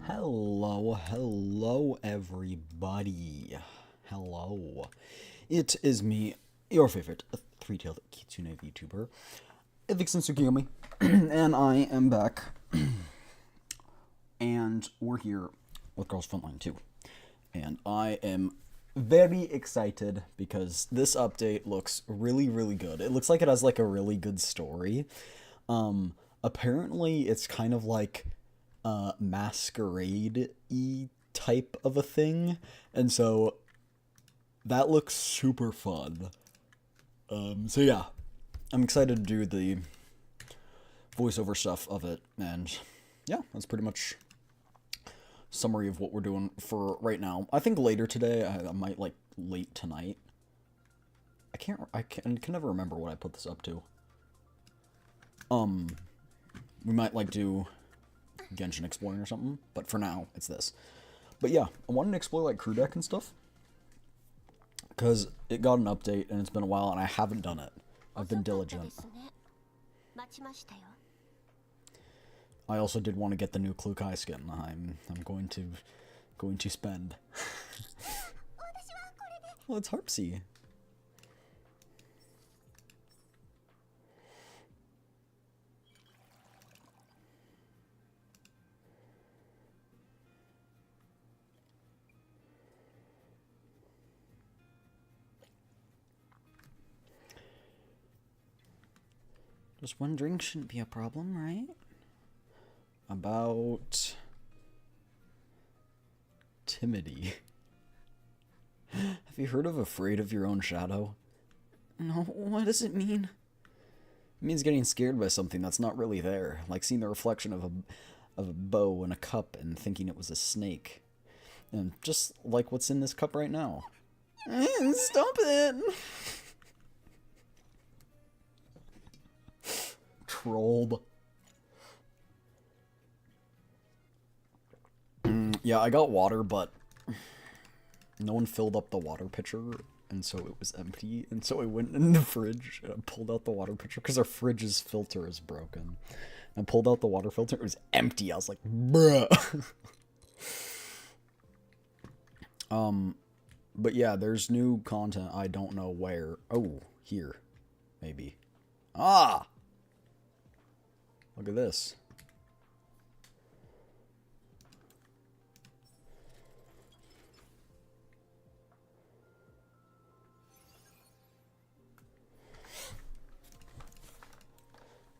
Hello everybody. Hello. It is me, your favorite three-tailed kitsune VTuber, Vixen Tsukiyomi, and I am back. And we're here with Girls Frontline 2. And I am very excited because this update looks really, really good. It looks like it has like a really good story. Apparently it's kind of like masquerade-y type of a thing, and so that looks super fun. So yeah, I'm excited to do the voiceover stuff of it, and yeah, that's pretty much summary of what we're doing for right now. I think later today, I might like late tonight. I can never remember what I put this up to. We might like do Genshin exploring or something, but for now, it's this. But yeah, I wanted to explore like crew deck and stuff, because it got an update and it's been a while and I haven't done it. I've been diligent. I also did want to get the new Klukai skin. I'm going to spend. Well, it's Harpsy. Just one drink shouldn't be a problem, right? About timidity. Have you heard of afraid of your own shadow? No, what does it mean? It means getting scared by something that's not really there, like seeing the reflection of a bow in a cup and thinking it was a snake. And just like what's in this cup right now. Stop it! Trolled. Yeah, I got water, but no one filled up the water pitcher, and so it was empty. And so I went in the fridge and I pulled out the water pitcher because our fridge's filter is broken. I pulled out the water filter, it was empty. I was like, bruh. But yeah, there's new content. I don't know where. Oh, here, maybe. Ah, look at this.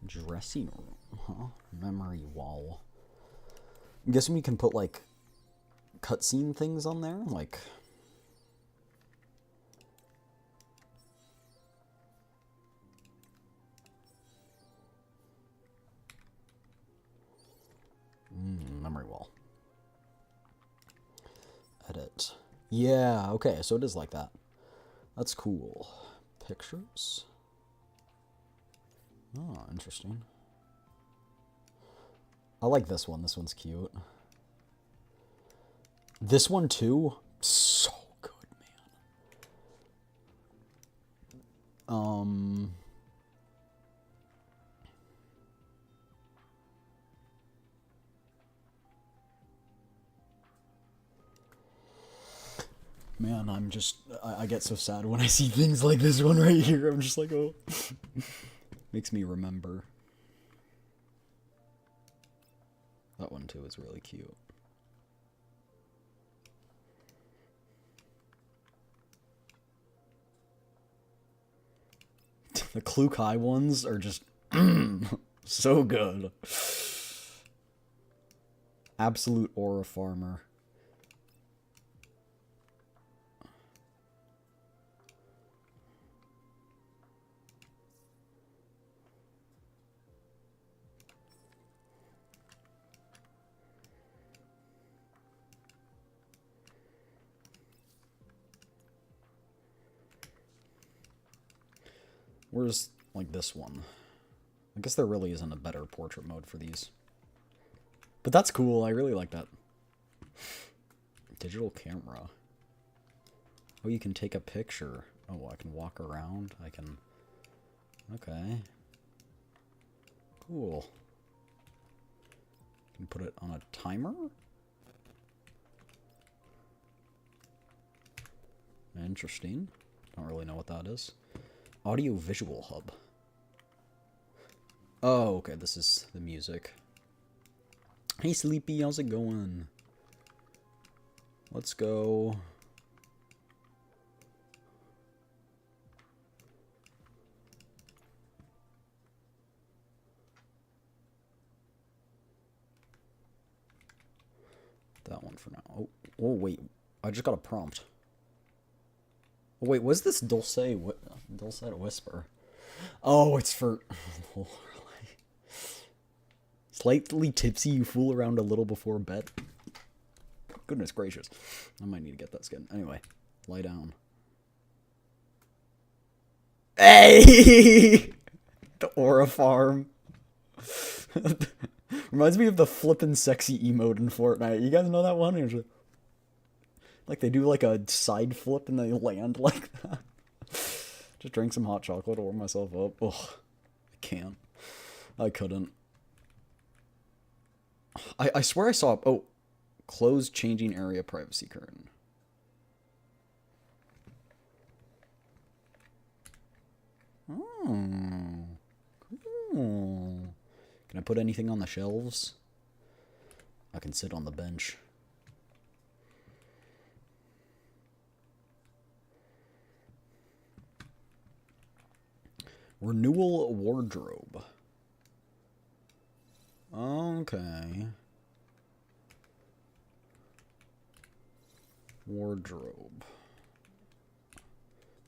Dressing room, huh? Memory wall. I'm guessing we can put like cutscene things on there, like. Memory wall. Edit. Yeah, okay, so it is like that. That's cool. Pictures. Oh, interesting. I like this one. This one's cute. This one too? So good, man. Man, I get so sad when I see things like this one right here. I'm just like, oh. Makes me remember. That one too is really cute. The Klukai ones are just so good. Absolute aura farmer. Where's, like, this one? I guess there really isn't a better portrait mode for these. But that's cool, I really like that. Digital camera. Oh, you can take a picture. Oh, I can walk around. I can... Okay. Cool. Can put it on a timer? Interesting. Don't really know what that is. Audio visual hub. Oh, okay, this is the music. Hey, Sleepy, how's it going? Let's go. That one for now. Oh, wait. I just got a prompt. Oh, wait, was this Dulcet Whisper? Oh, it's for... Slightly tipsy, you fool around a little before bed. Goodness gracious. I might need to get that skin. Anyway, lie down. Hey! The Aura Farm. Reminds me of the flippin' sexy emote in Fortnite. You guys know that one? Like they do like a side flip and they land like that. Just drink some hot chocolate to warm myself up. Ugh. I can't. I couldn't. I swear I saw... Oh. Close changing area privacy curtain. Oh. Cool. Can I put anything on the shelves? I can sit on the bench. Renewal wardrobe. Okay. Wardrobe.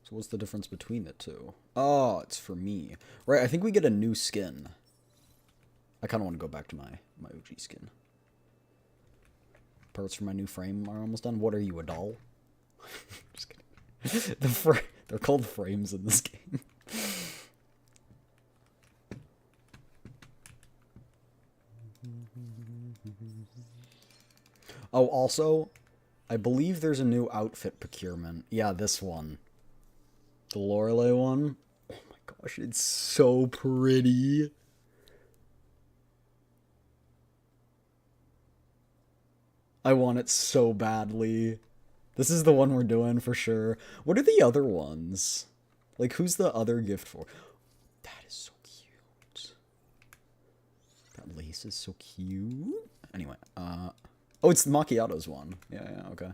So what's the difference between the two? Oh, it's for me. Right, I think we get a new skin. I kind of want to go back to my OG skin. Parts for my new frame are almost done. What are you, a doll? Just kidding. They're called frames in this game. Oh, also, I believe there's a new outfit procurement. Yeah, this one. The Loreley one. Oh my gosh, it's so pretty. I want it so badly. This is the one we're doing for sure. What are the other ones? Like, who's the other gift for? That is so cute. That lace is so cute. Anyway, oh, it's Macchiato's one. Yeah, okay.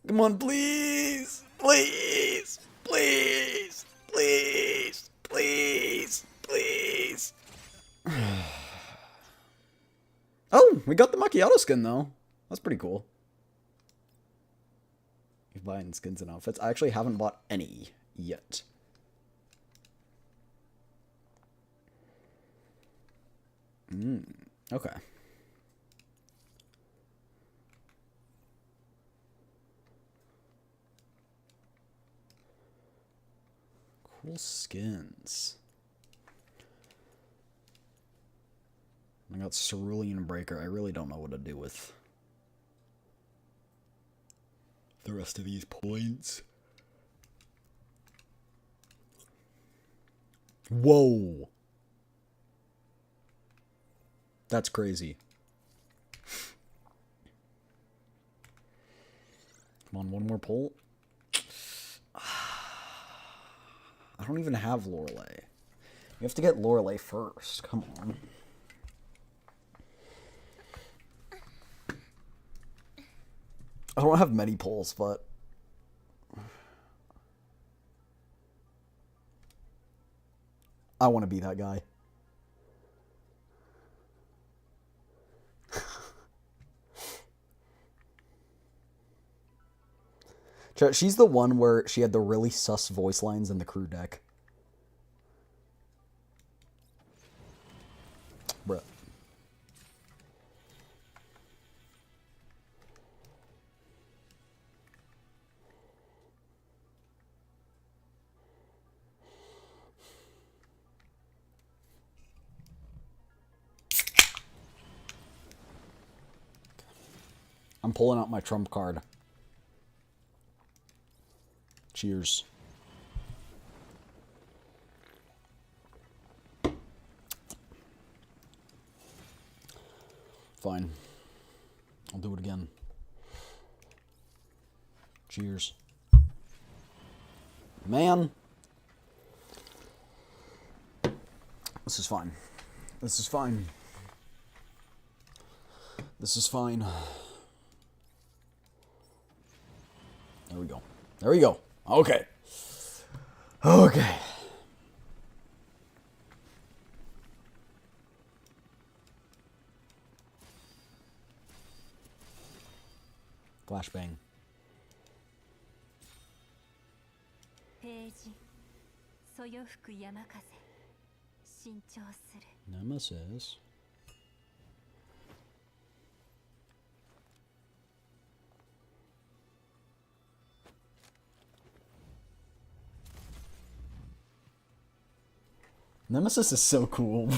Come on, please! Please! Please! Please! Please! Please! Oh, we got the Macchiato skin, though. That's pretty cool. You're buying skins and outfits. I actually haven't bought any yet. Okay. Cool skins. I got Cerulean Breaker. I really don't know what to do with the rest of these points. Whoa. That's crazy. Come on, one more pull. I don't even have Loreley. You have to get Loreley first. Come on. I don't have many pulls, but... I want to be that guy. She's the one where she had the really sus voice lines in the crew deck. Bruh. I'm pulling out my trump card. Cheers. Fine. I'll do it again. Cheers. Man. This is fine. This is fine. This is fine. There we go. There we go. Okay. Okay. Flashbang. Nemesis. Nemesis is so cool.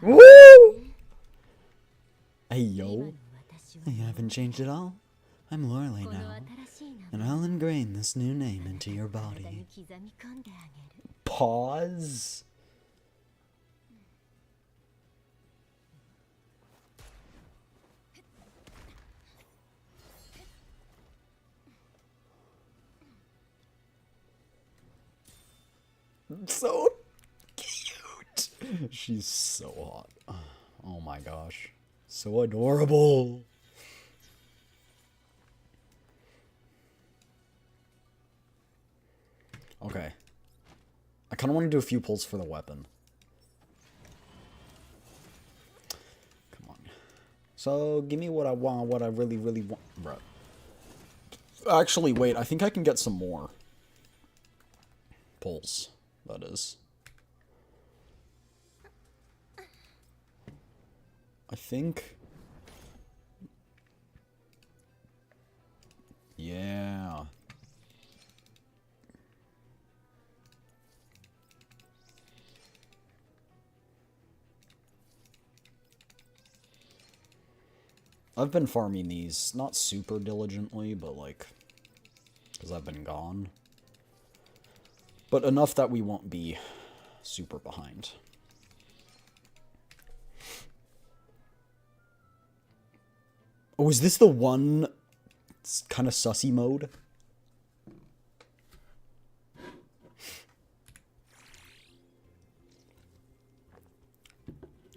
Woo! Hey yo, I haven't changed at all. I'm LORELEY now, and I'll ingrain this new name into your body. Pause. So cute. She's so hot. Oh my gosh. So adorable. Okay. I kind of want to do a few pulls for the weapon. Come on. So, give me what I want, what I really, really want. Bro. Actually, wait. I think I can get some more pulls. That is. I think. Yeah. I've been farming these, not super diligently, but like, because I've been gone. But enough that we won't be super behind. Oh, is this the one kind of sussy mode?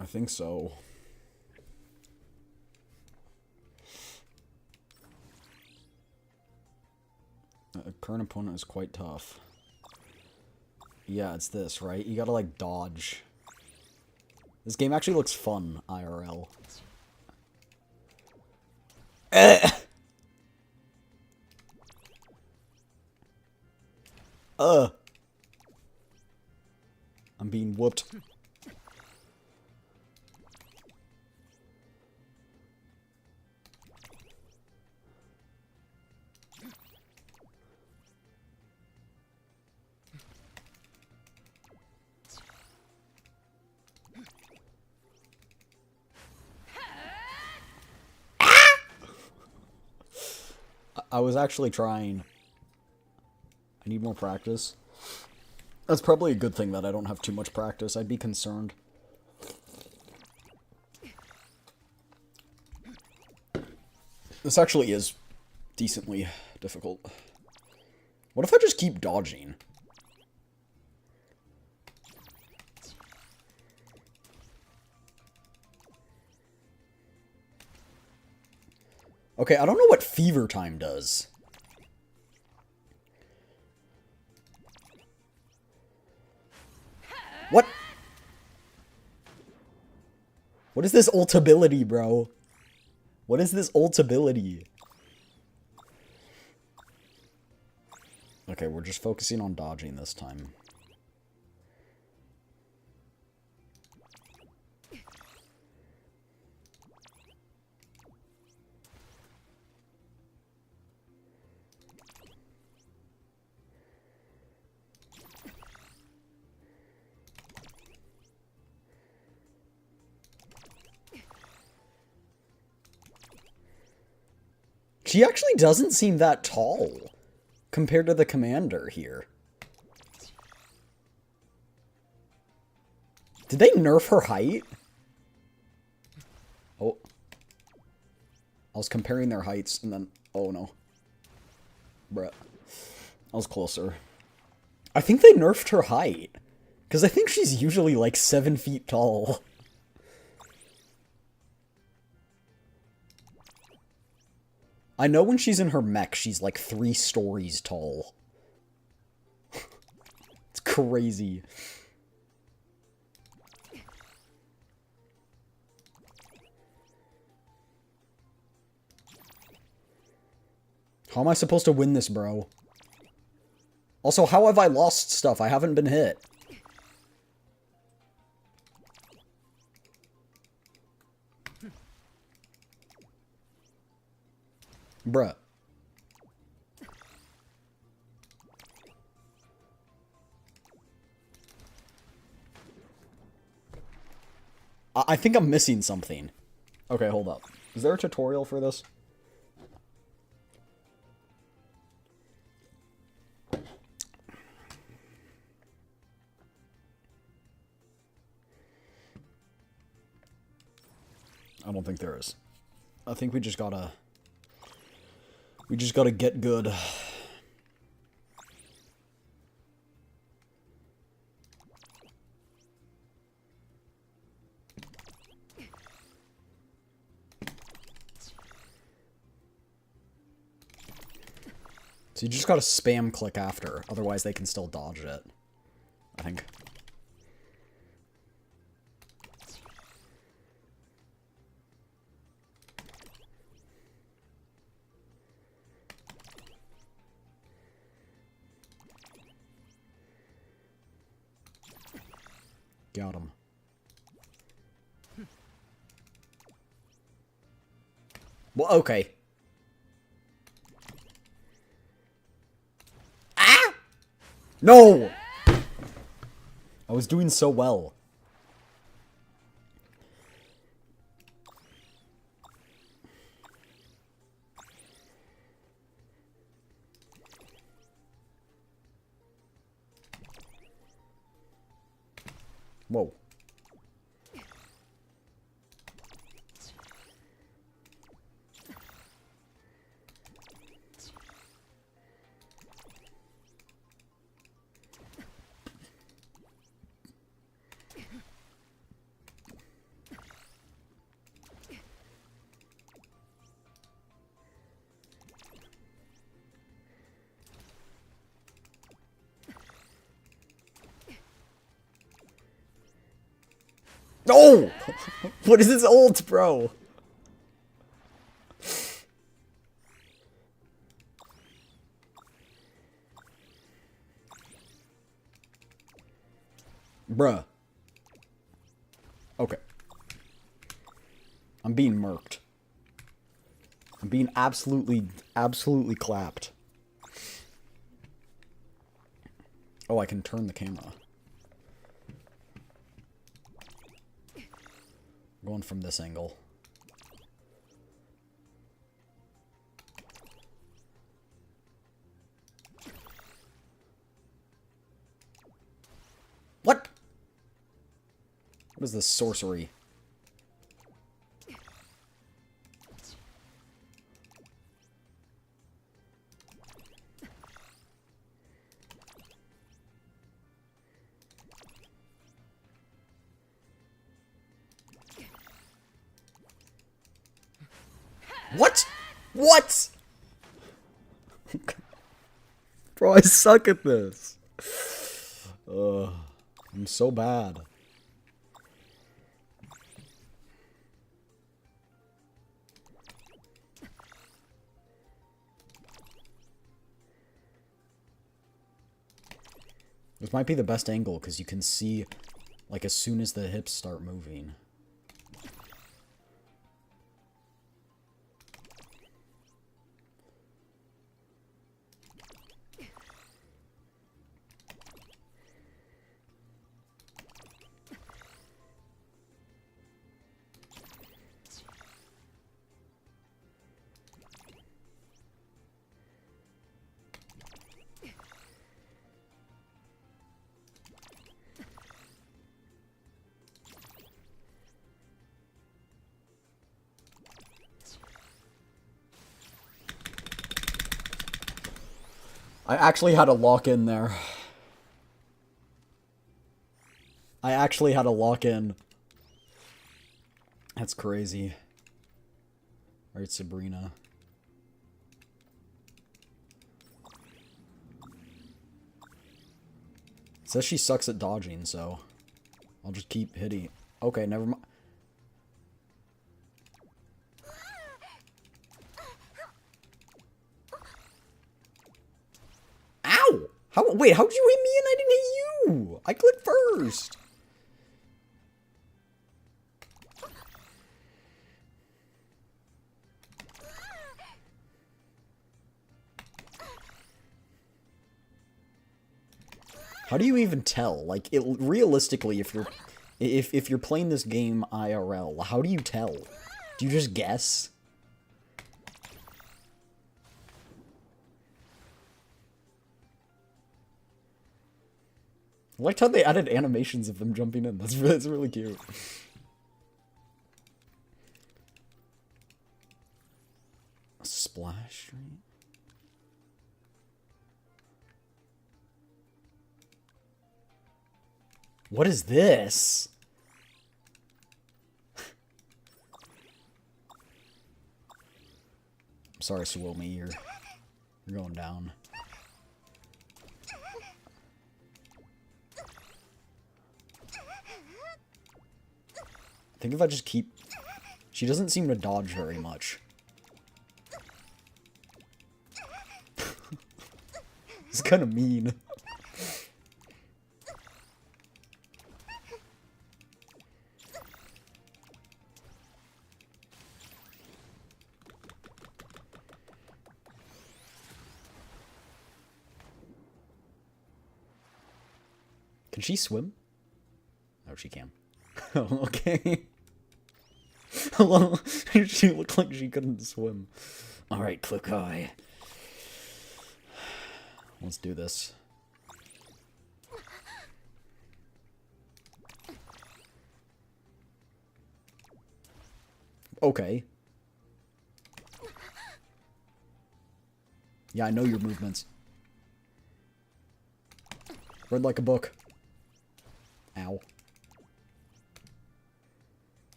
I think so. Current opponent is quite tough. Yeah, it's this, right? You gotta, like, dodge. This game actually looks fun, IRL. I'm being whooped. I was actually trying. I need more practice. That's probably a good thing that I don't have too much practice. I'd be concerned. This actually is decently difficult. What if I just keep dodging? Okay, I don't know what Fever Time does. What? What is this ult ability, bro? What is this ult ability? Okay, we're just focusing on dodging this time. She actually doesn't seem that tall compared to the commander here. Did they nerf her height? Oh. I was comparing their heights, and then... Oh, no. Bruh. I was closer. I think they nerfed her height. Because I think she's usually, like, 7 feet tall. I know when she's in her mech, she's, like, 3 stories tall. It's crazy. How am I supposed to win this, bro? Also, how have I lost stuff? I haven't been hit. Bruh. I think I'm missing something. Okay, hold up. Is there a tutorial for this? I don't think there is. I think we just gotta... We just gotta get good. So you just gotta spam click after, otherwise they can still dodge it. I think. Got him. Well, okay. Ah! No! I was doing so well. Whoa. No! What is this ult, bro? Bruh. Okay. I'm being murked. I'm being absolutely clapped. Oh, I can turn the camera. I'm going from this angle. What? What is this sorcery? What? What? Bro, I suck at this. I'm so bad. This might be the best angle because you can see, like, as soon as the hips start moving. I actually had to lock in there. I actually had to lock in. That's crazy. Alright, Sabrina. It says she sucks at dodging, so I'll just keep hitting. Okay, never mind. Ow! Wait, how'd you hit me and I didn't hit you? I clicked first. How do you even tell? Like, realistically, if you're playing this game IRL, how do you tell? Do you just guess? I liked how they added animations of them jumping in. That's really cute. A splash screen. What is this? I'm sorry, Suomi, you're going down. I think if I just keep... She doesn't seem to dodge very much. It's kind of mean. Can she swim? Oh, she can. Oh, okay. Hello. She looked like she couldn't swim. Alright, click eye. Let's do this. Okay. Yeah, I know your movements. Read like a book. Ow.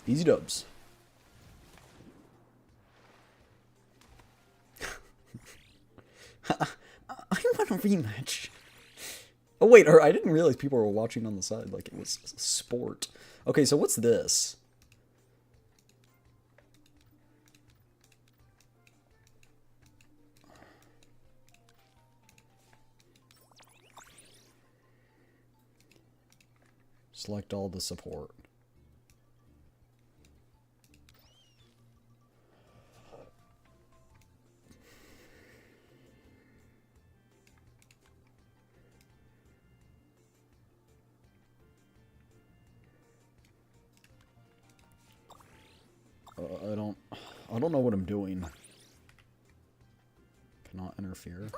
Easy dubs. I want a rematch. Oh wait, I didn't realize people were watching on the side like it was sport. Okay, so what's this? Select all the support. I don't know what I'm doing. Cannot interfere.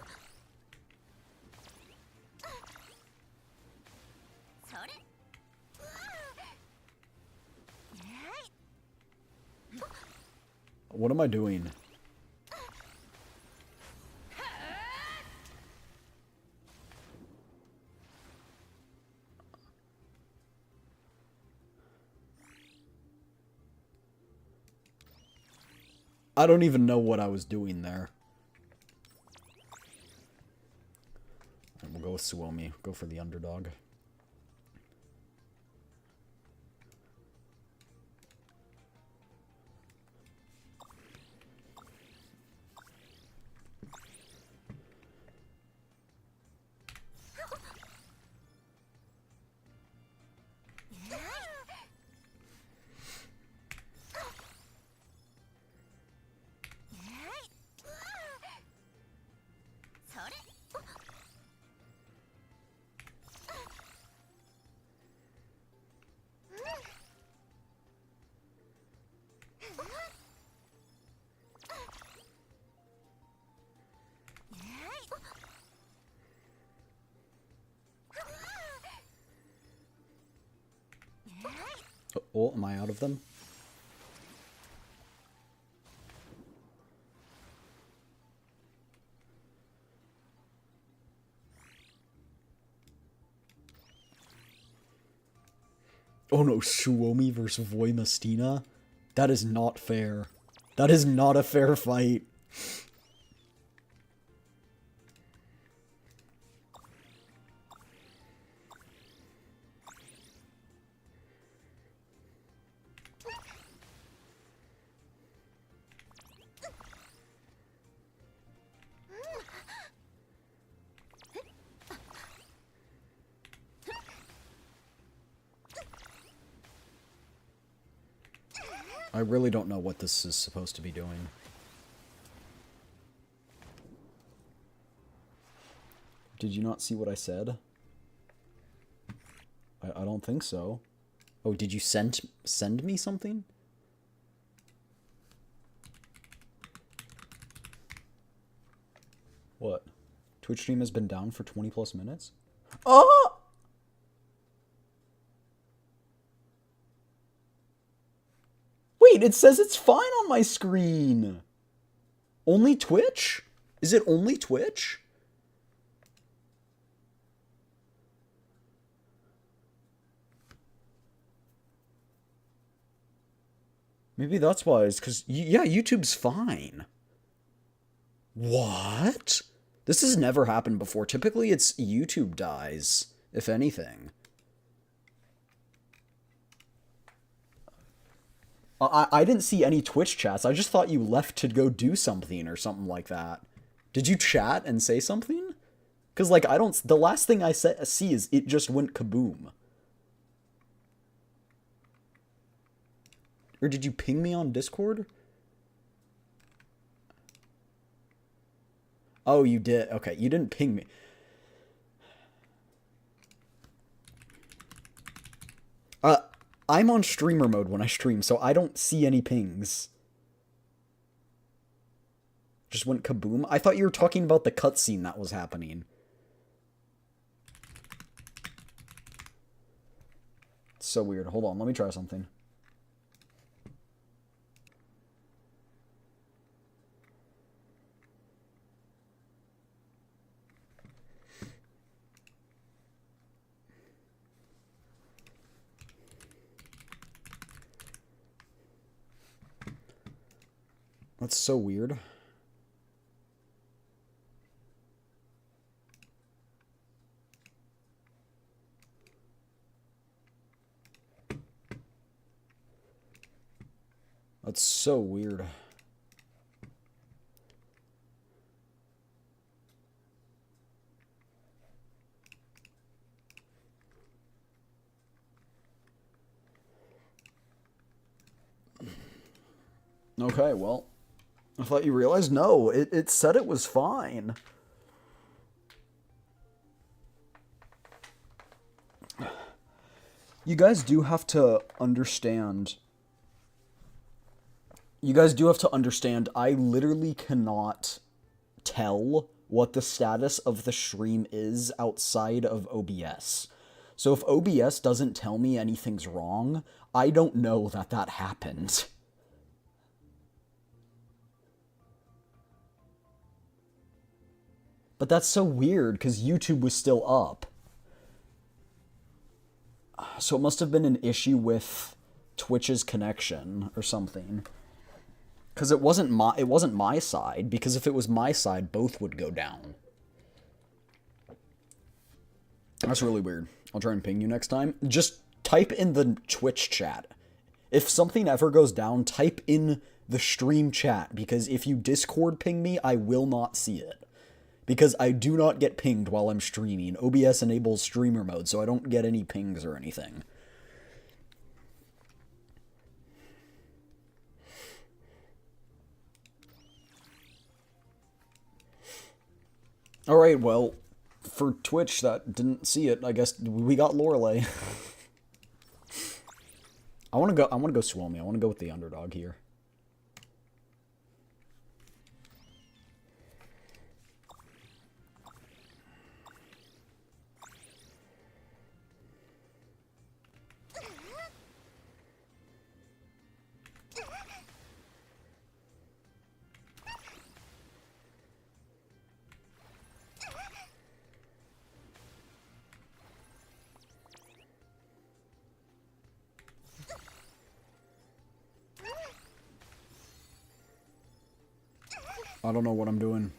What am I doing? I don't even know what I was doing there. Right, we'll go with Suomi. Go for the underdog. Oh, am I out of them? Oh no, Suomi versus Voimastina? That is not fair. That is not a fair fight. I really don't know what this is supposed to be doing. Did you not see what I said? I don't think so. Oh, did you send me something? What? Twitch stream has been down for 20 plus minutes? Oh! Wait, it says it's fine on my screen. Only Twitch? Is it only Twitch? Maybe that's why. It's because, yeah, YouTube's fine. What? This has never happened before. Typically, it's YouTube dies, if anything. I didn't see any Twitch chats. I just thought you left to go do something or something like that. Did you chat and say something? Because, like, I don't... The last thing I see is it just went kaboom. Or did you ping me on Discord? Oh, you did. Okay, you didn't ping me. I'm on streamer mode when I stream, so I don't see any pings. Just went kaboom. I thought you were talking about the cutscene that was happening. It's so weird. Hold on, let me try something. That's so weird. That's so weird. Okay, well, I thought you realized. No, it said it was fine. You guys do have to understand. I literally cannot tell what the status of the stream is outside of OBS. So if OBS doesn't tell me anything's wrong, I don't know that that happened. But that's so weird, because YouTube was still up. So it must have been an issue with Twitch's connection or something. Because it wasn't my side, because if it was my side, both would go down. That's really weird. I'll try and ping you next time. Just type in the Twitch chat. If something ever goes down, type in the stream chat, because if you Discord ping me, I will not see it. Because I do not get pinged while I'm streaming. OBS enables streamer mode, so I don't get any pings or anything. Alright, well, for Twitch that didn't see it, I guess we got Loreley. I wanna go Suomi. I wanna go with the underdog here. I don't know what I'm doing.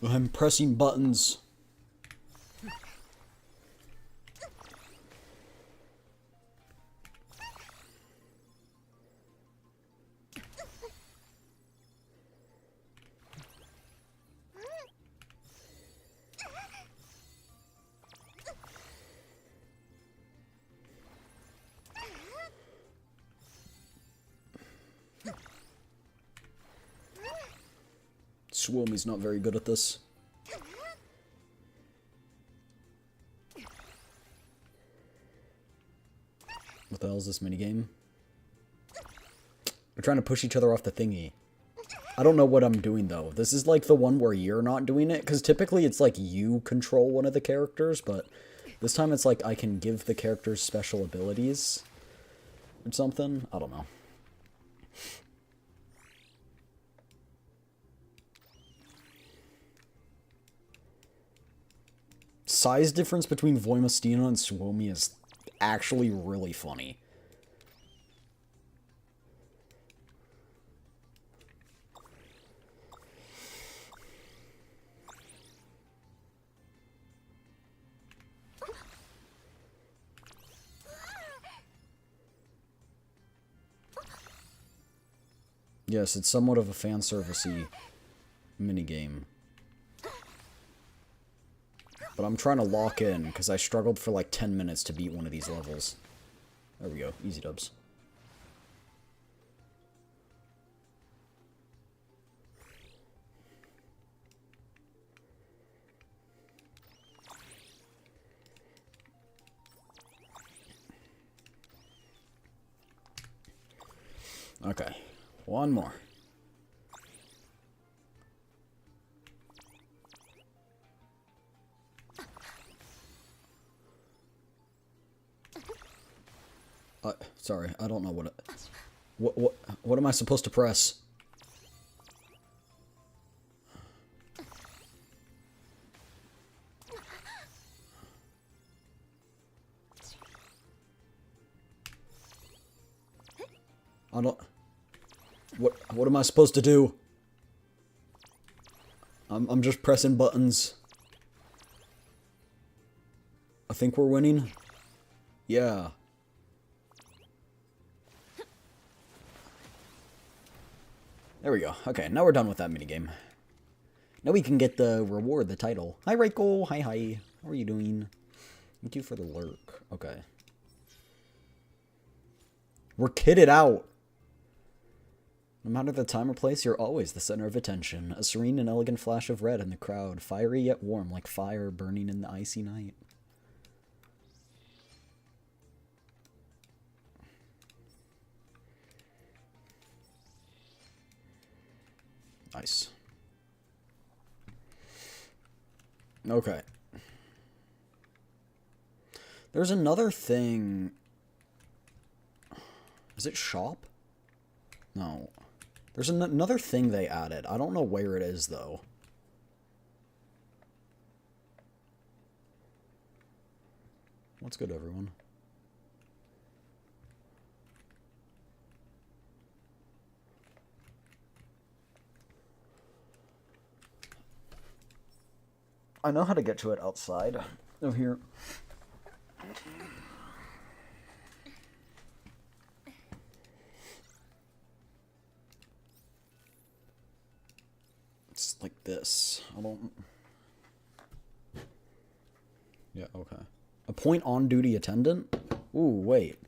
I'm pressing buttons. Swirmy's not very good at this. What the hell is this minigame? We're trying to push each other off the thingy. I don't know what I'm doing, though. This is like the one where you're not doing it, because typically it's like you control one of the characters, but this time it's like I can give the characters special abilities or something. I don't know. Size difference between Voimastina and Swirmy is actually really funny. Yes, it's somewhat of a fan servicey minigame. But I'm trying to lock in, because I struggled for like 10 minutes to beat one of these levels. There we go, easy dubs. Okay, one more. Sorry, I don't know what it... What am I supposed to press? I don't... What am I supposed to do? I'm just pressing buttons. I think we're winning. Yeah. There we go. Okay, now we're done with that minigame. Now we can get the reward, the title. Hi, Reiko. Hi, hi. How are you doing? Thank you for the lurk. Okay. We're kitted out. No matter the time or place, you're always the center of attention. A serene and elegant flash of red in the crowd. Fiery yet warm, like fire burning in the icy night. Nice. Okay. There's another thing. Is it shop? No. There's another thing they added. I don't know where it is, though. What's good, everyone? I know how to get to it outside of here. It's like this. I don't... Yeah, okay. Appoint on-duty attendant? Ooh, wait.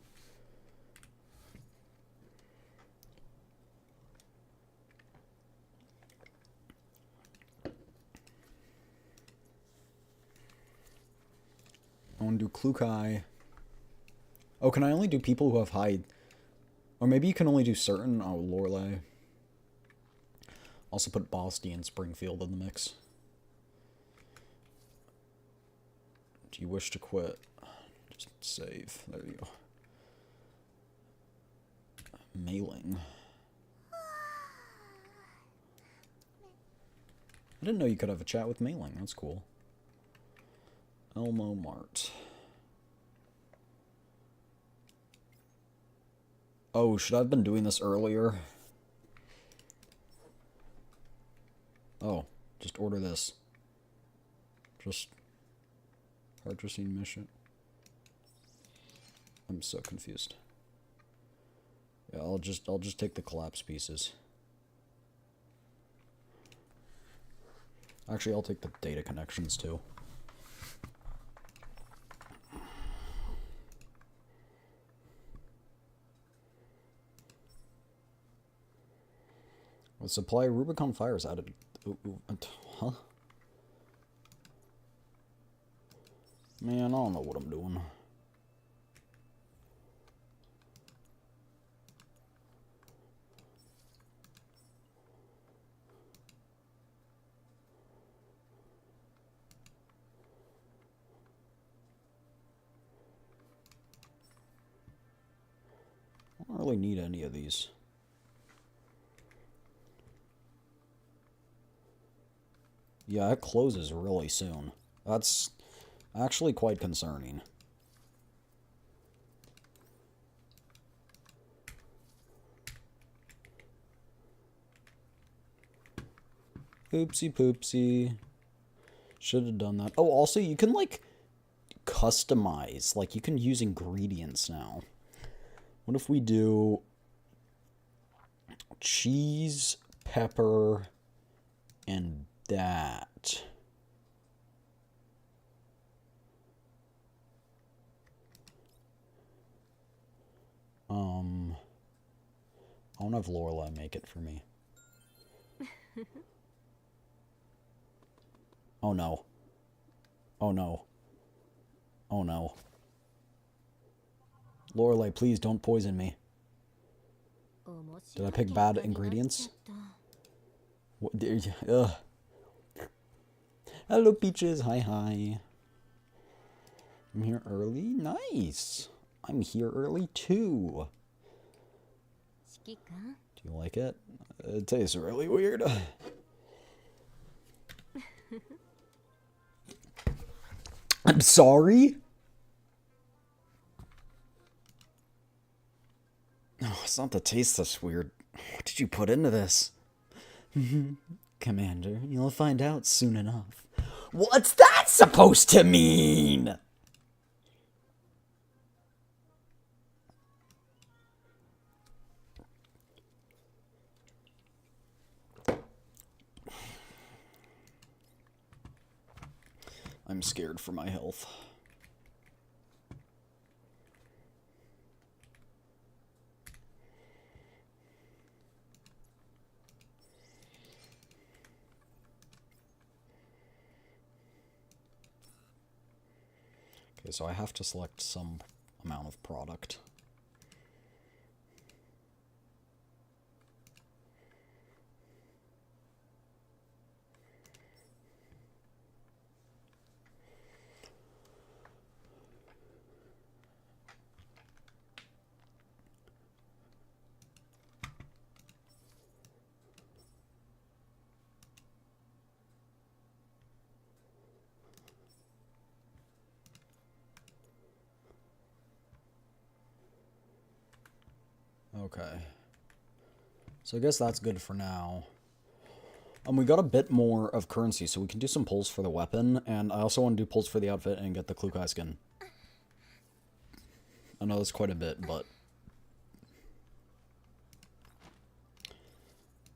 I want to do Klukai. Oh, can I only do people who have high... Or maybe you can only do certain... Oh, Loreley. Also put Bosty and Springfield in the mix. Do you wish to quit? Just save. There you go. Mailing. I didn't know you could have a chat with Mailing. That's cool. Elmo Mart. Oh, should I have been doing this earlier? Oh, just order this. Just purchasing mission. I'm so confused. Yeah, I'll just take the collapse pieces. Actually, I'll take the data connections too. With supply Rubicon fires added. Huh? Man, I don't know what I'm doing. I don't really need any of these. Yeah, it closes really soon. That's actually quite concerning. Oopsie poopsie. Should have done that. Oh, also, you can, like, customize. Like, you can use ingredients now. What if we do cheese, pepper, and that? I want to have Lorelei make it for me. Oh no. Oh no. Oh no. Lorelei, please don't poison me. Did I pick bad ingredients? What, ugh. Hello, Peaches. Hi, hi. I'm here early. Nice. I'm here early, too. Do you like it? It tastes really weird. I'm sorry? No, it's not the taste that's weird. What did you put into this? Commander, you'll find out soon enough. What's that supposed to mean? I'm scared for my health. Okay, so I have to select some amount of product. Okay. So I guess that's good for now. We got a bit more of currency, so we can do some pulls for the weapon, and I also want to do pulls for the outfit and get the Klukai skin. I know that's quite a bit, but...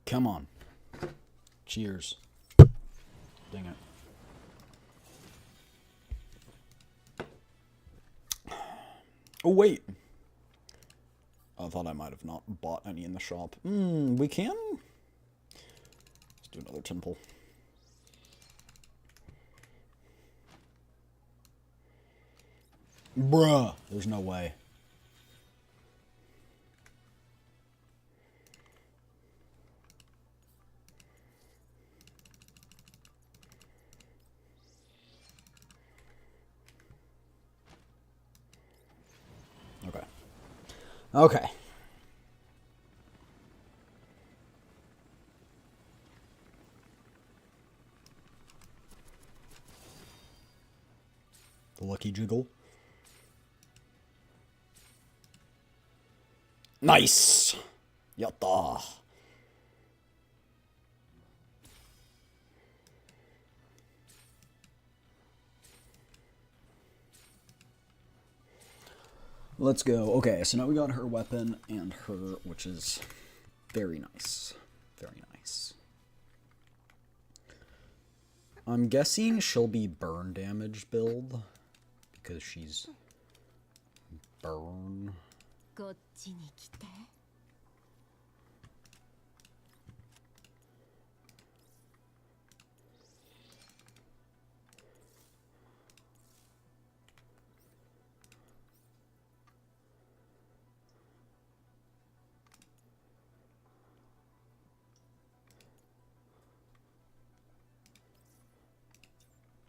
Come on. Cheers. Dang it. Oh, wait. I thought I might have not bought any in the shop. We can? Let's do another 10 pull. Bruh. There's no way. Okay. Okay. The lucky jiggle. Nice! Yatta! Let's go. Okay, so now we got her weapon and her, which is very nice. Very nice. I'm guessing she'll be burn damage build because she's burn.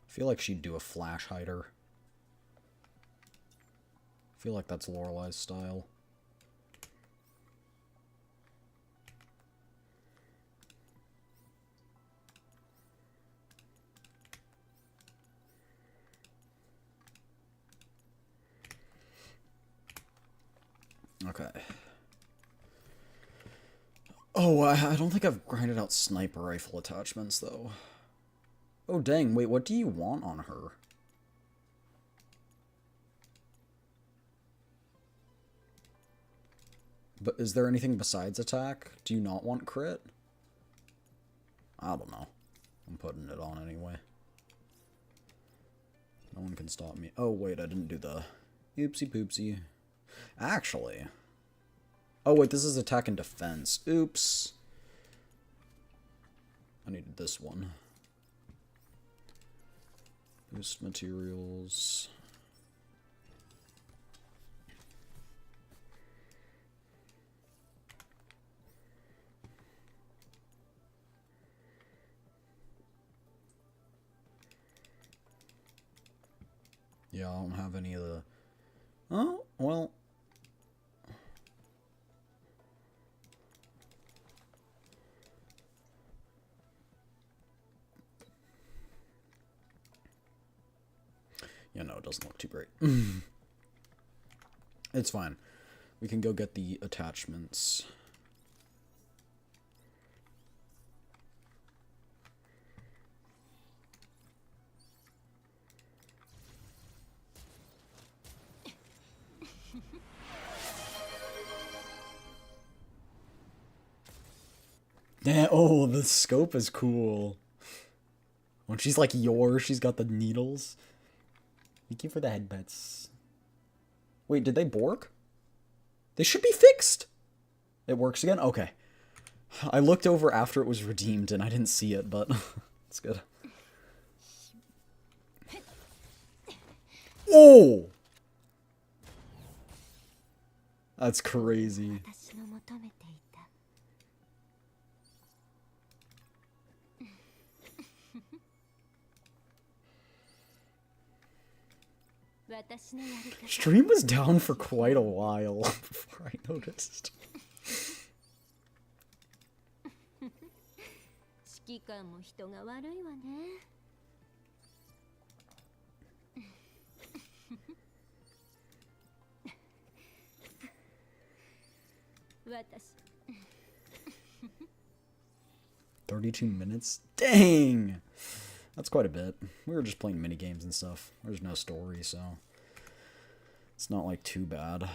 I feel like she'd do a flash hider. I feel like that's Loreley's style. Okay. Oh, I don't think I've grinded out sniper rifle attachments, though. Oh, dang. Wait, what do you want on her? But is there anything besides attack? Do you not want crit? I don't know. I'm putting it on anyway. No one can stop me. Oh, wait, I didn't do the oopsie poopsie. Actually. Oh, wait, this is attack and defense. Oops. I needed this one. Boost materials. Yeah, I don't have any of the... Oh, well... Yeah, no, it doesn't look too great. It's fine. We can go get the attachments. Yeah, oh, the scope is cool. When she's like yours, she's got the needles. Thank you for the headbutts. Wait, did they bork? They should be fixed. It works again? Okay. I looked over after it was redeemed and I didn't see it, but it's good. Oh! That's crazy. Stream was down for quite a while before I noticed. $32? Dang! That's quite a bit. We were just playing mini games and stuff. There's no story, so it's not like too bad.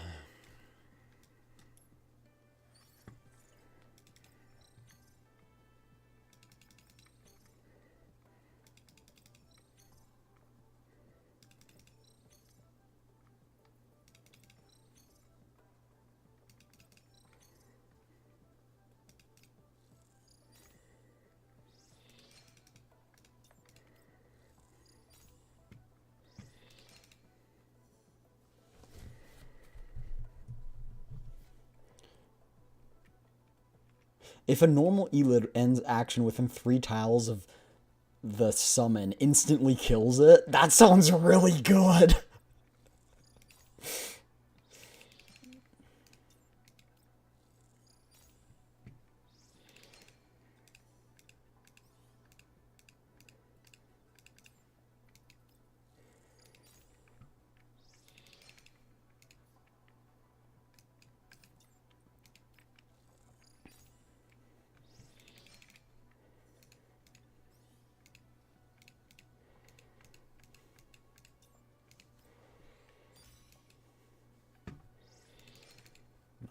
If a normal Elid ends action within 3 tiles of the summon, instantly kills it, that sounds really good.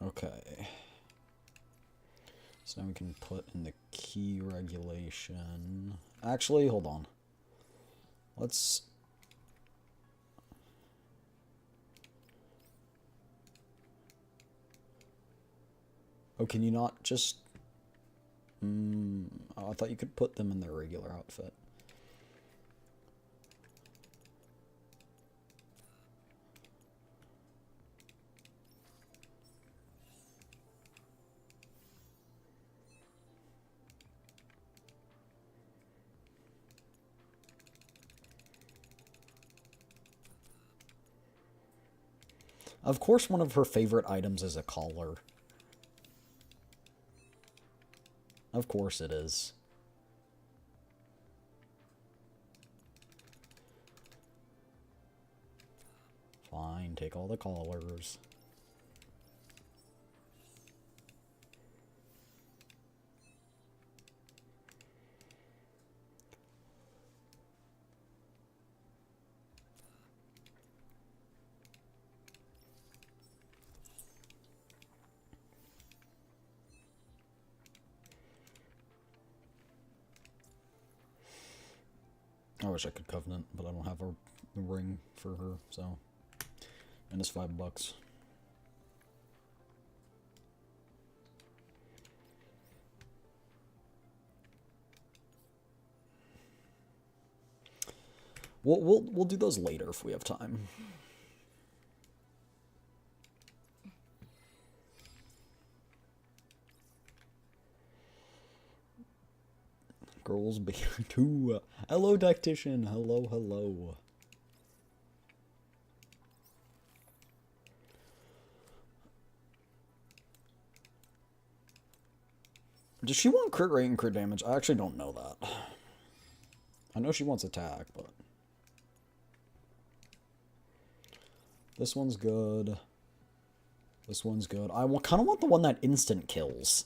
Okay. So now we can put in the key regulation. Actually, hold on. Let's... Oh, can you not just... Oh, I thought you could put them in their regular outfit. Of course, one of her favorite items is a collar. Of course it is. Fine, take all the collars. I wish I could Covenant, but I don't have a ring for her, so... And it's $5. We'll do those later if we have time. Girls be too. Hello, Tactician. Hello, hello. Does she want crit rate and crit damage? I actually don't know that. I know she wants attack, but... This one's good. This one's good. I kind of want the one that instant kills.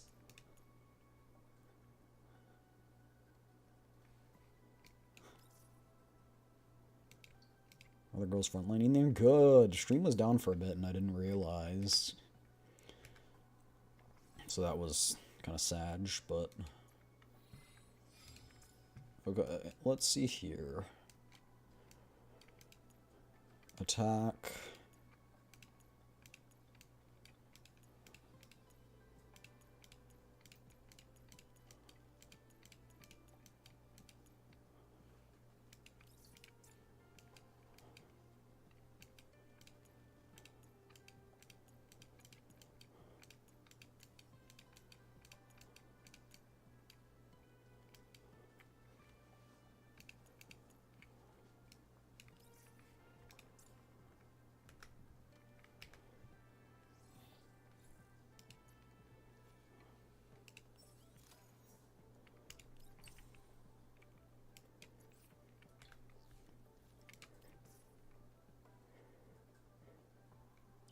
Other girls frontlining there. Good. Stream was down for a bit and I didn't realize. So that was kind of sad, but... Okay, let's see here. Attack.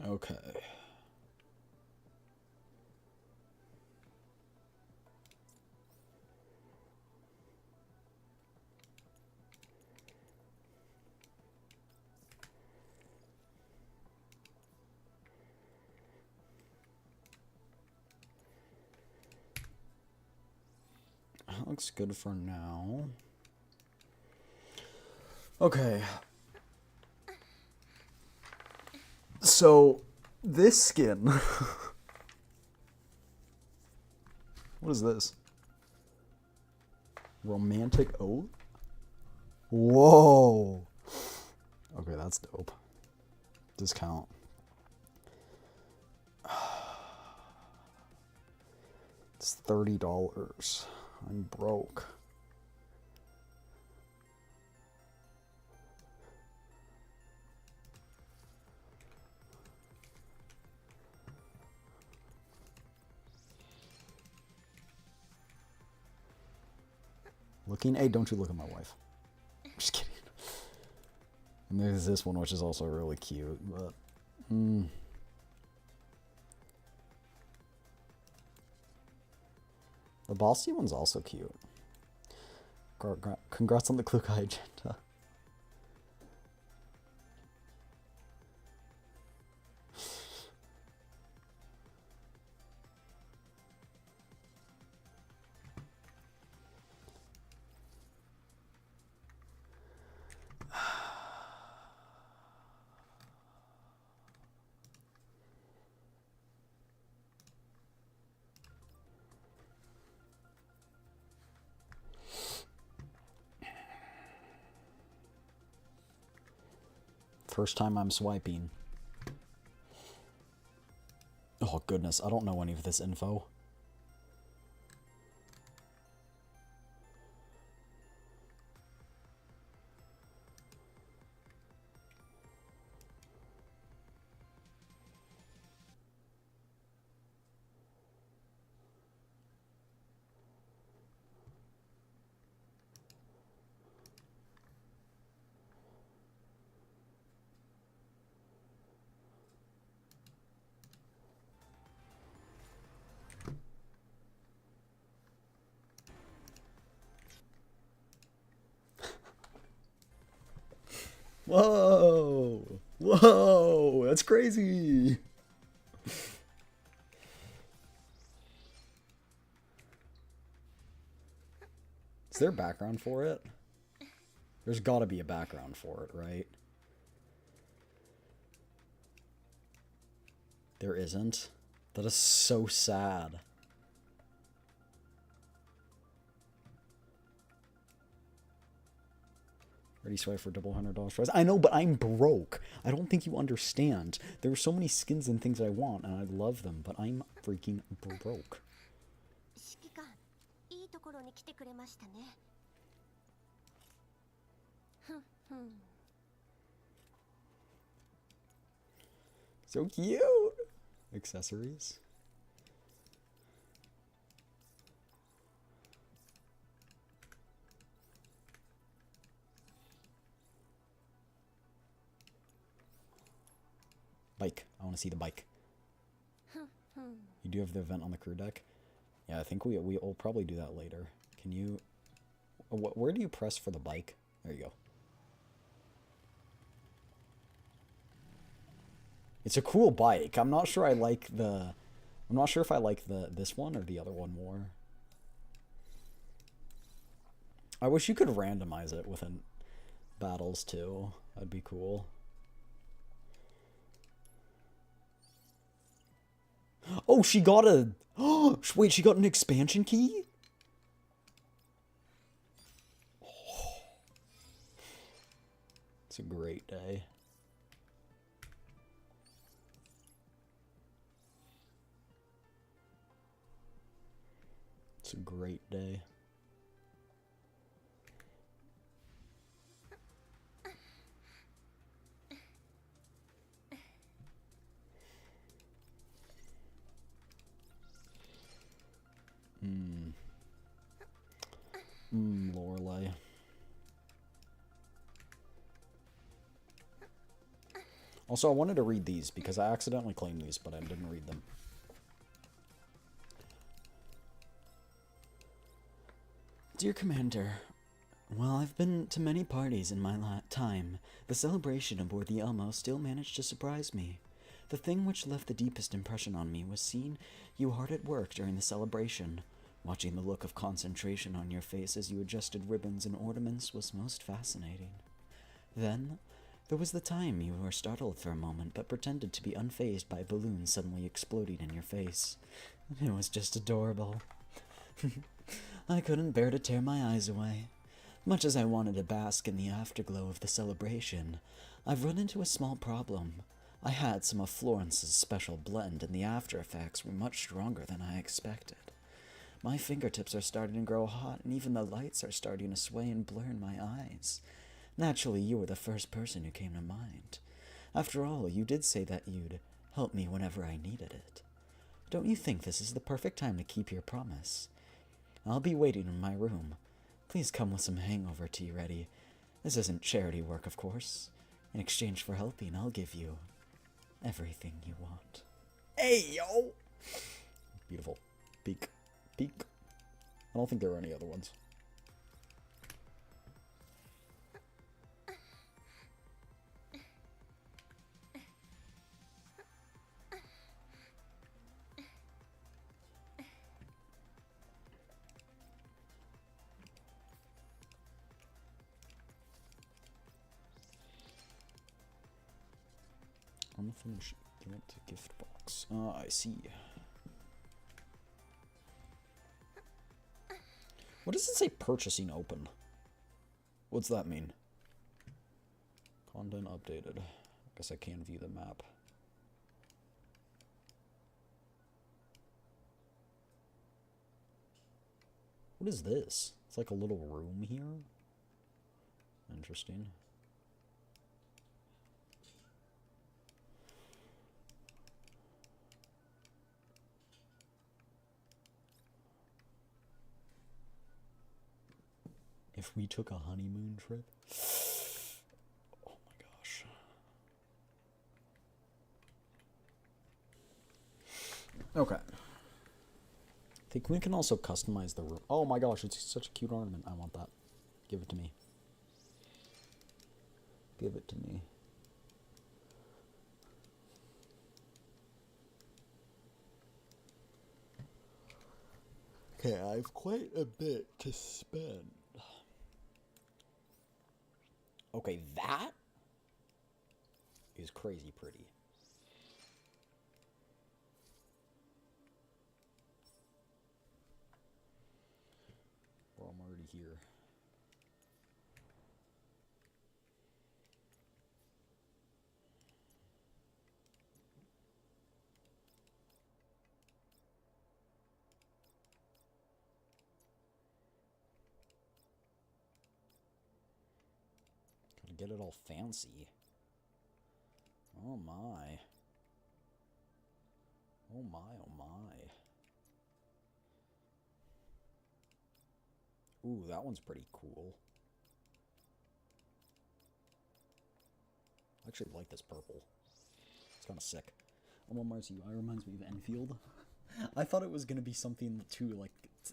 Okay. That looks good for now. Okay. So, this skin... What is this? Romantic Oath? Whoa! Okay, that's dope. Discount. It's $30. I'm broke. Looking? Hey, don't you look at my wife. Just kidding. And there's this one, which is also really cute, but... The bossy one's also cute. Congrats on the Klukai agenda. First time I'm swiping. Oh goodness, I don't know any of this info. Whoa! Whoa! That's crazy! Is there a background for it? There's gotta be a background for it, right? There isn't. That is so sad. Ready swipe for double $100 prize. I know, but I'm broke. I don't think you understand. There are so many skins and things I want, and I love them, but I'm freaking broke. So cute! Accessories. Bike. I want to see the bike. You do have the event on the crew deck? Yeah, I think we'll probably do that later. Can you... Where do you press for the bike? There you go. It's a cool bike. I'm not sure I like the... I'm not sure if I like this one or the other one more. I wish you could randomize it within battles too. That'd be cool. Oh, she got a... Oh, wait, she got an expansion key? Oh. It's a great day. It's a great day. Loreley. Also, I wanted to read these because I accidentally claimed these, but I didn't read them. Dear Commander, while I've been to many parties in my time, the celebration aboard the Elmo still managed to surprise me. The thing which left the deepest impression on me was seeing you hard at work during the celebration. Watching the look of concentration on your face as you adjusted ribbons and ornaments was most fascinating. Then, there was the time you were startled for a moment but pretended to be unfazed by a balloon suddenly exploding in your face. It was just adorable. I couldn't bear to tear my eyes away. Much as I wanted to bask in the afterglow of the celebration, I've run into a small problem. I had some of Florence's special blend, and the after effects were much stronger than I expected. My fingertips are starting to grow hot, and even the lights are starting to sway and blur in my eyes. Naturally, you were the first person who came to mind. After all, you did say that you'd help me whenever I needed it. Don't you think this is the perfect time to keep your promise? I'll be waiting in my room. Please come with some hangover tea ready. This isn't charity work, of course. In exchange for helping, I'll give you everything you want. Hey, yo! Beautiful. Peek. Peek. I don't think there are any other ones. Unfinished gift box. I see. What does it say purchasing open? What's that mean? Content updated. Guess I can view the map. What is this? It's like a little room here. Interesting. If we took a honeymoon trip. Oh my gosh. Okay. I think we can also customize the room. Oh my gosh, it's such a cute ornament. I want that. Give it to me. Give it to me. Okay, I have quite a bit to spend. Okay, that is crazy pretty. Well, I'm already here. Gotta get it all fancy. Oh my. Oh my, oh my. Ooh, that one's pretty cool. I actually like this purple. It's kind of sick. Marcy UI reminds me of Enfield. I thought it was gonna be something too,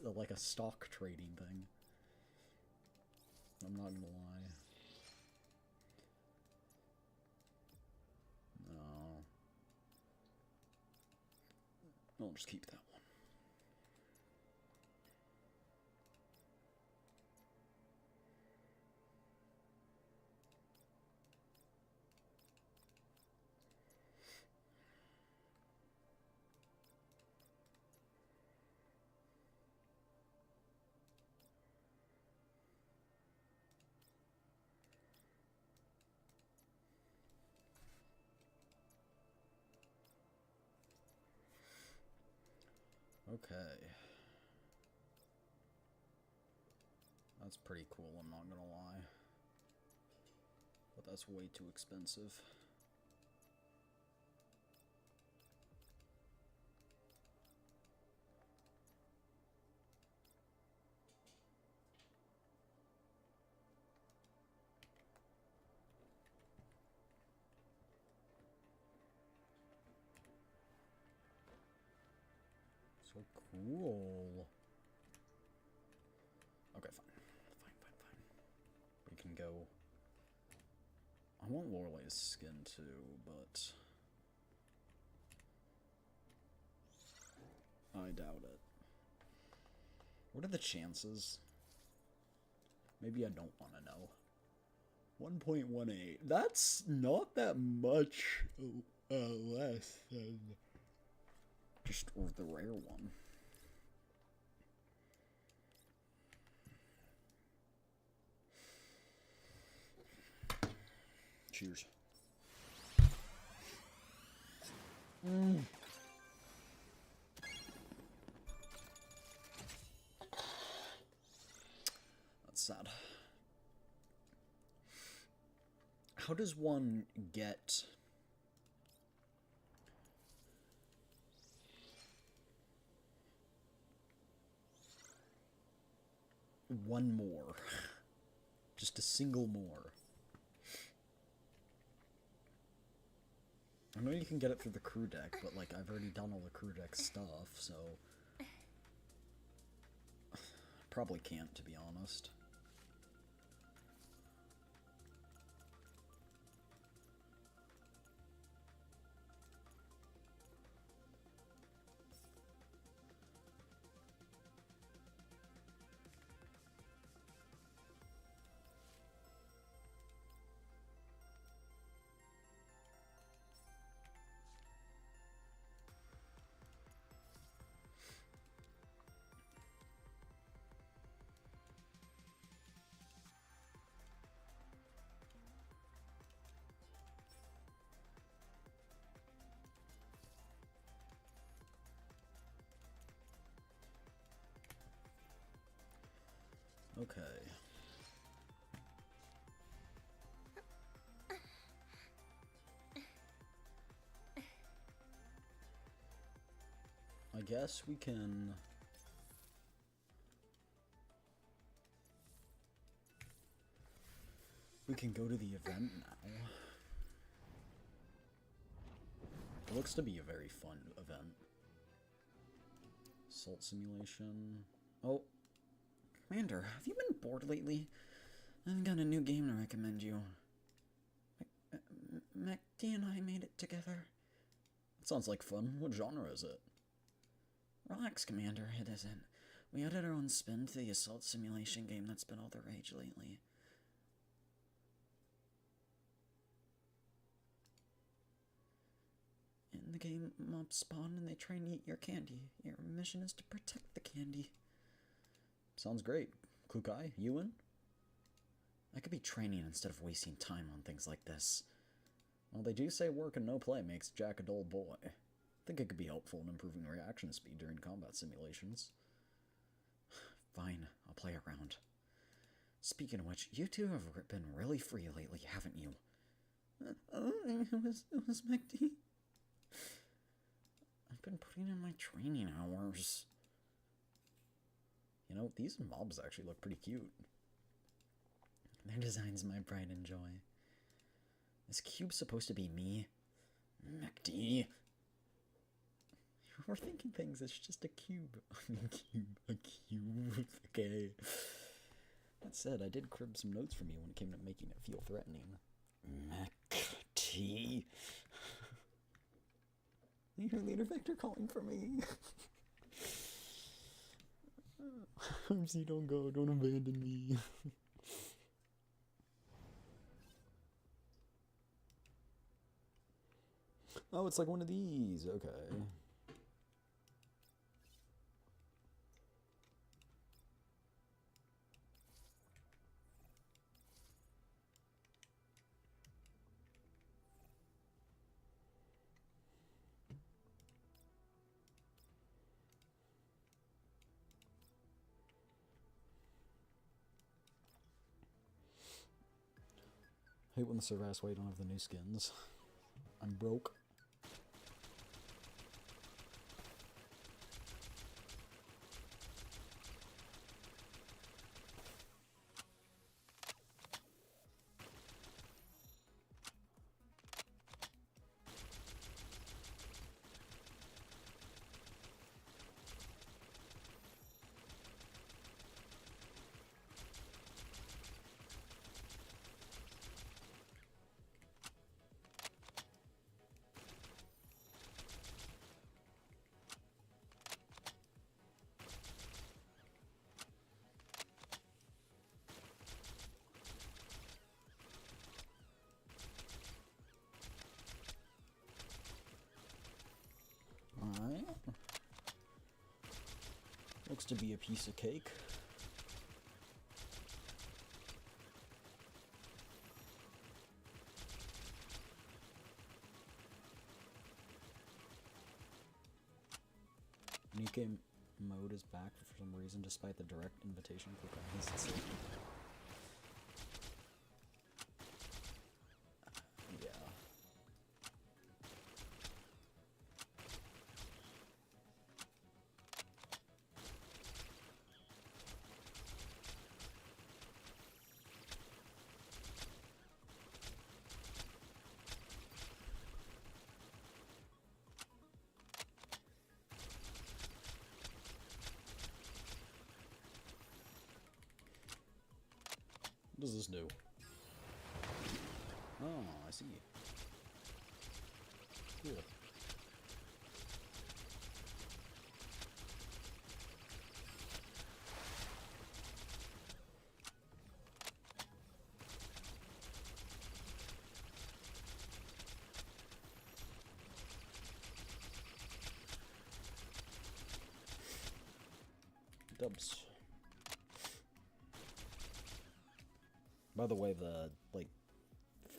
like a stock trading thing. I'm not gonna lie. No. I'll just keep that one. Okay. That's pretty cool, I'm not gonna lie. But that's way too expensive. So cool. Okay, fine. Fine. We can go... I want Loreley's skin too, but... I doubt it. What are the chances? Maybe I don't want to know. 1.18. That's not that much less than just the rare one. Cheers. That's sad. How does one get... one more? Just a single more. I know you can get it through the crew deck, but, like, I've already done all the crew deck stuff, so... Probably can't, to be honest. Okay. I guess we can... We can go to the event now. It looks to be a very fun event. Assault simulation. Oh. Commander, have you been bored lately? I've got a new game to recommend you. MacD and I made it together. That sounds like fun. What genre is it? Relax, Commander, it isn't. We added our own spin to the assault simulation game that's been all the rage lately. In the game, mobs spawn and they try and eat your candy. Your mission is to protect the candy. Sounds great. Kukai, you in? I could be training instead of wasting time on things like this. Well, they do say work and no play makes Jack a dull boy. I think it could be helpful in improving reaction speed during combat simulations. Fine, I'll play around. Speaking of which, you two have been really free lately, haven't you? It was MacD. I've been putting in my training hours. You know, these mobs actually look pretty cute. Their design's my pride and joy. Is Cube supposed to be me? MacD. We're thinking things, it's just a cube. A cube. Okay. That said, I did crib some notes from you when it came to making it feel threatening. MacD. Your leader Victor calling for me. Hoopsie, don't go, don't abandon me. Oh, it's like one of these, okay. I hate when the server asks why you don't have the new skins. I'm broke. Alright. Looks to be a piece of cake. New game mode is back for some reason, despite the direct invitation for guys. Yeah. What does this do? Oh, I see. Cool. Dubs. By the way, the, like,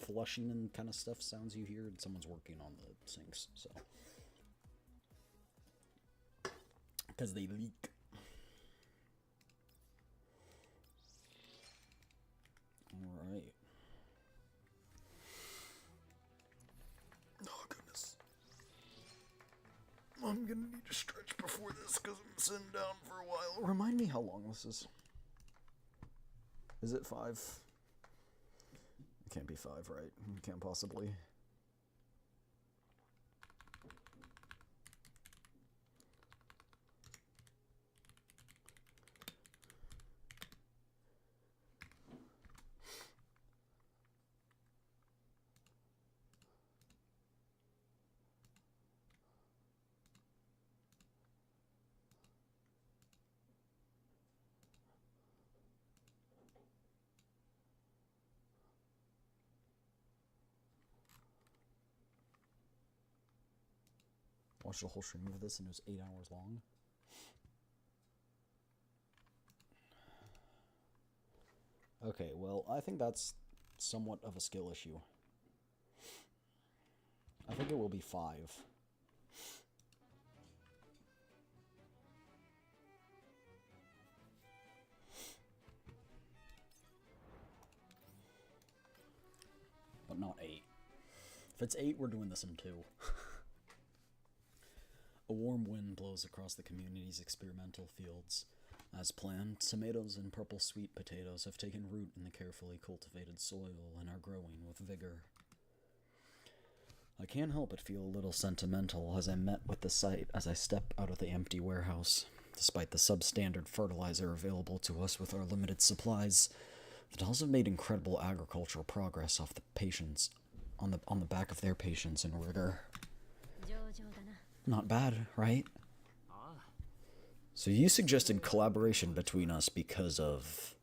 flushing and kind of stuff sounds you hear, and someone's working on the sinks, so. Because they leak. I'm gonna need to stretch before this because I'm sitting down for a while. Remind me how long this is. Is it 5? It can't be 5, right? It can't possibly. Watched the whole stream of this and it was 8 hours long. Okay, well, I think that's somewhat of a skill issue. I think it will be 5. But not 8. If it's 8, we're doing this in 2. A warm wind blows across the community's experimental fields. As planned, tomatoes and purple sweet potatoes have taken root in the carefully cultivated soil and are growing with vigor. I can't help but feel a little sentimental as I met with the sight as I step out of the empty warehouse. Despite the substandard fertilizer available to us with our limited supplies, the dolls have made incredible agricultural progress off the patients on the back of their patience and rigor. Not bad, right? So you suggested collaboration between us because of...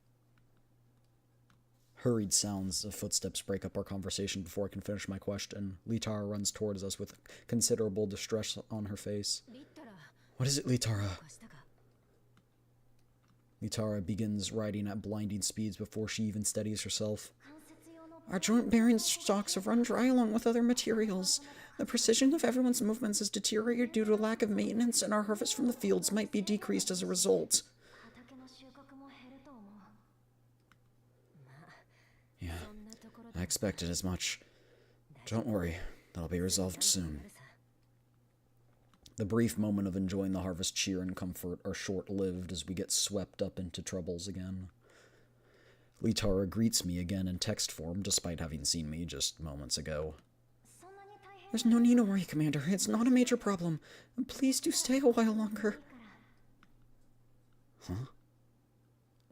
Hurried sounds of footsteps break up our conversation before I can finish my question. Litara runs towards us with considerable distress on her face. What is it, Litara? Litara begins riding at blinding speeds before she even steadies herself. Our joint bearing stocks have run dry along with other materials. The precision of everyone's movements has deteriorated due to a lack of maintenance, and our harvest from the fields might be decreased as a result. Yeah, I expected as much. Don't worry, that'll be resolved soon. The brief moment of enjoying the harvest cheer and comfort are short-lived as we get swept up into troubles again. Litara greets me again in text form, despite having seen me just moments ago. There's no need to worry, Commander. It's not a major problem. Please do stay a while longer. Huh?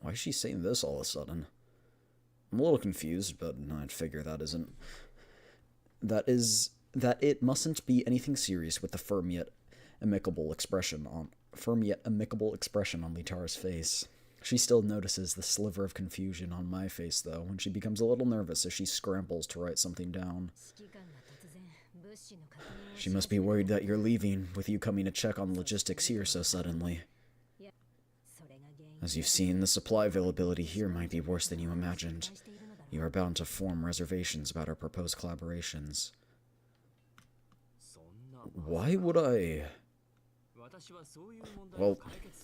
Why is she saying this all of a sudden? I'm a little confused, but I'd figure that it mustn't be anything serious with the firm yet amicable expression on Litara's face. She still notices the sliver of confusion on my face, though, and she becomes a little nervous as she scrambles to write something down. She must be worried that you're leaving, with you coming to check on logistics here so suddenly. As you've seen, the supply availability here might be worse than you imagined. You are bound to form reservations about our proposed collaborations. Why would I... Well,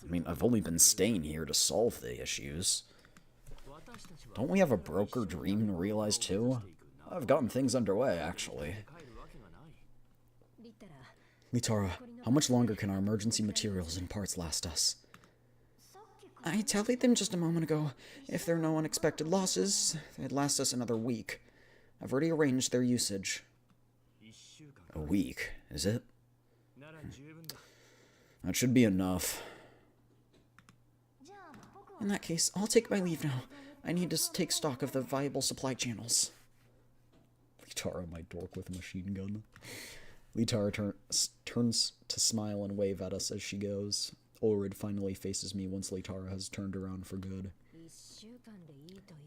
I mean, I've only been staying here to solve the issues. Don't we have a broker dream to realize too? I've gotten things underway, actually. Litara, how much longer can our emergency materials and parts last us? I tallied them just a moment ago. If there are no unexpected losses, they'd last us another week. I've already arranged their usage. A week, is it? That should be enough. In that case, I'll take my leave now. I need to take stock of the viable supply channels. Litara, my dork with a machine gun. Litara turns to smile and wave at us as she goes. Ulrid finally faces me once Litara has turned around for good.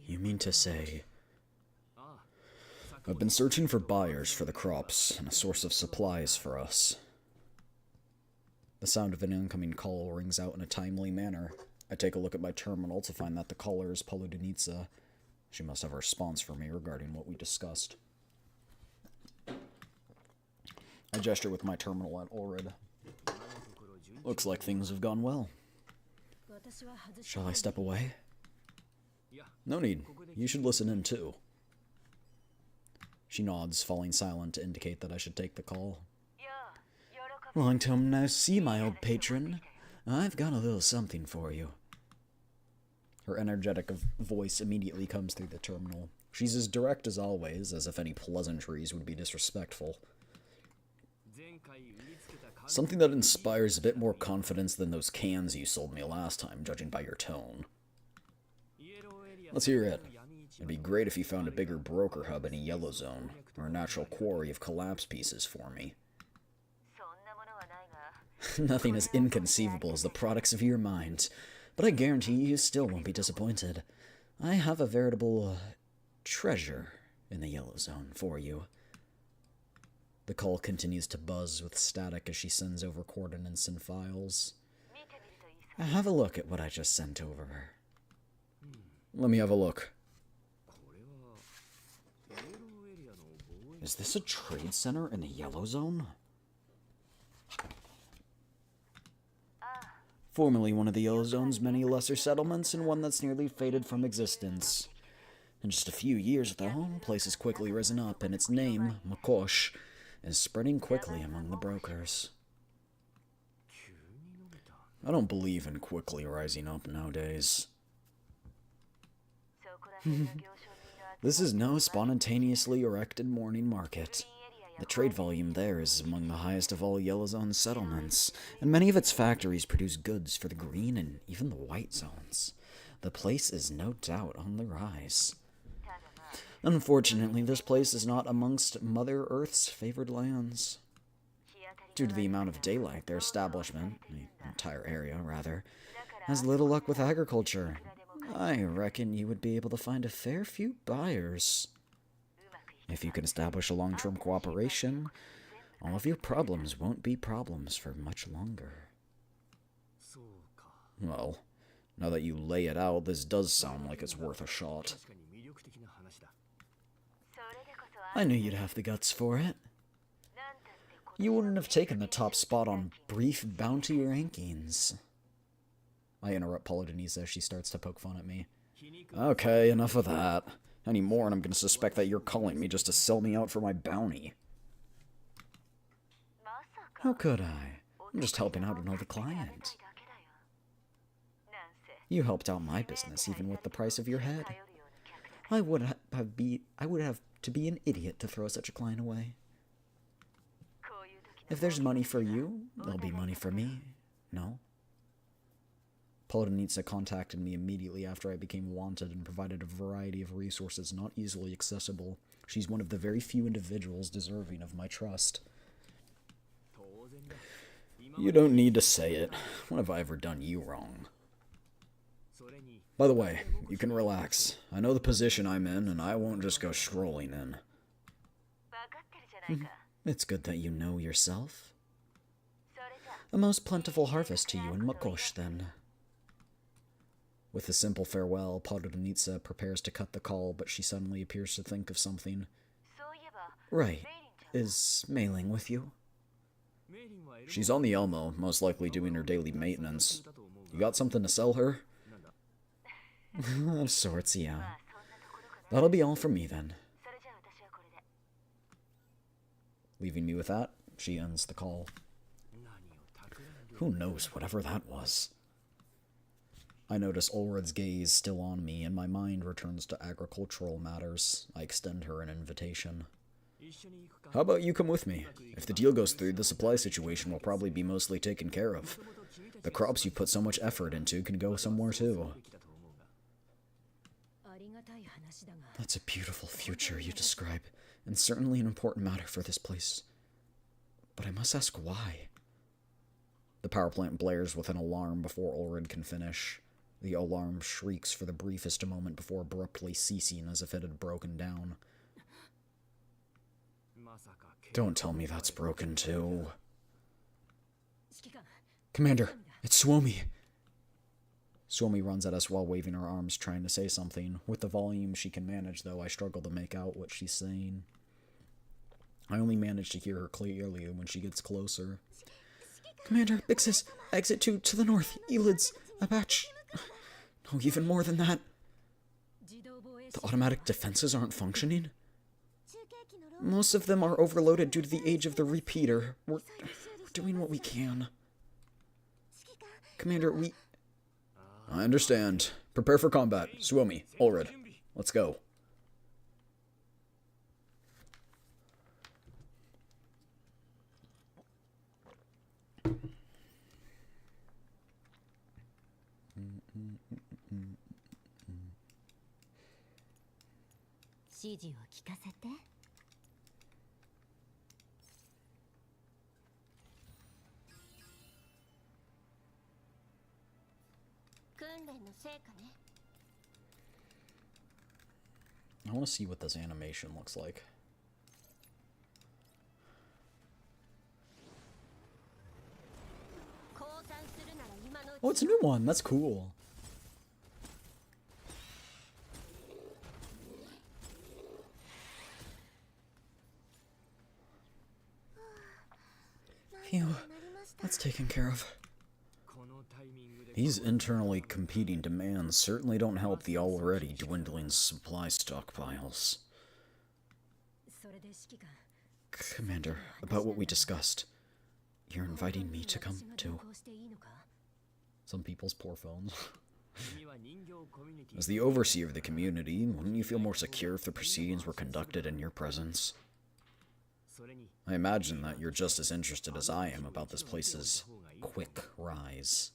You mean to say... I've been searching for buyers for the crops and a source of supplies for us. The sound of an incoming call rings out in a timely manner. I take a look at my terminal to find that the caller is Poludinitsa. She must have a response for me regarding what we discussed. I gesture with my terminal at Ulrid. Looks like things have gone well. Shall I step away? No need. You should listen in too. She nods, falling silent to indicate that I should take the call. Long time no see, my old patron. I've got a little something for you. Her energetic voice immediately comes through the terminal. She's as direct as always, as if any pleasantries would be disrespectful. Something that inspires a bit more confidence than those cans you sold me last time, judging by your tone. Let's hear it. It'd be great if you found a bigger broker hub in a yellow zone, or a natural quarry of collapse pieces for me. Nothing as inconceivable as the products of your mind, but I guarantee you still won't be disappointed. I have a veritable treasure in the yellow zone for you. The call continues to buzz with static as she sends over coordinates and files. Have a look at what I just sent over. Let me have a look. Is this a trade center in the yellow zone? Formerly one of the yellow zone's many lesser settlements, and one that's nearly faded from existence. In just a few years, though, the place has quickly risen up, and its name, Makosh, is spreading quickly among the brokers. I don't believe in quickly rising up nowadays. This is no spontaneously erected morning market. The trade volume there is among the highest of all Yellow Zone settlements, and many of its factories produce goods for the green and even the white zones. The place is no doubt on the rise. Unfortunately, this place is not amongst Mother Earth's favored lands. Due to the amount of daylight, their establishment, the entire area rather, has little luck with agriculture. I reckon you would be able to find a fair few buyers. If you can establish a long-term cooperation, all of your problems won't be problems for much longer. Well, now that you lay it out, this does sound like it's worth a shot. I knew you'd have the guts for it. You wouldn't have taken the top spot on brief bounty rankings. I interrupt Polydenice as she starts to poke fun at me. Okay, enough of that. Any more and I'm going to suspect that you're calling me just to sell me out for my bounty. How could I? I'm just helping out another client. You helped out my business even with the price of your head. I would have to be an idiot to throw such a client away. If there's money for you, there'll be money for me. No? Polydenice contacted me immediately after I became wanted and provided a variety of resources not easily accessible. She's one of the very few individuals deserving of my trust. You don't need to say it. When have I ever done you wrong? By the way, you can relax. I know the position I'm in, and I won't just go strolling in. It's good that you know yourself. A most plentiful harvest to you in Makosh, then. With a simple farewell, Polydenice prepares to cut the call, but she suddenly appears to think of something. Right. Is Mei-Ling with you? She's on the Elmo, most likely doing her daily maintenance. You got something to sell her? Of sorts, yeah. That'll be all from me, then. Leaving me with that, she ends the call. Who knows whatever that was? I notice Ulrid's gaze still on me, and my mind returns to agricultural matters. I extend her an invitation. How about you come with me? If the deal goes through, the supply situation will probably be mostly taken care of. The crops you put so much effort into can go somewhere too. That's a beautiful future you describe, and certainly an important matter for this place. But I must ask why. The power plant blares with an alarm before Ulrid can finish. The alarm shrieks for the briefest moment before abruptly ceasing as if it had broken down. Don't tell me that's broken too. Commander, it's Suomi. Suomi runs at us while waving her arms, trying to say something. With the volume she can manage, though, I struggle to make out what she's saying. I only manage to hear her clearly when she gets closer. Commander, Big Sis, exit 2 to the north. Elids, a batch. No, even more than that. The automatic defenses aren't functioning? Most of them are overloaded due to the age of the repeater. We're doing what we can. Commander, we... I understand. Prepare for combat. Suomi, Ulrid, let's go. I want to see what this animation looks like. Oh, it's a new one. That's cool. Phew. That's taken care of. These internally competing demands certainly don't help the already dwindling supply stockpiles. Commander, about what we discussed. You're inviting me to come too. Some people's poor phones. As the overseer of the community, wouldn't you feel more secure if the proceedings were conducted in your presence? I imagine that you're just as interested as I am about this place's quick rise.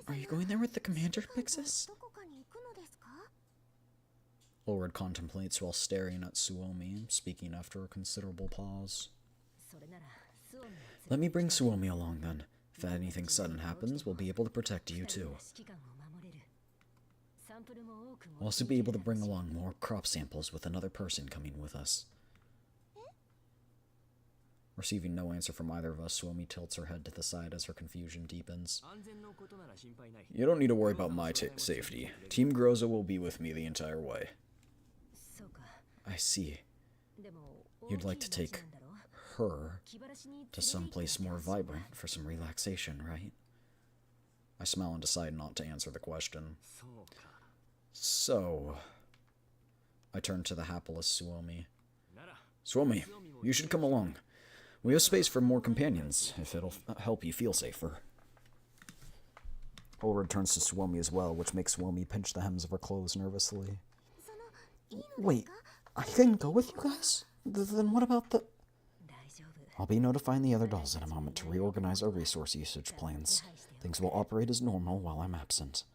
Are you going there with the commander, Pixis? Ulrid contemplates while staring at Suomi, speaking after a considerable pause. Let me bring Suomi along then. If anything sudden happens, we'll be able to protect you too. We'll also be able to bring along more crop samples with another person coming with us. Receiving no answer from either of us, Suomi tilts her head to the side as her confusion deepens. You don't need to worry about my safety. Team Groza will be with me the entire way. I see. You'd like to take her to someplace more vibrant for some relaxation, right? I smile and decide not to answer the question. So... I turn to the hapless Suomi. Suomi, you should come along. We have space for more companions, if it'll help you feel safer. Ulrid turns to Suomi as well, which makes Suomi pinch the hems of her clothes nervously. Wait, I can go with you guys? Then what about the... I'll be notifying the other dolls in a moment to reorganize our resource usage plans. Things will operate as normal while I'm absent.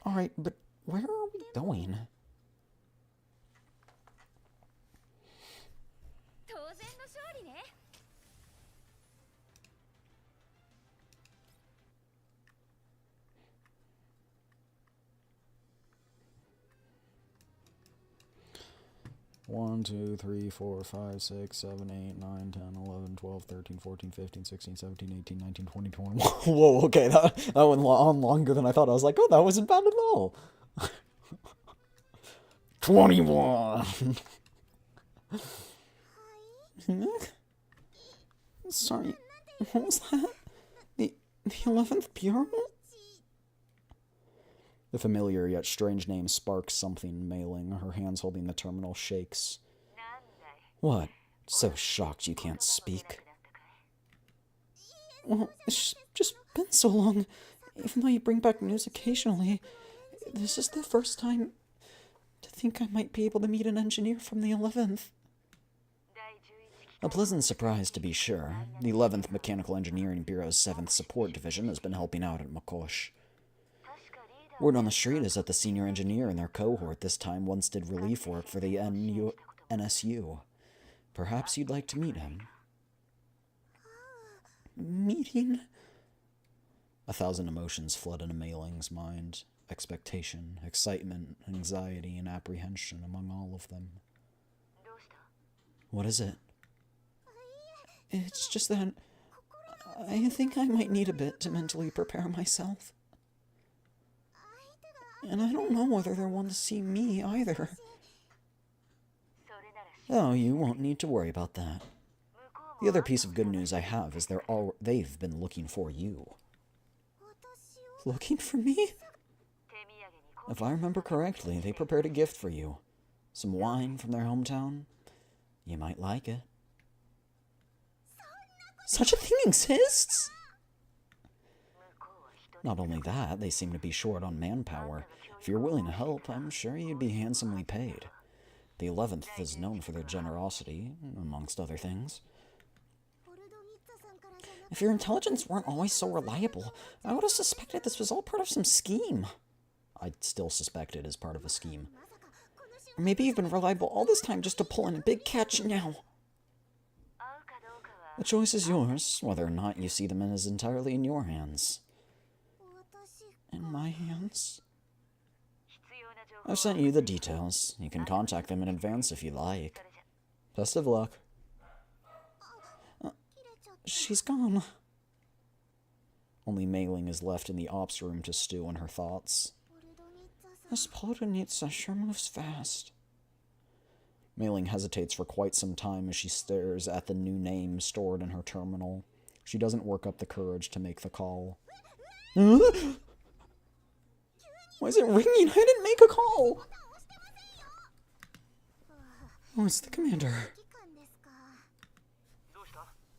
Alright, but where are we going? One, 2, 3, 4, 5, 6, 7, 8, 9, 10, 11, 12, 13, 14, 15, 16, 17, 18, 19, 20, 21. Whoa, okay, that went on longer than I thought. I was like, oh, that wasn't bad at all. 21. Sorry, what was that? The 11th Bureau? The familiar yet strange name sparks something mailing. Her hands holding the terminal shakes. What? So shocked you can't speak? Well, it's just been so long. Even though you bring back news occasionally, this is the first time to think I might be able to meet an engineer from the 11th. A pleasant surprise, to be sure. The 11th Mechanical Engineering Bureau's 7th Support Division has been helping out at Makosh. Word on the street is that the senior engineer in their cohort this time once did relief work for the NSU. Perhaps you'd like to meet him. Meeting? 1,000 emotions flood into Mailing's mind. Expectation, excitement, anxiety, and apprehension among all of them. What is it? It's just that I think I might need a bit to mentally prepare myself. And I don't know whether they'll want to see me either. Oh, you won't need to worry about that. The other piece of good news I have is they've been looking for you. Looking for me? If I remember correctly, they prepared a gift for you. Some wine from their hometown. You might like it. Such a thing exists? Not only that, they seem to be short on manpower. If you're willing to help, I'm sure you'd be handsomely paid. The 11th is known for their generosity, amongst other things. If your intelligence weren't always so reliable, I would have suspected this was all part of some scheme. I still suspect it is part of a scheme. Or maybe you've been reliable all this time just to pull in a big catch now. The choice is yours, whether or not you see the men as entirely in your hands. In my hands? I've sent you the details. You can contact them in advance if you like. Best of luck. She's gone. Only Mei Ling is left in the ops room to stew on her thoughts. This Polonitsa sure moves fast. Mei Ling hesitates for quite some time as she stares at the new name stored in her terminal. She doesn't work up the courage to make the call. Why is it ringing? I didn't make a call! Oh, it's the commander.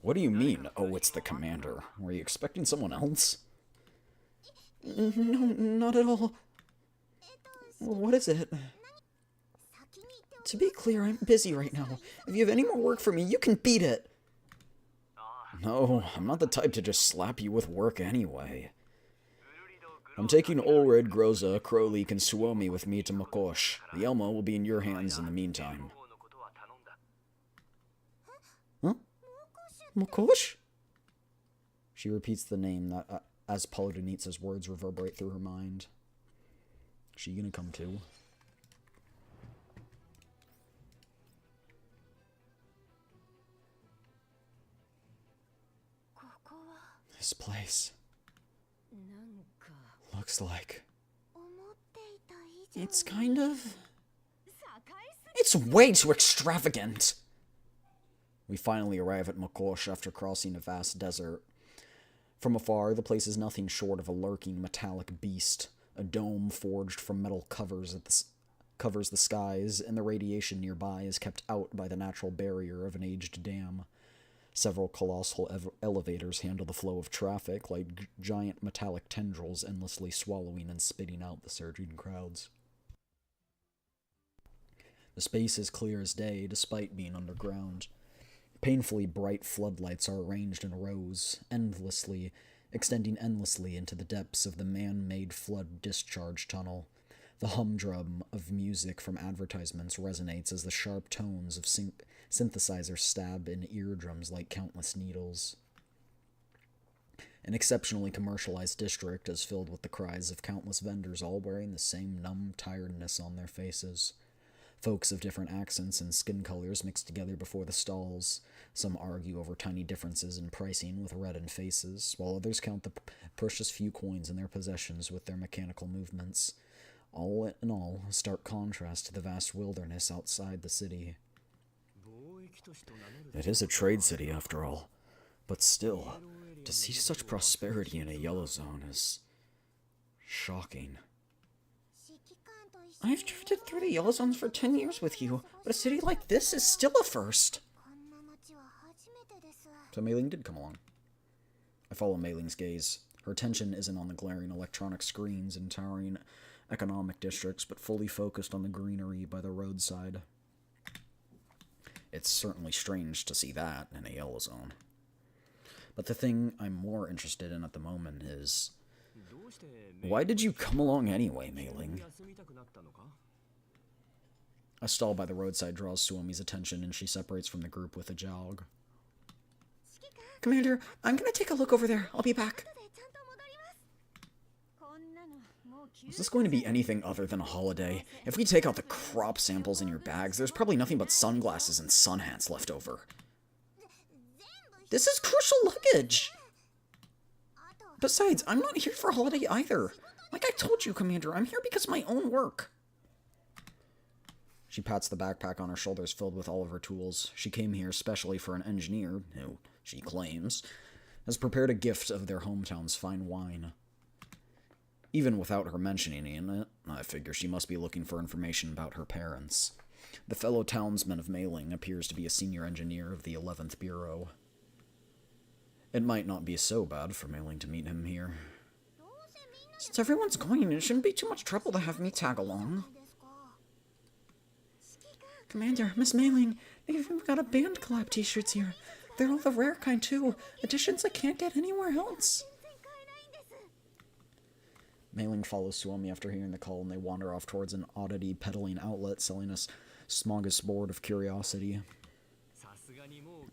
What do you mean, oh, it's the commander? Were you expecting someone else? No, not at all. What is it? To be clear, I'm busy right now. If you have any more work for me, you can beat it. No, I'm not the type to just slap you with work anyway. I'm taking Ulred, Groza, Crowleek, and Suomi with me to Makosh. The Elmo will be in your hands in the meantime. Huh? Makosh? She repeats the name that, as Polonitsa's words reverberate through her mind. She gonna come too? This place looks like it's kind of... It's way too extravagant! We finally arrive at Makosh after crossing a vast desert. From afar, the place is nothing short of a lurking metallic beast. A dome forged from metal covers the skies, and the radiation nearby is kept out by the natural barrier of an aged dam. Several colossal elevators handle the flow of traffic, like giant metallic tendrils endlessly swallowing and spitting out the surging crowds. The space is clear as day, despite being underground. Painfully bright floodlights are arranged in rows, extending endlessly into the depths of the man-made flood discharge tunnel. The humdrum of music from advertisements resonates as the sharp tones of synthesizers stab in eardrums like countless needles. An exceptionally commercialized district is filled with the cries of countless vendors, all wearing the same numb tiredness on their faces. Folks of different accents and skin colors mix together before the stalls. Some argue over tiny differences in pricing with reddened faces, while others count the precious few coins in their possessions with their mechanical movements. All in all, a stark contrast to the vast wilderness outside the city. It is a trade city, after all. But still, to see such prosperity in a yellow zone is shocking. I've drifted through the yellow zones for 10 years with you, but a city like this is still a first. So Mei Ling did come along. I follow Mei Ling's gaze. Her attention isn't on the glaring electronic screens and towering economic districts, but fully focused on the greenery by the roadside. It's certainly strange to see that in a yellow zone. But the thing I'm more interested in at the moment is... why did you come along anyway, Mei Ling? A stall by the roadside draws Suomi's attention, and she separates from the group with a jog. Commander, I'm gonna take a look over there. I'll be back. Is this going to be anything other than a holiday? If we take out the crop samples in your bags, there's probably nothing but sunglasses and sun hats left over. This is crucial luggage! Besides, I'm not here for a holiday either. Like I told you, Commander, I'm here because of my own work. She pats the backpack on her shoulders filled with all of her tools. She came here specially for an engineer, who, she claims, has prepared a gift of their hometown's fine wine. Even without her mentioning it, I figure she must be looking for information about her parents. The fellow townsman of Mei Ling appears to be a senior engineer of the 11th Bureau. It might not be so bad for Mei Ling to meet him here. Since everyone's going, it shouldn't be too much trouble to have me tag along. Commander, Miss Mei Ling, they've even got a band collab t-shirts here. They're all the rare kind too. Editions I can't get anywhere else. Mei Ling follows Suomi after hearing the call, and they wander off towards an oddity peddling outlet selling a smorgasbord of curiosity.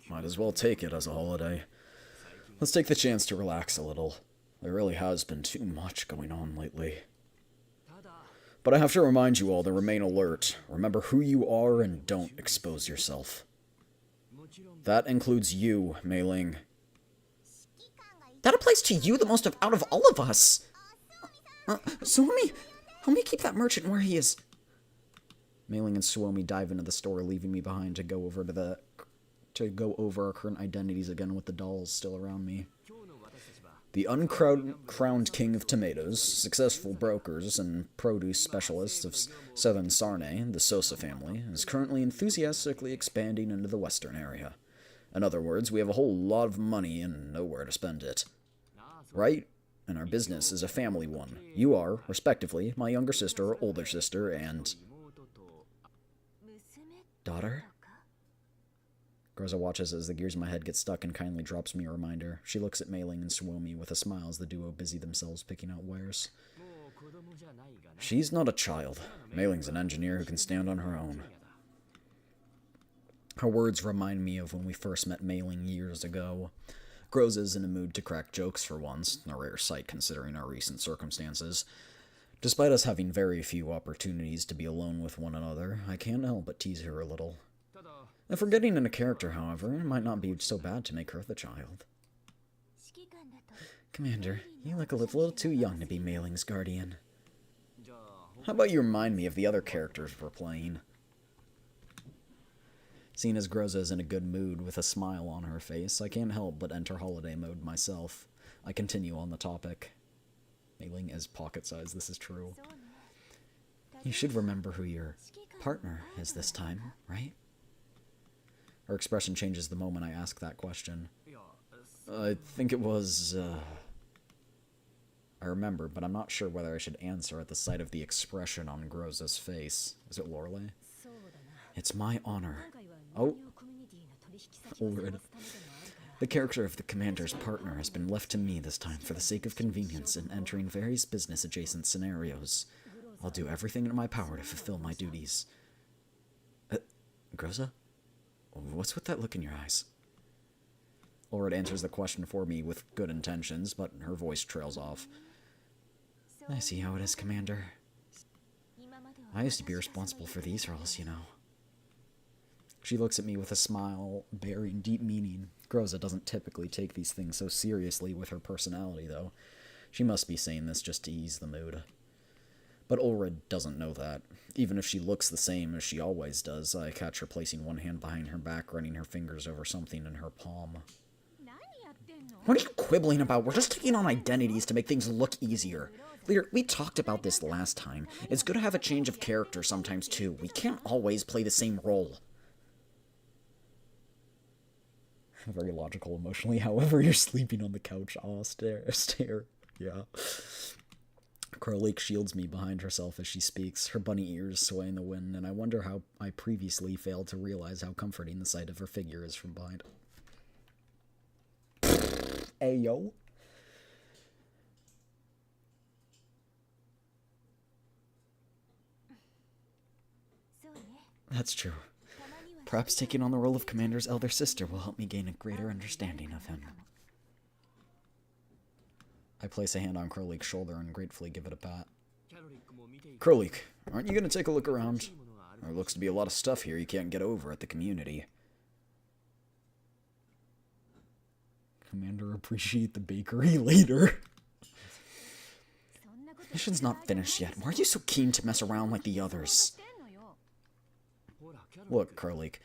Might as well take it as a holiday. Let's take the chance to relax a little. There really has been too much going on lately. But I have to remind you all to remain alert. Remember who you are and don't expose yourself. That includes you, Mei Ling. That applies to you the most out of all of us. Suomi, help me keep that merchant where he is. Mei Ling and Suomi dive into the store, leaving me behind to go over our current identities again with the dolls still around me. The uncrowned king of tomatoes, successful brokers and produce specialists of southern Sarne, the Sosa family, is currently enthusiastically expanding into the western area. In other words, we have a whole lot of money and nowhere to spend it. Right? And our business is a family one. You are, respectively, my younger sister, older sister, and... daughter? Groza watches as the gears in my head get stuck and kindly drops me a reminder. She looks at Mei Ling and Suomi with a smile as the duo busy themselves picking out wires. She's not a child. Mei Ling's an engineer who can stand on her own. Her words remind me of when we first met Mei Ling years ago. Groza's in a mood to crack jokes for once, a rare sight considering our recent circumstances. Despite us having very few opportunities to be alone with one another, I can't help but tease her a little. If we're getting into character, however, it might not be so bad to make her the child. Commander, you look a little too young to be Mei Ling's guardian. How about you remind me of the other characters we're playing? Seeing as Groza is in a good mood with a smile on her face, I can't help but enter holiday mode myself. I continue on the topic. Mei Ling is pocket-sized, this is true. You should remember who your partner is this time, right? Her expression changes the moment I ask that question. I think it was, I remember, but I'm not sure whether I should answer at the sight of the expression on Groza's face. Is it Loreley? It's my honor. Oh. Ulrid. The character of the commander's partner has been left to me this time for the sake of convenience in entering various business-adjacent scenarios. I'll do everything in my power to fulfill my duties. Groza? What's with that look in your eyes? Ulrid answers the question for me with good intentions, but her voice trails off. I see how it is, Commander. I used to be responsible for these roles, you know. She looks at me with a smile, bearing deep meaning. Groza doesn't typically take these things so seriously with her personality, though. She must be saying this just to ease the mood. But Ulrid doesn't know that. Even if she looks the same as she always does, I catch her placing one hand behind her back, running her fingers over something in her palm. What are you quibbling about? We're just taking on identities to make things look easier. Leader, we talked about this last time. It's good to have a change of character sometimes, too. We can't always play the same role. Very logical emotionally. However, you're sleeping on the couch. Oh, stare. Yeah. Crowlake shields me behind herself as she speaks, her bunny ears sway in the wind, and I wonder how I previously failed to realize how comforting the sight of her figure is from behind. Ayo. That's true. Perhaps taking on the role of Commander's elder sister will help me gain a greater understanding of him. I place a hand on Crowleek's shoulder and gratefully give it a pat. Crowleek, aren't you going to take a look around? There looks to be a lot of stuff here you can't get over at the community. Commander, appreciate the bakery later. Mission's not finished yet. Why are you so keen to mess around like the others? Look, Crowleek,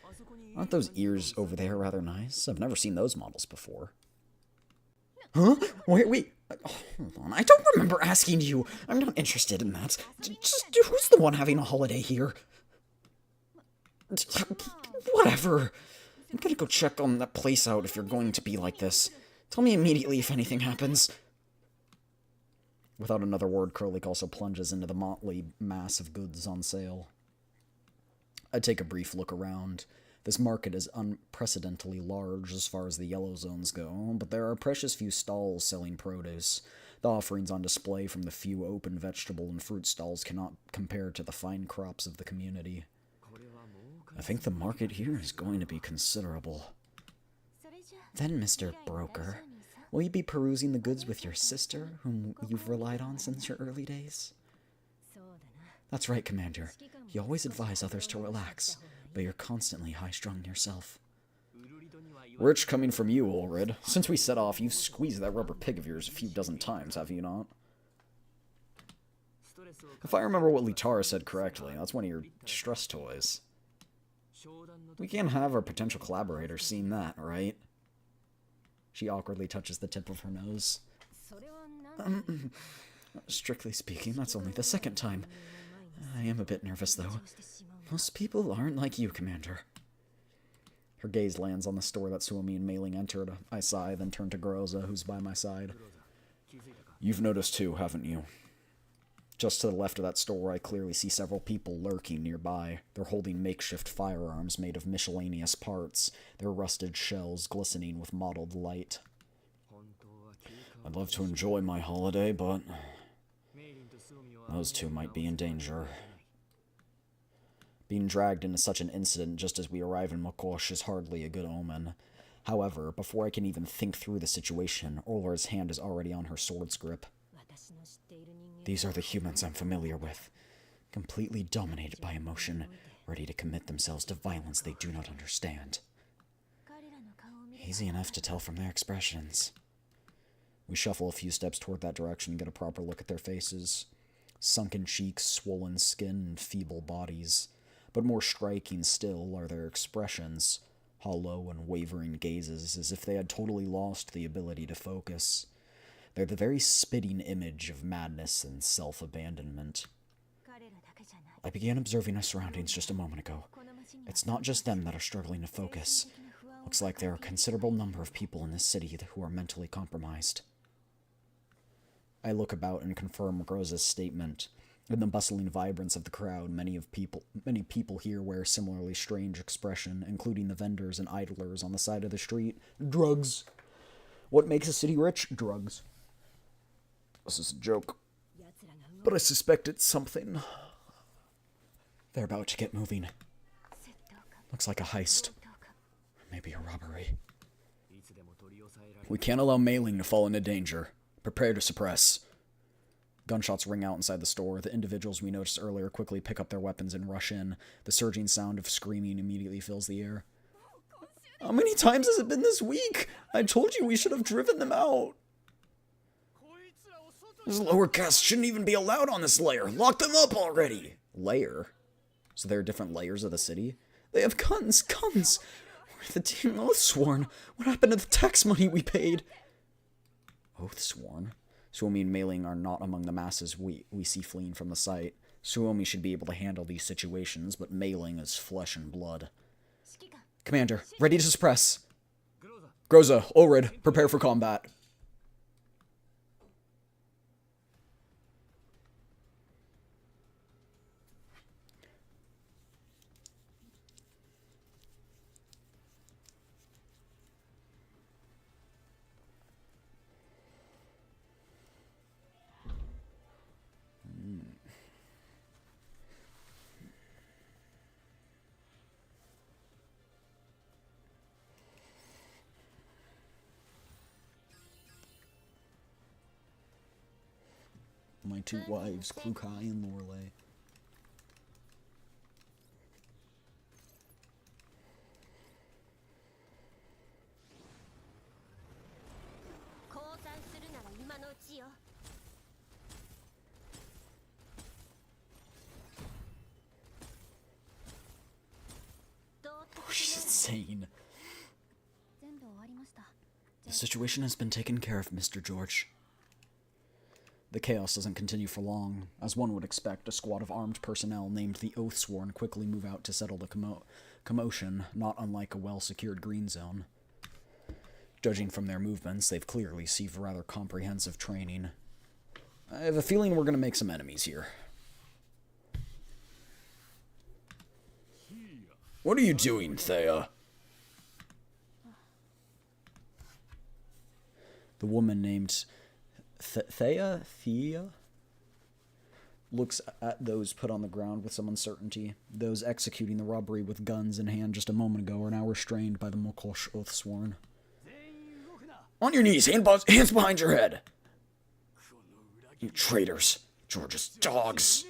aren't those ears over there rather nice? I've never seen those models before. Huh? Wait. Hold on. I don't remember asking you. I'm not interested in that. Who's the one having a holiday here? Whatever. I'm gonna go check on that place out if you're going to be like this. Tell me immediately if anything happens. Without another word, Krolik also plunges into the motley mass of goods on sale. I take a brief look around. This market is unprecedentedly large as far as the yellow zones go, but there are precious few stalls selling produce. The offerings on display from the few open vegetable and fruit stalls cannot compare to the fine crops of the community. I think the market here is going to be considerable. Then, Mr. Broker, will you be perusing the goods with your sister, whom you've relied on since your early days? That's right, Commander. You always advise others to relax, but you're constantly high-strung yourself. Rich coming from you, Ulrid. Since we set off, you've squeezed that rubber pig of yours a few dozen times, have you not? If I remember what Litara said correctly, that's one of your stress toys. We can't have our potential collaborator seeing that, right? She awkwardly touches the tip of her nose. Strictly speaking, that's only the second time. I am a bit nervous, though. Most people aren't like you, Commander. Her gaze lands on the store that Suomi and Mailing entered. I sigh, then turn to Groza, who's by my side. You've noticed too, haven't you? Just to the left of that store, I clearly see several people lurking nearby. They're holding makeshift firearms made of miscellaneous parts, their rusted shells glistening with mottled light. I'd love to enjoy my holiday, but those two might be in danger. Being dragged into such an incident just as we arrive in Mokosh is hardly a good omen. However, before I can even think through the situation, Orlar's hand is already on her sword's grip. These are the humans I'm familiar with, completely dominated by emotion, ready to commit themselves to violence they do not understand. Easy enough to tell from their expressions. We shuffle a few steps toward that direction and get a proper look at their faces. Sunken cheeks, swollen skin, and feeble bodies. But more striking still are their expressions, hollow and wavering gazes, as if they had totally lost the ability to focus. They're the very spitting image of madness and self-abandonment. I began observing our surroundings just a moment ago. It's not just them that are struggling to focus. Looks like there are a considerable number of people in this city who are mentally compromised. I look about and confirm Groza's statement. In the bustling vibrance of the crowd, many people here wear similarly strange expression, including the vendors and idlers on the side of the street. Drugs. What makes a city rich? Drugs. This is a joke, but I suspect it's something. They're about to get moving. Looks like a heist. Maybe a robbery. We can't allow Mailing to fall into danger. Prepare to suppress. Gunshots ring out inside the store. The individuals we noticed earlier quickly pick up their weapons and rush in. The surging sound of screaming immediately fills the air. How many times has it been this week? I told you we should have driven them out. These lower castes shouldn't even be allowed on this layer. Lock them up already. Layer? So there are different layers of the city? They have guns. Guns! We're the team Oathsworn. What happened to the tax money we paid? Oathsworn? Suomi and Mailing are not among the masses we see fleeing from the site. Suomi should be able to handle these situations, but Mailing is flesh and blood. Commander, ready to suppress. Groza, Ulrid, prepare for combat. My two wives, Klukai and Loreley. Oh, she's insane. The situation has been taken care of, Mr. George. The chaos doesn't continue for long. As one would expect, a squad of armed personnel named the Oathsworn quickly move out to settle the commotion, not unlike a well-secured green zone. Judging from their movements, they've clearly received rather comprehensive training. I have a feeling we're going to make some enemies here. What are you doing, Thea? The woman named Thea looks at those put on the ground with some uncertainty. Those executing the robbery with guns in hand just a moment ago are now restrained by the Mokosh Oathsworn. On your knees, hands behind your head! You traitors, George's dogs!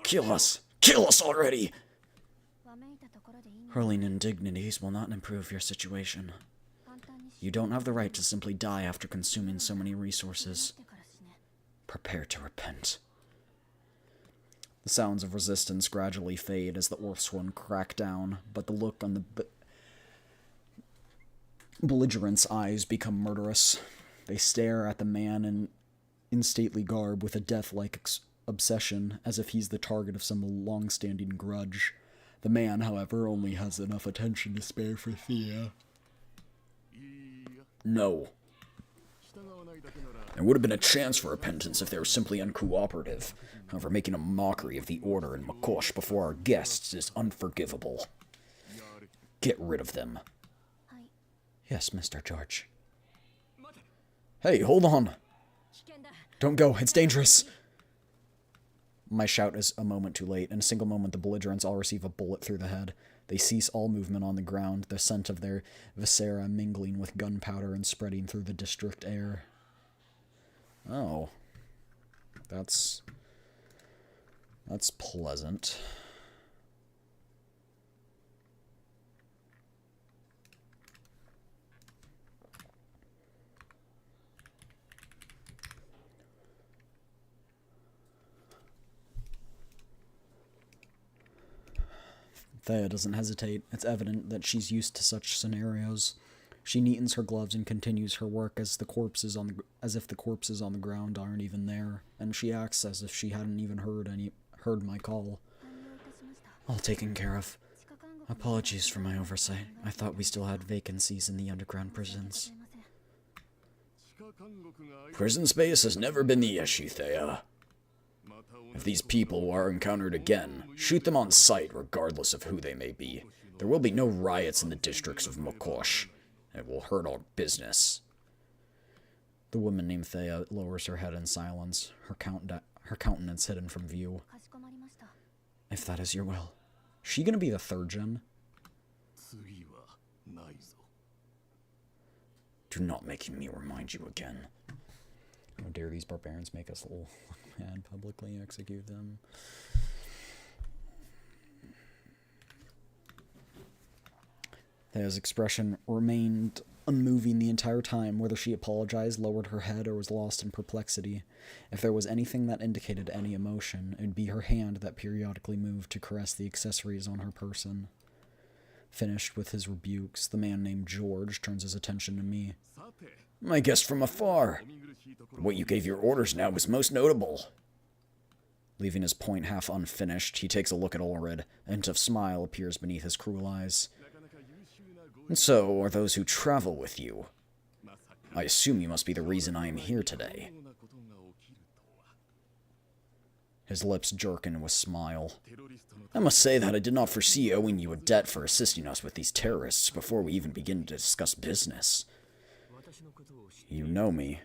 Kill us! Kill us already! Hurling indignities will not improve your situation. You don't have the right to simply die after consuming so many resources. Prepare to repent. The sounds of resistance gradually fade as the Oathsworn crack down, but the look on the belligerent's eyes become murderous. They stare at the man in stately garb with a death-like obsession, as if he's the target of some long-standing grudge. The man, however, only has enough attention to spare for Thea. No. There would have been a chance for repentance if they were simply uncooperative. However, making a mockery of the Order in Mokosh before our guests is unforgivable. Get rid of them. Yes, Mr. George. Hey, hold on. Don't go, it's dangerous. My shout is a moment too late. In a single moment, the belligerents all receive a bullet through the head. They cease all movement on the ground, the scent of their viscera mingling with gunpowder and spreading through the district air. Oh. That's pleasant. Thea doesn't hesitate. It's evident that she's used to such scenarios. She neatens her gloves and continues her work as if the corpses on the ground aren't even there, and she acts as if she hadn't even heard my call. All taken care of. Apologies for my oversight. I thought we still had vacancies in the underground prisons. Prison space has never been the issue, Thea. If these people are encountered again, shoot them on sight regardless of who they may be. There will be no riots in the districts of Mokosh. It will hurt our business. The woman named Thea lowers her head in silence, her countenance hidden from view. If that is your will. Is she gonna be the third gen? Do not make me remind you again. How dare these barbarians make us look and publicly execute them. Thea's expression remained unmoving the entire time, whether she apologized, lowered her head, or was lost in perplexity. If there was anything that indicated any emotion, it would be her hand that periodically moved to caress the accessories on her person. Finished with his rebukes, the man named George turns his attention to me. My guest from afar. What you gave your orders now was most notable. Leaving his point half unfinished, he takes a look at Ulrid. A hint of smile appears beneath his cruel eyes. And so are those who travel with you. I assume you must be the reason I am here today. His lips jerk into a smile. I must say that I did not foresee owing you a debt for assisting us with these terrorists before we even begin to discuss business. You know me.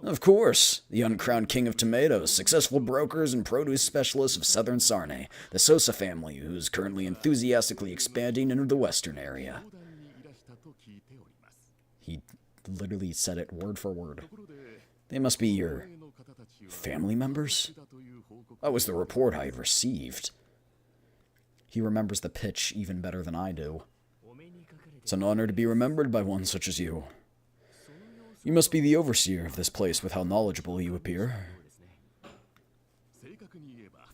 Of course, the uncrowned king of tomatoes, successful brokers and produce specialists of southern Sarne, the Sosa family, who is currently enthusiastically expanding into the western area. He literally said it word for word. They must be your family members? That was the report I had received. He remembers the pitch even better than I do. It's an honor to be remembered by one such as you. You must be the overseer of this place with how knowledgeable you appear.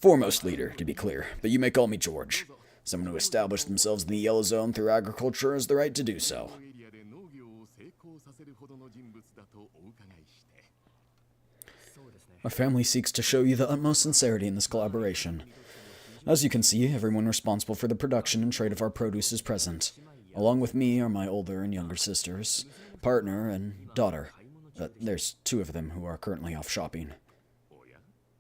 Foremost leader, to be clear, but you may call me George. Someone who established themselves in the Yellow Zone through agriculture has the right to do so. Our family seeks to show you the utmost sincerity in this collaboration. As you can see, everyone responsible for the production and trade of our produce is present. Along with me are my older and younger sisters, partner, and daughter. There's 2 of them who are currently off shopping.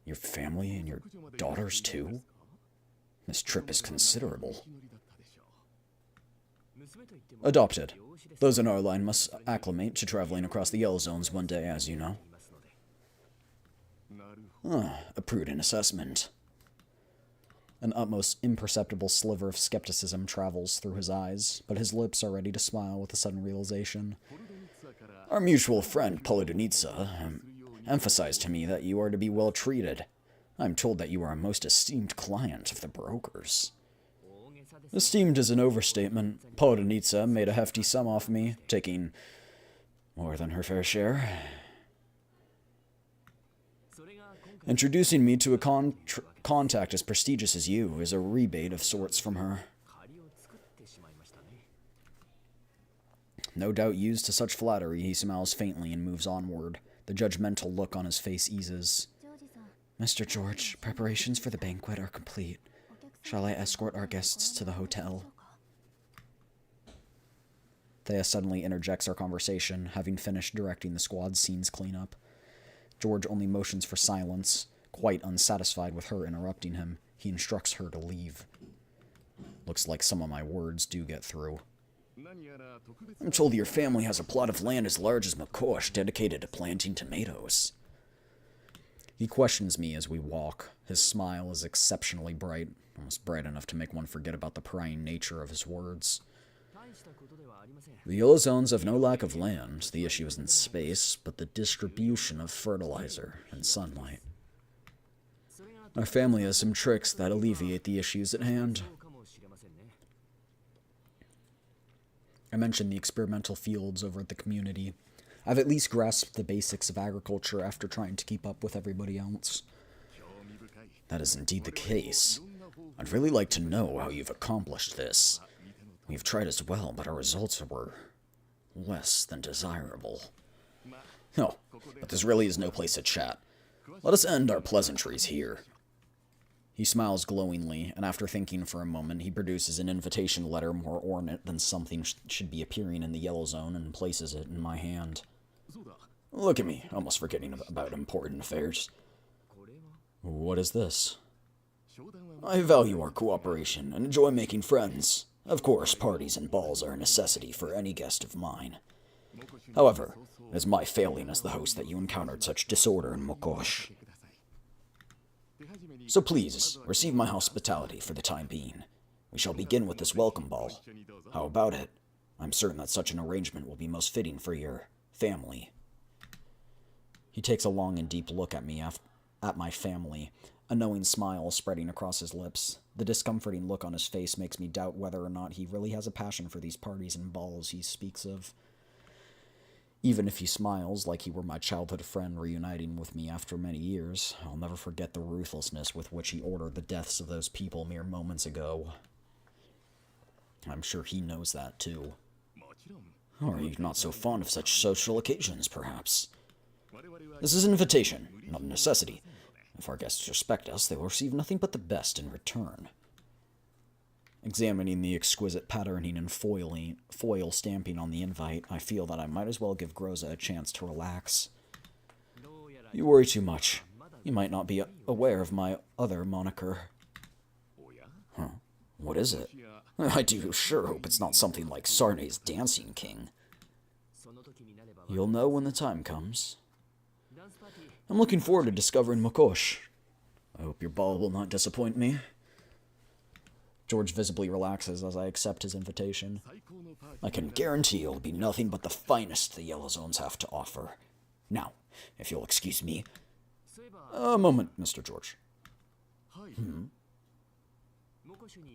Your family and your daughters, too? This trip is considerable. Adopted. Those in our line must acclimate to traveling across the Yellow Zones one day, as you know. A prudent assessment. An utmost imperceptible sliver of skepticism travels through his eyes, but his lips are ready to smile with a sudden realization. Our mutual friend, Polodonitsa, emphasized to me that you are to be well treated. I'm told that you are a most esteemed client of the brokers. Esteemed is an overstatement. Polodonitsa made a hefty sum off me, taking more than her fair share. Introducing me to a contact as prestigious as you is a rebate of sorts from her. No doubt used to such flattery, he smiles faintly and moves onward. The judgmental look on his face eases. Mr. George, preparations for the banquet are complete. Shall I escort our guests to the hotel? Thea suddenly interjects our conversation, having finished directing the squad's scenes cleanup. George only motions for silence. Quite unsatisfied with her interrupting him, he instructs her to leave. Looks like some of my words do get through. I'm told your family has a plot of land as large as Makosh dedicated to planting tomatoes. He questions me as we walk. His smile is exceptionally bright, almost bright enough to make one forget about the prying nature of his words. The Yellow Zones have no lack of land. The issue isn't space, but the distribution of fertilizer and sunlight. Our family has some tricks that alleviate the issues at hand. I mentioned the experimental fields over at the community. I've at least grasped the basics of agriculture after trying to keep up with everybody else. That is indeed the case. I'd really like to know how you've accomplished this. We've tried as well, but our results were less than desirable. Oh, but this really is no place to chat. Let us end our pleasantries here. He smiles glowingly, and after thinking for a moment, he produces an invitation letter more ornate than something should be appearing in the Yellow Zone and places it in my hand. Look at me, almost forgetting about important affairs. What is this? I value our cooperation and enjoy making friends. Of course, parties and balls are a necessity for any guest of mine. However, it is my failing as the host that you encountered such disorder in Mokosh. So please, receive my hospitality for the time being. We shall begin with this welcome ball. How about it? I'm certain that such an arrangement will be most fitting for your family. He takes a long and deep look at me, at my family, a knowing smile spreading across his lips. The discomforting look on his face makes me doubt whether or not he really has a passion for these parties and balls he speaks of. Even if he smiles like he were my childhood friend reuniting with me after many years, I'll never forget the ruthlessness with which he ordered the deaths of those people mere moments ago. I'm sure he knows that, too. Or are you not so fond of such social occasions, perhaps? This is an invitation, not a necessity. If our guests respect us, they will receive nothing but the best in return. Examining the exquisite patterning and foil stamping on the invite, I feel that I might as well give Groza a chance to relax. You worry too much. You might not be aware of my other moniker. Huh. What is it? I do sure hope it's not something like Sarne's Dancing King. You'll know when the time comes. I'm looking forward to discovering Makosh. I hope your ball will not disappoint me. George visibly relaxes as I accept his invitation. I can guarantee it'll be nothing but the finest the Yellow Zones have to offer. Now, if you'll excuse me. A moment, Mr. George.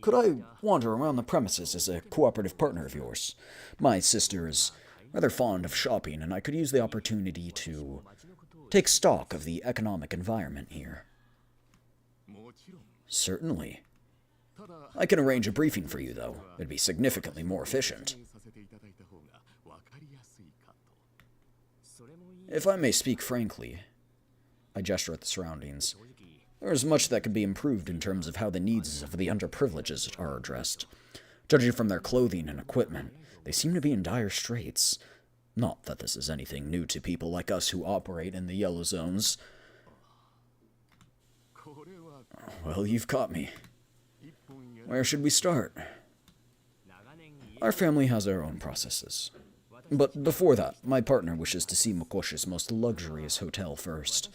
Could I wander around the premises as a cooperative partner of yours? My sister is rather fond of shopping, and I could use the opportunity to take stock of the economic environment here. Certainly. I can arrange a briefing for you, though. It'd be significantly more efficient. If I may speak frankly, I gesture at the surroundings. There is much that could be improved in terms of how the needs of the underprivileged are addressed. Judging from their clothing and equipment, they seem to be in dire straits. Not that this is anything new to people like us who operate in the yellow zones. Well, you've caught me. Where should we start? Our family has our own processes. But before that, my partner wishes to see Mokoshi's most luxurious hotel first.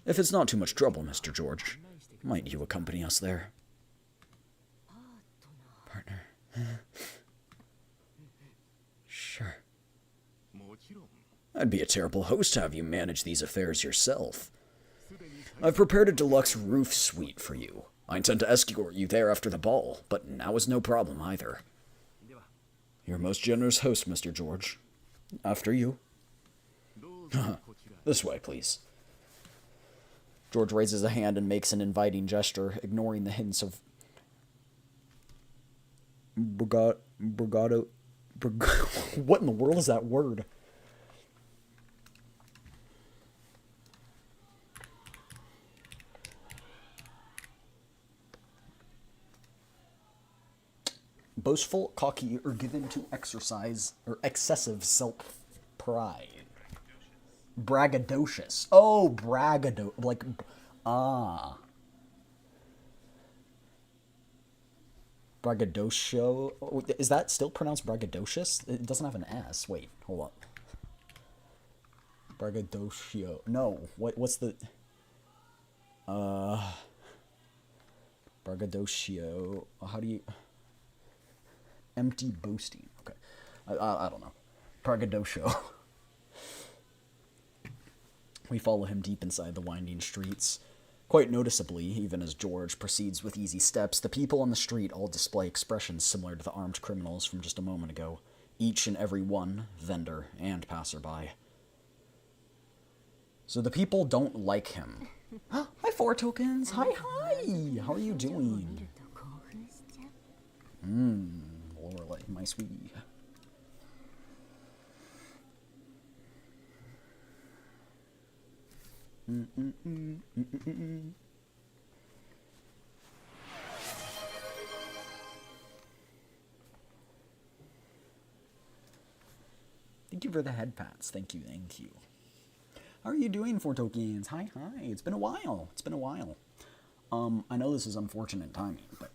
If it's not too much trouble, Mr. George, might you accompany us there? Partner. Sure. I'd be a terrible host to have you manage these affairs yourself. I've prepared a deluxe roof suite for you. I intend to escort you there after the ball, but now is no problem either. Your most generous host, Mr. George. After you. This way, please. George raises a hand and makes an inviting gesture, ignoring the hints of brigado. What in the world is that word? Boastful, cocky, or given to exercise or excessive self-pride. Braggadocious. Oh, like, braggadocio. Is that still pronounced braggadocious? It doesn't have an S. Wait, hold up. Braggadocio. No, what's the... Braggadocio. How do you... Empty boasting. Okay. I don't know. Braggadocio. We follow him deep inside the winding streets. Quite noticeably, even as George proceeds with easy steps, the people on the street all display expressions similar to the armed criminals from just a moment ago. Each and every one, vendor and passerby. So the people don't like him. Hi, 4 tokens. Hi. How are you doing? Loreley, my sweetie. Thank you for the head pats. Thank you. How are you doing, 4 tokens? Hi. It's been a while. I know this is unfortunate timing, but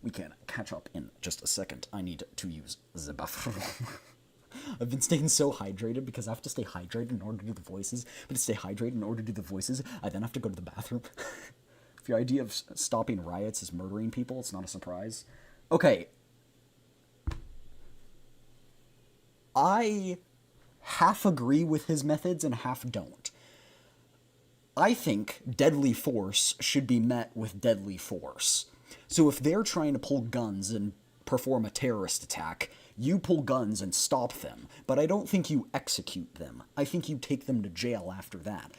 we can catch up in just a second. I need to use the bathroom. I've been staying so hydrated because I have to stay hydrated in order to do the voices. But to stay hydrated in order to do the voices, I then have to go to the bathroom. If your idea of stopping riots is murdering people, it's not a surprise. Okay. I half agree with his methods and half don't. I think deadly force should be met with deadly force. So if they're trying to pull guns and perform a terrorist attack, you pull guns and stop them. But I don't think you execute them. I think you take them to jail after that.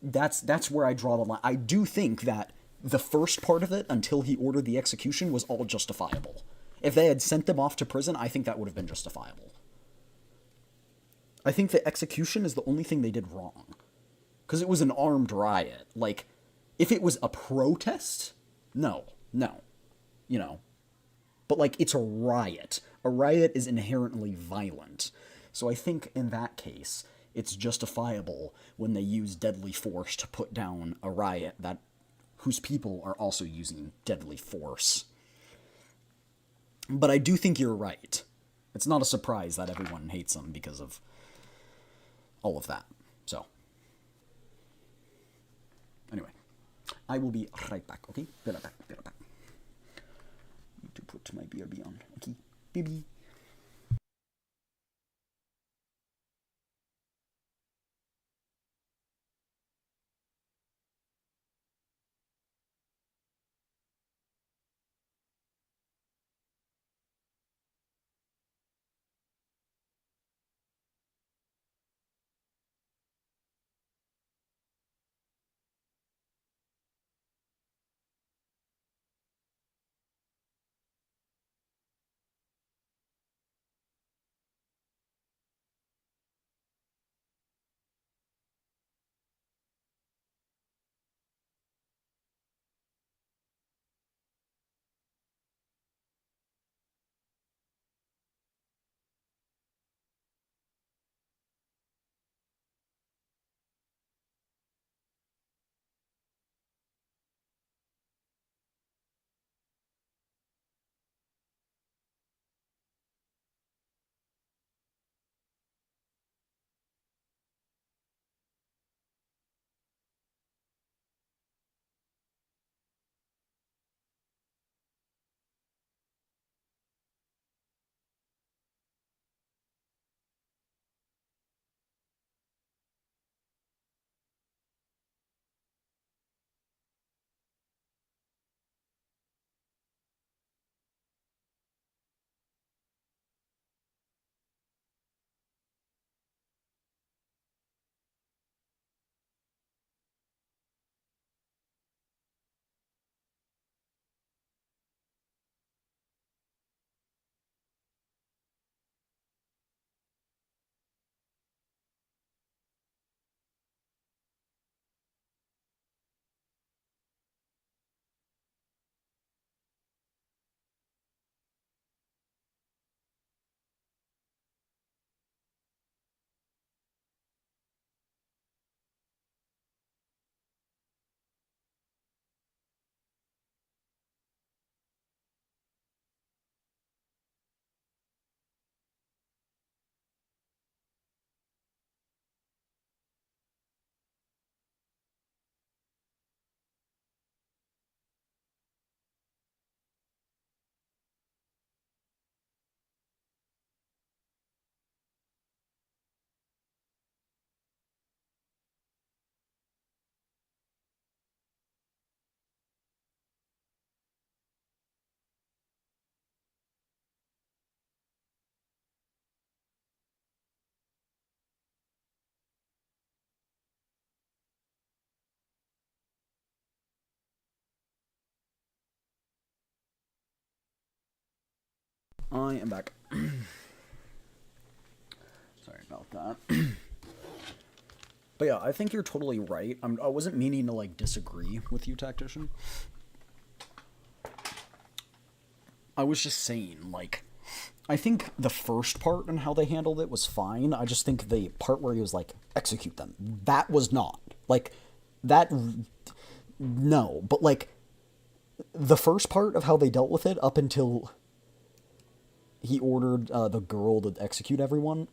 That's where I draw the line. I do think that the first part of it, until he ordered the execution, was all justifiable. If they had sent them off to prison, I think that would have been justifiable. I think the execution is the only thing they did wrong. Because it was an armed riot. Like, if it was a protest, no. You know. But, like, it's a riot. A riot is inherently violent. So I think in that case, it's justifiable when they use deadly force to put down a riot whose people are also using deadly force. But I do think you're right. It's not a surprise that everyone hates him because of all of that. So, anyway, I will be right back, okay? Be right back. Need to put my BRB on, okay? Baby. I am back. Sorry about that. But yeah, I think you're totally right. I wasn't meaning to, like, disagree with you, Tactician. I was just saying, like, I think the first part and how they handled it was fine. I just think the part where he was like, execute them, that was not. Like, that, no. But, like, the first part of how they dealt with it up until he ordered the girl to execute everyone,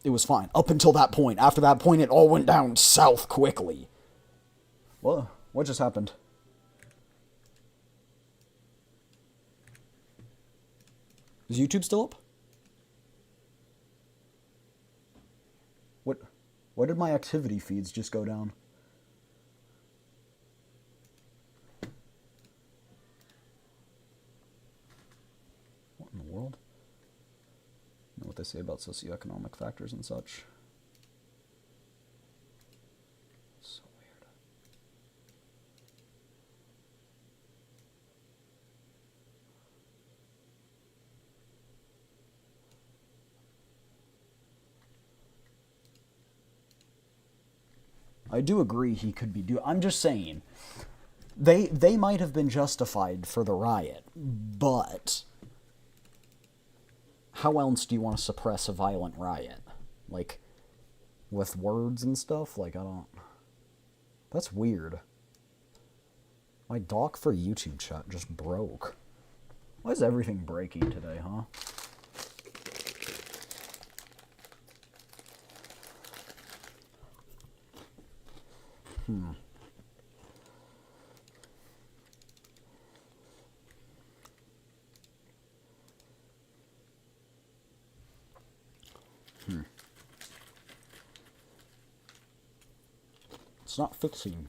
it was fine. Up until that point. After that point, it all went down south quickly. What just happened? Is YouTube still up? Why did my activity feeds just go down? What in the world? You know what they say about socioeconomic factors and such. It's so weird. I do agree he could be I'm just saying, they might have been justified for the riot, but how else do you want to suppress a violent riot? Like, with words and stuff? Like, I don't... That's weird. My dock for YouTube chat just broke. Why is everything breaking today, huh? It's not fixing.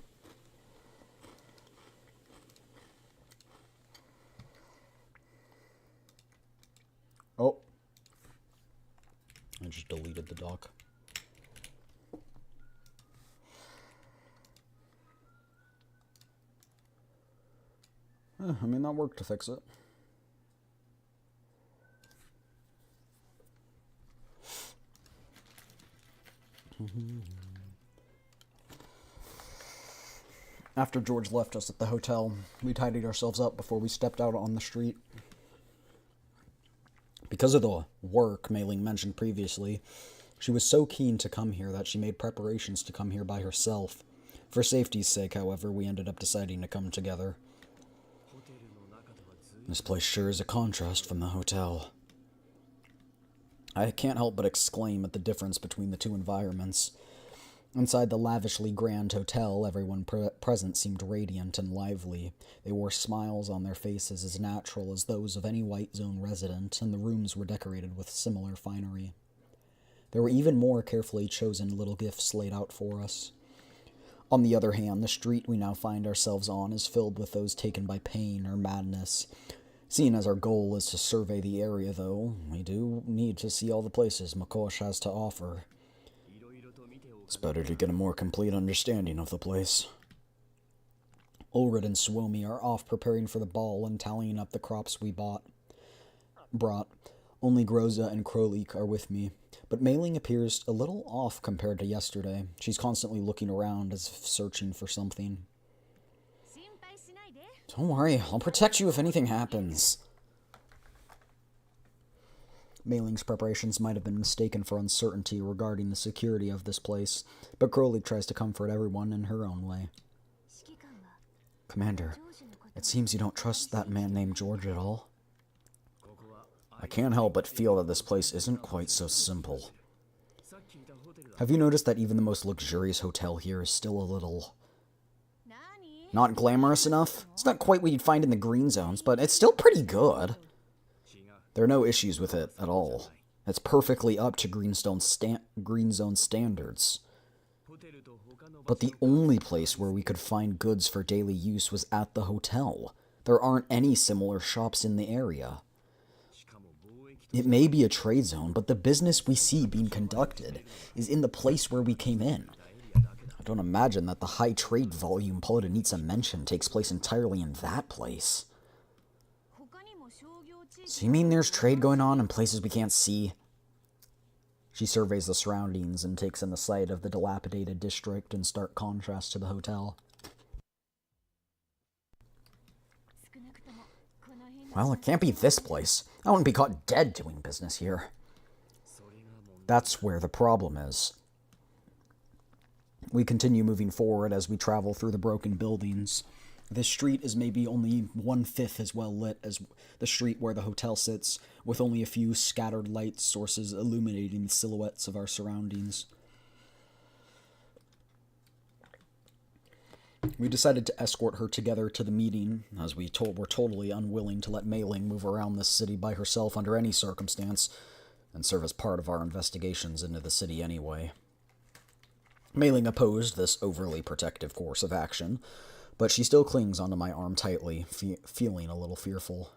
Oh. I just deleted the dock. I mean, that worked to fix it. After George left us at the hotel, we tidied ourselves up before we stepped out on the street. Because of the work Mei Ling mentioned previously, she was so keen to come here that she made preparations to come here by herself. For safety's sake, however, we ended up deciding to come together. This place sure is a contrast from the hotel. I can't help but exclaim at the difference between the two environments. Inside the lavishly grand hotel, everyone present seemed radiant and lively. They wore smiles on their faces as natural as those of any White Zone resident, and the rooms were decorated with similar finery. There were even more carefully chosen little gifts laid out for us. On the other hand, the street we now find ourselves on is filled with those taken by pain or madness. Seeing as our goal is to survey the area, though, we do need to see all the places Makosh has to offer. It's better to get a more complete understanding of the place. Ulrid and Suomi are off preparing for the ball and tallying up the crops we brought. Only Groza and Krolik are with me, but Mei Ling appears a little off compared to yesterday. She's constantly looking around as if searching for something. Don't worry, I'll protect you if anything happens. Mei Ling's preparations might have been mistaken for uncertainty regarding the security of this place, but Krolik tries to comfort everyone in her own way. Commander, it seems you don't trust that man named George at all. I can't help but feel that this place isn't quite so simple. Have you noticed that even the most luxurious hotel here is still a little... not glamorous enough? It's not quite what you'd find in the green zones, but it's still pretty good. There are no issues with it at all. It's perfectly up to green zone standards. But the only place where we could find goods for daily use was at the hotel. There aren't any similar shops in the area. It may be a trade zone, but the business we see being conducted is in the place where we came in. I don't imagine that the high trade volume Polonitsa mentioned takes place entirely in that place. So you mean there's trade going on in places we can't see? She surveys the surroundings and takes in the sight of the dilapidated district in stark contrast to the hotel. Well, it can't be this place. I wouldn't be caught dead doing business here. That's where the problem is. We continue moving forward as we travel through the broken buildings. This street is maybe only 1/5 as well lit as the street where the hotel sits, with only a few scattered light sources illuminating the silhouettes of our surroundings. We decided to escort her together to the meeting, as we're totally unwilling to let Mei Ling move around this city by herself under any circumstance, and serve as part of our investigations into the city anyway. Mei Ling opposed this overly protective course of action, but she still clings onto my arm tightly, feeling a little fearful.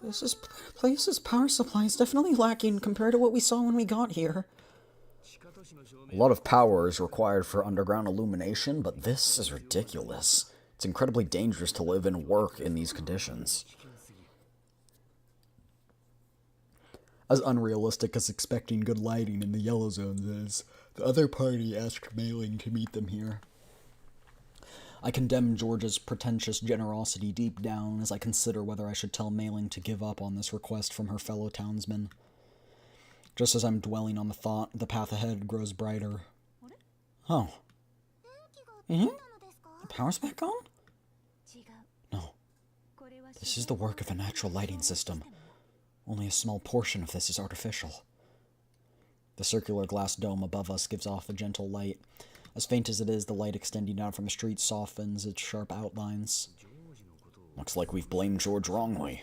This place's power supply is definitely lacking compared to what we saw when we got here. A lot of power is required for underground illumination, but this is ridiculous. It's incredibly dangerous to live and work in these conditions. As unrealistic as expecting good lighting in the yellow zones is, the other party asked Mei Ling to meet them here. I condemn George's pretentious generosity deep down as I consider whether I should tell Mei Ling to give up on this request from her fellow townsmen. Just as I'm dwelling on the thought, the path ahead grows brighter. Oh. The power's back on? No. This is the work of a natural lighting system. Only a small portion of this is artificial. The circular glass dome above us gives off a gentle light. As faint as it is, the light extending down from the street softens its sharp outlines. Looks like we've blamed George wrongly.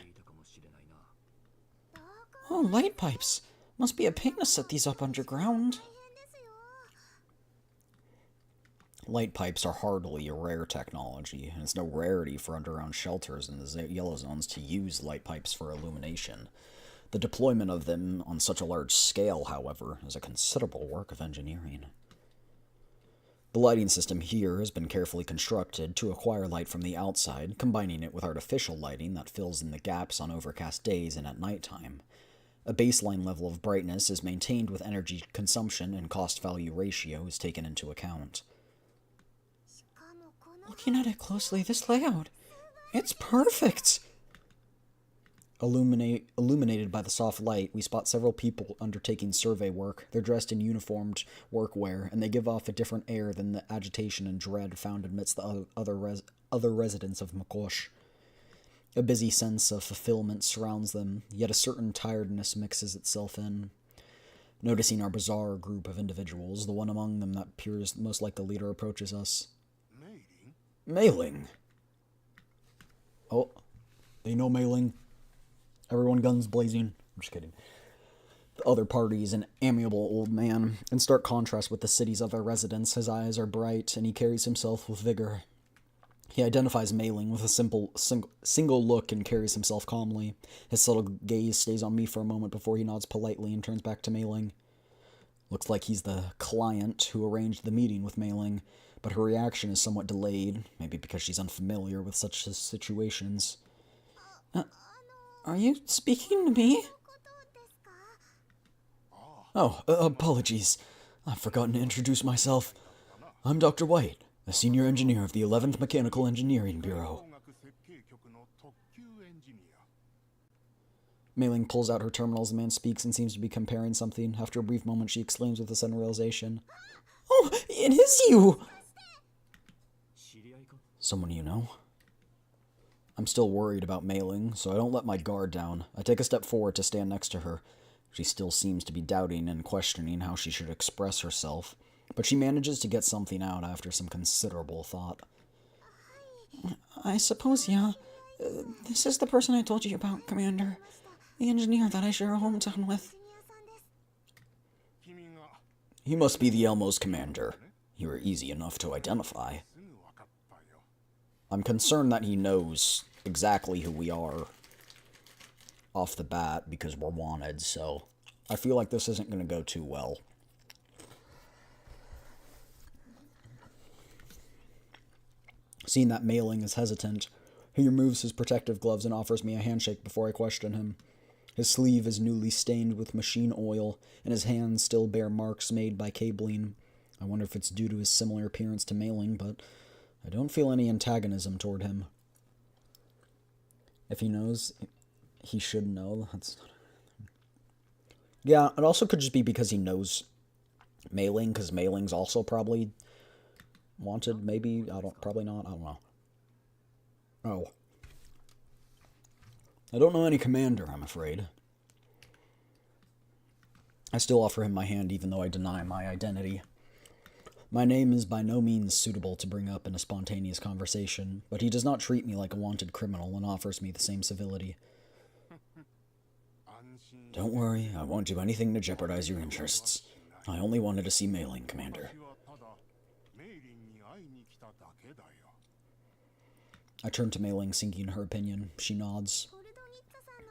Oh, light pipes. Must be a pain to set these up underground. Light pipes are hardly a rare technology, and it's no rarity for underground shelters in the yellow zones to use light pipes for illumination. The deployment of them on such a large scale, however, is a considerable work of engineering. The lighting system here has been carefully constructed to acquire light from the outside, combining it with artificial lighting that fills in the gaps on overcast days and at nighttime. A baseline level of brightness is maintained with energy consumption and cost-value ratio is taken into account. Looking at it closely, this layout, it's perfect! Illuminated by the soft light, we spot several people undertaking survey work. They're dressed in uniformed workwear, and they give off a different air than the agitation and dread found amidst the other residents of Makosh. A busy sense of fulfillment surrounds them, yet a certain tiredness mixes itself in. Noticing our bizarre group of individuals, the one among them that appears most like the leader approaches us. Mei Ling. Oh, they know Mei Ling. Everyone guns blazing. I'm just kidding. The other party is an amiable old man. In stark contrast with the city's other residents, his eyes are bright, and he carries himself with vigor. He identifies Mei Ling with a single look and carries himself calmly. His subtle gaze stays on me for a moment before he nods politely and turns back to Mei Ling. Looks like he's the client who arranged the meeting with Mei Ling, but her reaction is somewhat delayed, maybe because she's unfamiliar with such situations. Are you speaking to me? Oh, apologies. I've forgotten to introduce myself. I'm Dr. White, a senior engineer of the 11th Mechanical Engineering Bureau. Mei Ling pulls out her terminal as the man speaks and seems to be comparing something. After a brief moment, she exclaims with a sudden realization. Oh, it is you! Someone you know? I'm still worried about Mei Ling, so I don't let my guard down. I take a step forward to stand next to her. She still seems to be doubting and questioning how she should express herself, but she manages to get something out after some considerable thought. I suppose, yeah. This is the person I told you about, Commander. The engineer that I share a hometown with. He must be the Elmo's commander. You are easy enough to identify. I'm concerned that he knows exactly who we are off the bat because we're wanted, so I feel like this isn't going to go too well. Seeing that Mei Ling is hesitant, He removes his protective gloves and offers me a handshake before I question him. His sleeve is newly stained with machine oil, and his hands still bear marks made by cabling. I wonder if it's due to his similar appearance to Mailing, but I don't feel any antagonism toward him. If he knows, he should know. Yeah, it also could just be because he knows Mailing, because Mailing's also probably wanted, maybe. Probably not. I don't know. Oh. I don't know any commander, I'm afraid. I still offer him my hand even though I deny my identity. My name is by no means suitable to bring up in a spontaneous conversation, but he does not treat me like a wanted criminal and offers me the same civility. Don't worry, I won't do anything to jeopardize your interests. I only wanted to see Mailing, Commander. I turn to Mailing, seeking her opinion. She nods.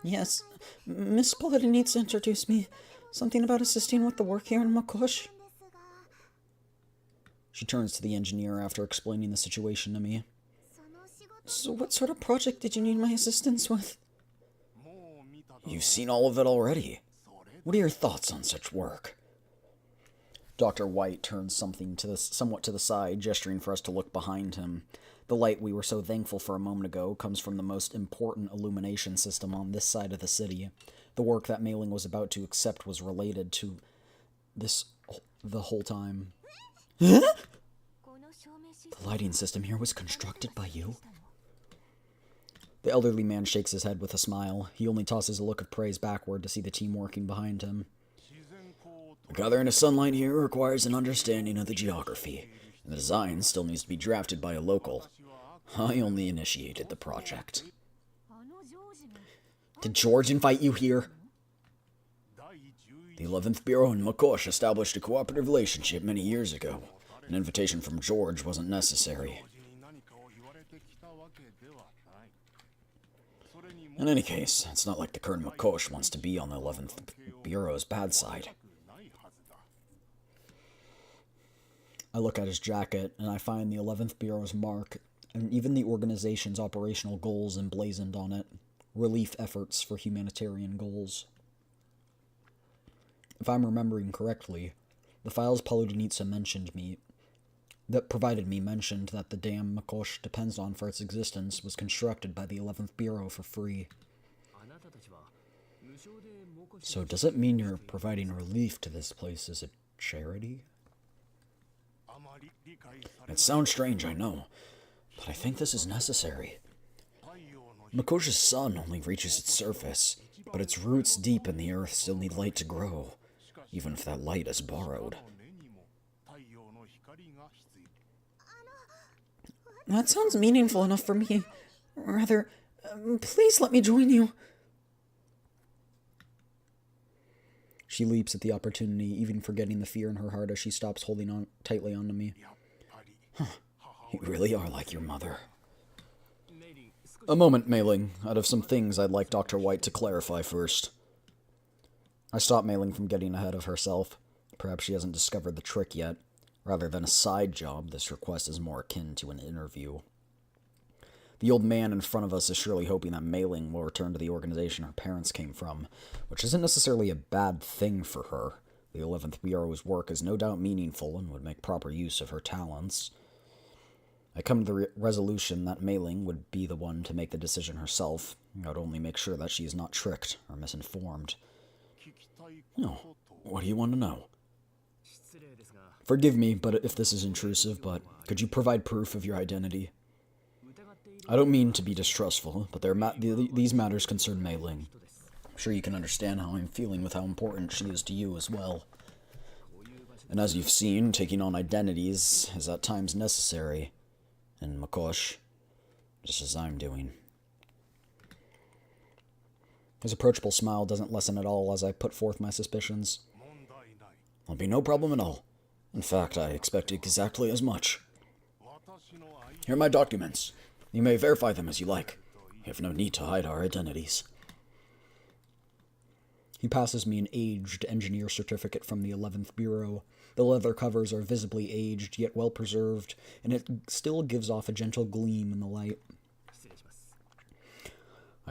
Yes, Miss Polydinitsa introduced me. Something about assisting with the work here in Makosh. She turns to the engineer after explaining the situation to me. So what sort of project did you need my assistance with? You've seen all of it already. What are your thoughts on such work? Dr. White turns somewhat to the side, gesturing for us to look behind him. The light we were so thankful for a moment ago comes from the most important illumination system on this side of the city. The work that Mailing was about to accept was related to this the whole time. The lighting system here was constructed by you? The elderly man shakes his head with a smile. He only tosses a look of praise backward to see the team working behind him. The gathering of sunlight here requires an understanding of the geography, and the design still needs to be drafted by a local. I only initiated the project. Did George invite you here? The 11th Bureau in Makosh established a cooperative relationship many years ago. An invitation from George wasn't necessary. In any case, it's not like the current Makosh wants to be on the 11th Bureau's bad side. I look at his jacket, and I find the 11th Bureau's mark, and even the organization's operational goals emblazoned on it. Relief efforts for humanitarian goals. If I'm remembering correctly, the files Polydinitsa mentioned that the dam Makosh depends on for its existence was constructed by the 11th Bureau for free. So does it mean you're providing relief to this place as a charity? It sounds strange, I know, but I think this is necessary. Makosh's sun only reaches its surface, but its roots deep in the earth still need light to grow, even if that light is borrowed. That sounds meaningful enough for me. Rather, please let me join you. She leaps at the opportunity, even forgetting the fear in her heart as she stops holding on tightly onto me. Huh. You really are like your mother. A moment, Mailing. Out of some things I'd like Dr. White to clarify first. I stop Mailing from getting ahead of herself. Perhaps she hasn't discovered the trick yet. Rather than a side job, this request is more akin to an interview. The old man in front of us is surely hoping that Mailing will return to the organization her parents came from, which isn't necessarily a bad thing for her. The 11th Bureau's work is no doubt meaningful and would make proper use of her talents. I come to the resolution that Mailing would be the one to make the decision herself. I would only make sure that she is not tricked or misinformed. Oh, what do you want to know? Forgive me, but if this is intrusive, but could you provide proof of your identity? I don't mean to be distrustful, but these matters concern Mailing. I'm sure you can understand how I'm feeling with how important she is to you as well. And as you've seen, taking on identities is at times necessary. In Makosh, just as I'm doing. His approachable smile doesn't lessen at all as I put forth my suspicions. There'll be no problem at all. In fact, I expect exactly as much. Here are my documents. You may verify them as you like. You have no need to hide our identities. He passes me an aged engineer certificate from the 11th Bureau. The leather covers are visibly aged, yet well preserved, and it still gives off a gentle gleam in the light.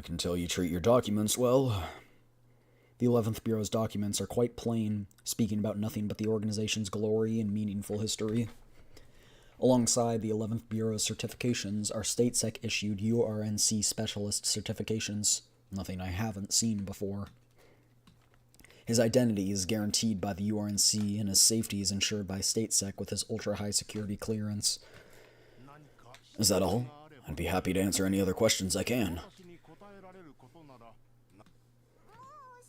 can tell you treat your documents well. The 11th Bureau's documents are quite plain, speaking about nothing but the organization's glory and meaningful history. Alongside the 11th Bureau's certifications are StateSec-issued URNC Specialist certifications, nothing I haven't seen before. His identity is guaranteed by the URNC, and his safety is ensured by StateSec with his ultra-high security clearance. Is that all? I'd be happy to answer any other questions I can.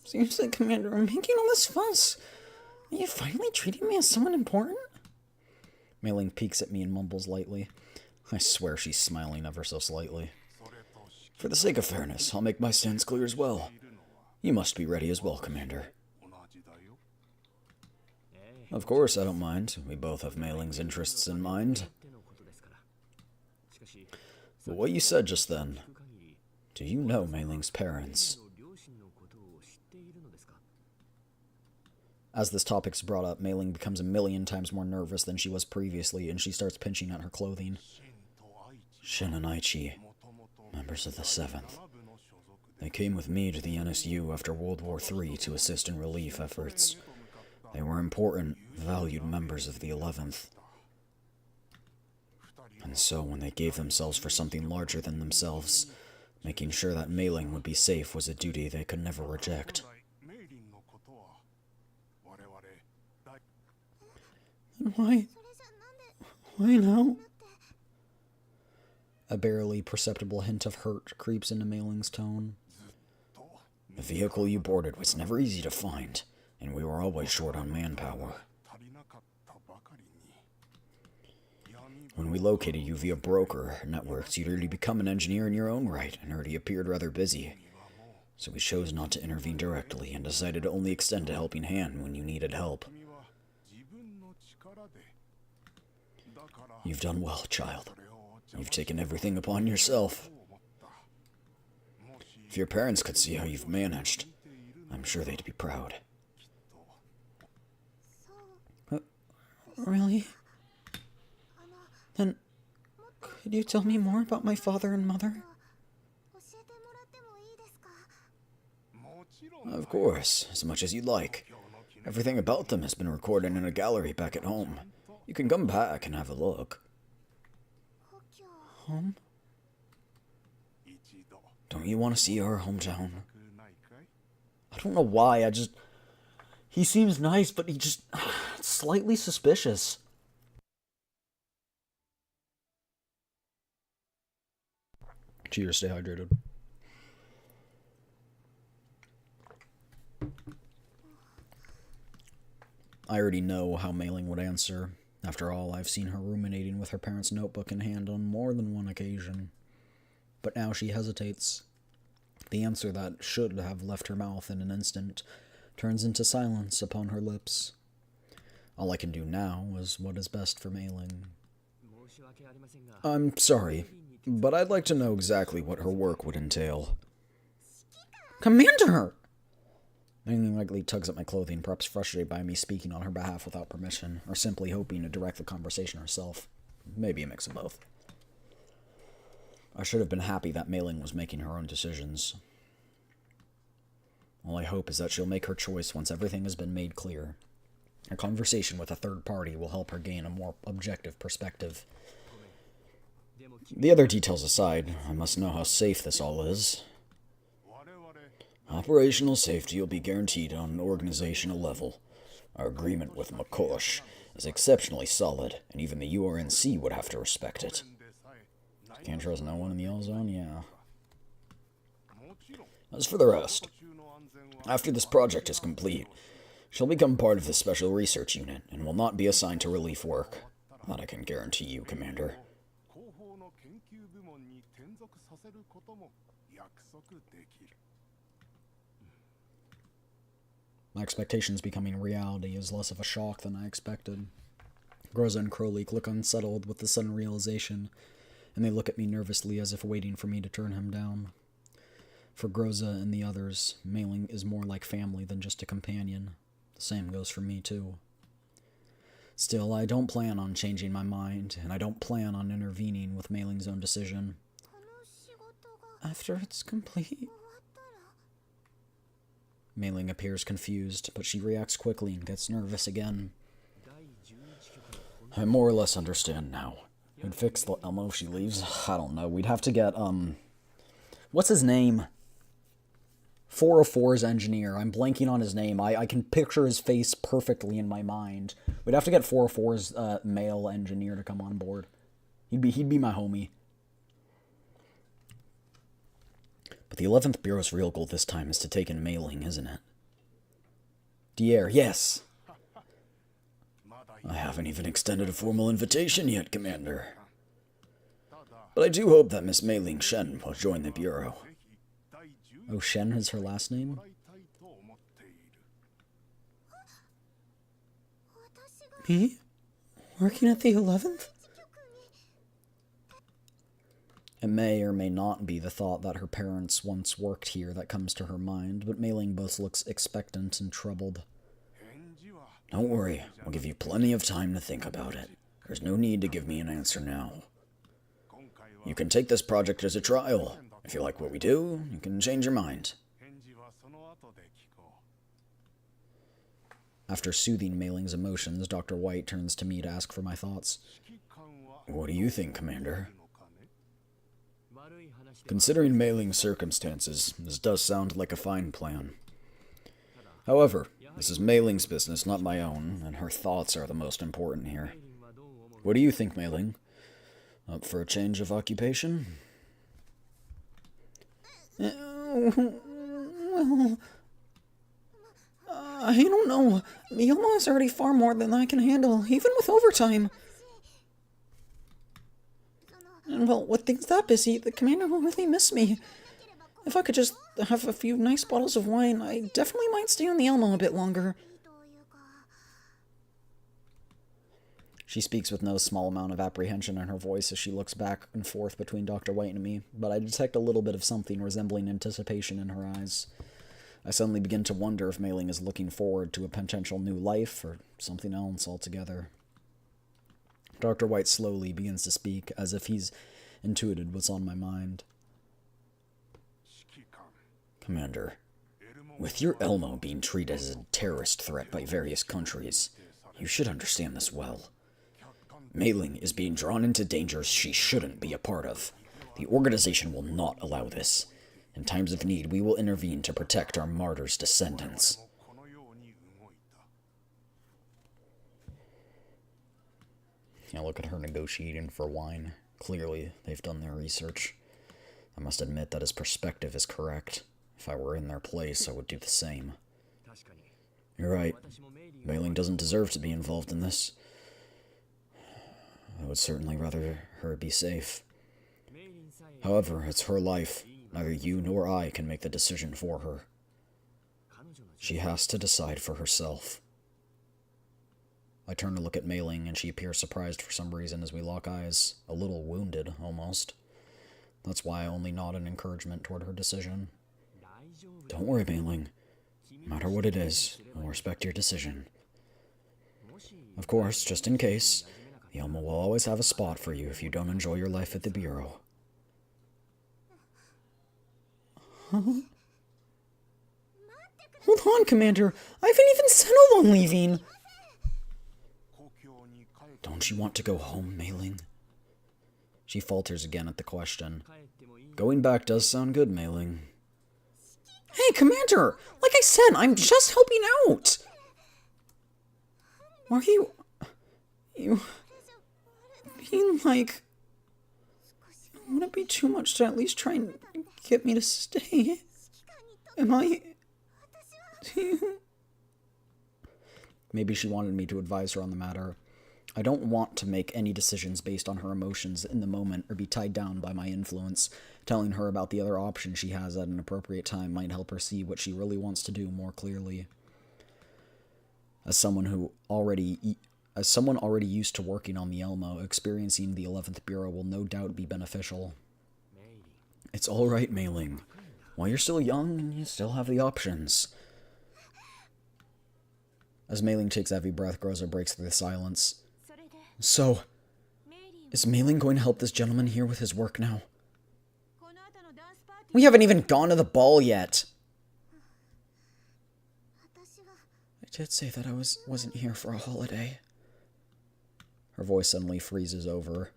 Seriously, Commander, I'm making all this fuss. Are you finally treating me as someone important? Mei Ling peeks at me and mumbles lightly. I swear she's smiling ever so slightly. For the sake of fairness, I'll make my stance clear as well. You must be ready as well, Commander. Of course, I don't mind. We both have Mei Ling's interests in mind. But what you said just then, do you know Mei Ling's parents? As this topic's brought up, Mei Ling becomes a million times more nervous than she was previously, and she starts pinching at her clothing. Shin and Aichi, members of the 7th. They came with me to the NSU after World War III to assist in relief efforts. They were important, valued members of the 11th. And so when they gave themselves for something larger than themselves, making sure that Mei Ling would be safe was a duty they could never reject. Why now? A barely perceptible hint of hurt creeps into Mei Ling's tone. The vehicle you boarded was never easy to find, and we were always short on manpower. When we located you via broker networks, you'd already become an engineer in your own right, and already appeared rather busy. So we chose not to intervene directly, and decided to only extend a helping hand when you needed help. You've done well, child. You've taken everything upon yourself. If your parents could see how you've managed, I'm sure they'd be proud. Really? Then, could you tell me more about my father and mother? Of course, as much as you'd like. Everything about them has been recorded in a gallery back at home. You can come back and have a look. Home? Don't you want to see our hometown? I don't know why, he seems nice, but he just slightly suspicious. Cheers, stay hydrated. I already know how Mei Ling would answer. After all, I've seen her ruminating with her parents' notebook in hand on more than one occasion. But now she hesitates. The answer that should have left her mouth in an instant turns into silence upon her lips. All I can do now is what is best for Mei Ling. I'm sorry, but I'd like to know exactly what her work would entail. Commander! Mei Ling likely tugs at my clothing, perhaps frustrated by me speaking on her behalf without permission, or simply hoping to direct the conversation herself. Maybe a mix of both. I should have been happy that Mei Ling was making her own decisions. All I hope is that she'll make her choice once everything has been made clear. A conversation with a third party will help her gain a more objective perspective. The other details aside, I must know how safe this all is. Operational safety will be guaranteed on an organizational level. Our agreement with Makosh is exceptionally solid, and even the URNC would have to respect it. Can't trust no one in the L-Zone? Yeah. As for the rest, after this project is complete, she'll become part of the Special Research Unit, and will not be assigned to relief work. That I can guarantee you, Commander. My expectations becoming reality is less of a shock than I expected. Groza and Crowley look unsettled with the sudden realization, and they look at me nervously as if waiting for me to turn him down. For Groza and the others, Mei Ling is more like family than just a companion. The same goes for me, too. Still, I don't plan on changing my mind, and I don't plan on intervening with Mei Ling's own decision. After it's complete. Mei Ling appears confused, but she reacts quickly and gets nervous again. I more or less understand now. Who'd fix the Elmo if she leaves? I don't know. We'd have to get, what's his name? 404's engineer. I'm blanking on his name. I can picture his face perfectly in my mind. We'd have to get 404's male engineer to come on board. He'd be my homie. But the 11th Bureau's real goal this time is to take in Mei Ling, isn't it? Dier, yes. I haven't even extended a formal invitation yet, Commander. But I do hope that Miss Mei Ling Shen will join the Bureau. Oh, Shen is her last name? Me? Working at the 11th? It may or may not be the thought that her parents once worked here that comes to her mind, but Mei Ling both looks expectant and troubled. Don't worry, I'll give you plenty of time to think about it. There's no need to give me an answer now. You can take this project as a trial. If you like what we do, you can change your mind. After soothing Mei Ling's emotions, Dr. White turns to me to ask for my thoughts. What do you think, Commander? Considering Mei Ling's circumstances, this does sound like a fine plan. However, this is Mei Ling's business, not my own, and her thoughts are the most important here. What do you think, Mei Ling? Up for a change of occupation? Well, I don't know. The Elmo is already far more than I can handle, even with overtime. And well, with things that busy, the commander will really miss me. If I could just have a few nice bottles of wine, I definitely might stay on the Elmo a bit longer. She speaks with no small amount of apprehension in her voice as she looks back and forth between Dr. White and me, but I detect a little bit of something resembling anticipation in her eyes. I suddenly begin to wonder if Mei Ling is looking forward to a potential new life or something else altogether. Dr. White slowly begins to speak, as if he's intuited what's on my mind. Commander, with your Elmo being treated as a terrorist threat by various countries, you should understand this well. Mei Ling is being drawn into dangers she shouldn't be a part of. The organization will not allow this. In times of need, we will intervene to protect our martyrs' descendants. I look at her negotiating for wine. Clearly, they've done their research. I must admit that his perspective is correct. If I were in their place, I would do the same. You're right. Mei Ling doesn't deserve to be involved in this. I would certainly rather her be safe. However, it's her life. Neither you nor I can make the decision for her. She has to decide for herself. I turn to look at Mei Ling, and she appears surprised for some reason as we lock eyes, a little wounded, almost. That's why I only nod in encouragement toward her decision. Don't worry, Mei Ling. No matter what it is, I'll respect your decision. Of course, just in case, the Elmo will always have a spot for you if you don't enjoy your life at the Bureau. Huh? Hold on, Commander. I haven't even settled on leaving. Don't you want to go home, Mei Ling? She falters again at the question. Going back does sound good, Mei Ling. Hey, Commander! Like I said, I'm just helping out! Why are you being like... Would it be too much to at least try and get me to stay? Am I... Maybe she wanted me to advise her on the matter. I don't want to make any decisions based on her emotions in the moment or be tied down by my influence. Telling her about the other option she has at an appropriate time might help her see what she really wants to do more clearly. As someone already used to working on the Elmo, experiencing the 11th Bureau will no doubt be beneficial. It's all right, Mei Ling. While you're still young, and you still have the options. As Mei Ling takes a heavy breath, Groza breaks through the silence. So, is Mei Ling going to help this gentleman here with his work now? We haven't even gone to the ball yet. I did say that I wasn't here for a holiday. Her voice suddenly freezes over.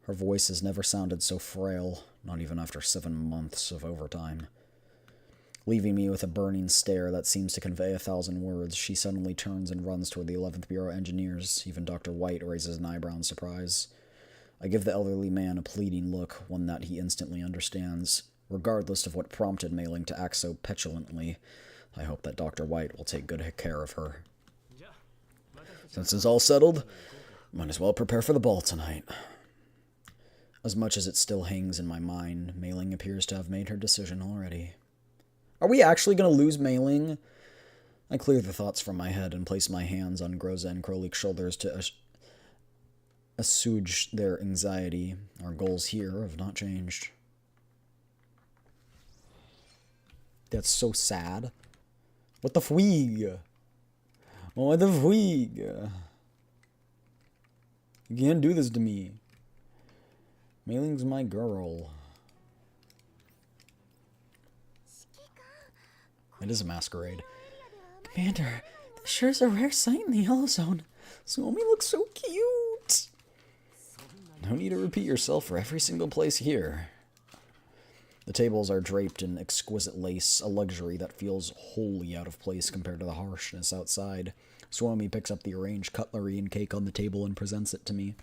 Her voice has never sounded so frail, not even after 7 months of overtime. Leaving me with a burning stare that seems to convey 1,000 words, she suddenly turns and runs toward the 11th Bureau engineers. Even Dr. White raises an eyebrow in surprise. I give the elderly man a pleading look, one that he instantly understands. Regardless of what prompted Mei-Ling to act so petulantly, I hope that Dr. White will take good care of her. Since it's all settled, might as well prepare for the ball tonight. As much as it still hangs in my mind, Mei-Ling appears to have made her decision already. Are we actually going to lose Mei-Ling? I clear the thoughts from my head and place my hands on Groza and Krolik's shoulders to assuage their anxiety. Our goals here have not changed. That's so sad. What the fweeg? What the fweeg? You can't do this to me. Mei-Ling's my girl. It is a masquerade. Commander, this sure is a rare sight in the Yellow Zone. Suomi looks so cute. No need to repeat yourself for every single place here. The tables are draped in exquisite lace, a luxury that feels wholly out of place compared to the harshness outside. Suomi picks up the arranged cutlery and cake on the table and presents it to me.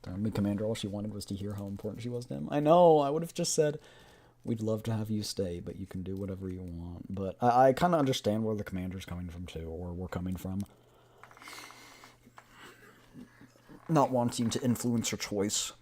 Tell me, Commander, all she wanted was to hear how important she was to him. I know, I would have just said, we'd love to have you stay, but you can do whatever you want. But I kind of understand where the Commander's coming from, too, or we're coming from. Not wanting to influence her choice.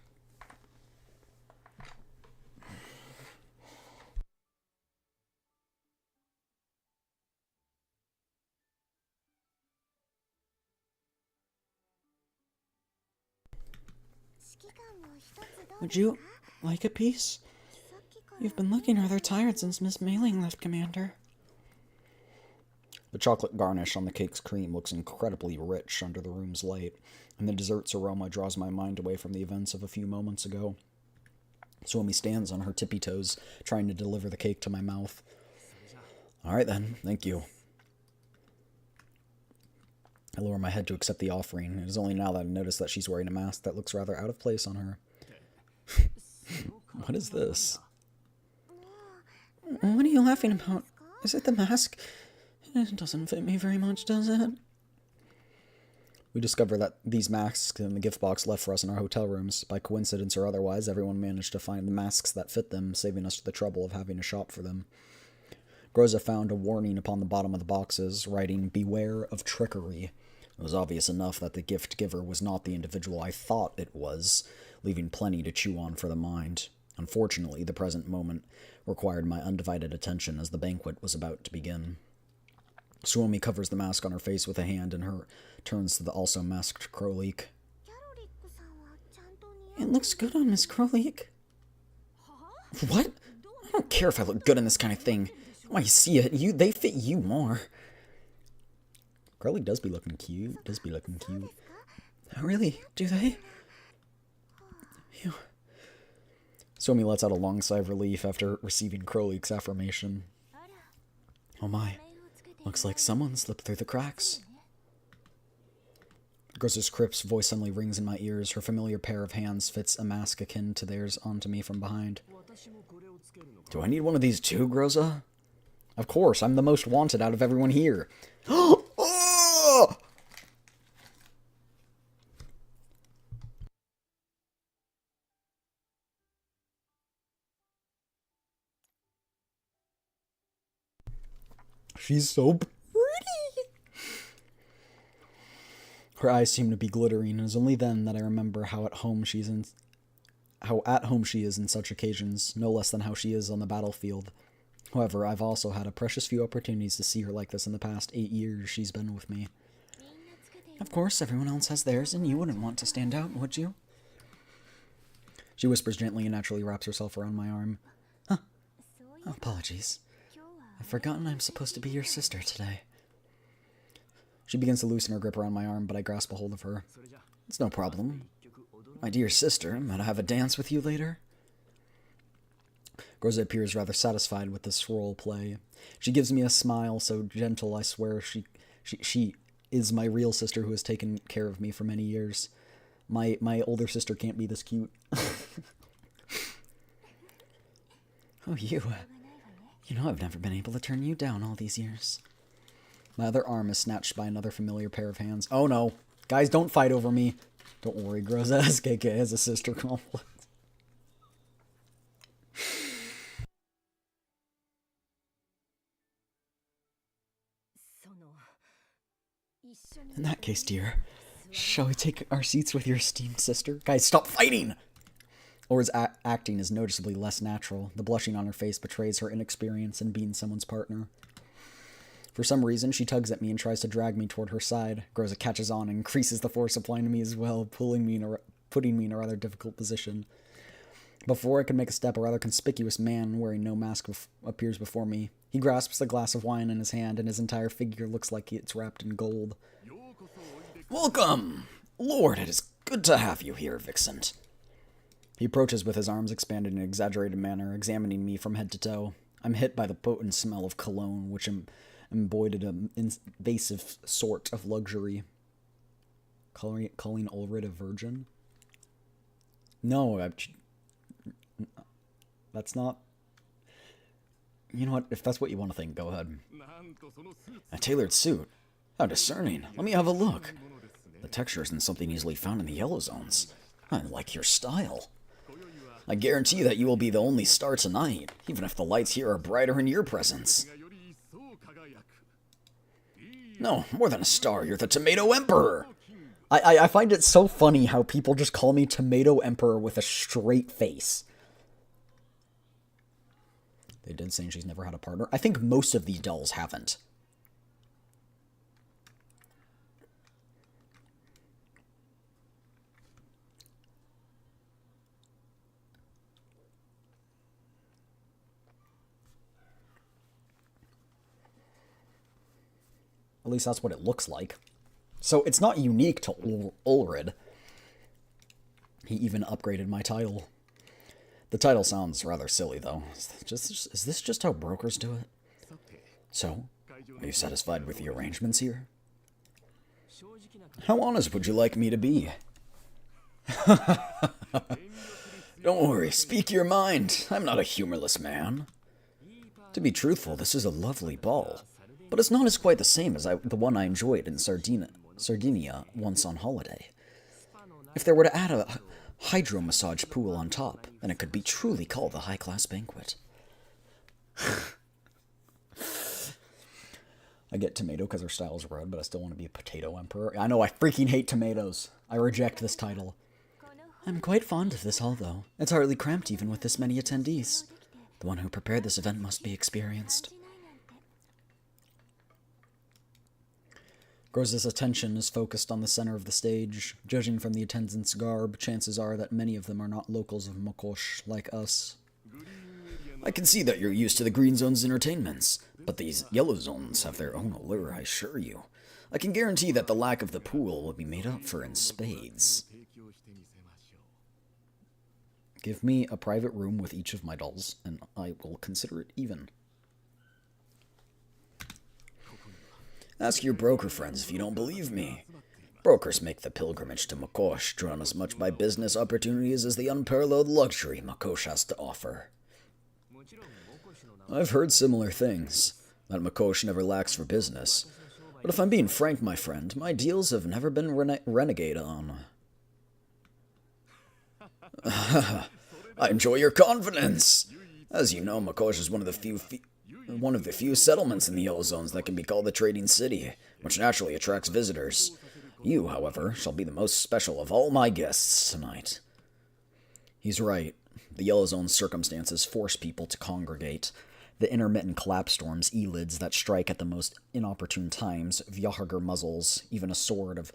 Would you like a piece? You've been looking rather tired since Miss Mei-Ling left, Commander. The chocolate garnish on the cake's cream looks incredibly rich under the room's light, and the dessert's aroma draws my mind away from the events of a few moments ago. Suomi stands on her tippy toes, trying to deliver the cake to my mouth. Alright then, thank you. I lower my head to accept the offering. It is only now that I notice that she's wearing a mask that looks rather out of place on her. What is this? What are you laughing about? Is it the mask? It doesn't fit me very much, does it? We discover that these masks in the gift box left for us in our hotel rooms. By coincidence or otherwise, everyone managed to find the masks that fit them, saving us the trouble of having to shop for them. Groza found a warning upon the bottom of the boxes, writing, "Beware of trickery." It was obvious enough that the gift giver was not the individual I thought it was, leaving plenty to chew on for the mind. Unfortunately, the present moment required my undivided attention as the banquet was about to begin. Suomi covers the mask on her face with a hand and turns to the also masked Krolik. It looks good on Miss Krolik. What? I don't care if I look good in this kind of thing. Oh, I see it. They fit you more. Krolik does be looking cute. Oh, really? Do they? Phew. Suomi lets out a long sigh of relief after receiving Krolik's affirmation. Oh my. Looks like someone slipped through the cracks. Groza's Cripp's voice suddenly rings in my ears. Her familiar pair of hands fits a mask akin to theirs onto me from behind. Do I need one of these too, Groza? Of course, I'm the most wanted out of everyone here. Oh! She's so pretty. Her eyes seem to be glittering, and it is only then that I remember how at home she is in such occasions, no less than how she is on the battlefield. However, I've also had a precious few opportunities to see her like this in the past 8 years she's been with me. Of course, everyone else has theirs, and you wouldn't want to stand out, would you? She whispers gently and naturally wraps herself around my arm. Huh. Apologies. I've forgotten I'm supposed to be your sister today. She begins to loosen her grip around my arm, but I grasp a hold of her. It's no problem. My dear sister, might I have a dance with you later? Groza appears rather satisfied with this role play. She gives me a smile so gentle I swear she is my real sister who has taken care of me for many years. My older sister can't be this cute. Oh, you. You know I've never been able to turn you down all these years. My other arm is snatched by another familiar pair of hands. Oh no. Guys, don't fight over me. Don't worry, Groza SKK has a sister complex. In that case, dear, shall we take our seats with your esteemed sister? Guys, stop fighting! Laura's acting is noticeably less natural. The blushing on her face betrays her inexperience in being someone's partner. For some reason, she tugs at me and tries to drag me toward her side. Groza catches on and increases the force applying to me as well, putting me in a rather difficult position. Before I can make a step, a rather conspicuous man wearing no mask appears before me. He grasps a glass of wine in his hand, and his entire figure looks like it's wrapped in gold. Welcome! Lord, it is good to have you here, Vixen. He approaches with his arms expanded in an exaggerated manner, examining me from head to toe. I'm hit by the potent smell of cologne, which embodied an invasive sort of luxury. Calling Ulrid a virgin? No, that's not... You know what? If that's what you want to think, go ahead. A tailored suit? How discerning. Let me have a look. The texture isn't something easily found in the yellow zones. I like your style. I guarantee that you will be the only star tonight, even if the lights here are brighter in your presence. No, more than a star, you're the Tomato Emperor! I find it so funny how people just call me Tomato Emperor with a straight face. They did say she's never had a partner. I think most of these dolls haven't. At least that's what it looks like. So it's not unique to Ulrid. He even upgraded my title. The title sounds rather silly, though. Is this just how brokers do it? So, are you satisfied with the arrangements here? How honest would you like me to be? Don't worry, speak your mind. I'm not a humorless man. To be truthful, this is a lovely ball. But it's not as quite the same as the one I enjoyed in Sardinia once on holiday. If they were to add a hydro massage pool on top, then it could be truly called a high-class banquet. I get tomato because her style's red, but I still want to be a potato emperor. I know, I freaking hate tomatoes. I reject this title. I'm quite fond of this hall, though. It's hardly cramped even with this many attendees. The one who prepared this event must be experienced. Groza's attention is focused on the center of the stage. Judging from the attendants' garb, chances are that many of them are not locals of Makosh like us. I can see that you're used to the Green Zone's entertainments, but these Yellow Zones have their own allure, I assure you. I can guarantee that the lack of the pool will be made up for in spades. Give me a private room with each of my dolls, and I will consider it even. Ask your broker friends if you don't believe me. Brokers make the pilgrimage to Makosh, drawn as much by business opportunities as the unparalleled luxury Makosh has to offer. I've heard similar things, that Makosh never lacks for business. But if I'm being frank, my friend, my deals have never been renegade on. I enjoy your confidence! As you know, Makosh is one of the few settlements in the Yellow Zones that can be called a trading city, which naturally attracts visitors. You, however, shall be the most special of all my guests tonight. He's right. The Yellow Zone's circumstances force people to congregate. The intermittent collapse storms, elids that strike at the most inopportune times, Vyaharger muzzles, even a sword of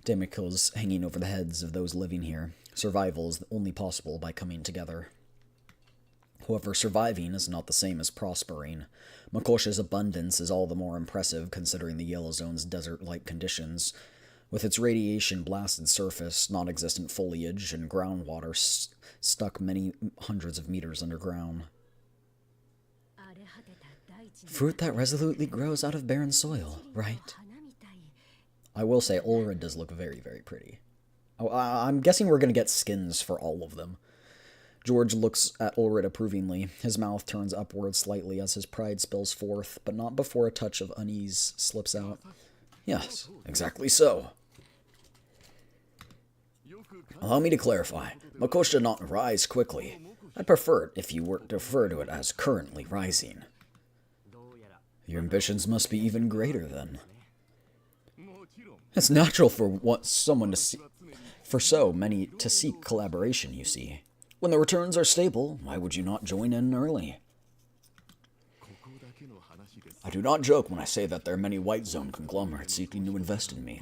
Demikos hanging over the heads of those living here. Survival is only possible by coming together. However, surviving is not the same as prospering. Makosh's abundance is all the more impressive considering the Yellow Zone's desert-like conditions. With its radiation-blasted surface, non-existent foliage, and groundwater stuck many hundreds of meters underground. Fruit that resolutely grows out of barren soil, right? I will say, Ulrid does look very, very pretty. I'm guessing we're going to get skins for all of them. George looks at Ulrid approvingly. His mouth turns upward slightly as his pride spills forth, but not before a touch of unease slips out. Yes, exactly so. Allow me to clarify. Makosh did not rise quickly. I'd prefer it if you were to refer to it as currently rising. Your ambitions must be even greater, then. It's natural for so many to seek collaboration, you see. When the returns are stable, why would you not join in early? I do not joke when I say that there are many White Zone conglomerates seeking to invest in me.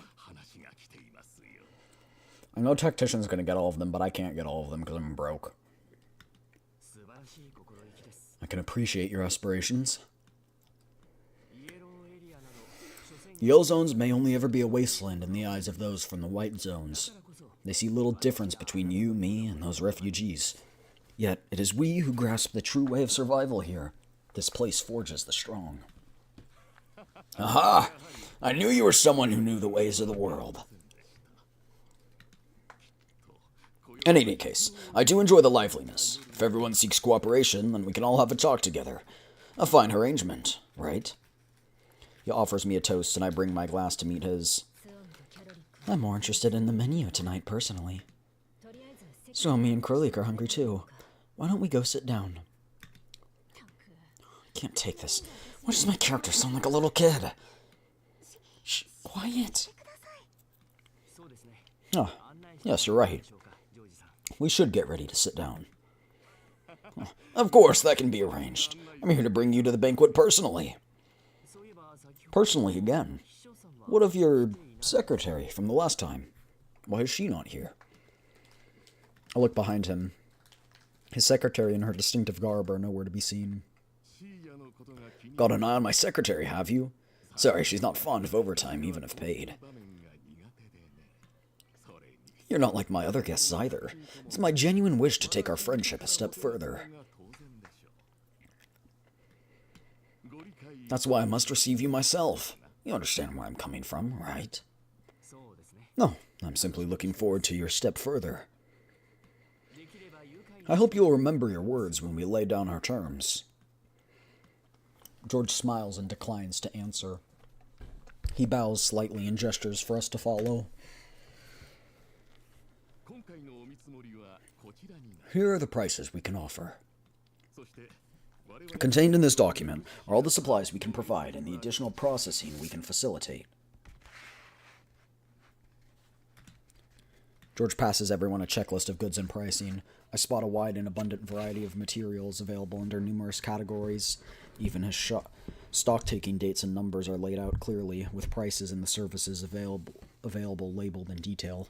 I know Tactician's going to get all of them, but I can't get all of them because I'm broke. I can appreciate your aspirations. Yellow Zones may only ever be a wasteland in the eyes of those from the White Zones. They see little difference between you, me, and those refugees. Yet, it is we who grasp the true way of survival here. This place forges the strong. Aha! I knew you were someone who knew the ways of the world. In any case, I do enjoy the liveliness. If everyone seeks cooperation, then we can all have a talk together. A fine arrangement, right? He offers me a toast, and I bring my glass to meet his. I'm more interested in the menu tonight, personally. So me and Krolik are hungry, too. Why don't we go sit down? I can't take this. Why does my character sound like a little kid? Shh, quiet. Oh, yes, you're right. We should get ready to sit down. Of course, that can be arranged. I'm here to bring you to the banquet personally. Personally again. What of your secretary from the last time? Why is she not here? I look behind him. His secretary and her distinctive garb are nowhere to be seen. Got an eye on my secretary, have you? Sorry, she's not fond of overtime, even if paid. You're not like my other guests either. It's my genuine wish to take our friendship a step further. That's why I must receive you myself. You understand where I'm coming from, right? No, I'm simply looking forward to your step further. I hope you'll remember your words when we lay down our terms. George smiles and declines to answer. He bows slightly and gestures for us to follow. Here are the prices we can offer. Contained in this document are all the supplies we can provide and the additional processing we can facilitate. George passes everyone a checklist of goods and pricing. I spot a wide and abundant variety of materials available under numerous categories. Even his stock-taking dates and numbers are laid out clearly, with prices and the services available labeled in detail.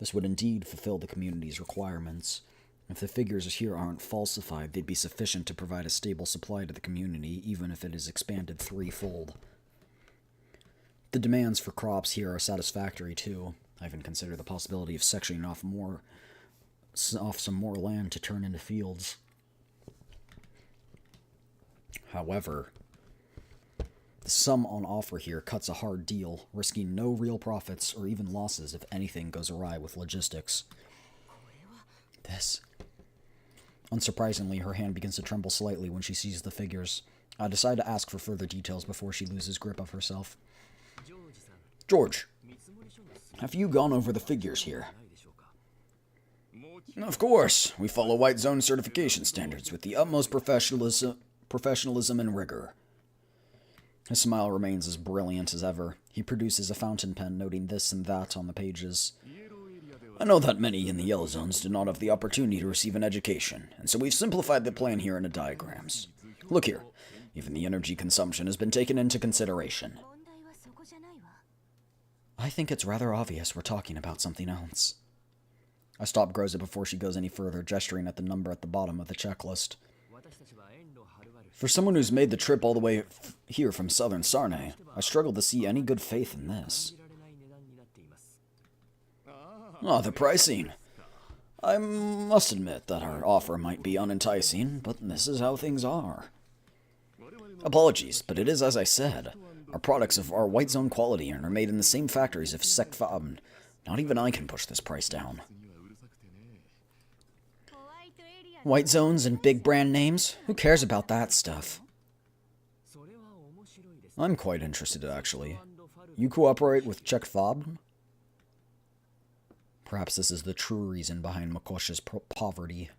This would indeed fulfill the community's requirements. If the figures here aren't falsified, they'd be sufficient to provide a stable supply to the community, even if it is expanded threefold. The demands for crops here are satisfactory, too. I even consider the possibility of sectioning off some more land to turn into fields. However, the sum on offer here cuts a hard deal, risking no real profits or even losses if anything goes awry with logistics. This. Unsurprisingly, her hand begins to tremble slightly when she sees the figures. I decide to ask for further details before she loses grip of herself. George, have you gone over the figures here? Of course. We follow White Zone certification standards with the utmost professionalism and rigor. His smile remains as brilliant as ever. He produces a fountain pen, noting this and that on the pages. I know that many in the Yellow Zones do not have the opportunity to receive an education, and so we've simplified the plan here into diagrams. Look here. Even the energy consumption has been taken into consideration. I think it's rather obvious we're talking about something else. I stop Groza before she goes any further, gesturing at the number at the bottom of the checklist. For someone who's made the trip all the way here from southern Sarne, I struggle to see any good faith in this. The pricing. I must admit that our offer might be unenticing, but this is how things are. Apologies, but it is as I said. Our products are white zone quality and are made in the same factories of Sektfarben. Not even I can push this price down. White zones and big brand names? Who cares about that stuff? I'm quite interested, actually. You cooperate with Sektfarben? Perhaps this is the true reason behind Makosha's poverty.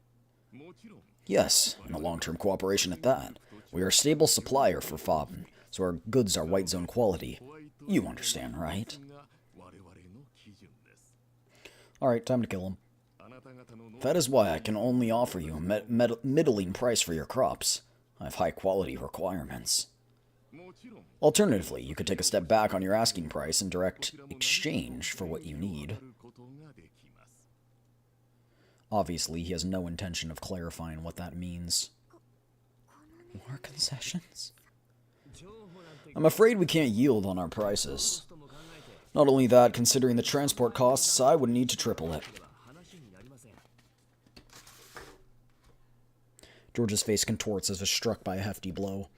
Yes, and a long-term cooperation at that. We are a stable supplier for Farben, so our goods are white zone quality. You understand, right? Alright, time to kill him. That is why I can only offer you a middling price for your crops. I have high quality requirements. Alternatively, you could take a step back on your asking price and direct exchange for what you need. Obviously, he has no intention of clarifying what that means. More concessions? I'm afraid we can't yield on our prices. Not only that, considering the transport costs, I would need to triple it. George's face contorts as if struck by a hefty blow.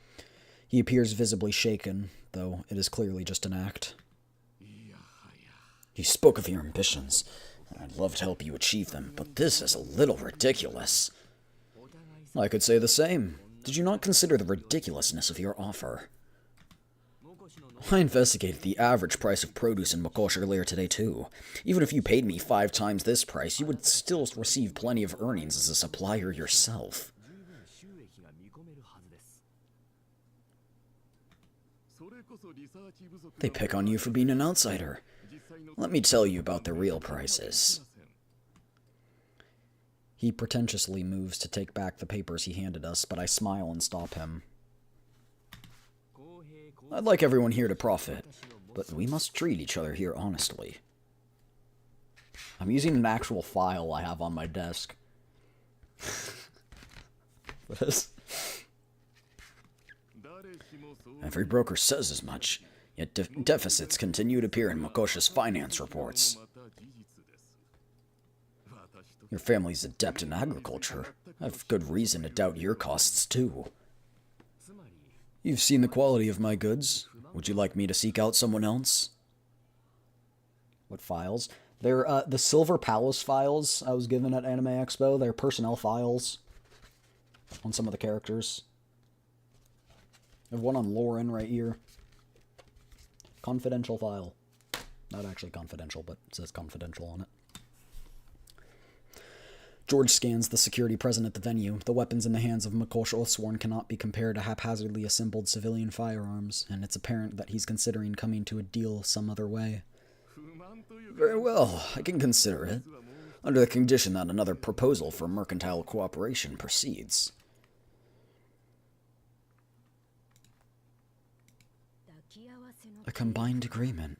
He appears visibly shaken, though it is clearly just an act. You spoke of your ambitions, and I'd love to help you achieve them, but this is a little ridiculous. I could say the same. Did you not consider the ridiculousness of your offer? I investigated the average price of produce in Makosh earlier today, too. Even if you paid me 5 times this price, you would still receive plenty of earnings as a supplier yourself. They pick on you for being an outsider. Let me tell you about the real prices. He pretentiously moves to take back the papers he handed us, but I smile and stop him. I'd like everyone here to profit, but we must treat each other here honestly. I'm using an actual file I have on my desk. Every broker says as much, yet deficits continue to appear in Makosha's finance reports. Your family's adept in agriculture. I have good reason to doubt your costs, too. You've seen the quality of my goods. Would you like me to seek out someone else? What files? They're, the Silver Palace files I was given at Anime Expo. They're personnel files on some of the characters. I have one on Lauren right here. Confidential file. Not actually confidential, but it says confidential on it. George scans the security present at the venue. The weapons in the hands of Makosh Oathsworn cannot be compared to haphazardly assembled civilian firearms, and it's apparent that he's considering coming to a deal some other way. Very well, I can consider it, under the condition that another proposal for mercantile cooperation proceeds. A combined agreement.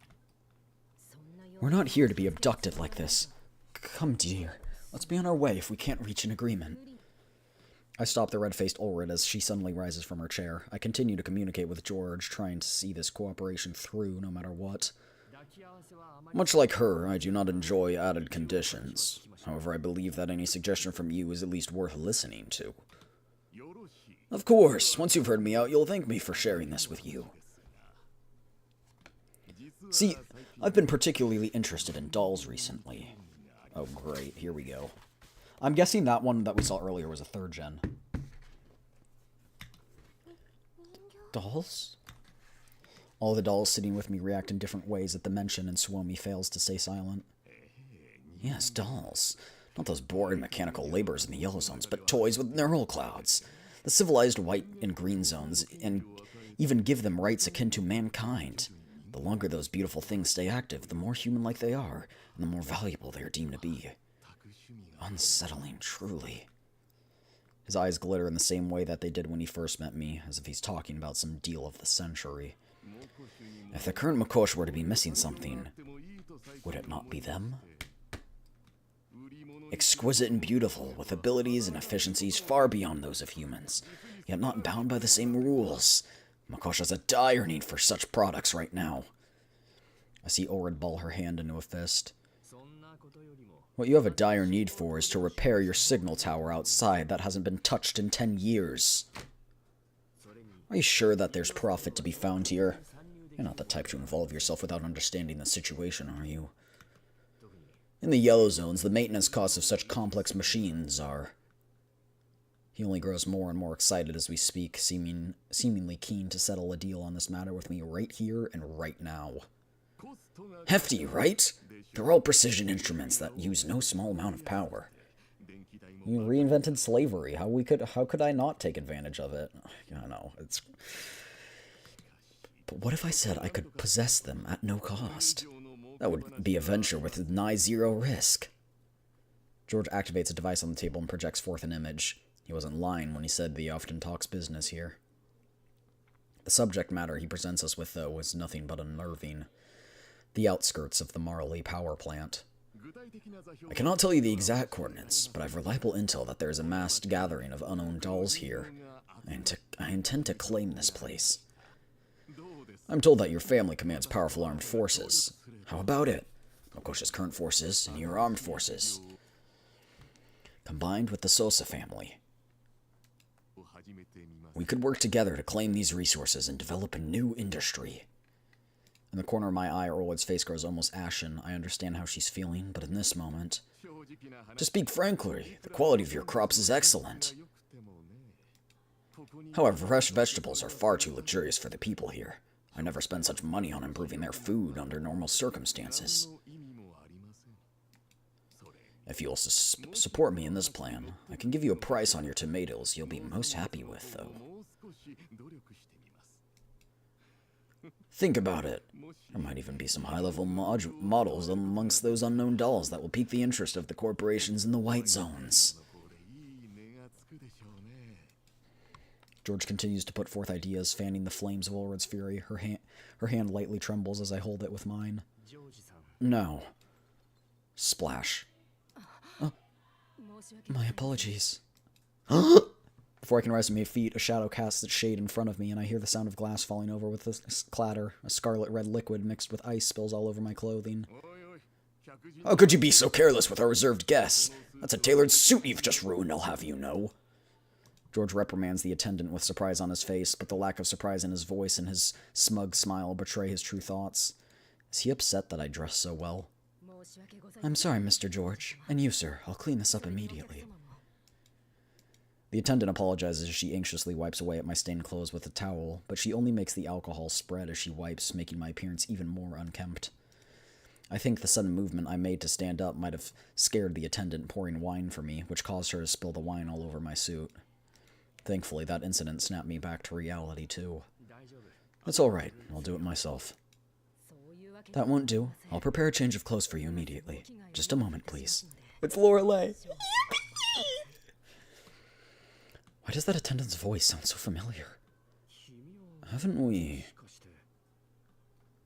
We're not here to be abducted like this. Come, dear. Let's be on our way if we can't reach an agreement. I stop the red-faced Ulrid as she suddenly rises from her chair. I continue to communicate with George, trying to see this cooperation through no matter what. Much like her, I do not enjoy added conditions. However, I believe that any suggestion from you is at least worth listening to. Of course, once you've heard me out, you'll thank me for sharing this with you. See, I've been particularly interested in dolls recently. Oh, great. Here we go. I'm guessing that one that we saw earlier was a 3rd gen. Dolls? All the dolls sitting with me react in different ways at the mention, and Suomi fails to stay silent. Yes, dolls. Not those boring mechanical laborers in the yellow zones, but toys with neural clouds. The civilized white and green zones, and even give them rights akin to mankind. The longer those beautiful things stay active, the more human-like they are, and the more valuable they are deemed to be. Unsettling, truly. His eyes glitter in the same way that they did when he first met me, as if he's talking about some deal of the century. If the current Makosh were to be missing something, would it not be them? Exquisite and beautiful, with abilities and efficiencies far beyond those of humans, yet not bound by the same rules. Makosh has a dire need for such products right now. I see Ulrid ball her hand into a fist. What you have a dire need for is to repair your signal tower outside that hasn't been touched in 10 years. Are you sure that there's profit to be found here? You're not the type to involve yourself without understanding the situation, are you? In the yellow zones, the maintenance costs of such complex machines are... He only grows more and more excited as we speak, seemingly keen to settle a deal on this matter with me right here and right now. Hefty, right? They're all precision instruments that use no small amount of power. You reinvented slavery. How could I not take advantage of it? I know, it's... But what if I said I could possess them at no cost? That would be a venture with nigh zero risk. George activates a device on the table and projects forth an image. He wasn't lying when he said he often talks business here. The subject matter he presents us with, though, is nothing but unnerving. The outskirts of the LORELEY power plant. I cannot tell you the exact coordinates, but I have reliable intel that there is a massed gathering of unknown dolls here. I intend to claim this place. I'm told that your family commands powerful armed forces. How about it? Okosha's current forces and your armed forces, combined with the Sosa family. We could work together to claim these resources and develop a new industry. In the corner of my eye, Orwood's face grows almost ashen. I understand how she's feeling, but in this moment... To speak frankly, the quality of your crops is excellent. However, fresh vegetables are far too luxurious for the people here. I never spend such money on improving their food under normal circumstances. If you'll support me in this plan, I can give you a price on your tomatoes you'll be most happy with, though. Think about it. There might even be some high-level models amongst those unknown dolls that will pique the interest of the corporations in the white zones. George continues to put forth ideas, fanning the flames of Ulred's fury. Her hand lightly trembles as I hold it with mine. No. Splash. Oh. My apologies. Before I can rise to my feet, a shadow casts its shade in front of me, and I hear the sound of glass falling over with a clatter. A scarlet-red liquid mixed with ice spills all over my clothing. How could you be so careless with our reserved guests? That's a tailored suit you've just ruined, I'll have you know. George reprimands the attendant with surprise on his face, but the lack of surprise in his voice and his smug smile betray his true thoughts. Is he upset that I dress so well? I'm sorry, Mr. George. And you, sir. I'll clean this up immediately. The attendant apologizes as she anxiously wipes away at my stained clothes with a towel, but she only makes the alcohol spread as she wipes, making my appearance even more unkempt. I think the sudden movement I made to stand up might have scared the attendant pouring wine for me, which caused her to spill the wine all over my suit. Thankfully, that incident snapped me back to reality, too. That's all right. I'll do it myself. That won't do. I'll prepare a change of clothes for you immediately. Just a moment, please. It's Loreley. Why does that attendant's voice sound so familiar? Haven't we...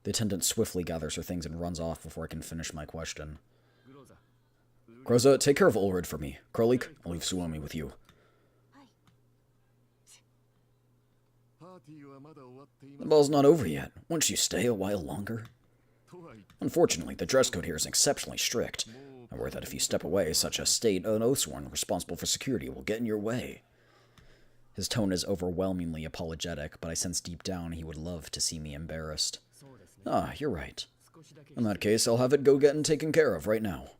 The attendant swiftly gathers her things and runs off before I can finish my question. Groza, take care of Ulred for me. Krolik, I'll leave Suomi with you. The ball's not over yet. Won't you stay a while longer? Unfortunately, the dress code here is exceptionally strict. I worry that if you step away, such a state, an oathsworn responsible for security will get in your way. His tone is overwhelmingly apologetic, but I sense deep down he would love to see me embarrassed. Ah, you're right. In that case, I'll have it go getting taken care of right now.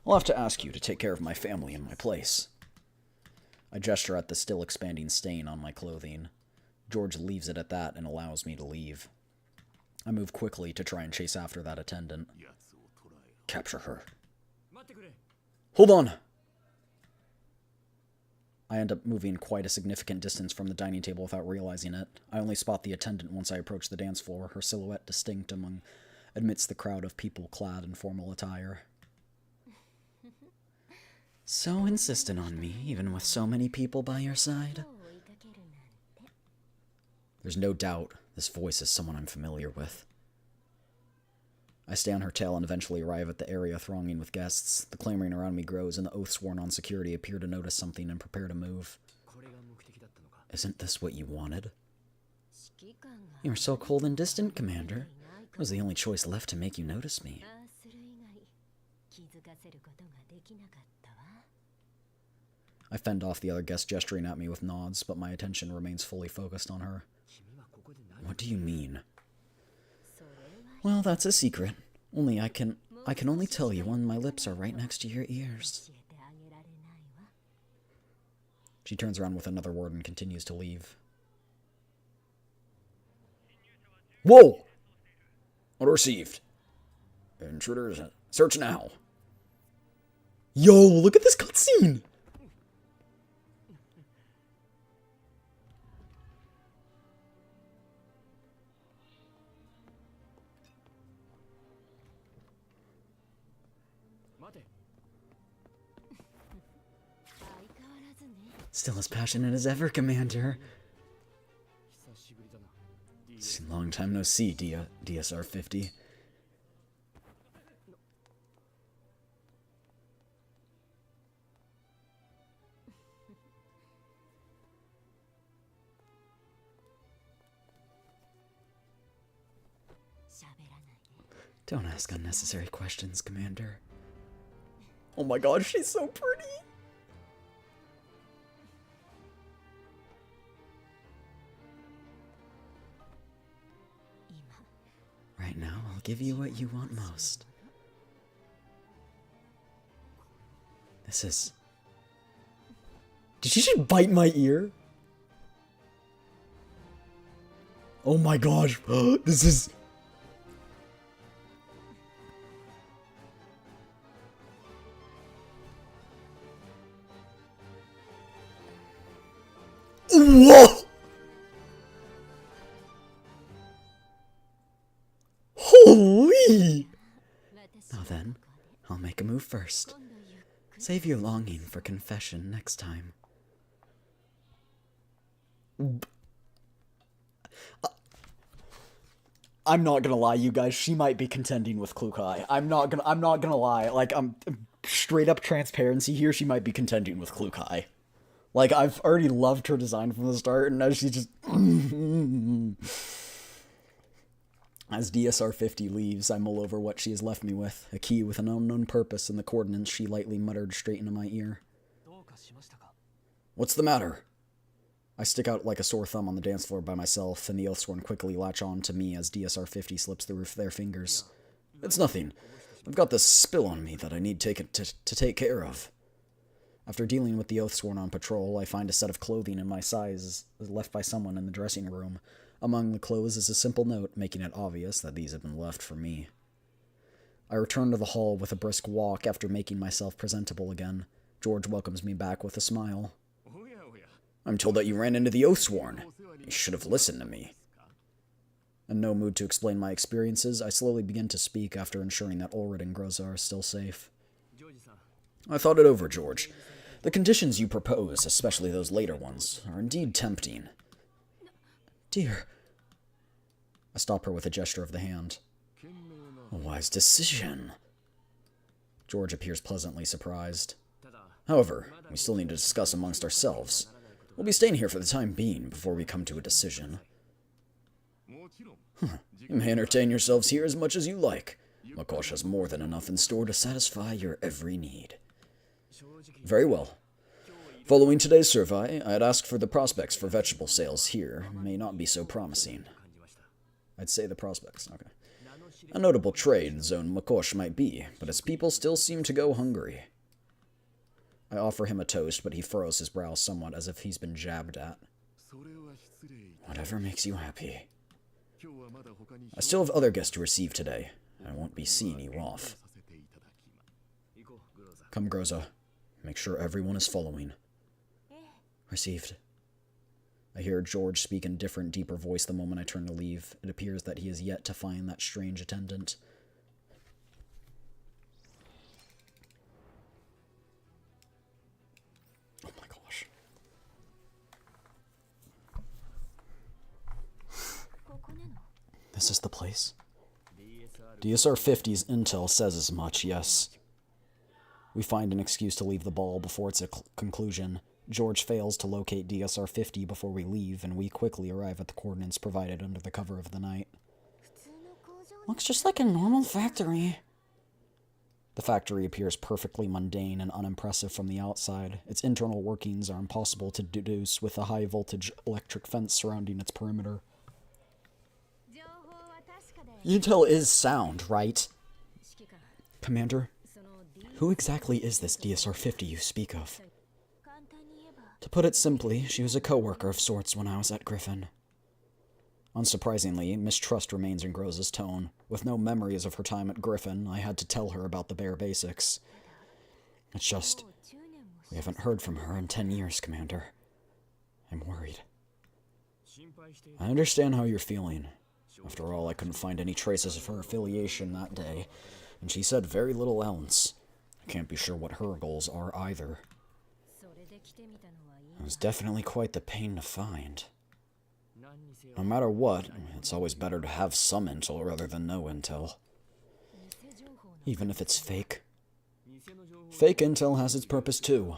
I'll have to ask you to take care of my family in my place. I gesture at the still expanding stain on my clothing. George leaves it at that and allows me to leave. I move quickly to try and chase after that attendant. Capture her. Hold on! I end up moving quite a significant distance from the dining table without realizing it. I only spot the attendant once I approach the dance floor, her silhouette distinct amidst the crowd of people clad in formal attire. So insistent on me, even with so many people by your side. There's no doubt this voice is someone I'm familiar with. I stay on her tail and eventually arrive at the area thronging with guests. The clamoring around me grows, and the oath sworn on security appear to notice something and prepare to move. Isn't this what you wanted? You are so cold and distant, Commander. It was the only choice left to make you notice me. I fend off the other guests gesturing at me with nods, but my attention remains fully focused on her. What do you mean? Well, that's a secret. I can only tell you when my lips are right next to your ears. She turns around with another word and continues to leave. Whoa! Order received. Intruders, search now. Yo, look at this cutscene! Still as passionate as ever, Commander. Long time no see, DSR 50. Don't ask unnecessary questions, Commander. Oh my god, she's so pretty! Right now, I'll give you what you want most. This is... Did she just bite my ear? Oh my gosh, this is... Whoa! Holy! Now then, I'll make a move first. Save your longing for confession next time. I'm not gonna lie, you guys. She might be contending with Klukai. I'm not gonna lie. Like, I'm straight up transparency here. She might be contending with Klukai. Like, I've already loved her design from the start, and now she's just... As DSR 50 leaves, I mull over what she has left me with. A key with an unknown purpose and the coordinates she lightly muttered straight into my ear. What's the matter? I stick out like a sore thumb on the dance floor by myself, and the Oathsworn quickly latch on to me as DSR 50 slips through their fingers. It's nothing. I've got this spill on me that I need to take care of. After dealing with the Oathsworn on patrol, I find a set of clothing in my size left by someone in the dressing room. Among the clothes is a simple note, making it obvious that these have been left for me. I return to the hall with a brisk walk after making myself presentable again. George welcomes me back with a smile. I'm told that you ran into the Oathsworn. You should have listened to me. In no mood to explain my experiences, I slowly begin to speak after ensuring that Ulrich and Groza are still safe. I thought it over, George. The conditions you propose, especially those later ones, are indeed tempting. Dear. I stop her with a gesture of the hand. A wise decision. George appears pleasantly surprised. However, we still need to discuss amongst ourselves. We'll be staying here for the time being before we come to a decision. You may entertain yourselves here as much as you like. Makosh has more than enough in store to satisfy your every need. Very well. Following today's survey, I had asked for the prospects for vegetable sales here may not be so promising. I'd say the prospects, okay. A notable trade zone Makosh might be, but its people still seem to go hungry. I offer him a toast, but he furrows his brow somewhat as if he's been jabbed at. Whatever makes you happy. I still have other guests to receive today. I won't be seeing you off. Come, Groza. Make sure everyone is following. Received. I hear George speak in a different, deeper voice the moment I turn to leave. It appears that he is yet to find that strange attendant. Oh my gosh. This is the place? DSR 50's intel says as much, yes. We find an excuse to leave the ball before its conclusion. George fails to locate DSR 50 before we leave, and we quickly arrive at the coordinates provided under the cover of the night. Looks just like a normal factory. The factory appears perfectly mundane and unimpressive from the outside. Its internal workings are impossible to deduce with the high-voltage electric fence surrounding its perimeter. Intel is sound, right? Commander, who exactly is this DSR-50 you speak of? To put it simply, she was a co-worker of sorts when I was at Griffin. Unsurprisingly, mistrust remains in Groza's tone. With no memories of her time at Griffin, I had to tell her about the bare basics. It's just, we haven't heard from her in 10 years, Commander. I'm worried. I understand how you're feeling. After all, I couldn't find any traces of her affiliation that day, and she said very little else. I can't be sure what her goals are either. It was definitely quite the pain to find. No matter what, it's always better to have some intel rather than no intel. Even if it's fake. Fake intel has its purpose too.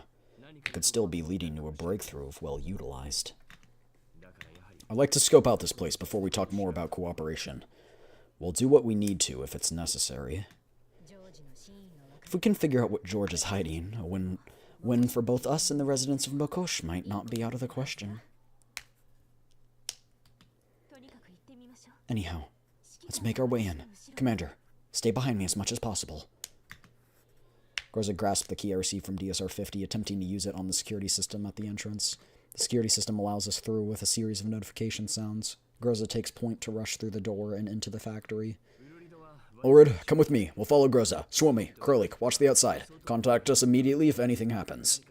It could still be leading to a breakthrough if well utilized. I'd like to scope out this place before we talk more about cooperation. We'll do what we need to if it's necessary. If we can figure out what George is hiding, a win for both us and the residents of Bokosh might not be out of the question. Anyhow, let's make our way in. Commander, stay behind me as much as possible. Groza grasped the key I received from DSR-50, attempting to use it on the security system at the entrance. The security system allows us through with a series of notification sounds. Groza takes point to rush through the door and into the factory. Ulrid, come with me. We'll follow Groza. Suomi, Krolik, watch the outside. Contact us immediately if anything happens.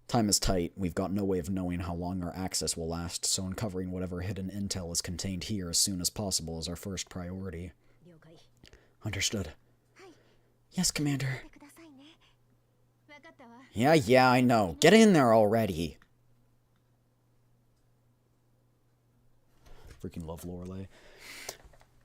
Time is tight. We've got no way of knowing how long our access will last, so uncovering whatever hidden intel is contained here as soon as possible is our first priority. Understood. Yes, Commander. Yeah, I know. Get in there already. Freaking love Loreley.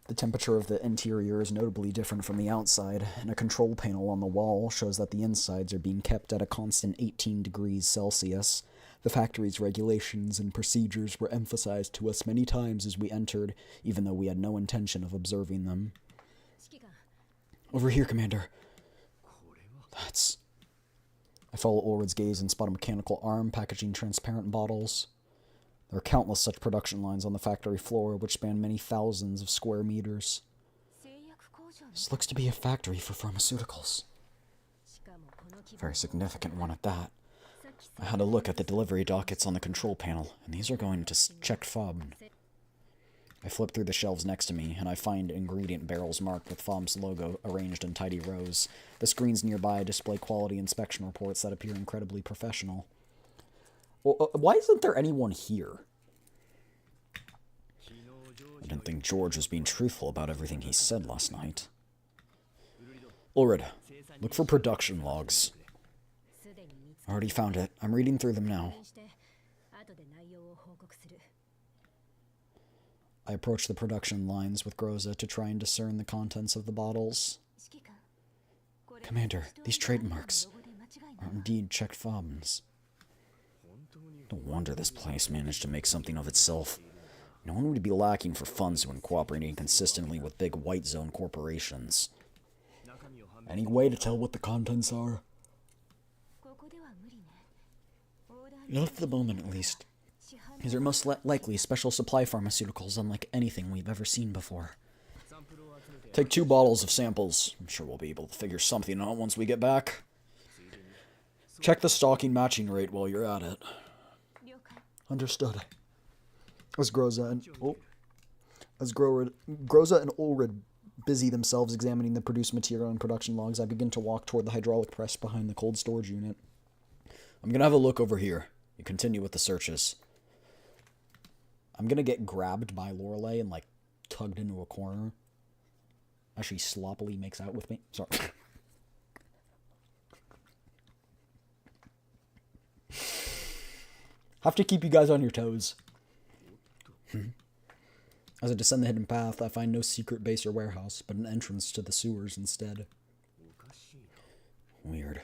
The temperature of the interior is notably different from the outside, and a control panel on the wall shows that the insides are being kept at a constant 18 degrees Celsius. The factory's regulations and procedures were emphasized to us many times as we entered, even though we had no intention of observing them. Over here, Commander. That's... I follow Ulrid's gaze and spot a mechanical arm packaging transparent bottles. There are countless such production lines on the factory floor, which span many thousands of square meters. This looks to be a factory for pharmaceuticals. A very significant one at that. I had a look at the delivery dockets on the control panel, and these are going to checked fob. I flip through the shelves next to me, and I find ingredient barrels marked with FOB's logo arranged in tidy rows. The screens nearby display quality inspection reports that appear incredibly professional. Well, why isn't there anyone here? I didn't think George was being truthful about everything he said last night. Ulrid, look for production logs. I already found it. I'm reading through them now. I approach the production lines with Groza to try and discern the contents of the bottles. Commander, these trademarks are indeed checked FOBs. No wonder this place managed to make something of itself. No one would be lacking for funds when cooperating consistently with big white zone corporations. Any way to tell what the contents are? Not for the moment, at least. These are most likely special supply pharmaceuticals unlike anything we've ever seen before. Take 2 bottles of samples. I'm sure we'll be able to figure something out once we get back. Check the stocking matching rate while you're at it. Understood. As Groza and Ulrid busy themselves examining the produced material and production logs, I begin to walk toward the hydraulic press behind the cold storage unit. I'm gonna have a look over here. You continue with the searches. I'm gonna get grabbed by Loreley and, like, tugged into a corner. As she sloppily makes out with me. Sorry. Have to keep you guys on your toes. As I descend the hidden path, I find no secret base or warehouse, but an entrance to the sewers instead. Weird.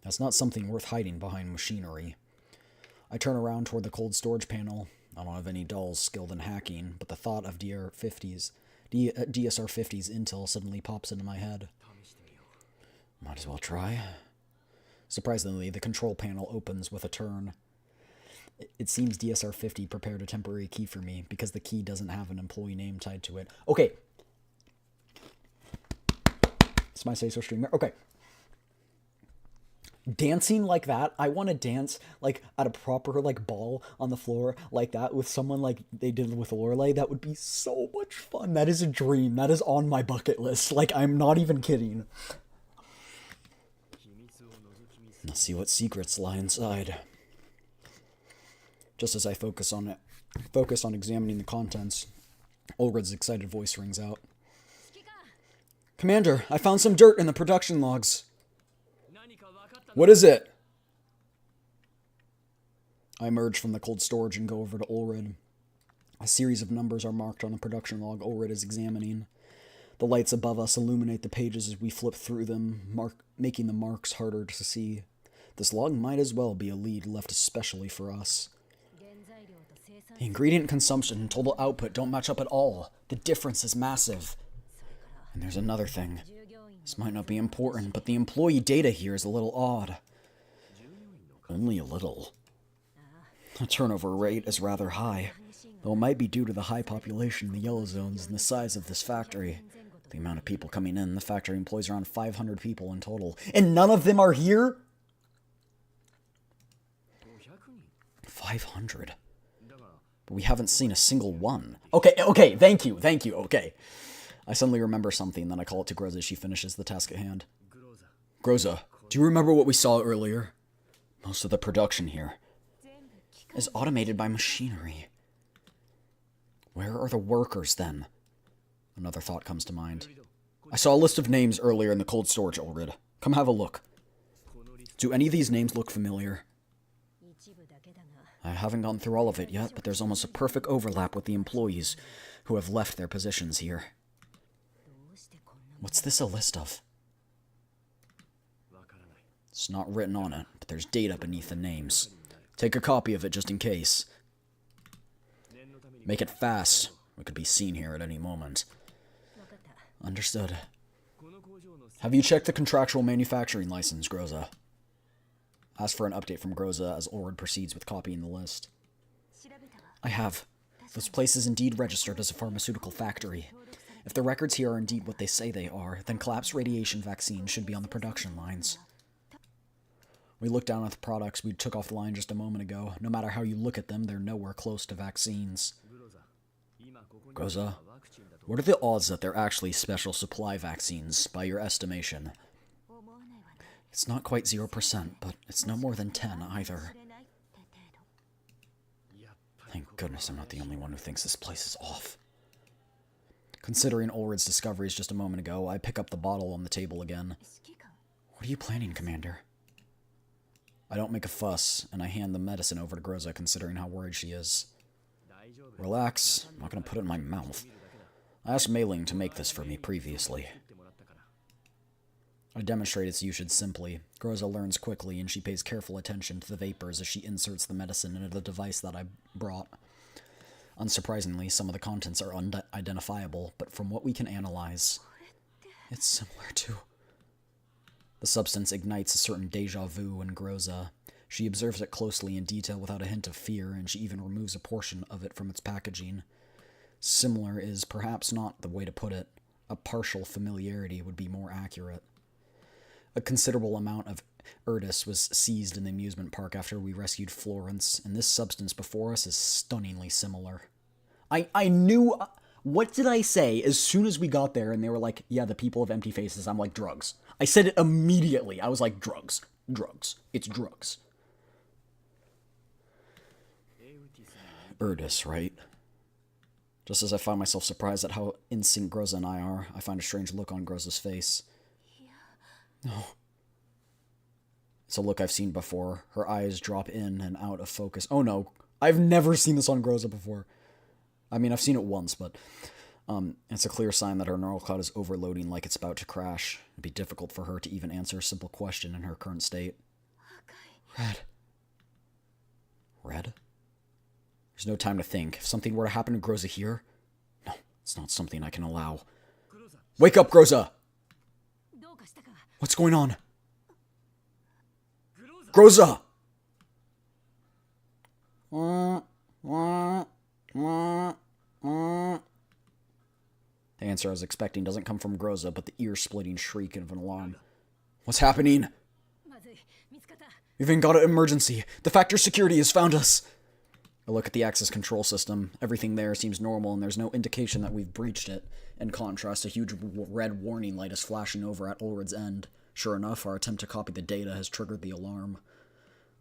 That's not something worth hiding behind machinery. I turn around toward the cold storage panel. I don't have any dolls skilled in hacking, but the thought of DR-50s DSR-50's intel suddenly pops into my head. Might as well try. Surprisingly, the control panel opens with a turn. It seems DSR-50 prepared a temporary key for me because the key doesn't have an employee name tied to it. Okay. It's my say-so streamer. Okay. Dancing like that, I want to dance like at a proper like ball on the floor like that with someone like they did with Loreley. That would be so much fun. That is a dream. That is on my bucket list. Like, I'm not even kidding. Let's see what secrets lie inside. Just as I focus on examining the contents, Ulred's excited voice rings out. Commander, I found some dirt in the production logs. What is it? I emerge from the cold storage and go over to Ulred. A series of numbers are marked on the production log Ulred is examining. The lights above us illuminate the pages as we flip through them, making the marks harder to see. This log might as well be a lead left especially for us. The ingredient consumption and total output don't match up at all. The difference is massive. And there's another thing. This might not be important, but the employee data here is a little odd. Only a little. The turnover rate is rather high, though it might be due to the high population in the yellow zones and the size of this factory. The amount of people coming in, the factory employs around 500 people in total. And none of them are here? 500. But we haven't seen a single one. Okay, thank you, okay. I suddenly remember something, then I call it to Groza as she finishes the task at hand. Groza, do you remember what we saw earlier? Most of the production here is automated by machinery. Where are the workers, then? Another thought comes to mind. I saw a list of names earlier in the cold storage, Ulred. Come have a look. Do any of these names look familiar? I haven't gone through all of it yet, but there's almost a perfect overlap with the employees who have left their positions here. What's this a list of? It's not written on it, but there's data beneath the names. Take a copy of it just in case. Make it fast. We could be seen here at any moment. Understood. Have you checked the contractual manufacturing license, Groza? Ask for an update from Groza as Ulred proceeds with copying the list. I have. This place is indeed registered as a pharmaceutical factory. If the records here are indeed what they say they are, then collapsed radiation vaccines should be on the production lines. We look down at the products we took off the line just a moment ago. No matter how you look at them, they're nowhere close to vaccines. Groza, what are the odds that they're actually special supply vaccines, by your estimation? It's not quite 0%, but it's no more than 10 either. Thank goodness I'm not the only one who thinks this place is off. Considering Ulred's discoveries just a moment ago, I pick up the bottle on the table again. What are you planning, Commander? I don't make a fuss, and I hand the medicine over to Groza, considering how worried she is. Relax, I'm not going to put it in my mouth. I asked Mei Ling to make this for me previously. I demonstrate its usage simply. Groza learns quickly, and she pays careful attention to the vapors as she inserts the medicine into the device that I brought. Unsurprisingly, some of the contents are unidentifiable, but from what we can analyze, it's similar to... The substance ignites a certain deja vu in Groza. She observes it closely in detail without a hint of fear, and she even removes a portion of it from its packaging. Similar is perhaps not the way to put it. A partial familiarity would be more accurate. A considerable amount of Erdis was seized in the amusement park after we rescued Florence, and this substance before us is stunningly similar. I knew... What did I say as soon as we got there and they were like, yeah, the people of empty faces? I'm like, drugs. I said it immediately. I was like, drugs. Drugs. It's drugs. Erdis, right? Just as I find myself surprised at how in sync Groza and I are, I find a strange look on Groza's face. No. It's a look I've seen before. Her eyes drop in and out of focus. Oh no, I've never seen this on Groza before. I mean, I've seen it once, but it's a clear sign that her neural cloud is overloading like it's about to crash. It'd be difficult for her to even answer a simple question in her current state. Red. Red? There's no time to think. If something were to happen to Groza here... No, It's not something I can allow. Wake up, Groza! What's going on? Groza! The answer I was expecting doesn't come from Groza, but the ear-splitting shriek of an alarm. What's happening? We've even got an emergency. The Factor security has found us. I look at the access control system. Everything there seems normal, and there's no indication that we've breached it. In contrast, a huge red warning light is flashing over at Ulrid's end. Sure enough, our attempt to copy the data has triggered the alarm.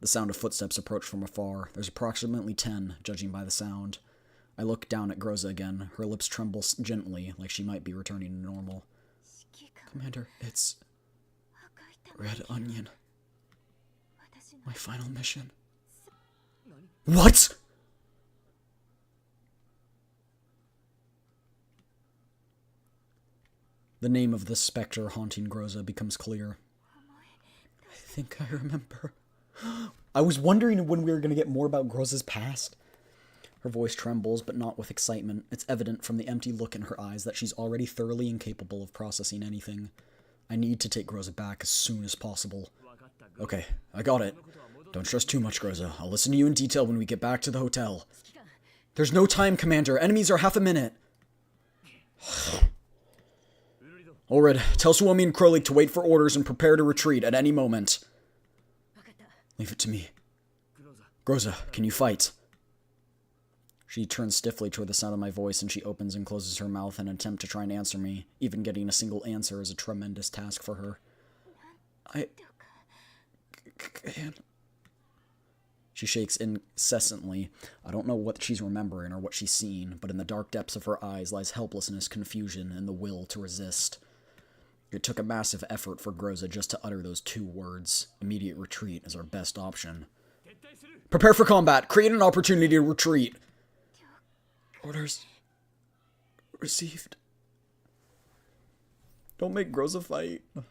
The sound of footsteps approach from afar. There's approximately 10, judging by the sound. I look down at Groza again. Her lips tremble gently, like she might be returning to normal. Commander, it's... Red Onion. My final mission. What?! The name of the specter haunting Groza becomes clear. I think I remember. I was wondering when we were going to get more about Groza's past. Her voice trembles, but not with excitement. It's evident from the empty look in her eyes that she's already thoroughly incapable of processing anything. I need to take Groza back as soon as possible. Okay, I got it. Don't stress too much, Groza. I'll listen to you in detail when we get back to the hotel. There's no time, Commander. Enemies are half a minute. Ulrid, tell Suomi and Crowley to wait for orders and prepare to retreat at any moment. Leave it to me. Groza, can you fight? She turns stiffly toward the sound of my voice, and she opens and closes her mouth in an attempt to try and answer me. Even getting a single answer is a tremendous task for her. I can't. She shakes incessantly. I don't know what she's remembering or what she's seen, but in the dark depths of her eyes lies helplessness, confusion, and the will to resist. It took a massive effort for Groza just to utter those two words. Immediate retreat is our best option. Prepare for combat. Create an opportunity to retreat. Orders received. Don't make Groza fight. I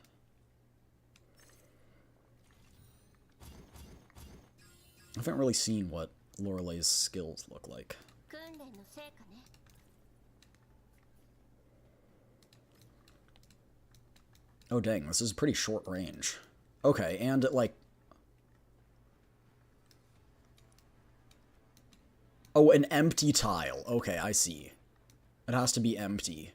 haven't really seen what Loreley's skills look like. Oh dang, this is pretty short range. Okay, and like... Oh, an empty tile. Okay, I see. It has to be empty.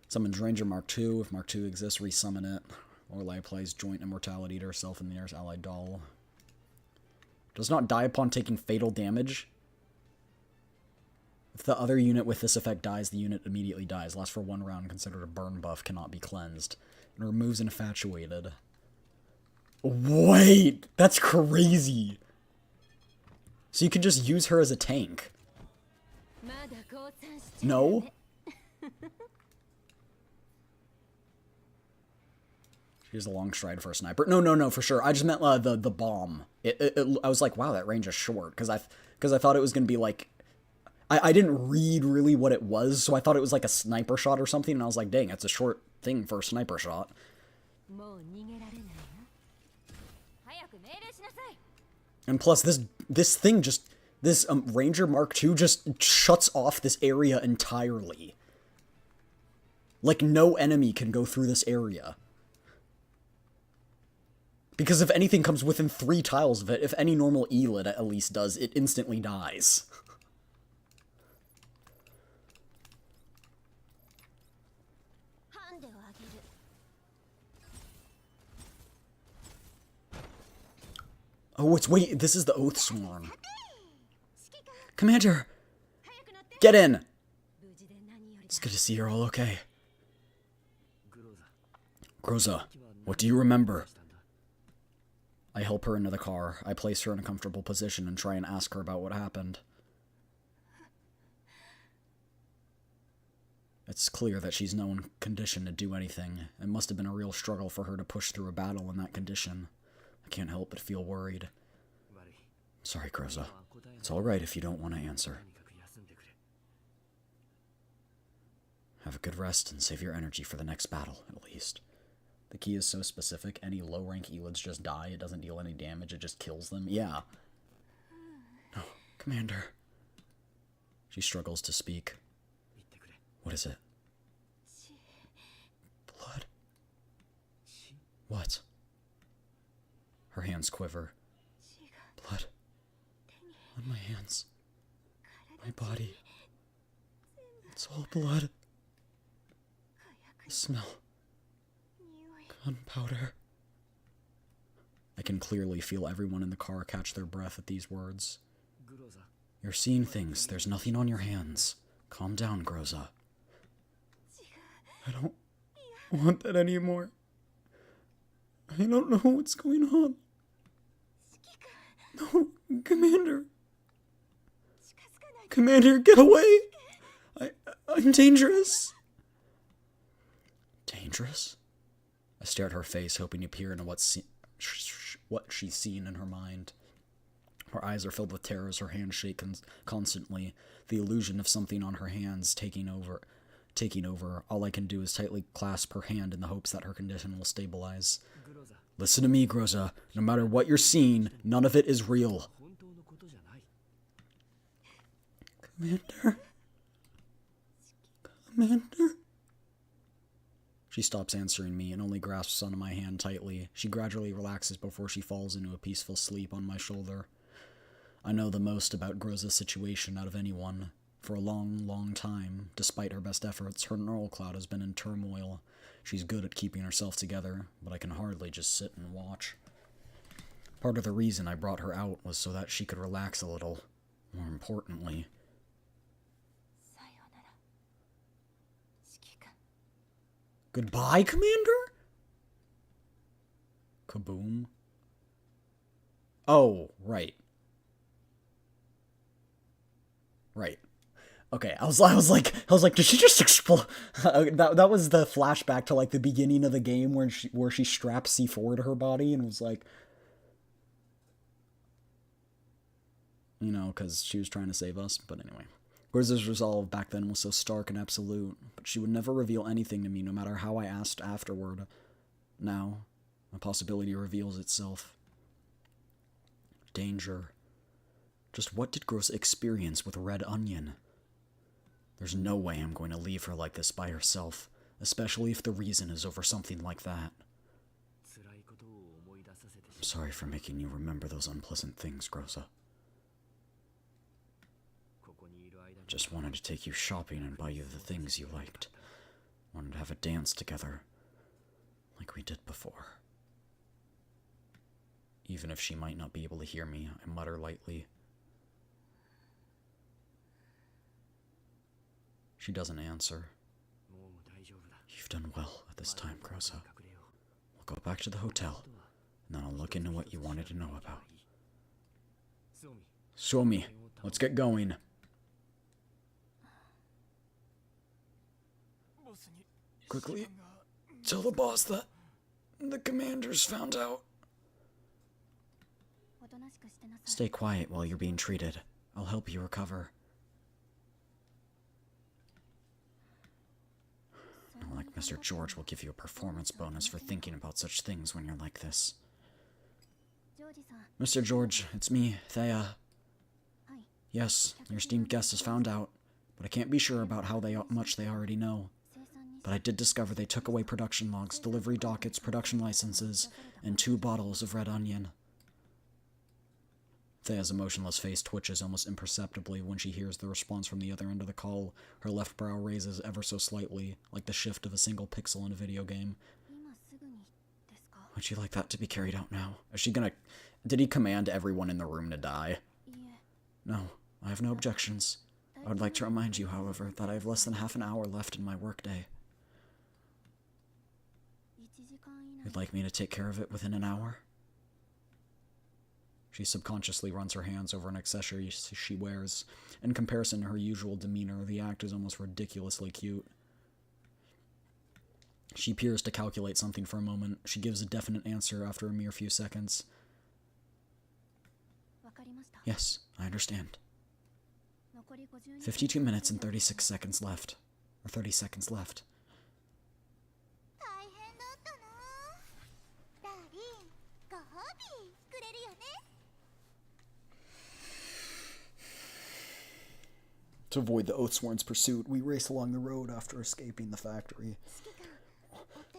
Summons Ranger Mark II. If Mark II exists, resummon it. Loreley applies joint immortality to herself and the nearest allied doll. Does not die upon taking fatal damage. If the other unit with this effect dies, the unit immediately dies. Lasts for 1 round, considered a burn buff, cannot be cleansed. And removes infatuated. Wait! That's crazy! So you can just use her as a tank. No? She has a long stride for a sniper. No, for sure. I just meant the bomb. I was like, wow, that range is short. Because I thought it was going to be like... I didn't read really what it was, so I thought it was like a sniper shot or something, and I was like, dang, that's a short thing for a sniper shot. And plus, this thing just... This Ranger Mark II just shuts off this area entirely. Like, no enemy can go through this area. Because if anything comes within 3 tiles of it, if any normal Elid at least does, it instantly dies. Oh, wait, this is the Oath Swarm. Commander! Get in! It's good to see you're all okay. Groza, what do you remember? I help her into the car. I place her in a comfortable position and try and ask her about what happened. It's clear that she's no condition to do anything. It must have been a real struggle for her to push through a battle in that condition. I can't help but feel worried. Sorry, Groza. It's alright if you don't want to answer. Have a good rest and save your energy for the next battle, at least. The key is so specific, any low-rank Elids just die, it doesn't deal any damage, it just kills them. Yeah. Oh, Commander. She struggles to speak. What is it? Blood? What? Her hands quiver. Blood. On my hands. My body. It's all blood. The smell. Gunpowder. I can clearly feel everyone in the car catch their breath at these words. You're seeing things. There's nothing on your hands. Calm down, Groza. I don't want that anymore. I don't know what's going on. No, Commander. Commander, get away! I'm dangerous. Dangerous? I stare at her face, hoping to peer into what she's seen in her mind. Her eyes are filled with terror as her hands shake constantly, the illusion of something on her hands taking over. All I can do is tightly clasp her hand in the hopes that her condition will stabilize. Listen to me, Groza. No matter what you're seeing, none of it is real. Commander? Commander? She stops answering me and only grasps onto my hand tightly. She gradually relaxes before she falls into a peaceful sleep on my shoulder. I know the most about Groza's situation out of anyone. For a long, long time, despite her best efforts, her neural cloud has been in turmoil. She's good at keeping herself together, but I can hardly just sit and watch. Part of the reason I brought her out was so that she could relax a little. More importantly... Goodbye, Commander? Kaboom. Oh, right. Right. Okay, I was like, did she just explode? that was the flashback to like the beginning of the game where she strapped C4 to her body and was like, you know, because she was trying to save us. But anyway, Groza's resolve back then was so stark and absolute, but she would never reveal anything to me, no matter how I asked afterward. Now, a possibility reveals itself. Danger. Just what did Groza experience with Red Onion? There's no way I'm going to leave her like this by herself, especially if the reason is over something like that. I'm sorry for making you remember those unpleasant things, Groza. Just wanted to take you shopping and buy you the things you liked. Wanted to have a dance together, like we did before. Even if she might not be able to hear me, I mutter lightly. She doesn't answer. You've done well at this time, Groza. We'll go back to the hotel, and then I'll look into what you wanted to know about. Suomi, let's get going. Quickly, tell the boss that the commander's found out. Stay quiet while you're being treated. I'll help you recover. Like Mr. George will give you a performance bonus for thinking about such things when you're like this. Mr. George, it's me, Thea. Yes, your esteemed guest has found out, but I can't be sure about how much they already know. But I did discover they took away production logs, delivery dockets, production licenses, and 2 bottles of Red Onion. Thea's emotionless face twitches almost imperceptibly when she hears the response from the other end of the call. Her left brow raises ever so slightly, like the shift of a single pixel in a video game. Would you like that to be carried out now? Is she gonna... Did he command everyone in the room to die? No, I have no objections. I would like to remind you, however, that I have less than half an hour left in my workday. You'd like me to take care of it within an hour? She subconsciously runs her hands over an accessory she wears. In comparison to her usual demeanor, the act is almost ridiculously cute. She appears to calculate something for a moment. She gives a definite answer after a mere few seconds. Yes, I understand. 52 minutes and 36 seconds left. Or 30 seconds left. To avoid the Oathsworn's pursuit, we race along the road after escaping the factory.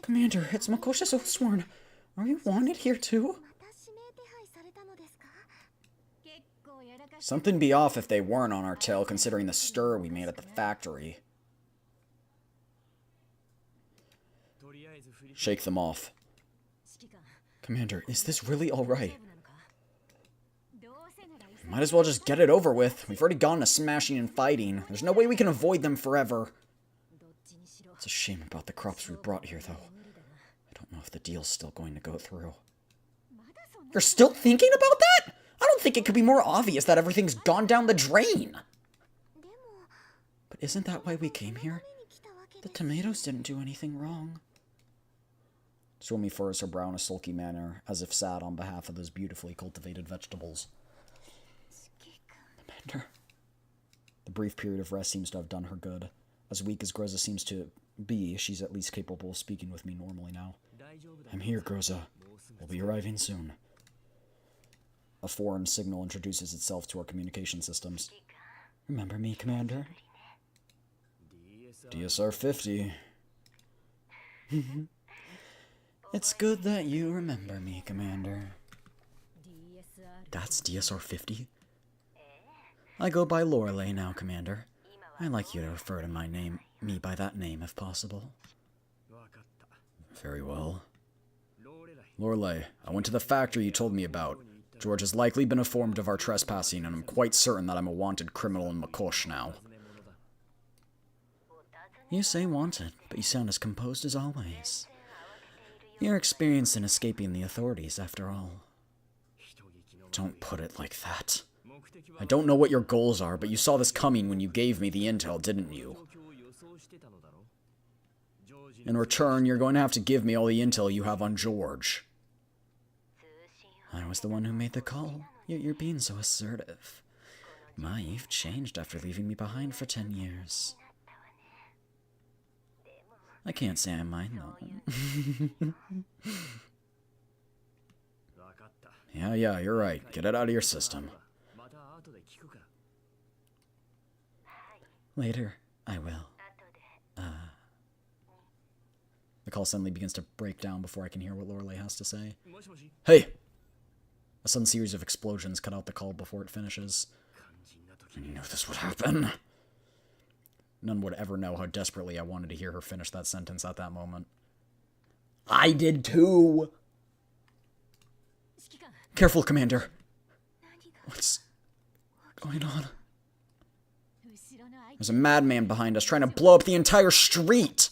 Commander, it's Makosha's Oathsworn. Are you wanted here too? Something be off if they weren't on our tail, considering the stir we made at the factory. Shake them off. Commander, is this really alright? Might as well just get it over with. We've already gone to smashing and fighting. There's no way we can avoid them forever. It's a shame about the crops we brought here, though. I don't know if the deal's still going to go through. You're still thinking about that? I don't think it could be more obvious that everything's gone down the drain. But isn't that why we came here? The tomatoes didn't do anything wrong. Suomi furrows her brow in a sulky manner, as if sad on behalf of those beautifully cultivated vegetables. Commander. The brief period of rest seems to have done her good. As weak as Groza seems to be, she's at least capable of speaking with me normally now. I'm here, Groza. We'll be arriving soon. A foreign signal introduces itself to our communication systems. Remember me, Commander? DSR 50. It's good that you remember me, Commander. That's DSR 50? I go by LORELEY now, Commander. I'd like you to refer to me by that name, if possible. Very well. LORELEY, I went to the factory you told me about. George has likely been informed of our trespassing, and I'm quite certain that I'm a wanted criminal in Makosh now. You say wanted, but you sound as composed as always. You're experienced in escaping the authorities, after all. Don't put it like that. I don't know what your goals are, but you saw this coming when you gave me the intel, didn't you? In return, you're going to have to give me all the intel you have on George. I was the one who made the call, yet you're being so assertive. My, you've changed after leaving me behind for 10 years. I can't say I mind, though. Yeah, you're right. Get it out of your system. Later, I will. The call suddenly begins to break down before I can hear what LORELEY has to say. Hey! A sudden series of explosions cut out the call before it finishes. I knew this would happen. None would ever know how desperately I wanted to hear her finish that sentence at that moment. I did too! Careful, Commander. What's going on? There's a madman behind us trying to blow up the entire street!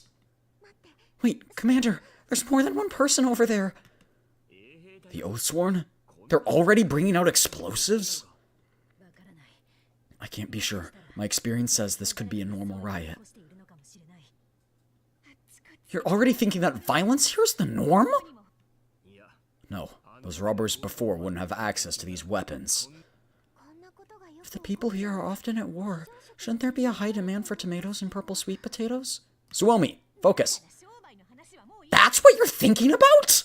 Wait, Commander, there's more than one person over there. The Oathsworn? They're already bringing out explosives? I can't be sure. My experience says this could be a normal riot. You're already thinking that violence here is the norm? No, those robbers before wouldn't have access to these weapons. If the people here are often at war, shouldn't there be a high demand for tomatoes and purple sweet potatoes? Suomi, focus. That's what you're thinking about?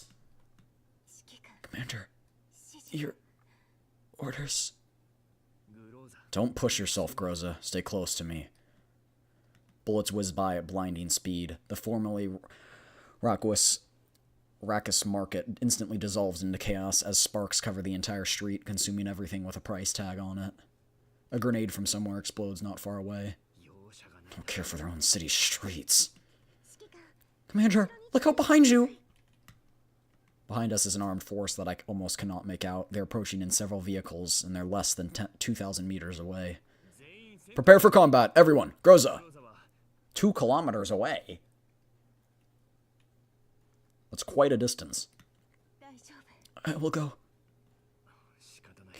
Commander, your orders. Don't push yourself, Groza. Stay close to me. Bullets whiz by at blinding speed. The formerly raucous market instantly dissolves into chaos as sparks cover the entire street, consuming everything with a price tag on it. A grenade from somewhere explodes not far away. Don't care for their own city streets. Commander, look out behind you! Behind us is an armed force that I almost cannot make out. They're approaching in several vehicles, and they're less than 2,000 meters away. Prepare for combat, everyone! Groza! 2 kilometers away? That's quite a distance. I will go.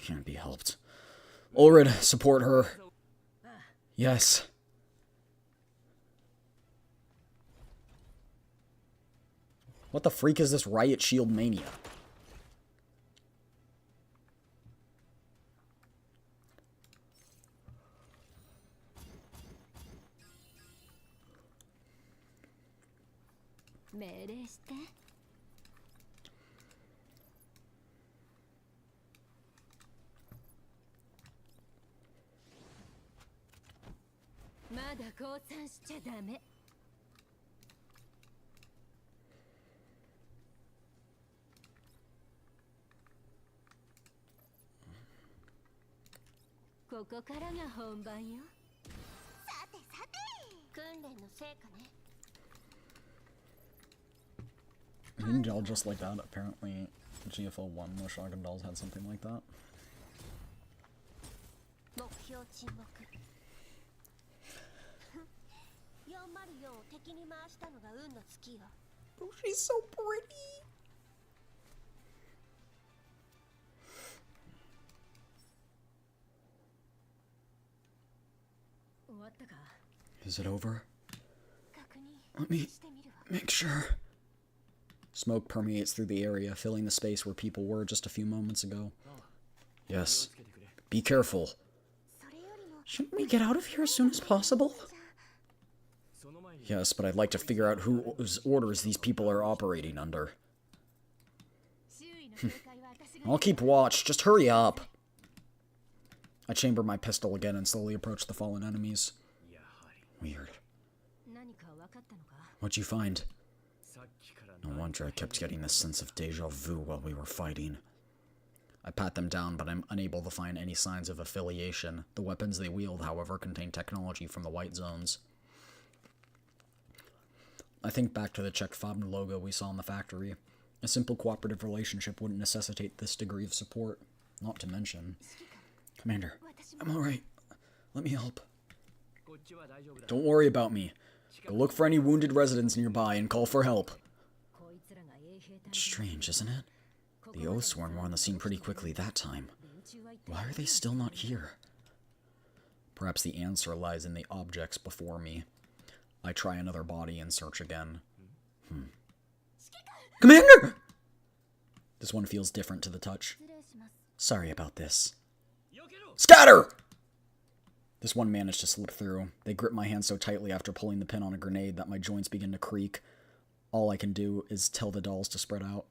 Can't be helped. Ulrid, support her. Yes. What the freak is this riot shield mania? Didn't y'all just like that? Apparently, GFL 1, the Shotgun Dolls had something like that. Oh, she's so pretty. Is it over? Let me make sure. Smoke permeates through the area, filling the space where people were just a few moments ago. Yes. Be careful. Shouldn't we get out of here as soon as possible? Yes, but I'd like to figure out whose orders these people are operating under. I'll keep watch. Just hurry up. I chamber my pistol again and slowly approach the fallen enemies. Weird. What'd you find? No wonder I kept getting this sense of deja vu while we were fighting. I pat them down, but I'm unable to find any signs of affiliation. The weapons they wield, however, contain technology from the White Zones. I think back to the Czech Fabn logo we saw in the factory. A simple cooperative relationship wouldn't necessitate this degree of support. Not to mention... Commander, I'm alright. Let me help. Don't worry about me. Go look for any wounded residents nearby and call for help. It's strange, isn't it? The Oathsworn were on the scene pretty quickly that time. Why are they still not here? Perhaps the answer lies in the objects before me. I try another body and search again. Commander! This one feels different to the touch. Sorry about this. Scatter! This one managed to slip through. They grip my hand so tightly after pulling the pin on a grenade that my joints begin to creak. All I can do is tell the dolls to spread out.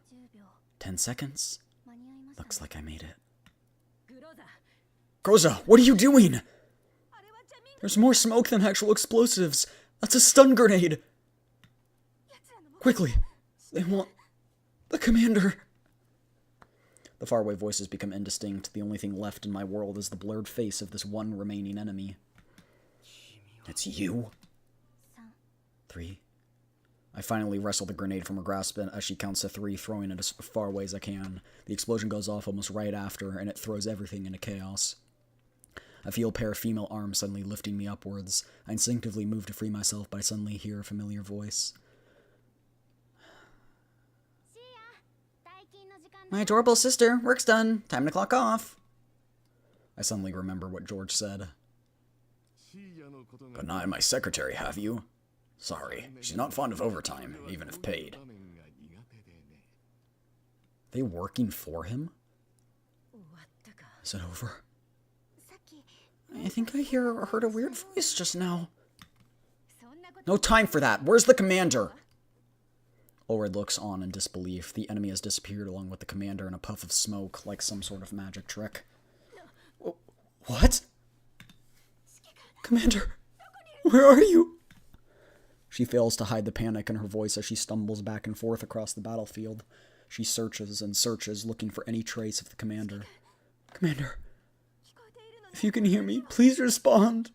10 seconds? Looks like I made it. Groza, what are you doing? There's more smoke than actual explosives. That's a stun grenade. Quickly. They want the commander. The faraway voices become indistinct. The only thing left in my world is the blurred face of this one remaining enemy. It's you? 3. I finally wrestle the grenade from her grasp as she counts to 3, throwing it as far away as I can. The explosion goes off almost right after, and it throws everything into chaos. I feel a pair of female arms suddenly lifting me upwards. I instinctively move to free myself, but I suddenly hear a familiar voice. My adorable sister, work's done. Time to clock off. I suddenly remember what George said. But not my secretary, have you? Sorry, she's not fond of overtime, even if paid. They working for him? Is it over? I think I heard a weird voice just now. No time for that. Where's the commander? Ulred looks on in disbelief. The enemy has disappeared along with the commander in a puff of smoke, like some sort of magic trick. What? Commander, where are you? She fails to hide the panic in her voice as she stumbles back and forth across the battlefield. She searches and searches, looking for any trace of the commander. Commander, if you can hear me, please respond.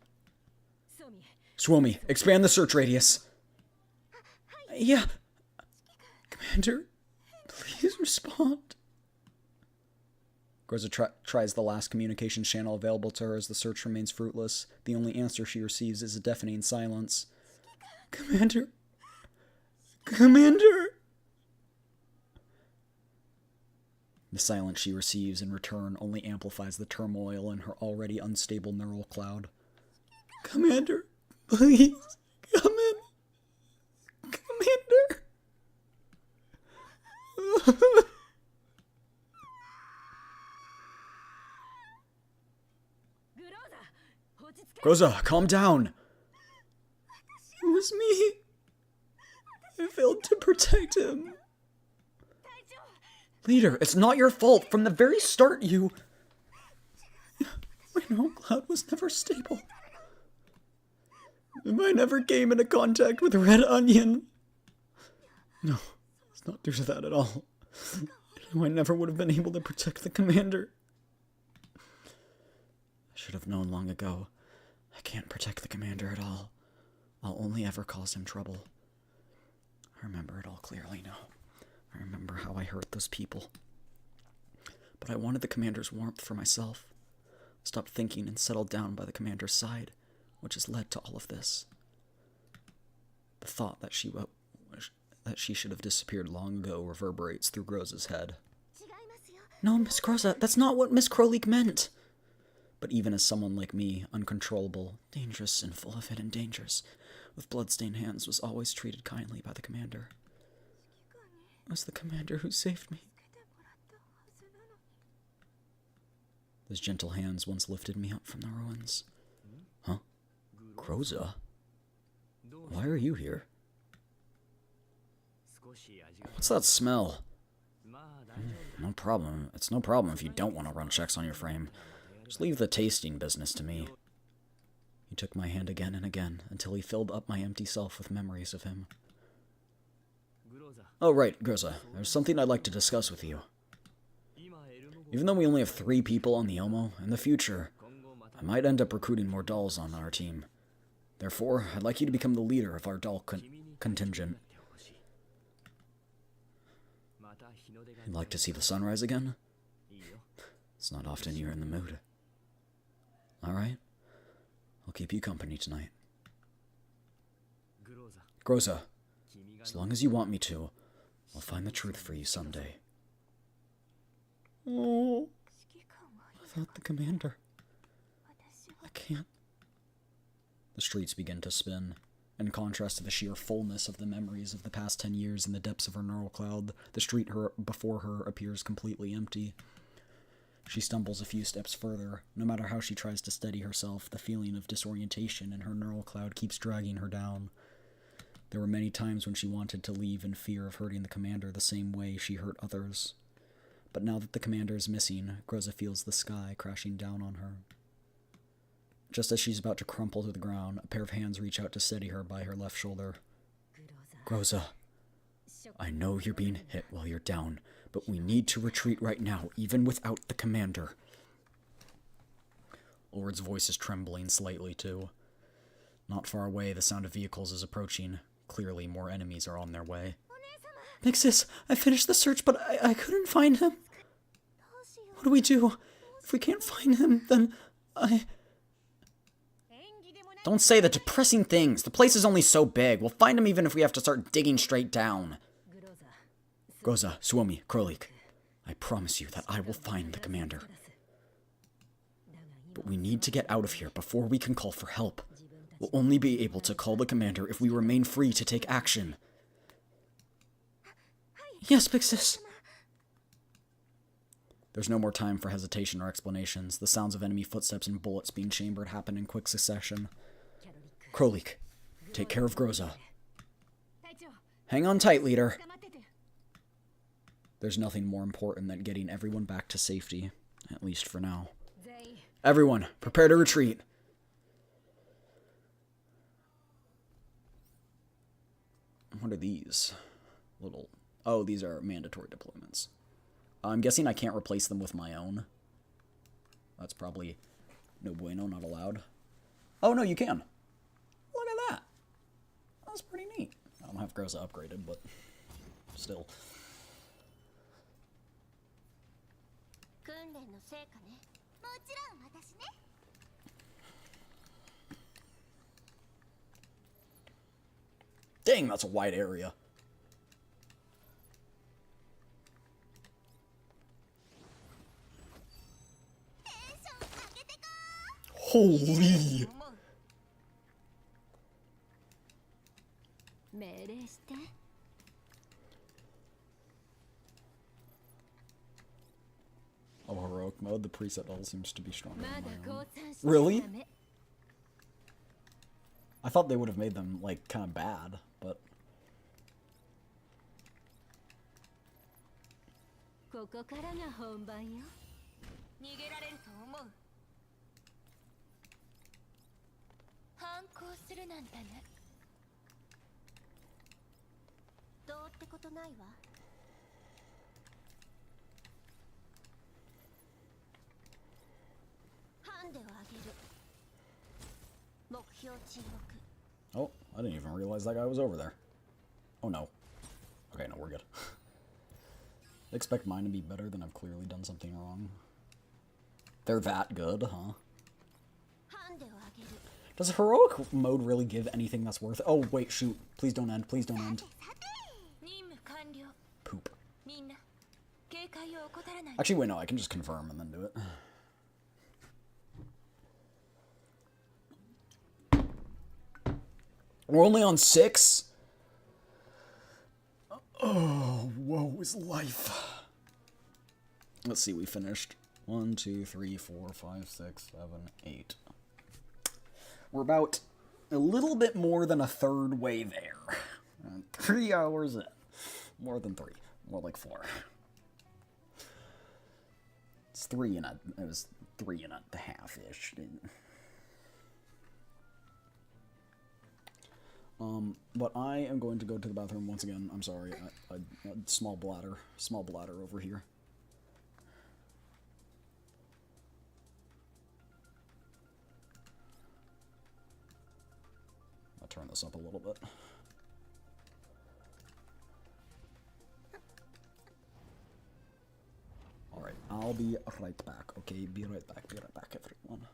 Suomi, expand the search radius. Yeah. Commander, please respond. Groza tries the last communication channel available to her as the search remains fruitless. The only answer she receives is a deafening silence. Commander. Commander. The silence she receives in return only amplifies the turmoil in her already unstable neural cloud. Commander, please, come in. Commander. Groza, calm down. It was me. I failed to protect him. Leader, it's not your fault. From the very start, you... My neural cloud was never stable. If I never came into contact with Red Onion... No, it's not due to that at all. I never would have been able to protect the commander. I should have known long ago. I can't protect the commander at all. I'll only ever cause him trouble. I remember it all clearly now. I remember how I hurt those people. But I wanted the commander's warmth for myself. Stopped thinking and settled down by the commander's side, which has led to all of this. The thought that she should have disappeared long ago reverberates through Groza's head. No, Miss Groza, that's not what Miss Crowleek meant. But even as someone like me, uncontrollable, dangerous, and full of hidden dangers, with bloodstained hands, was always treated kindly by the commander. It was the commander who saved me. Those gentle hands once lifted me up from the ruins. Huh? Groza? Why are you here? What's that smell? No problem. It's no problem if you don't want to run checks on your frame. Just leave the tasting business to me. He took my hand again and again, until he filled up my empty self with memories of him. Oh, right, Groza. There's something I'd like to discuss with you. Even though we only have 3 people on the Elmo, in the future, I might end up recruiting more dolls on our team. Therefore, I'd like you to become the leader of our doll contingent. You'd like to see the sunrise again? It's not often you're in the mood. Alright, I'll keep you company tonight. Groza, as long as you want me to, I'll find the truth for you someday. Oh, without the commander, I can't. The streets begin to spin. In contrast to the sheer fullness of the memories of the past 10 years in the depths of her neural cloud, the street before her appears completely empty. She stumbles a few steps further. No matter how she tries to steady herself, the feeling of disorientation in her neural cloud keeps dragging her down. There were many times when she wanted to leave in fear of hurting the commander the same way she hurt others. But now that the commander is missing, Groza feels the sky crashing down on her. Just as she's about to crumple to the ground, a pair of hands reach out to steady her by her left shoulder. Groza, I know you're being hit while you're down, but we need to retreat right now, even without the commander. Ulrid's voice is trembling slightly, too. Not far away, the sound of vehicles is approaching. Clearly, more enemies are on their way. Big Sis, I finished the search, but I couldn't find him. What do we do? If we can't find him, then Don't say the depressing things. The place is only so big. We'll find him even if we have to start digging straight down. Groza, Suomi, Crowleek, I promise you that I will find the commander. But we need to get out of here before we can call for help. We'll only be able to call the commander if we remain free to take action. Yes, Big Sis. There's no more time for hesitation or explanations. The sounds of enemy footsteps and bullets being chambered happen in quick succession. Crowleek, take care of Groza. Hang on tight, leader. There's nothing more important than getting everyone back to safety, at least for now. Everyone, prepare to retreat. What are these? Oh, these are mandatory deployments. I'm guessing I can't replace them with my own. That's probably no bueno, not allowed. Oh, no, you can. Look at that. That's pretty neat. I don't have Groza upgraded, but still. Dang, that's a wide area. Holy! Oh, heroic mode, the preset all seems to be stronger than my own. Really? I thought they would have made them, like, kind of bad, but... Oh, I didn't even realize that guy was over there. Oh no. Okay, no, we're good. Expect mine to be better than I've clearly done something wrong. They're that good, huh? Does heroic mode really give anything that's worth it? Oh, wait, shoot. Please don't end. Please don't end. Poop. Actually, wait, no, I can just confirm and then do it. We're only on 6? Oh, woe is life. Let's see, we finished 1, 2, 3, 4, 5, 6, 7, 8. We're about a little bit more than a third way there. 3 hours in. More than 3. More like 4. It's 3 and a... It was 3 and a half-ish. But I am going to go to the bathroom once again. I'm sorry. A small bladder. Small bladder over here. I'll turn this up a little bit. Alright, I'll be right back, okay? Be right back, everyone.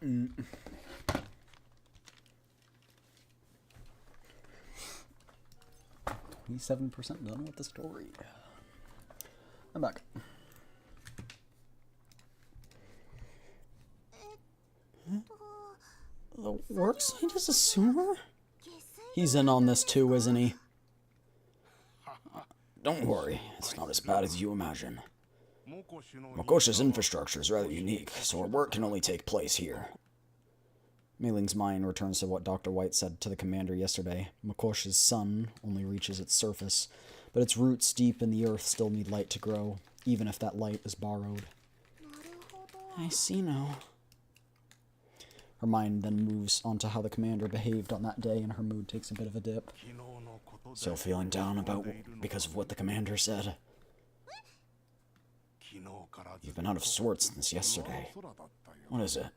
Mm. 27% done with the story. I'm back. The worksite is a sewer? He's in on this too, isn't he? Don't worry, it's not as bad as you imagine. Makosha's infrastructure is rather unique, so our work can only take place here. Mei Ling's mind returns to what Dr. White said to the commander yesterday. Makosha's sun only reaches its surface, but its roots deep in the earth still need light to grow, even if that light is borrowed. I see now. Her mind then moves onto how the commander behaved on that day, and her mood takes a bit of a dip. Still feeling down because of what the commander said. You've been out of sorts since yesterday. What is it?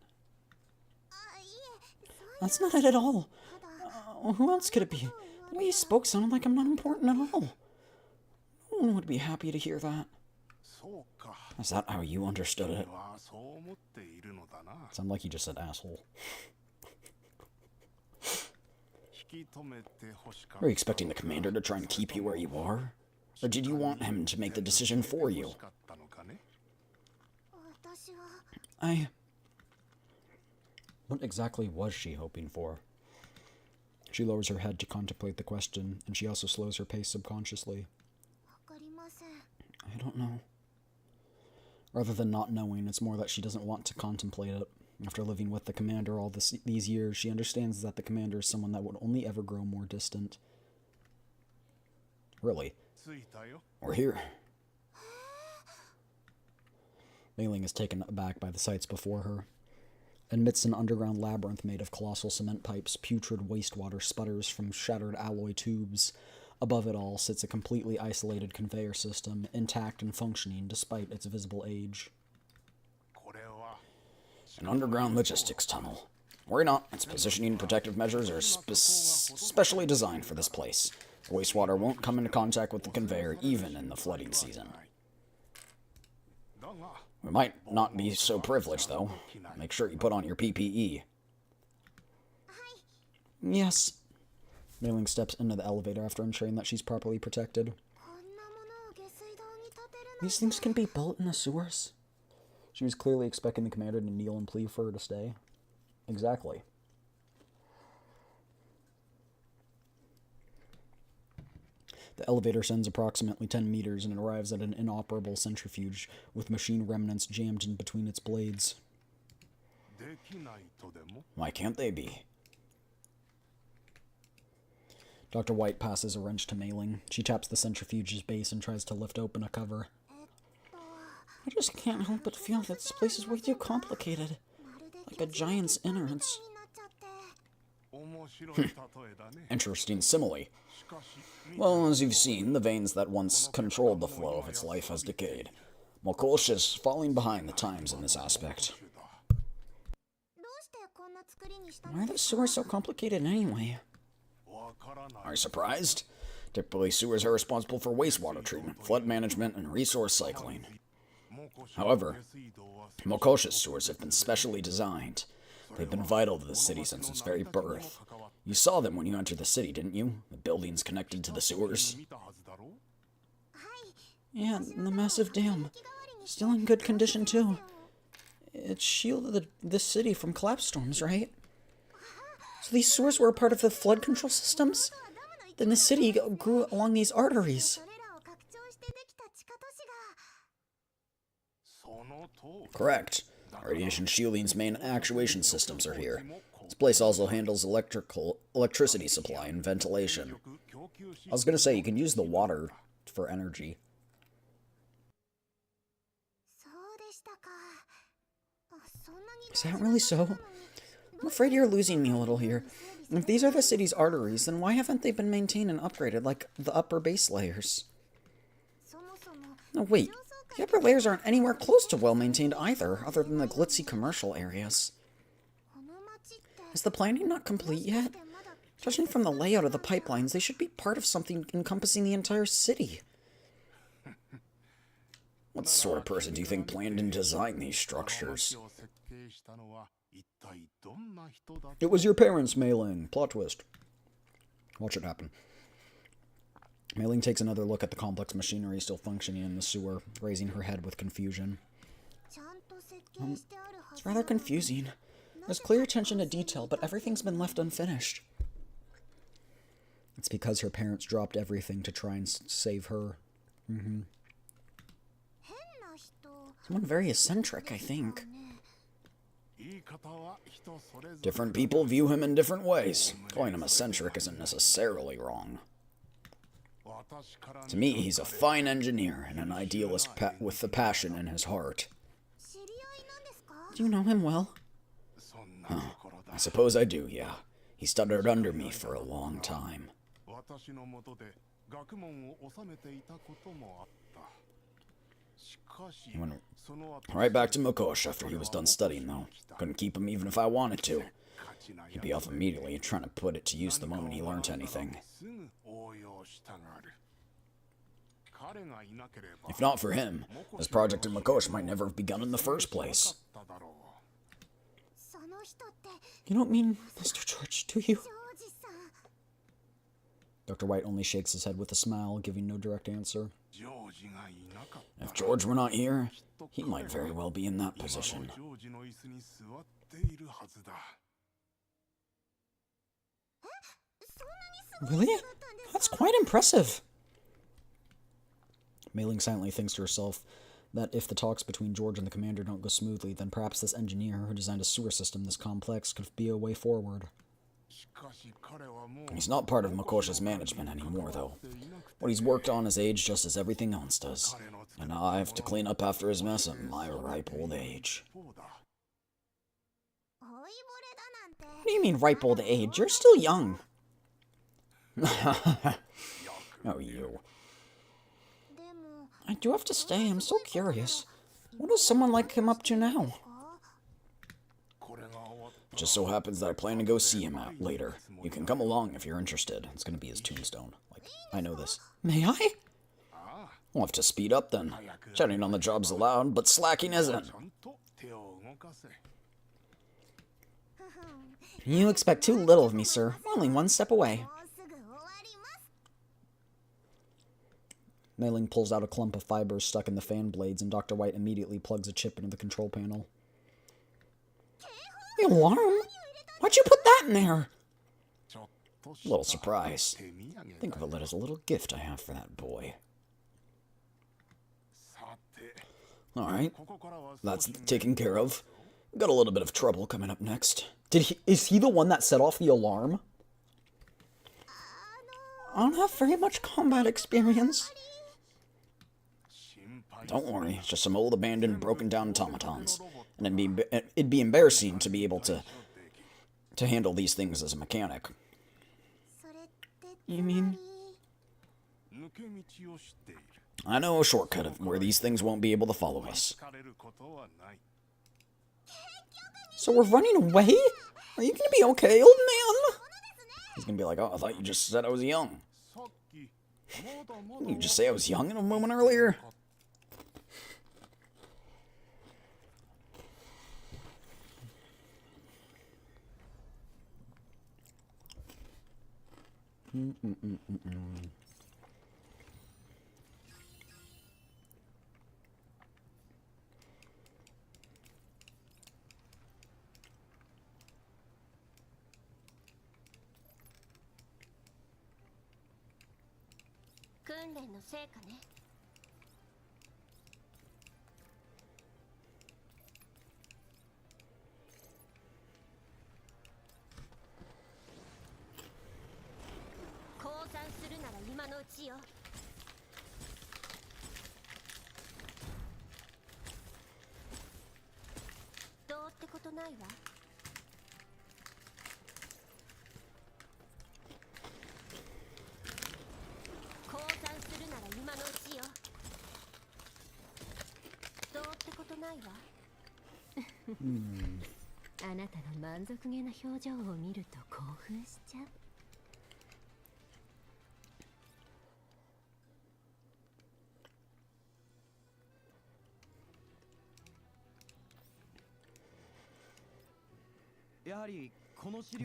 That's not it at all. Who else could it be? The way you spoke sounded like I'm not important at all. No one would be happy to hear that. Is that how you understood it? Sound like you just said asshole. Are you expecting the commander to try and keep you where you are? Or did you want him to make the decision for you? What exactly was she hoping for? She lowers her head to contemplate the question, and she also slows her pace subconsciously. I don't know. Rather than not knowing, it's more that she doesn't want to contemplate it. After living with the commander all these years, she understands that the commander is someone that would only ever grow more distant. Really? We're here. Mei-Ling is taken aback by the sights before her. Amidst an underground labyrinth made of colossal cement pipes, putrid wastewater sputters from shattered alloy tubes. Above it all sits a completely isolated conveyor system, intact and functioning despite its visible age. An underground logistics tunnel. Worry not, its positioning and protective measures are specially designed for this place. The wastewater won't come into contact with the conveyor even in the flooding season. We might not be so privileged, though. Make sure you put on your PPE. Yes. Mei-Ling steps into the elevator after ensuring that she's properly protected. These things can be built in the sewers? She was clearly expecting the commander to kneel and plead for her to stay. Exactly. The elevator ascends approximately 10 meters and arrives at an inoperable centrifuge with machine remnants jammed in between its blades. Why can't they be? Dr. White passes a wrench to Mei-Ling. She taps the centrifuge's base and tries to lift open a cover. I just can't help but feel that this place is way too complicated. Like a giant's innards. Interesting simile. Well, as you've seen, the veins that once controlled the flow of its life has decayed. Mokosh is falling behind the times in this aspect. Why are the sewers so complicated anyway? Are you surprised? Typically, sewers are responsible for wastewater treatment, flood management, and resource cycling. However, Mokosh's sewers have been specially designed. They've been vital to the city since its very birth. You saw them when you entered the city, didn't you? The buildings connected to the sewers. Yeah, the massive dam. Still in good condition, too. It shielded this city from collapse storms, right? So these sewers were a part of the flood control systems? Then the city grew along these arteries. Correct. Radiation shielding's main actuation systems are here. This place also handles electricity supply and ventilation. I was gonna say, you can use the water for energy. Is that really so? I'm afraid you're losing me a little here. If these are the city's arteries, then why haven't they been maintained and upgraded like the upper base layers? No, wait. The upper layers aren't anywhere close to well-maintained either, other than the glitzy commercial areas. Is the planning not complete yet? Judging from the layout of the pipelines, they should be part of something encompassing the entire city. What sort of person do you think planned and designed these structures? It was your parents, Mei-Ling. Plot twist. Watch it happen. Mei-Ling takes another look at the complex machinery still functioning in the sewer, raising her head with confusion. It's rather confusing. There's clear attention to detail, but everything's been left unfinished. It's because her parents dropped everything to try and save her. Someone very eccentric, I think. Different people view him in different ways. Calling him eccentric isn't necessarily wrong. To me, he's a fine engineer and an idealist with the passion in his heart. Do you know him well? Huh. I suppose I do, yeah. He studied under me for a long time. He went right back to Mokosh after he was done studying, though. Couldn't keep him even if I wanted to. He'd be off immediately, trying to put it to use the moment he learned anything. If not for him, this project in Mokosh might never have begun in the first place. You don't mean Mr. George, do you? Dr. White only shakes his head with a smile, giving no direct answer. If George were not here, he might very well be in that position. Really? That's quite impressive. Mei Ling silently thinks to herself that if the talks between George and the commander don't go smoothly, then perhaps this engineer who designed a sewer system this complex could be a way forward. He's not part of Makosha's management anymore, though. What he's worked on has aged just as everything else does. And now I have to clean up after his mess at my ripe old age. What do you mean ripe old age? You're still young. Oh, you. I do have to stay. I'm so curious. What is someone like him up to now? It just so happens that I plan to go see him out later. You can come along if you're interested. It's going to be his tombstone. Like, I know this. May I? We'll have to speed up then. Chatting on the job's allowed, but slacking isn't. You expect too little of me, sir. I'm only one step away. Mei Ling pulls out a clump of fibers stuck in the fan blades, and Dr. White immediately plugs a chip into the control panel. The alarm? Why'd you put that in there? A little surprise. Think of it as a little gift I have for that boy. Alright, that's taken care of. Got a little bit of trouble coming up next. Is he the one that set off the alarm? I don't have very much combat experience. Don't worry, it's just some old abandoned, broken down automatons. And it'd be embarrassing to be able to handle these things as a mechanic. You mean? I know a shortcut where these things won't be able to follow us. So we're running away? Are you gonna be okay, old man? He's gonna be like, oh, I thought you just said I was young. Didn't you just say I was young a moment earlier?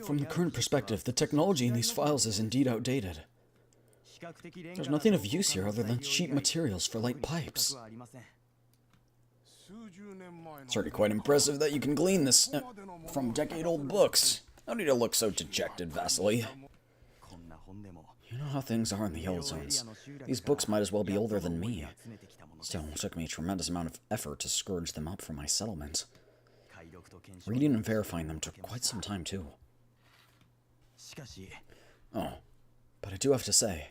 From the current perspective, the technology in these files is indeed outdated. There's nothing of use here other than cheap materials for light pipes. It's already quite impressive that you can glean this from decade-old books. No need to look so dejected, Vasily. You know how things are in the old zones. These books might as well be older than me. Still, it took me a tremendous amount of effort to scourge them up for my settlement. Reading and verifying them took quite some time, too. Oh, but I do have to say,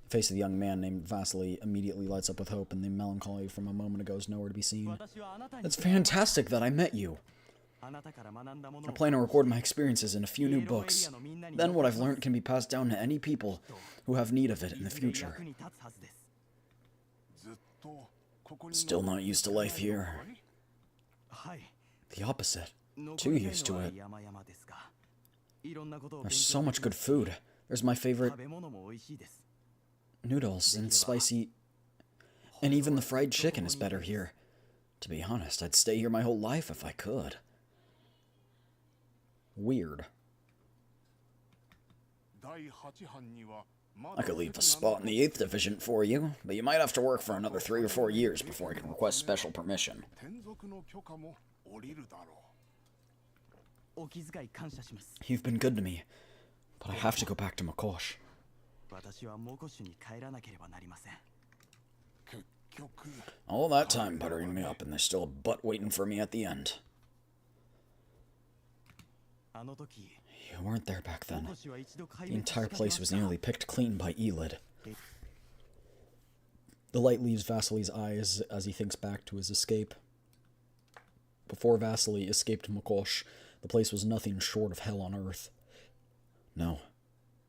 the face of the young man named Vasily immediately lights up with hope, and the melancholy from a moment ago is nowhere to be seen. It's fantastic that I met you. I plan to record my experiences in a few new books. Then what I've learned can be passed down to any people who have need of it in the future. Still not used to life here. The opposite. Too used to it. There's so much good food. There's my favorite noodles and spicy... And even the fried chicken is better here. To be honest, I'd stay here my whole life if I could. Weird. I could leave a spot in the 8th Division for you, but you might have to work for another 3 or 4 years before I can request special permission. You've been good to me, but I have to go back to Makosh. All that time buttering me up, and there's still a butt waiting for me at the end. You weren't there back then. The entire place was nearly picked clean by Elid. The light leaves Vasily's eyes as he thinks back to his escape. Before Vasily escaped Makosh, the place was nothing short of hell on earth. No,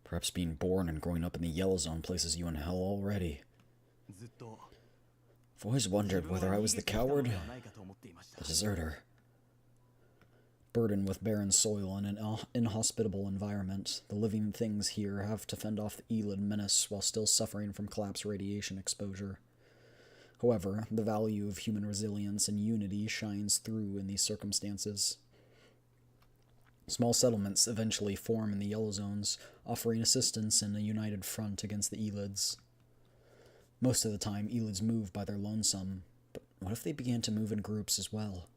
perhaps being born and growing up in the Yellow Zone places you in hell already. I've always wondered whether I was the coward, the deserter. Burdened with barren soil and an inhospitable environment, the living things here have to fend off the Elid menace while still suffering from collapse radiation exposure. However, the value of human resilience and unity shines through in these circumstances. Small settlements eventually form in the Yellow Zones, offering assistance in a united front against the Elids. Most of the time, Elids move by their lonesome, but what if they began to move in groups as well?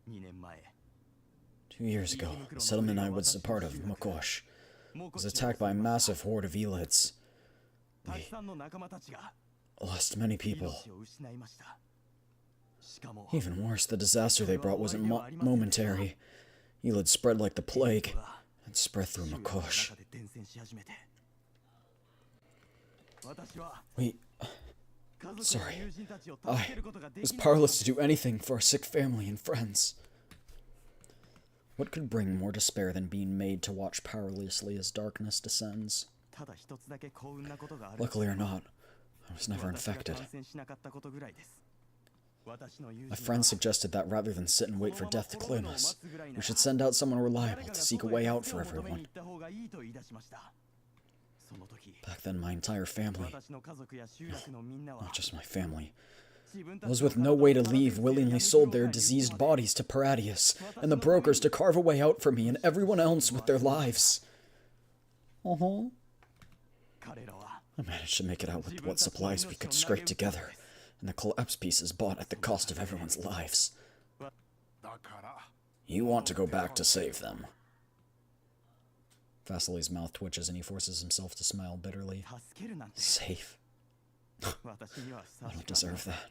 2 years ago, the settlement I was a part of, Makosh, was attacked by a massive horde of Elids. We lost many people. Even worse, the disaster they brought wasn't momentary. Elid spread like the plague, and spread through Makosh. Sorry. I was powerless to do anything for our sick family and friends. What could bring more despair than being made to watch powerlessly as darkness descends? Luckily or not, I was never infected. My friend suggested that rather than sit and wait for death to claim us, we should send out someone reliable to seek a way out for everyone. Back then, my entire family, not just my family, those with no way to leave willingly sold their diseased bodies to Paradius and the brokers to carve a way out for me and everyone else with their lives. I managed to make it out with what supplies we could scrape together, and the collapse pieces bought at the cost of everyone's lives. You want to go back to save them. Vasily's mouth twitches and he forces himself to smile bitterly. Save? I don't deserve that.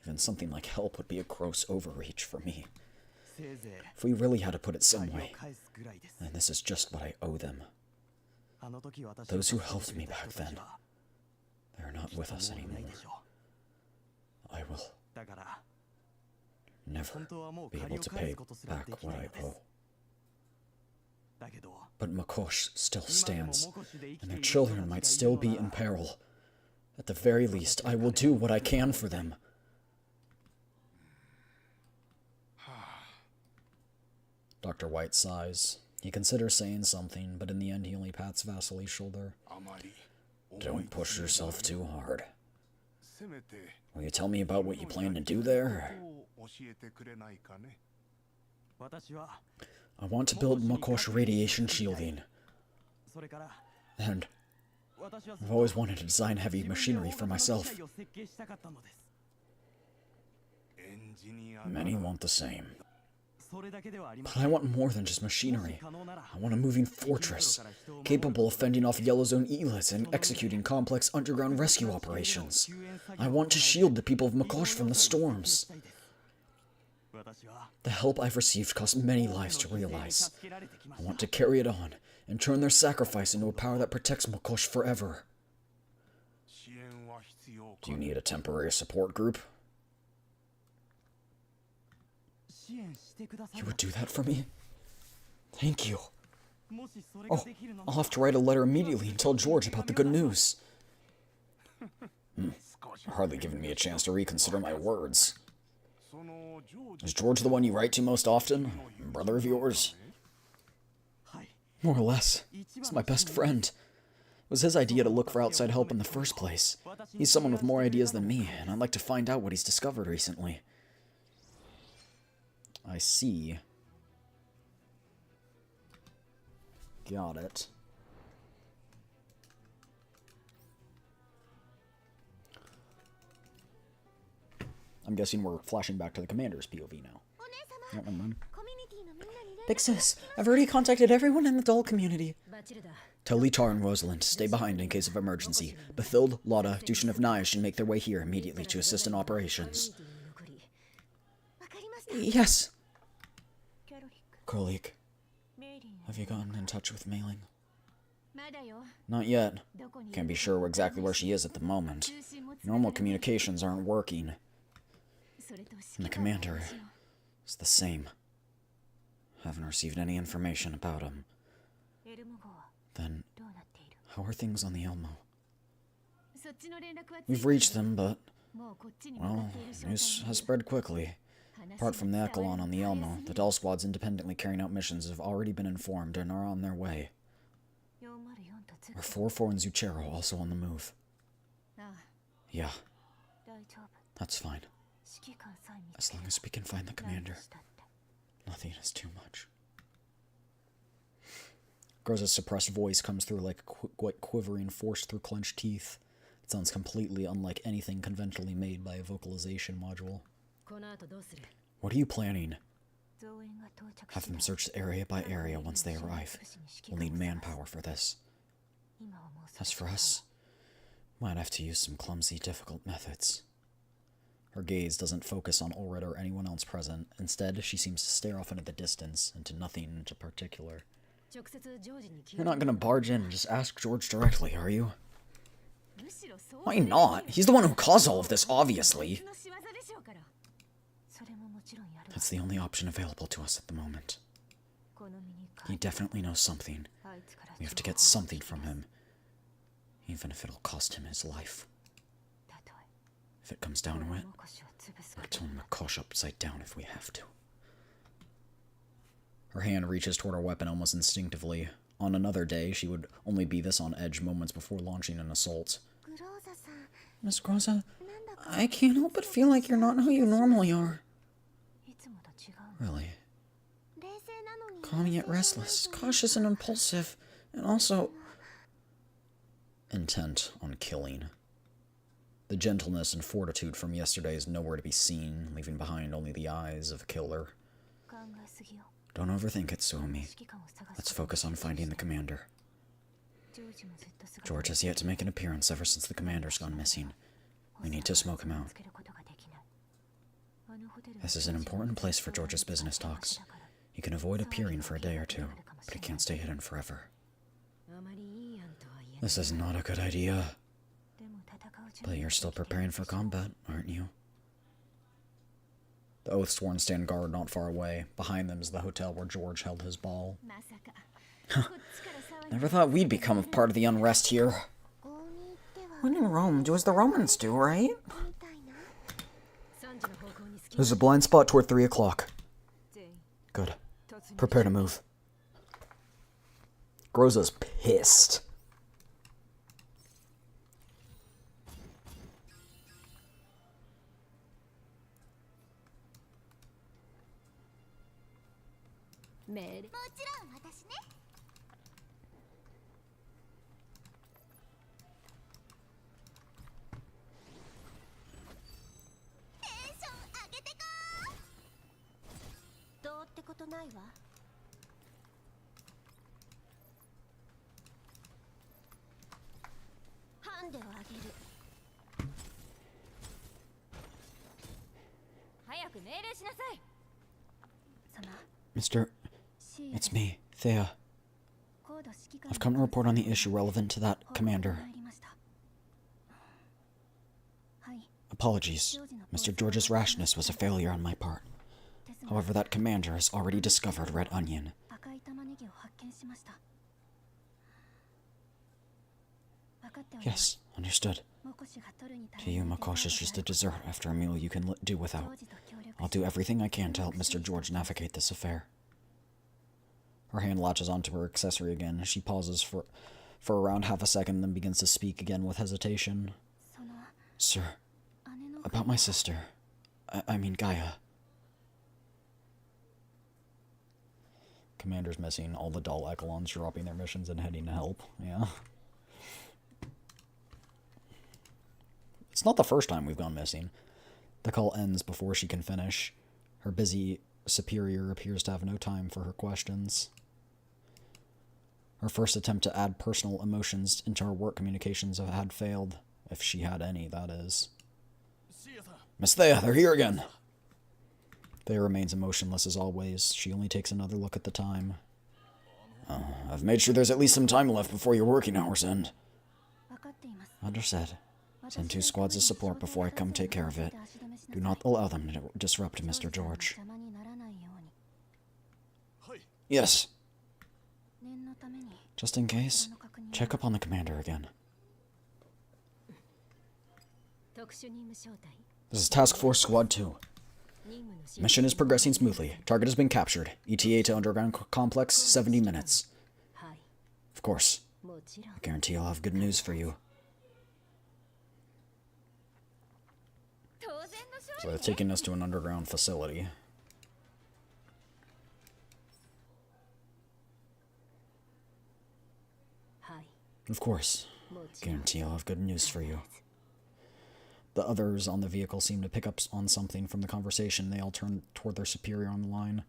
Even something like help would be a gross overreach for me. If we really had to put it some way, then this is just what I owe them. Those who helped me back then, they're not with us anymore. I will never be able to pay back what I owe. But Makosh still stands, and their children might still be in peril. At the very least, I will do what I can for them. Dr. White sighs. He considers saying something, but in the end he only pats Vasily's shoulder. Don't push yourself too hard. Will you tell me about what you plan to do there? I want to build Makosh radiation shielding. And I've always wanted to design heavy machinery for myself. Many want the same. But I want more than just machinery. I want a moving fortress, capable of fending off Yellow Zone Elids and executing complex underground rescue operations. I want to shield the people of Makosh from the storms. The help I've received cost many lives to realize. I want to carry it on and turn their sacrifice into a power that protects Makosh forever. Do you need a temporary support group? You would do that for me? Thank you. Oh, I'll have to write a letter immediately and tell George about the good news. You're hardly giving me a chance to reconsider my words. Is George the one you write to most often? A brother of yours? More or less. He's my best friend. It was his idea to look for outside help in the first place. He's someone with more ideas than me, and I'd like to find out what he's discovered recently. I see. Got it. I'm guessing we're flashing back to the commander's POV now. Oh, never mind. Big sis, I've already contacted everyone in the doll community. Tell Tar and Rosalind to stay behind in case of emergency. Bethild, Lotta, Dushin of Naya should make their way here immediately to assist in operations. Yes. Krolik, have you gotten in touch with Mailing? Not yet. Can't be sure exactly where she is at the moment. Normal communications aren't working. And the commander is the same. Haven't received any information about him. Then, how are things on the Elmo? We've reached them, but, well, news has spread quickly. Apart from the Echelon on the Elmo, the doll squads independently carrying out missions have already been informed and are on their way. Are 4-4 and Zuchero also on the move? Yeah. That's fine. As long as we can find the commander. Nothing is too much. Groza's suppressed voice comes through like quivering force through clenched teeth. It sounds completely unlike anything conventionally made by a vocalization module. What are you planning? Have them search area by area once they arrive. We'll need manpower for this. As for us, might have to use some clumsy, difficult methods. Her gaze doesn't focus on Ulrich or anyone else present. Instead, she seems to stare off into the distance, into nothing in particular. You're not gonna barge in and just ask George directly, are you? Why not? He's the one who caused all of this, obviously. That's the only option available to us at the moment. He definitely knows something. We have to get something from him, even if it'll cost him his life. If it comes down to it, I'll turn Makosh upside down if we have to. Her hand reaches toward her weapon almost instinctively. On another day, she would only be this on edge moments before launching an assault. Miss Groza, I can't help but feel like you're not who you normally are. Really? Calm yet restless, cautious and impulsive, and also intent on killing. The gentleness and fortitude from yesterday is nowhere to be seen, leaving behind only the eyes of a killer. Don't overthink it, Suomi. Let's focus on finding the commander. George has yet to make an appearance ever since the commander's gone missing. We need to smoke him out. This is an important place for George's business talks. He can avoid appearing for a day or two, but he can't stay hidden forever. This is not a good idea. But you're still preparing for combat, aren't you? The Oathsworn stand guard not far away. Behind them is the hotel where George held his ball. Never thought we'd become a part of the unrest here. When in Rome, do as the Romans do, right? There's a blind spot toward 3 o'clock. Good. Prepare to move. Groza's pissed. Mister, it's me, Thea. I've come to report on the issue relevant to that commander. Apologies. Mr. George's rashness was a failure on my part. However, that commander has already discovered Red Onion. Yes, understood. To you, Makosh is just a dessert after a meal you can do without. I'll do everything I can to help Mr. George navigate this affair. Her hand latches onto her accessory again. She pauses for around half a second, then begins to speak again with hesitation. Sir, about my sister. I mean Gaia. Commander's missing. All the doll echelons dropping their missions and heading to help. Yeah. It's not the first time we've gone missing. The call ends before she can finish. Her busy superior appears to have no time for her questions. Her first attempt to add personal emotions into her work communications had failed, if she had any, that is. Miss Thea, they're here again! Thea remains emotionless as always. She only takes another look at the time. I've made sure there's at least some time left before your working hours end. Understood. Send 2 squads of support before I come take care of it. Do not allow them to disrupt Mr. George. Yes. Just in case, check up on the commander again. This is Task Force Squad 2. Mission is progressing smoothly. Target has been captured. ETA to underground complex, 70 minutes. Of course. I guarantee I'll have good news for you. So they're taking us to an underground facility. Of course. Guarantee I'll have good news for you. The others on the vehicle seem to pick up on something from the conversation. They all turn toward their superior on the line.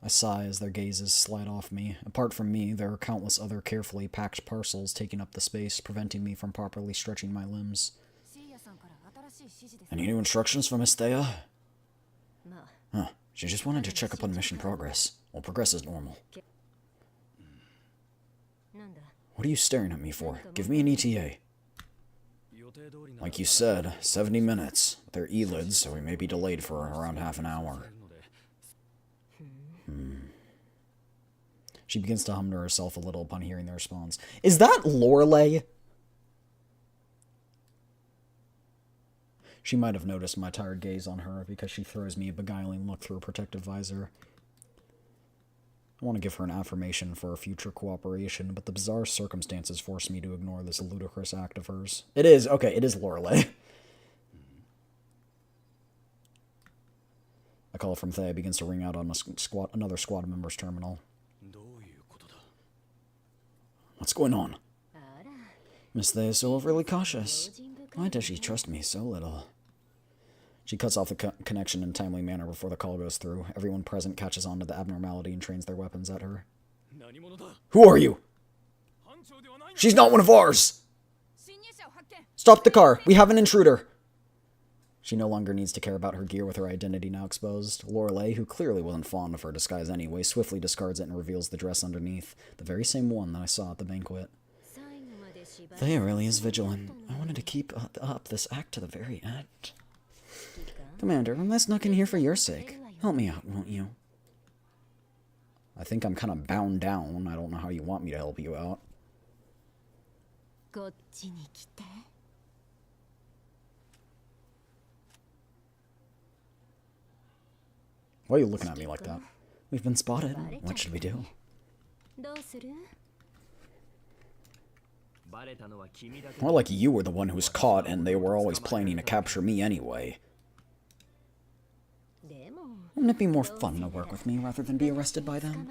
I sigh as their gazes slide off me. Apart from me, there are countless other carefully packed parcels taking up the space, preventing me from properly stretching my limbs. Any new instructions from Miss Thea? Huh. She just wanted to check up on mission progress. Well, progress is normal. What are you staring at me for? Give me an ETA. Like you said, 70 minutes. They're E-lids, so we may be delayed for around half an hour. She begins to hum to herself a little upon hearing the response. Is that Loreley? She might have noticed my tired gaze on her because she throws me a beguiling look through a protective visor. I want to give her an affirmation for our future cooperation, but the bizarre circumstances force me to ignore this ludicrous act of hers. It is, okay, it is Loreley. A call from Thea begins to ring out on another squad member's terminal. What's going on? Miss Thea is so overly cautious. Why does she trust me so little? She cuts off the connection in a timely manner before the call goes through. Everyone present catches on to the abnormality and trains their weapons at her. Who are you? She's not one of ours! Stop the car! We have an intruder! She no longer needs to care about her gear with her identity now exposed. Loreley, who clearly wasn't fond of her disguise anyway, swiftly discards it and reveals the dress underneath, the very same one that I saw at the banquet. Thea really is vigilant. I wanted to keep up this act to the very end. Commander, I'm snuck in here for your sake. Help me out, won't you? I think I'm kind of bound down. I don't know how you want me to help you out. Why are you looking at me like that? We've been spotted. What should we do? More like you were the one who was caught and they were always planning to capture me anyway. Wouldn't it be more fun to work with me rather than be arrested by them?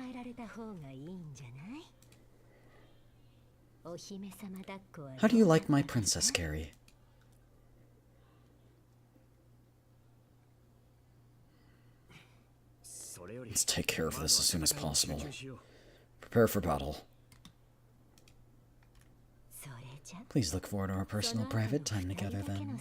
How do you like my princess, Carrie? Let's take care of this as soon as possible. Prepare for battle. Please look forward to our personal private time together then.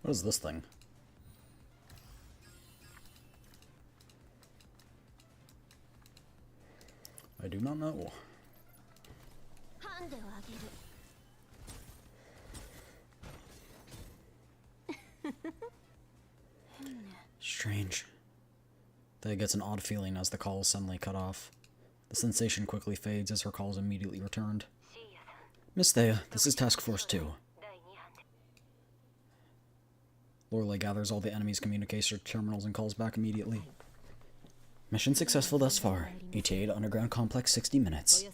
What is this thing? I do not know. Strange. Thea gets an odd feeling as the call is suddenly cut off. The sensation quickly fades as her call is immediately returned. Miss Thea, this is Task Force 2. Loreley gathers all the enemy's communication terminals and calls back immediately. Mission successful thus far. ETA to Underground Complex 60 minutes.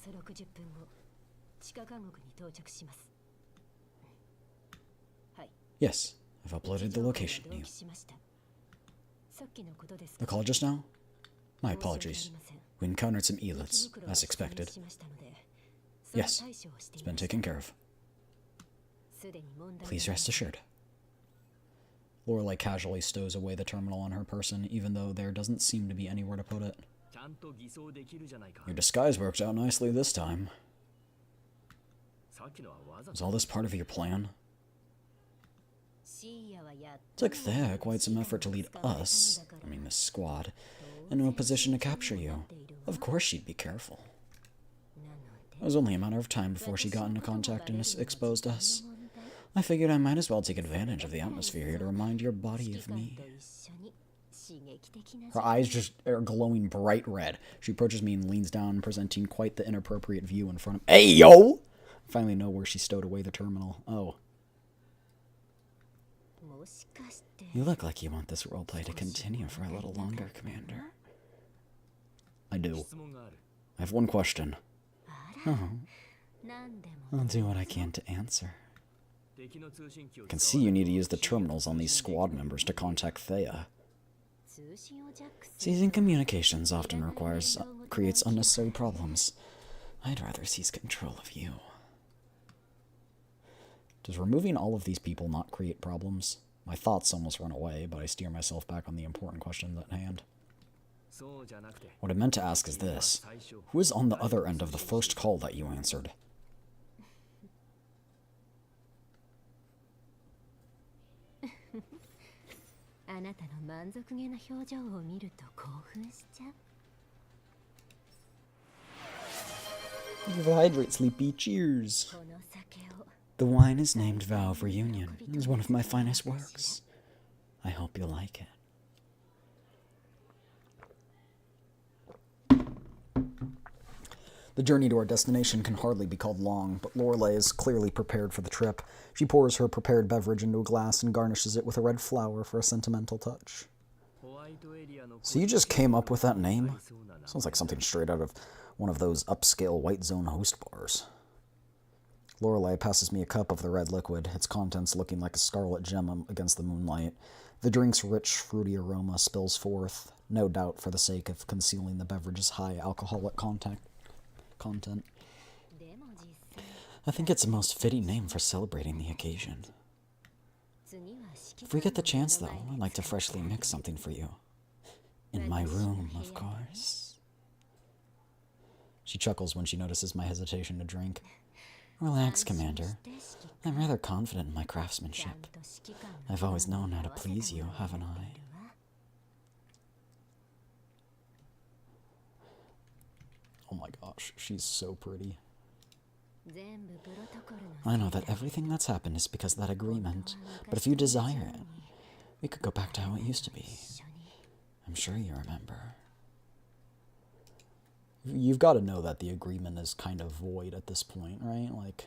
Yes, I've uploaded the location to you. The call just now? My apologies. We encountered some Emotes, as expected. Yes, it's been taken care of. Please rest assured. Loreley casually stows away the terminal on her person, even though there doesn't seem to be anywhere to put it. Your disguise worked out nicely this time. Was all this part of your plan? It took Thea quite some effort to lead us, I mean this squad, into a position to capture you. Of course she'd be careful. It was only a matter of time before she got into contact and exposed us. I figured I might as well take advantage of the atmosphere here to remind your body of me. Her eyes just are glowing bright red. She approaches me and leans down, presenting quite the inappropriate view in front of— Hey, yo! I finally know where she stowed away the terminal. Oh. You look like you want this roleplay to continue for a little longer, Commander. I do. I have one question. Oh. I'll do what I can to answer. I can see you need to use the terminals on these squad members to contact Thea. Seizing communications often creates unnecessary problems. I'd rather seize control of you. Does removing all of these people not create problems? My thoughts almost run away, but I steer myself back on the important questions at hand. What I meant to ask is this. Who is on the other end of the first call that you answered? Hydrate, sleepy. Cheers. The wine is named Vow of Reunion. It is one of my finest works. I hope you like it. The journey to our destination can hardly be called long, but Loreley is clearly prepared for the trip. She pours her prepared beverage into a glass and garnishes it with a red flower for a sentimental touch. So you just came up with that name? Sounds like something straight out of one of those upscale White Zone host bars. Loreley passes me a cup of the red liquid, its contents looking like a scarlet gem against the moonlight. The drink's rich, fruity aroma spills forth, no doubt for the sake of concealing the beverage's high alcoholic content. I think it's a most fitting name for celebrating the occasion. If we get the chance, though, I'd like to freshly mix something for you. In my room, of course. She chuckles when she notices my hesitation to drink. Relax, Commander. I'm rather confident in my craftsmanship. I've always known how to please you, haven't I? Oh my gosh, she's so pretty. I know that everything that's happened is because of that agreement, but if you desire it, we could go back to how it used to be. I'm sure you remember. You've got to know that the agreement is kind of void at this point, right? Like...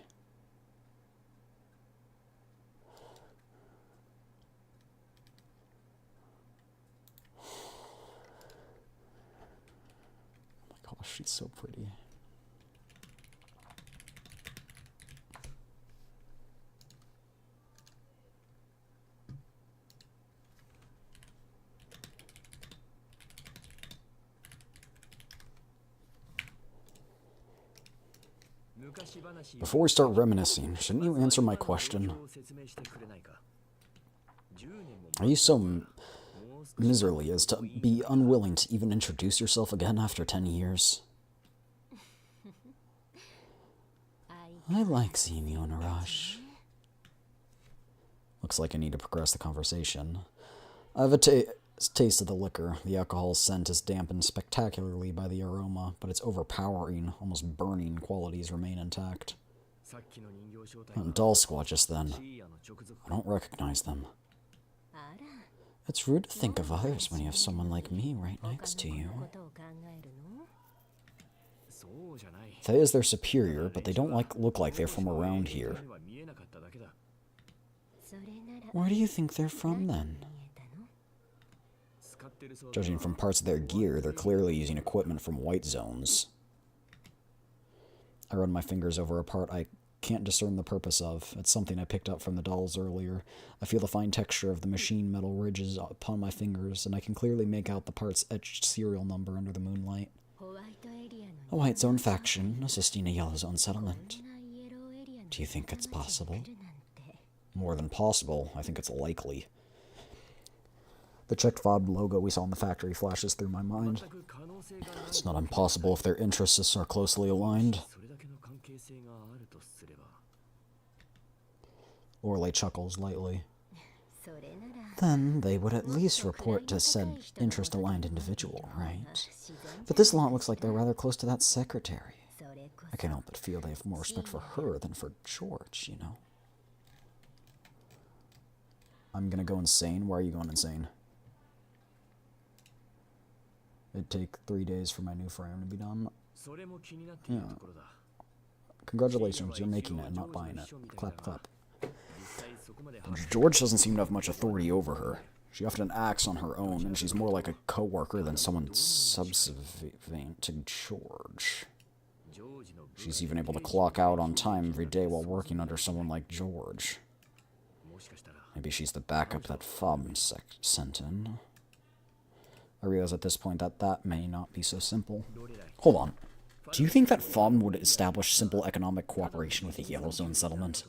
Oh my gosh, she's so pretty. Before we start reminiscing, shouldn't you answer my question? Are you so miserly as to be unwilling to even introduce yourself again after 10 years? I like seeing you in a rush. Looks like I need to progress the conversation. I have a taste of the liquor. The alcohol's scent is dampened spectacularly by the aroma, but its overpowering, almost burning qualities remain intact. Doll squatches, then. I don't recognize them. It's rude to think of others when you have someone like me right next to you. That is their superior, but they don't look like they're from around here. Where do you think they're from, then? Judging from parts of their gear, they're clearly using equipment from white zones. I run my fingers over a part I can't discern the purpose of. It's something I picked up from the dolls earlier. I feel the fine texture of the machine metal ridges upon my fingers, and I can clearly make out the part's etched serial number under the moonlight. A white zone faction assisting a yellow zone settlement. Do you think it's possible? More than possible. I think it's likely. The checked fob logo we saw in the factory flashes through my mind. It's not impossible if their interests are closely aligned. Loreley chuckles lightly. Then they would at least report to said interest-aligned individual, right? But this lot looks like they're rather close to that secretary. I can't help but feel they have more respect for her than for George, you know? I'm gonna go insane? Why are you going insane? It'd take 3 days for my new frame to be done. Yeah. Congratulations, you're making it and not buying it. Clap, clap. George doesn't seem to have much authority over her. She often acts on her own, and she's more like a co-worker than someone subservient to George. She's even able to clock out on time every day while working under someone like George. Maybe she's the backup that Fob sent in. I realize at this point that that may not be so simple. Hold on. Do you think that Fob would establish simple economic cooperation with the Yellow Zone settlement?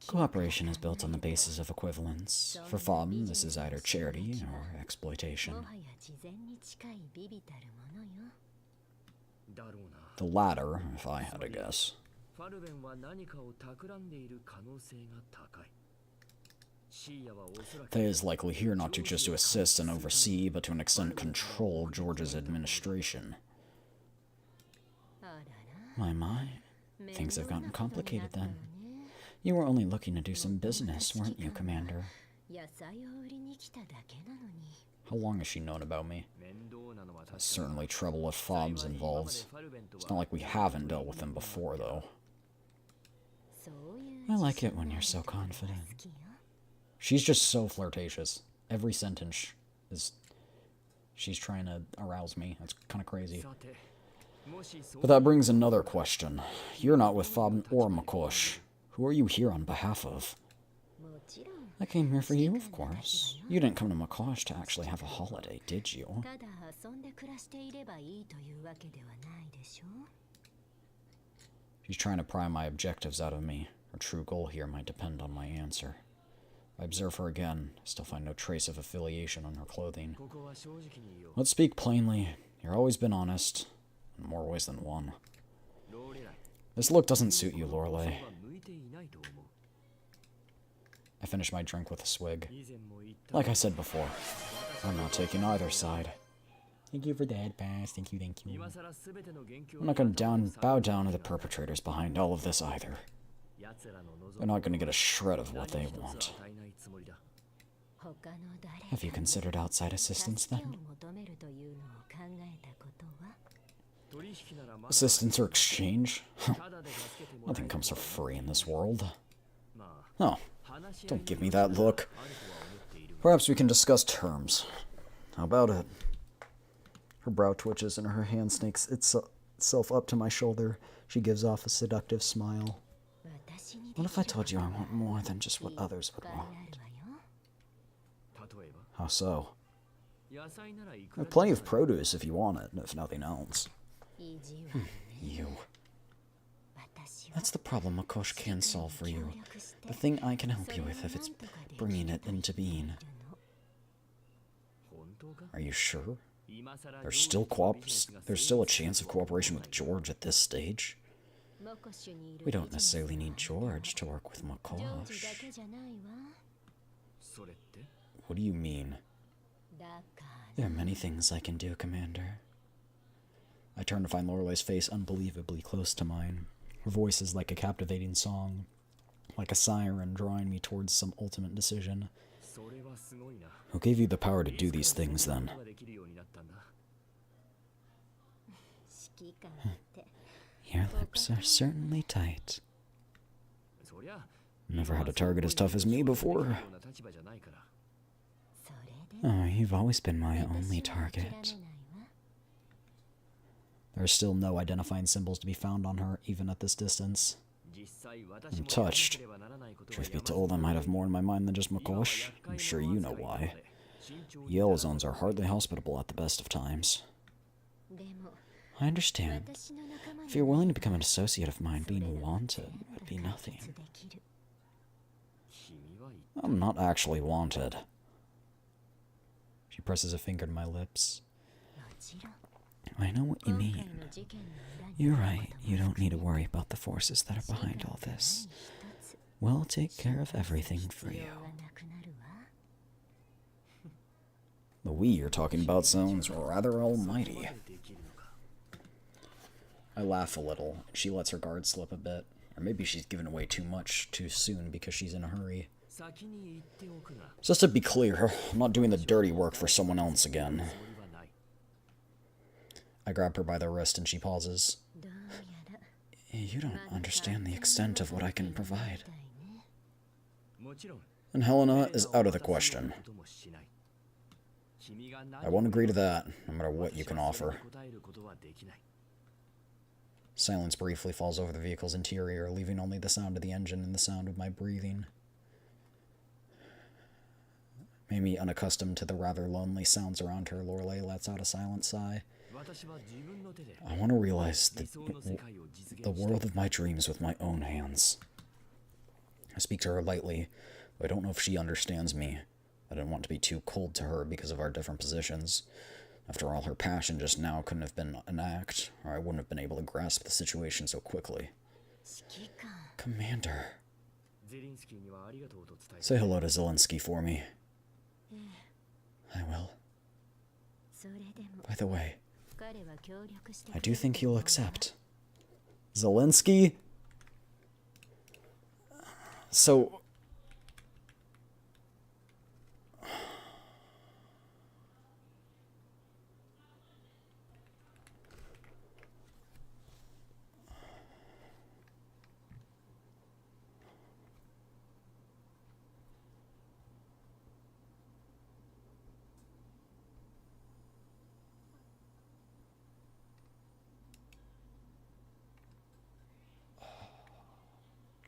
Cooperation is built on the basis of equivalence. For Fob, this is either charity or exploitation. The latter, if I had to guess. They is likely here not to just to assist and oversee, but to an extent control George's administration. My. Things have gotten complicated then. You were only looking to do some business, weren't you, Commander? How long has she known about me? That's certainly trouble if Fob's involved. It's not like we haven't dealt with him before, though. I like it when you're so confident. She's just so flirtatious. Every sentence is... she's trying to arouse me. That's kind of crazy. But that brings another question. You're not with Fob or Makosh. Who are you here on behalf of? I came here for you, of course. You didn't come to Makosh to actually have a holiday, did you? She's trying to pry my objectives out of me. Her true goal here might depend on my answer. I observe her again, still find no trace of affiliation on her clothing. Let's speak plainly. You've always been honest, in more ways than one. This look doesn't suit you, Loreley. I finish my drink with a swig. Like I said before, I'm not taking either side. Thank you for that, Bass. Thank you. I'm not going to bow down to the perpetrators behind all of this either. They're not going to get a shred of what they want. Have you considered outside assistance, then? Assistance or exchange? Nothing comes for free in this world. Oh, don't give me that look. Perhaps we can discuss terms. How about it? Her brow twitches and her hand snakes itself up to my shoulder. She gives off a seductive smile. What if I told you I want more than just what others would want? How so? I have plenty of produce if you want it, if nothing else. You. That's the problem Makosh can solve for you. The thing I can help you with if it's bringing it into being. Are you sure? There's still a chance of cooperation with George at this stage? We don't necessarily need George to work with Makosh. What do you mean? There are many things I can do, Commander. I turn to find Loreley's face unbelievably close to mine. Her voice is like a captivating song, like a siren drawing me towards some ultimate decision. Who gave you the power to do these things, then? Your lips are certainly tight. Never had a target as tough as me before. Oh, you've always been my only target. There are still no identifying symbols to be found on her, even at this distance. I'm touched. Truth be told, I might have more in my mind than just Makosh. I'm sure you know why. Yellow zones are hardly hospitable at the best of times. I understand. If you're willing to become an associate of mine, being wanted would be nothing. I'm not actually wanted. She presses a finger to my lips. I know what you mean. You're right, you don't need to worry about the forces that are behind all this. We'll take care of everything for you. The we you're talking about sounds rather almighty. I laugh a little. She lets her guard slip a bit. Or maybe she's given away too much too soon because she's in a hurry. Just to be clear, I'm not doing the dirty work for someone else again. I grab her by the wrist and she pauses. You don't understand the extent of what I can provide. And Helena is out of the question. I won't agree to that, no matter what you can offer. Silence briefly falls over the vehicle's interior, leaving only the sound of the engine and the sound of my breathing. Maybe unaccustomed to the rather lonely sounds around her, Loreley lets out a silent sigh. I want to realize the world of my dreams with my own hands. I speak to her lightly, but I don't know if she understands me. I didn't want to be too cold to her because of our different positions. After all, her passion just now couldn't have been an act, or I wouldn't have been able to grasp the situation so quickly. Commander. Say hello to Zelensky for me. I will. By the way, I do think he'll accept. Zelensky? So...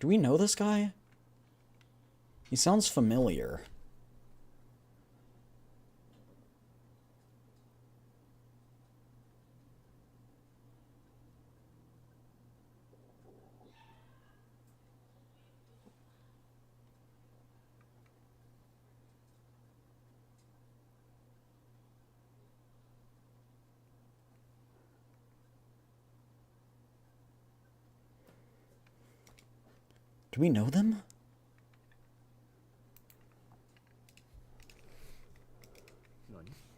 Do we know this guy? He sounds familiar. Do we know them?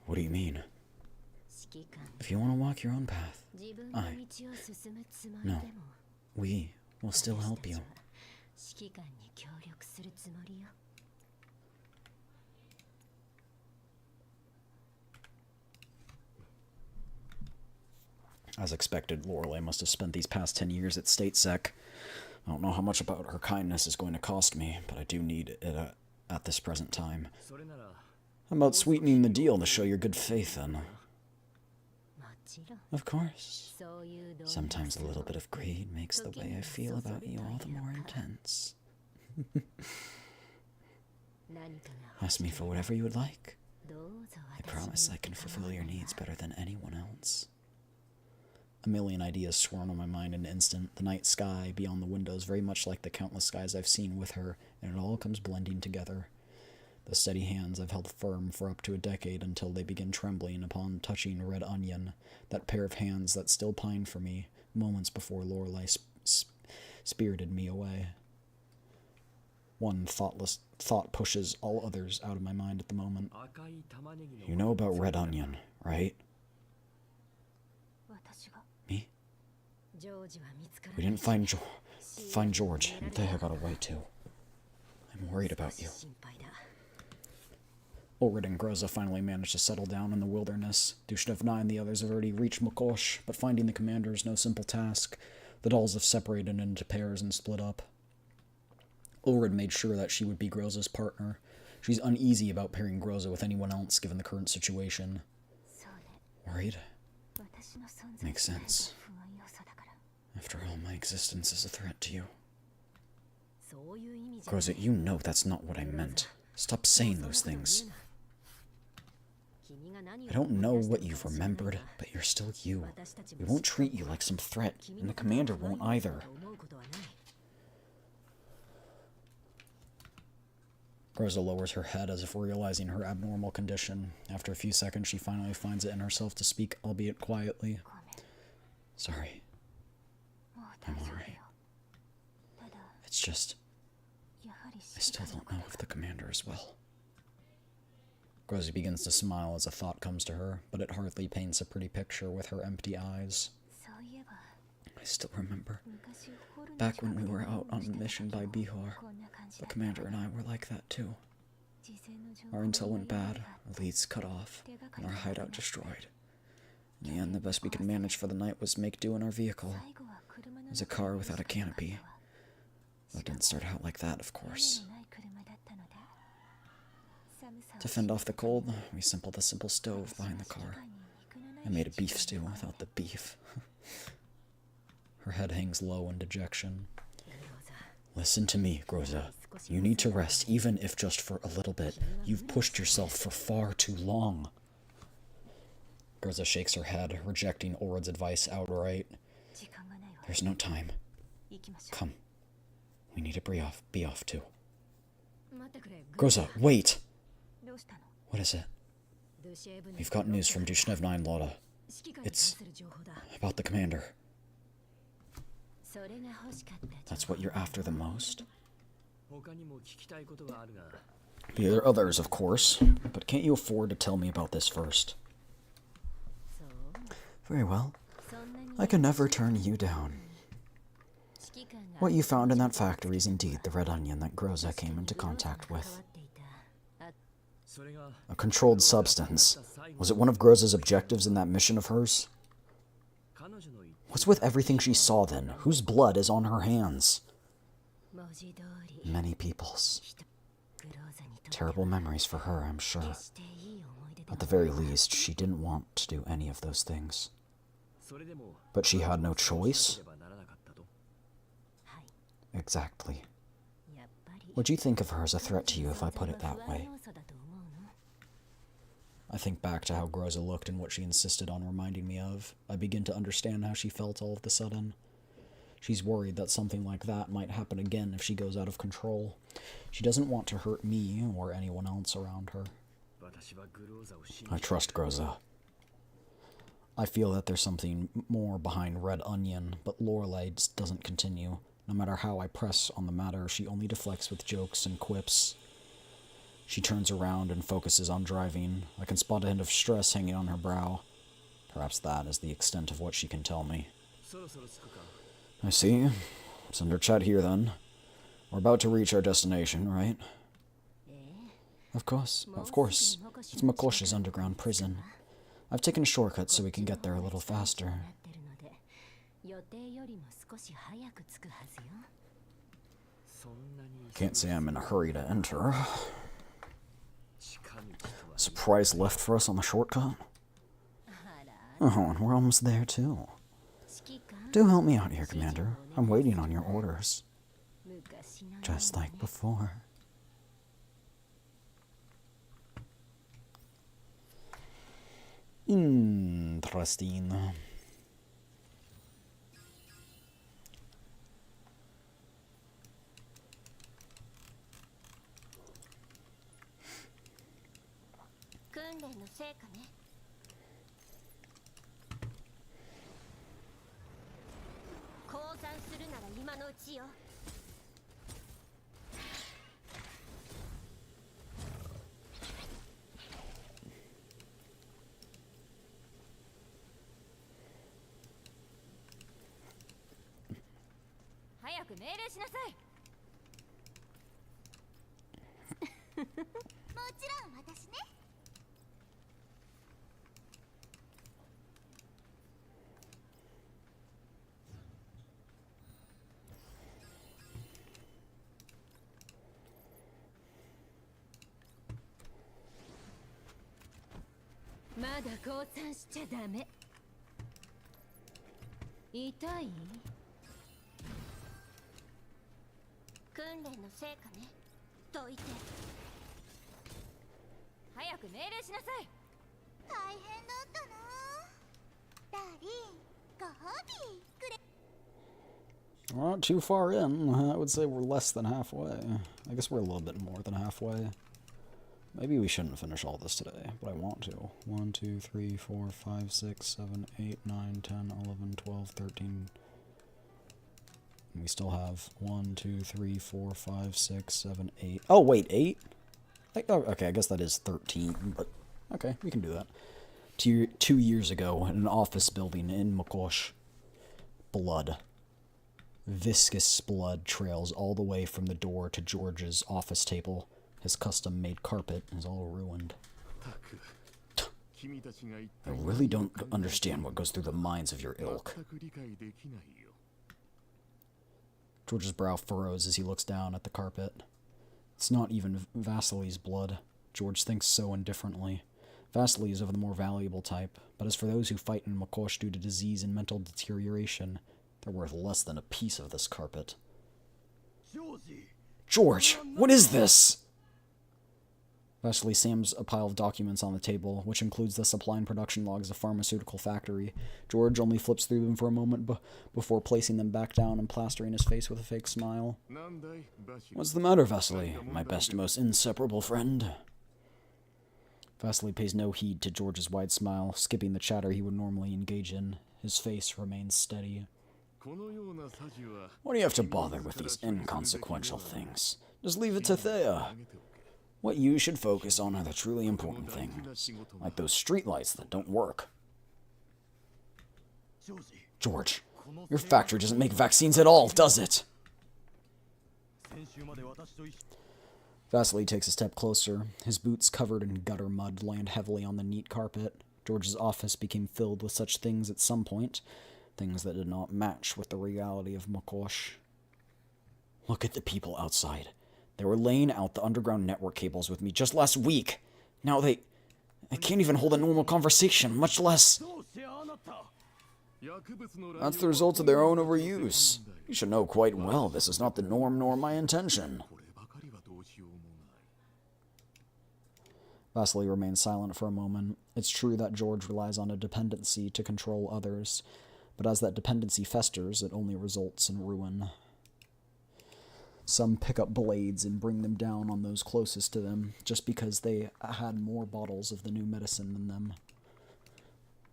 What do you mean? If you want to walk your own path, No. We will still help you. As expected, Loreley must have spent these past 10 years at State Sec. I don't know how much about her kindness is going to cost me, but I do need it at this present time. How about sweetening the deal to show your good faith, then? Of course. Sometimes a little bit of greed makes the way I feel about you all the more intense. Ask me for whatever you would like. I promise I can fulfill your needs better than anyone else. A million ideas swarm on my mind in an instant. The night sky beyond the windows, very much like the countless skies I've seen with her, and it all comes blending together. The steady hands I've held firm for up to a decade until they begin trembling upon touching Red Onion, that pair of hands that still pine for me, moments before Loreley spirited me away. One thought pushes all others out of my mind at the moment. You know about Red Onion, right? Me? We didn't find George, and Thea got a right to. I'm worried about you. Ulrich and Groza finally managed to settle down in the wilderness. Dushnevna and the others have already reached Mokosh, but finding the commander is no simple task. The dolls have separated into pairs and split up. Ulrich made sure that she would be Groza's partner. She's uneasy about pairing Groza with anyone else given the current situation. Worried? Makes sense. After all, my existence is a threat to you. Groza, you know that's not what I meant. Stop saying those things. I don't know what you've remembered, but you're still you. We won't treat you like some threat, and the commander won't either. Groza lowers her head as if realizing her abnormal condition. After a few seconds, she finally finds it in herself to speak, albeit quietly. Sorry. I'm alright. It's just, I still don't know if the commander is well. Groza begins to smile as a thought comes to her, but it hardly paints a pretty picture with her empty eyes. I still remember, back when we were out on a mission by Bihar, the commander and I were like that too. Our intel went bad, our leads cut off, and our hideout destroyed. In the end, the best we could manage for the night was make do in our vehicle. It was a car without a canopy. But it didn't start out like that, of course. To fend off the cold, we simpled a simple stove behind the car. I made a beef stew without the beef. Her head hangs low in dejection. Listen to me, Groza. You need to rest, even if just for a little bit. You've pushed yourself for far too long. Groza shakes her head, rejecting Orod's advice outright. There's no time. Come. We need to be off too. Groza, wait! What is it? We've got news from Dushnevna and Lora. It's about the commander. That's what you're after the most? There are others, of course, but can't you afford to tell me about this first? Very well. I can never turn you down. What you found in that factory is indeed the red onion that Groza came into contact with. A controlled substance. Was it one of Groza's objectives in that mission of hers? What's with everything she saw then? Whose blood is on her hands? Many people's. Terrible memories for her, I'm sure. At the very least, she didn't want to do any of those things. But she had no choice? Exactly. Would you think of her as a threat to you if I put it that way? I think back to how Groza looked and what she insisted on reminding me of. I begin to understand how she felt all of a sudden. She's worried that something like that might happen again if she goes out of control. She doesn't want to hurt me or anyone else around her. I trust Groza. I feel that there's something more behind Red Onion, but Loreley doesn't continue. No matter how I press on the matter, she only deflects with jokes and quips. She turns around and focuses on driving. I can spot a hint of stress hanging on her brow. Perhaps that is the extent of what she can tell me. I see. It's under chat here, then. We're about to reach our destination, right? Of course. It's Mokosh's underground prison. I've taken a shortcut so we can get there a little faster. Can't say I'm in a hurry to enter. Surprise left for us on the shortcut? Oh, and we're almost there, too. Do help me out here, Commander. I'm waiting on your orders. Just like before. Interesting. まだ降参しちゃダメ。痛い？訓練の成果ね。どいて。早く命令しなさい。大変だったな。ダーリン、ご褒美くれ。We're not too far in. I would say we're less than halfway. I guess we're a little bit more than halfway. Maybe we shouldn't finish all this today, but I want to. 1, 2, 3, 4, 5, 6, 7, 8, 9, 10, 11, 12, 13. And we still have 1, 2, 3, 4, 5, 6, 7, 8. Oh, wait, 8? Oh, okay, I guess that is 13, but okay, we can do that. 2 years ago, in an office building in Makosh, blood. Viscous blood trails all the way from the door to George's office table. His custom-made carpet is all ruined. I really don't understand what goes through the minds of your ilk. George's brow furrows as he looks down at the carpet. It's not even Vasily's blood. George thinks so indifferently. Vasily is of the more valuable type, but as for those who fight in Makosh due to disease and mental deterioration, they're worth less than a piece of this carpet. George, what is this? Vasily slams a pile of documents on the table, which includes the supply and production logs of a pharmaceutical factory. George only flips through them for a moment before placing them back down and plastering his face with a fake smile. What's the matter, Vasily, my best, most inseparable friend? Vasily pays no heed to George's wide smile, skipping the chatter he would normally engage in. His face remains steady. Why do you have to bother with these inconsequential things? Just leave it to Thea. What you should focus on are the truly important things, like those streetlights that don't work. George, your factory doesn't make vaccines at all, does it? Vasily takes a step closer. His boots covered in gutter mud land heavily on the neat carpet. George's office became filled with such things at some point, things that did not match with the reality of Makosh. Look at the people outside. They were laying out the underground network cables with me just last week. Now they can't even hold a normal conversation, much less... That's the result of their own overuse. You should know quite well this is not the norm nor my intention. Vasily remains silent for a moment. It's true that George relies on a dependency to control others, but as that dependency festers, it only results in ruin. Some pick up blades and bring them down on those closest to them, just because they had more bottles of the new medicine than them.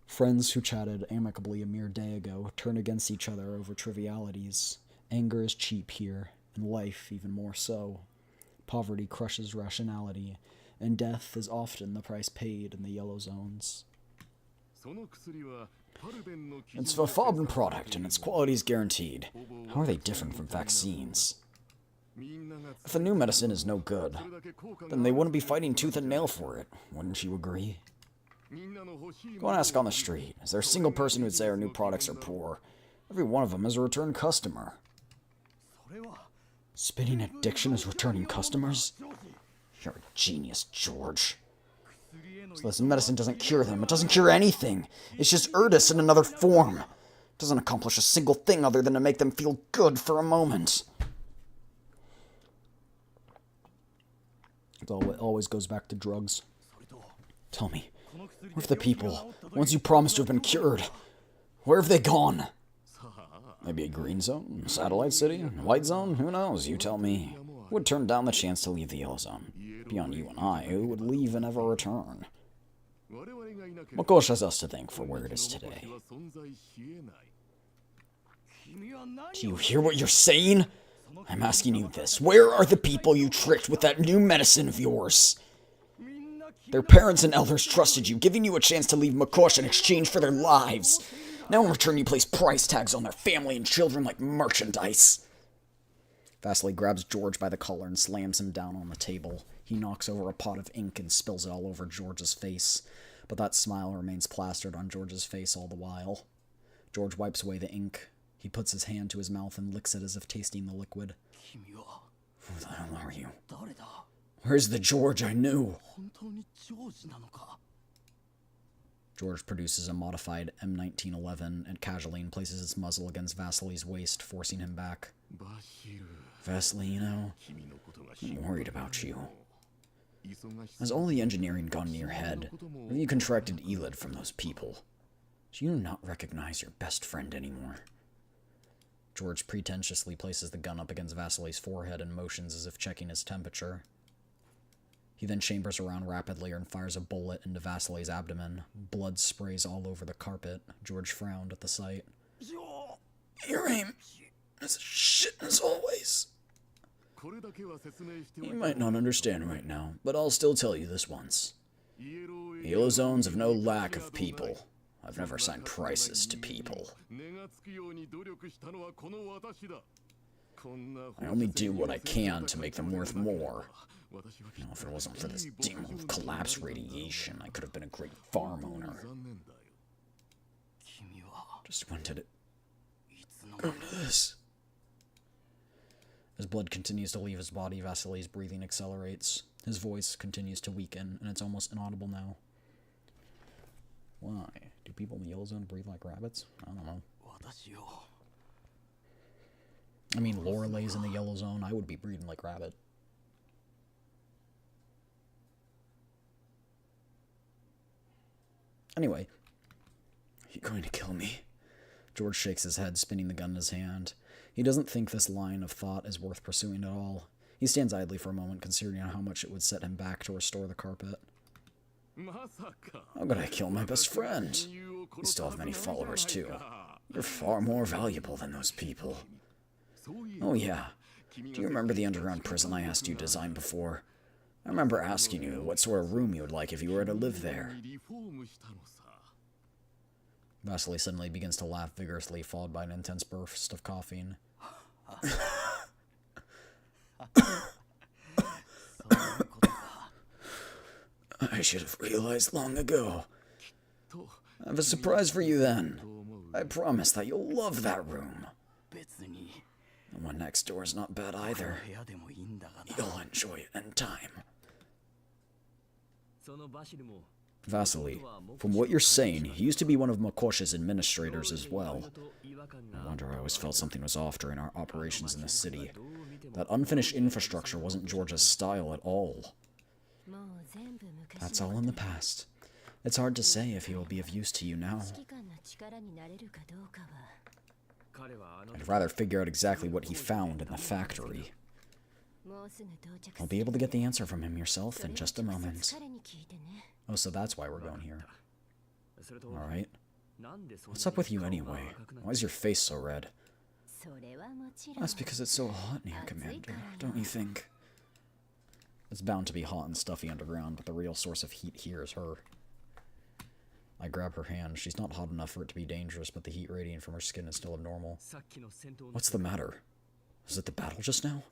Friends who chatted amicably a mere day ago turn against each other over trivialities. Anger is cheap here, and life even more so. Poverty crushes rationality, and death is often the price paid in the yellow zones. It's a foreign product, and its quality is guaranteed. How are they different from vaccines? If the new medicine is no good, then they wouldn't be fighting tooth and nail for it, wouldn't you agree? Go and ask on the street. Is there a single person who would say our new products are poor? Every one of them is a return customer. Spitting addiction is returning customers? You're a genius, George. So this medicine doesn't cure them. It doesn't cure anything. It's just Erdis in another form. It doesn't accomplish a single thing other than to make them feel good for a moment. It always goes back to drugs. Tell me, where have the people, the ones you promised to have been cured, where have they gone? Maybe a green zone, satellite city, white zone, who knows, you tell me. Who would turn down the chance to leave the yellow zone? Beyond you and I, who would leave and never return? Makosh has us to thank for where it is today. Do you hear what you're saying? I'm asking you this. Where are the people you tricked with that new medicine of yours? Their parents and elders trusted you, giving you a chance to leave Makosh in exchange for their lives. Now in return you place price tags on their family and children like merchandise. Vasily grabs George by the collar and slams him down on the table. He knocks over a pot of ink and spills it all over George's face. But that smile remains plastered on George's face all the while. George wipes away the ink. He puts his hand to his mouth and licks it as if tasting the liquid. Who the hell are you? Where's the George I knew? George produces a modified M1911 and casually places its muzzle against Vasily's waist, forcing him back. Vasily, you know, I'm worried about you. Has all the engineering gone to your head? Have you contracted Elid from those people? Do you not recognize your best friend anymore? George pretentiously places the gun up against Vasily's forehead and motions as if checking his temperature. He then chambers around rapidly and fires a bullet into Vasily's abdomen. Blood sprays all over the carpet. George frowned at the sight. Your aim is shit as always. You might not understand right now, but I'll still tell you this once. Yellow zones have no lack of people. I've never assigned prices to people. I only do what I can to make them worth more. You know, if it wasn't for this demon of collapse radiation, I could have been a great farm owner. Just when did it come to this? As blood continues to leave his body, Vasily's breathing accelerates. His voice continues to weaken, and it's almost inaudible now. Why? Do people in the Yellow Zone breathe like rabbits? I don't know. I mean, Lorelei's in the Yellow Zone. I would be breathing like rabbit. Anyway. Are you going to kill me? George shakes his head, spinning the gun in his hand. He doesn't think this line of thought is worth pursuing at all. He stands idly for a moment, considering how much it would set him back to restore the carpet. How could I kill my best friend? You still have many followers, too. You're far more valuable than those people. Oh, yeah. Do you remember the underground prison I asked you to design before? I remember asking you what sort of room you would like if you were to live there. Vasily suddenly begins to laugh vigorously, followed by an intense burst of coughing. I should have realized long ago. I have a surprise for you then. I promise that you'll love that room. The one next door is not bad either. You'll enjoy it in time. Vasily, from what you're saying, he used to be one of Makosh's administrators as well. No wonder I always felt something was off during our operations in the city. That unfinished infrastructure wasn't George's style at all. That's all in the past. It's hard to say if he will be of use to you now. I'd rather figure out exactly what he found in the factory. I'll be able to get the answer from him yourself in just a moment. Oh, so that's why we're going here. Alright. What's up with you anyway? Why is your face so red? That's because it's so hot in here, Commander, don't you think? It's bound to be hot and stuffy underground, but the real source of heat here is her. I grab her hand. She's not hot enough for it to be dangerous, but the heat radiating from her skin is still abnormal. What's the matter? Was it the battle just now?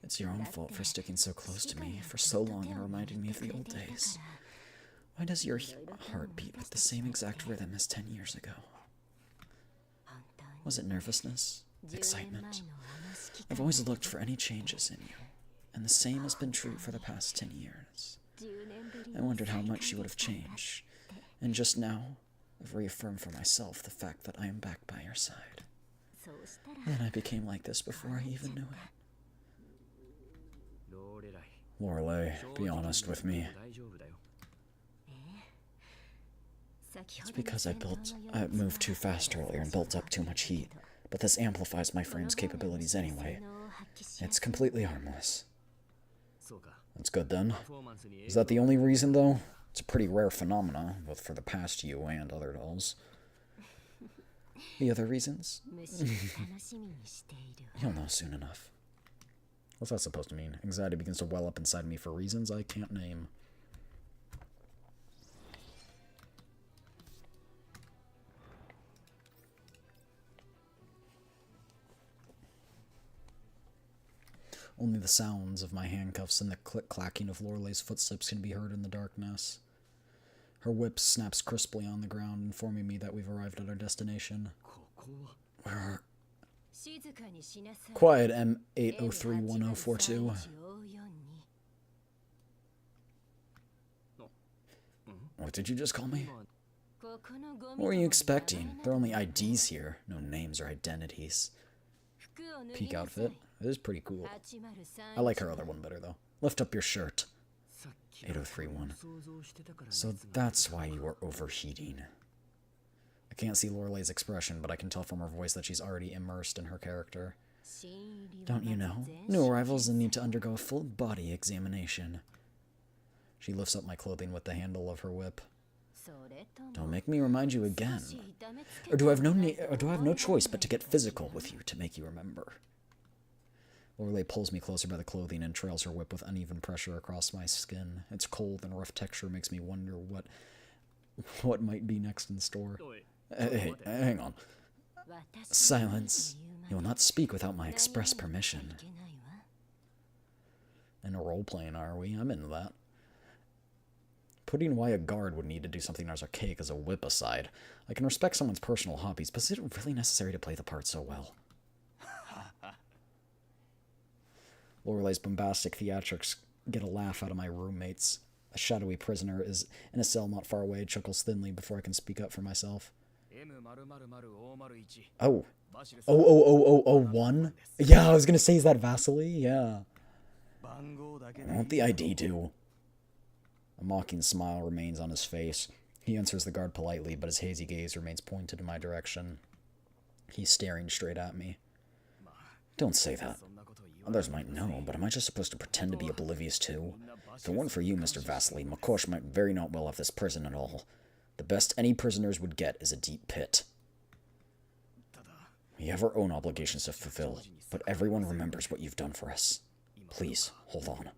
It's your own fault for sticking so close to me for so long and reminding me of the old days. Why does your heart beat with the same exact rhythm as 10 years ago? Was it nervousness? Excitement? I've always looked for any changes in you, and the same has been true for the past 10 years. I wondered how much you would have changed, and just now, I've reaffirmed for myself the fact that I am back by your side. Then I became like this before I even knew it. Loreley, be honest with me. It's because I moved too fast earlier and built up too much heat, but this amplifies my frame's capabilities anyway. It's completely harmless. That's good then. Is that the only reason though? It's a pretty rare phenomena, both for the past you and other dolls. The other reasons? You'll know soon enough. What's that supposed to mean? Anxiety begins to well up inside me for reasons I can't name. Only the sounds of my handcuffs and the click-clacking of Loreley's footsteps can be heard in the darkness. Her whip snaps crisply on the ground, informing me that we've arrived at our destination. Where? Quiet, M8031042. What did you just call me? What were you expecting? There are only IDs here, no names or identities. Peak outfit. It is pretty cool. I like her other one better, though. Lift up your shirt. 8031. So that's why you were overheating. I can't see Loreley's expression, but I can tell from her voice that she's already immersed in her character. Don't you know? New arrivals need to undergo a full body examination. She lifts up my clothing with the handle of her whip. Don't make me remind you again. Or do I have no choice but to get physical with you to make you remember? Loreley pulls me closer by the clothing and trails her whip with uneven pressure across my skin. Its cold and rough texture makes me wonder what might be next in store. Hey, hang on. Silence. You will not speak without my express permission. In a role-playing, are we? I'm into that. Putting why a guard would need to do something as archaic as a whip aside, I can respect someone's personal hobbies, but is it really necessary to play the part so well? Loreley's bombastic theatrics get a laugh out of my roommates. A shadowy prisoner is in a cell not far away, chuckles thinly before I can speak up for myself. Oh. 00001? Yeah, I was gonna say, is that Vasily? Yeah. Won't the ID do? A mocking smile remains on his face. He answers the guard politely, but his hazy gaze remains pointed in my direction. He's staring straight at me. Don't say that. Others might know, but am I just supposed to pretend to be oblivious too? If it weren't for you, Mr. Vasily, Makosh might very not well have this prison at all. The best any prisoners would get is a deep pit. We have our own obligations to fulfill, but everyone remembers what you've done for us. Please, hold on.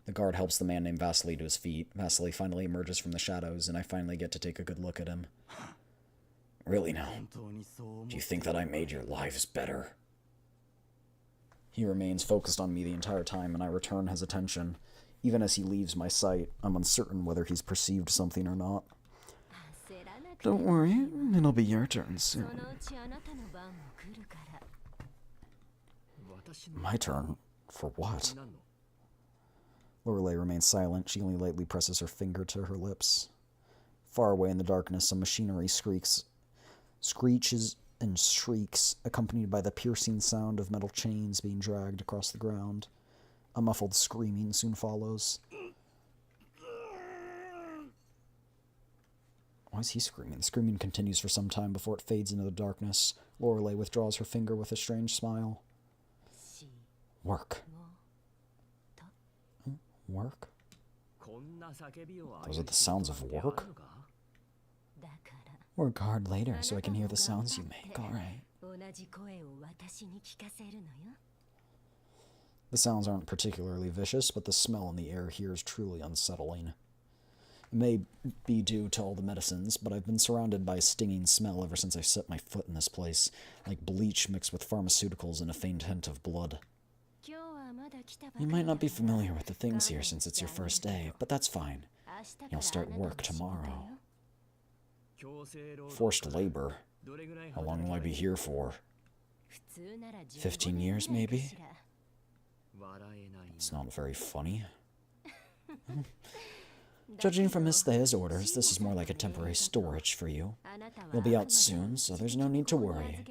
The guard helps the man named Vasily to his feet. Vasily finally emerges from the shadows, and I finally get to take a good look at him. Really now? Do you think that I made your lives better? He remains focused on me the entire time, and I return his attention. Even as he leaves my sight, I'm uncertain whether he's perceived something or not. Don't worry, it'll be your turn soon. My turn? For what? Loreley remains silent. She only lightly presses her finger to her lips. Far away in the darkness, some machinery screeches and shrieks, accompanied by the piercing sound of metal chains being dragged across the ground. A muffled screaming soon follows. Why is he screaming? The screaming continues for some time before it fades into the darkness. Loreley withdraws her finger with a strange smile. Work. Work? Those are the sounds of work? Work hard later so I can hear the sounds you make, alright. The sounds aren't particularly vicious, but the smell in the air here is truly unsettling. It may be due to all the medicines, but I've been surrounded by a stinging smell ever since I set my foot in this place, like bleach mixed with pharmaceuticals and a faint hint of blood. You might not be familiar with the things here since it's your first day, but that's fine. You'll start work tomorrow. Forced labor? How long will I be here for? 15 years, maybe? It's not very funny. Judging from Miss Thea's orders, this is more like a temporary storage for you. You'll be out soon, so there's no need to worry.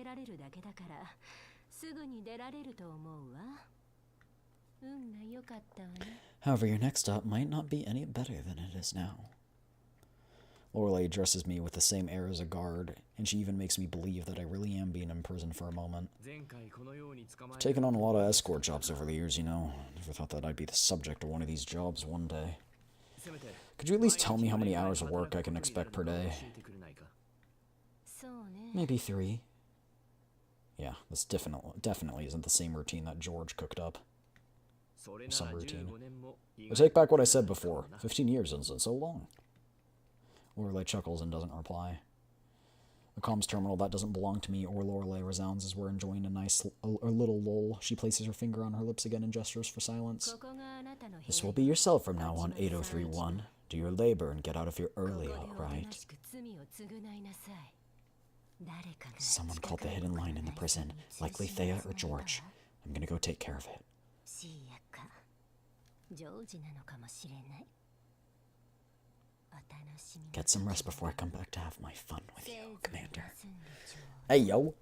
However, your next stop might not be any better than it is now. Loreley addresses me with the same air as a guard, and she even makes me believe that I really am being imprisoned for a moment. I've taken on a lot of escort jobs over the years, you know. Never thought that I'd be the subject of one of these jobs one day. Could you at least tell me how many hours of work I can expect per day? Maybe 3. Yeah, this definitely isn't the same routine that George cooked up. Some routine. I take back what I said before. 15 years isn't so long. Loreley chuckles and doesn't reply. The comms terminal that doesn't belong to me or Loreley resounds as we're enjoying a little lull. She places her finger on her lips again and gestures for silence. This will be yourself from now on, 8031. Do your labor and get out of here early, alright? Someone called the hidden line in the prison, likely Thea or George. I'm gonna go take care of it. Get some rest before I come back to have my fun with you, Commander. Hey, yo!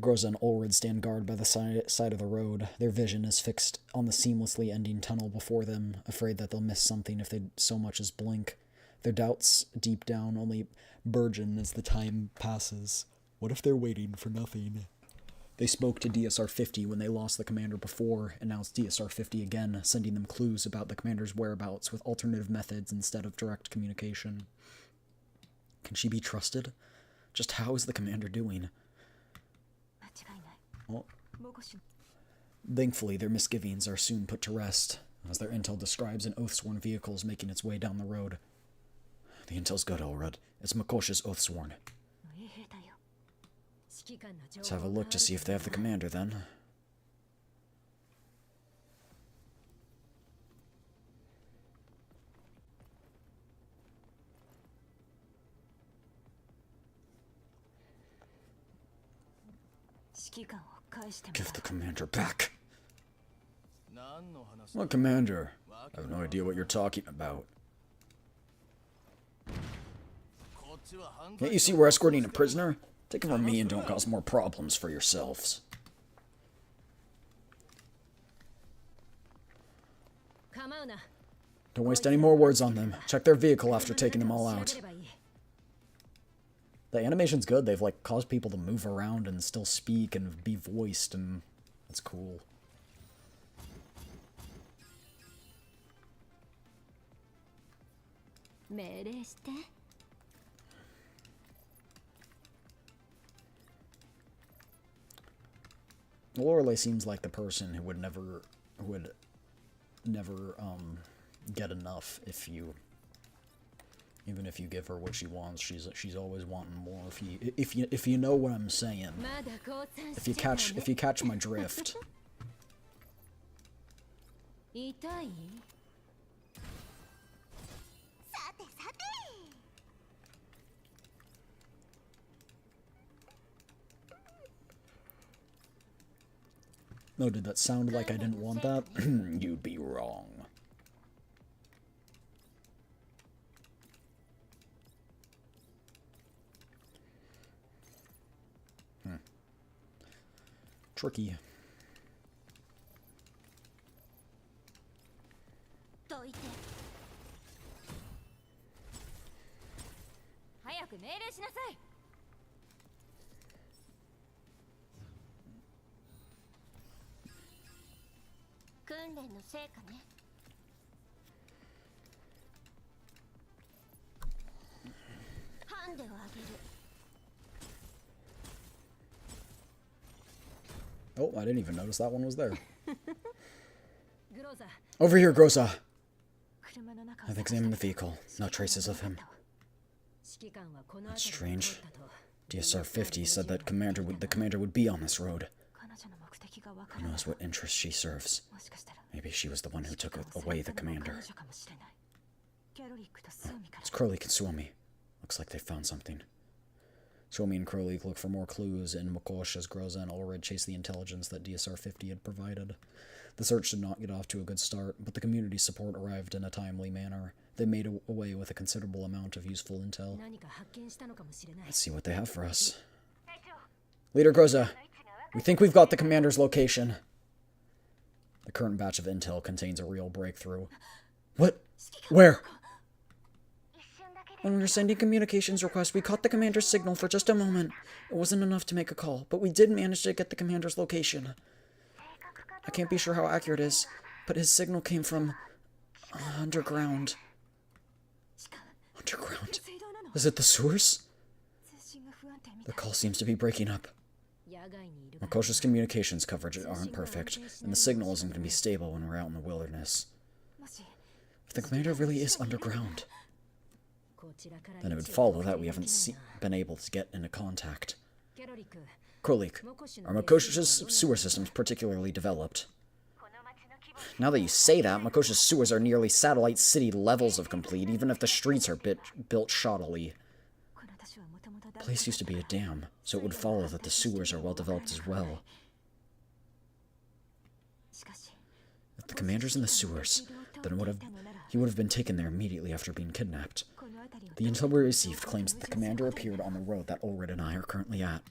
Groza and Ulrid stand guard by the side of the road. Their vision is fixed on the seamlessly ending tunnel before them, afraid that they'll miss something if they so much as blink. Their doubts, deep down, only burgeon as the time passes. What if they're waiting for nothing? They spoke to DSR-50 when they lost the commander before, and now it's DSR-50 again, sending them clues about the commander's whereabouts with alternative methods instead of direct communication. Can she be trusted? Just how is the commander doing? Well, thankfully, their misgivings are soon put to rest, as their intel describes an Oathsworn vehicle is making its way down the road. The intel's good, Ulrid. It's Makosha's Oathsworn. Let's have a look to see if they have the commander, then. Give the commander back. What commander? I have no idea what you're talking about. Can't you see we're escorting a prisoner? Take him from me and don't cause more problems for yourselves. Don't waste any more words on them. Check their vehicle after taking them all out. The animation's good. They've, like, caused people to move around and still speak and be voiced, and it's cool. Loreley seems like the person who would never get enough even if you give her what she wants. She's always wanting more. If you know what I'm saying. If you catch my drift. No, did that sound like I didn't want that? You'd be wrong. Tricky. Oh, I didn't even notice that one was there. Over here, Groza. I've examined the vehicle. No traces of him. That's strange. DSR-50 said that the commander would be on this road. Who knows what interest she serves? Maybe she was the one who took away the commander. Oh, it's Crowley and Suomi. Looks like they found something. Suomi and Crowley look for more clues, and Makosh as Groza and Ulrid chase the intelligence that DSR-50 had provided. The search did not get off to a good start, but the community support arrived in a timely manner. They made away with a considerable amount of useful intel. Let's see what they have for us. Leader Groza, we think we've got the commander's location. The current batch of intel contains a real breakthrough. What? Where? When we were sending communications requests, we caught the commander's signal for just a moment. It wasn't enough to make a call, but we did manage to get the commander's location. I can't be sure how accurate it is, but his signal came from underground. Underground? Is it the sewers? The call seems to be breaking up. Makosha's communications coverage aren't perfect, and the signal isn't going to be stable when we're out in the wilderness. If the commander really is underground, then it would follow that we haven't been able to get into contact. Krolik, are Makosha's sewer systems particularly developed? Now that you say that, Makosha's sewers are nearly satellite city levels of complete, even if the streets are built shoddily. The place used to be a dam, so it would follow that the sewers are well developed as well. If the commander's in the sewers, then he would have been taken there immediately after being kidnapped. The intel we received claims that the commander appeared on the road that Ulrid and I are currently at.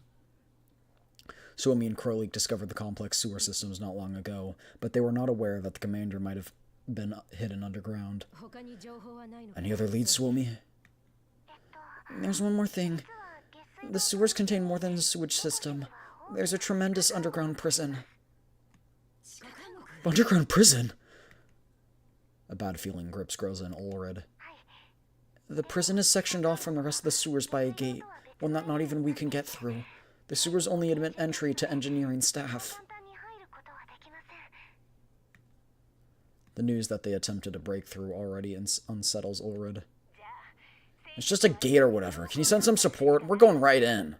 Suomi and Krolik discovered the complex sewer systems not long ago, but they were not aware that the commander might have been hidden underground. Any other leads, Suomi? There's one more thing. The sewers contain more than a sewage system. There's a tremendous underground prison. Underground prison? A bad feeling grips Groza and Ulrid. The prison is sectioned off from the rest of the sewers by a gate, one that not even we can get through. The sewers only admit entry to engineering staff. The news that they attempted to break through already unsettles Ulrid. It's just a gate or whatever. Can you send some support? We're going right in.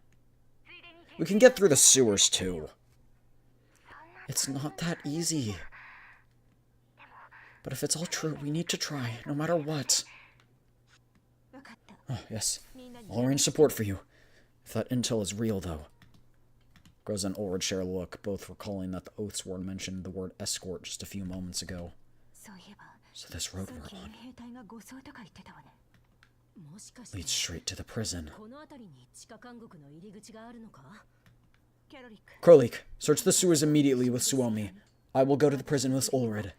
We can get through the sewers too. It's not that easy. But if it's all true, we need to try, no matter what. Oh, yes. I'll arrange support for you. If that intel is real, though. Groza and Ulrid share a look, both recalling that the Oathsworn mentioned the word escort just a few moments ago. So this road we're on leads straight to the prison. Krolik, search the sewers immediately with Suomi. I will go to the prison with Ulrid.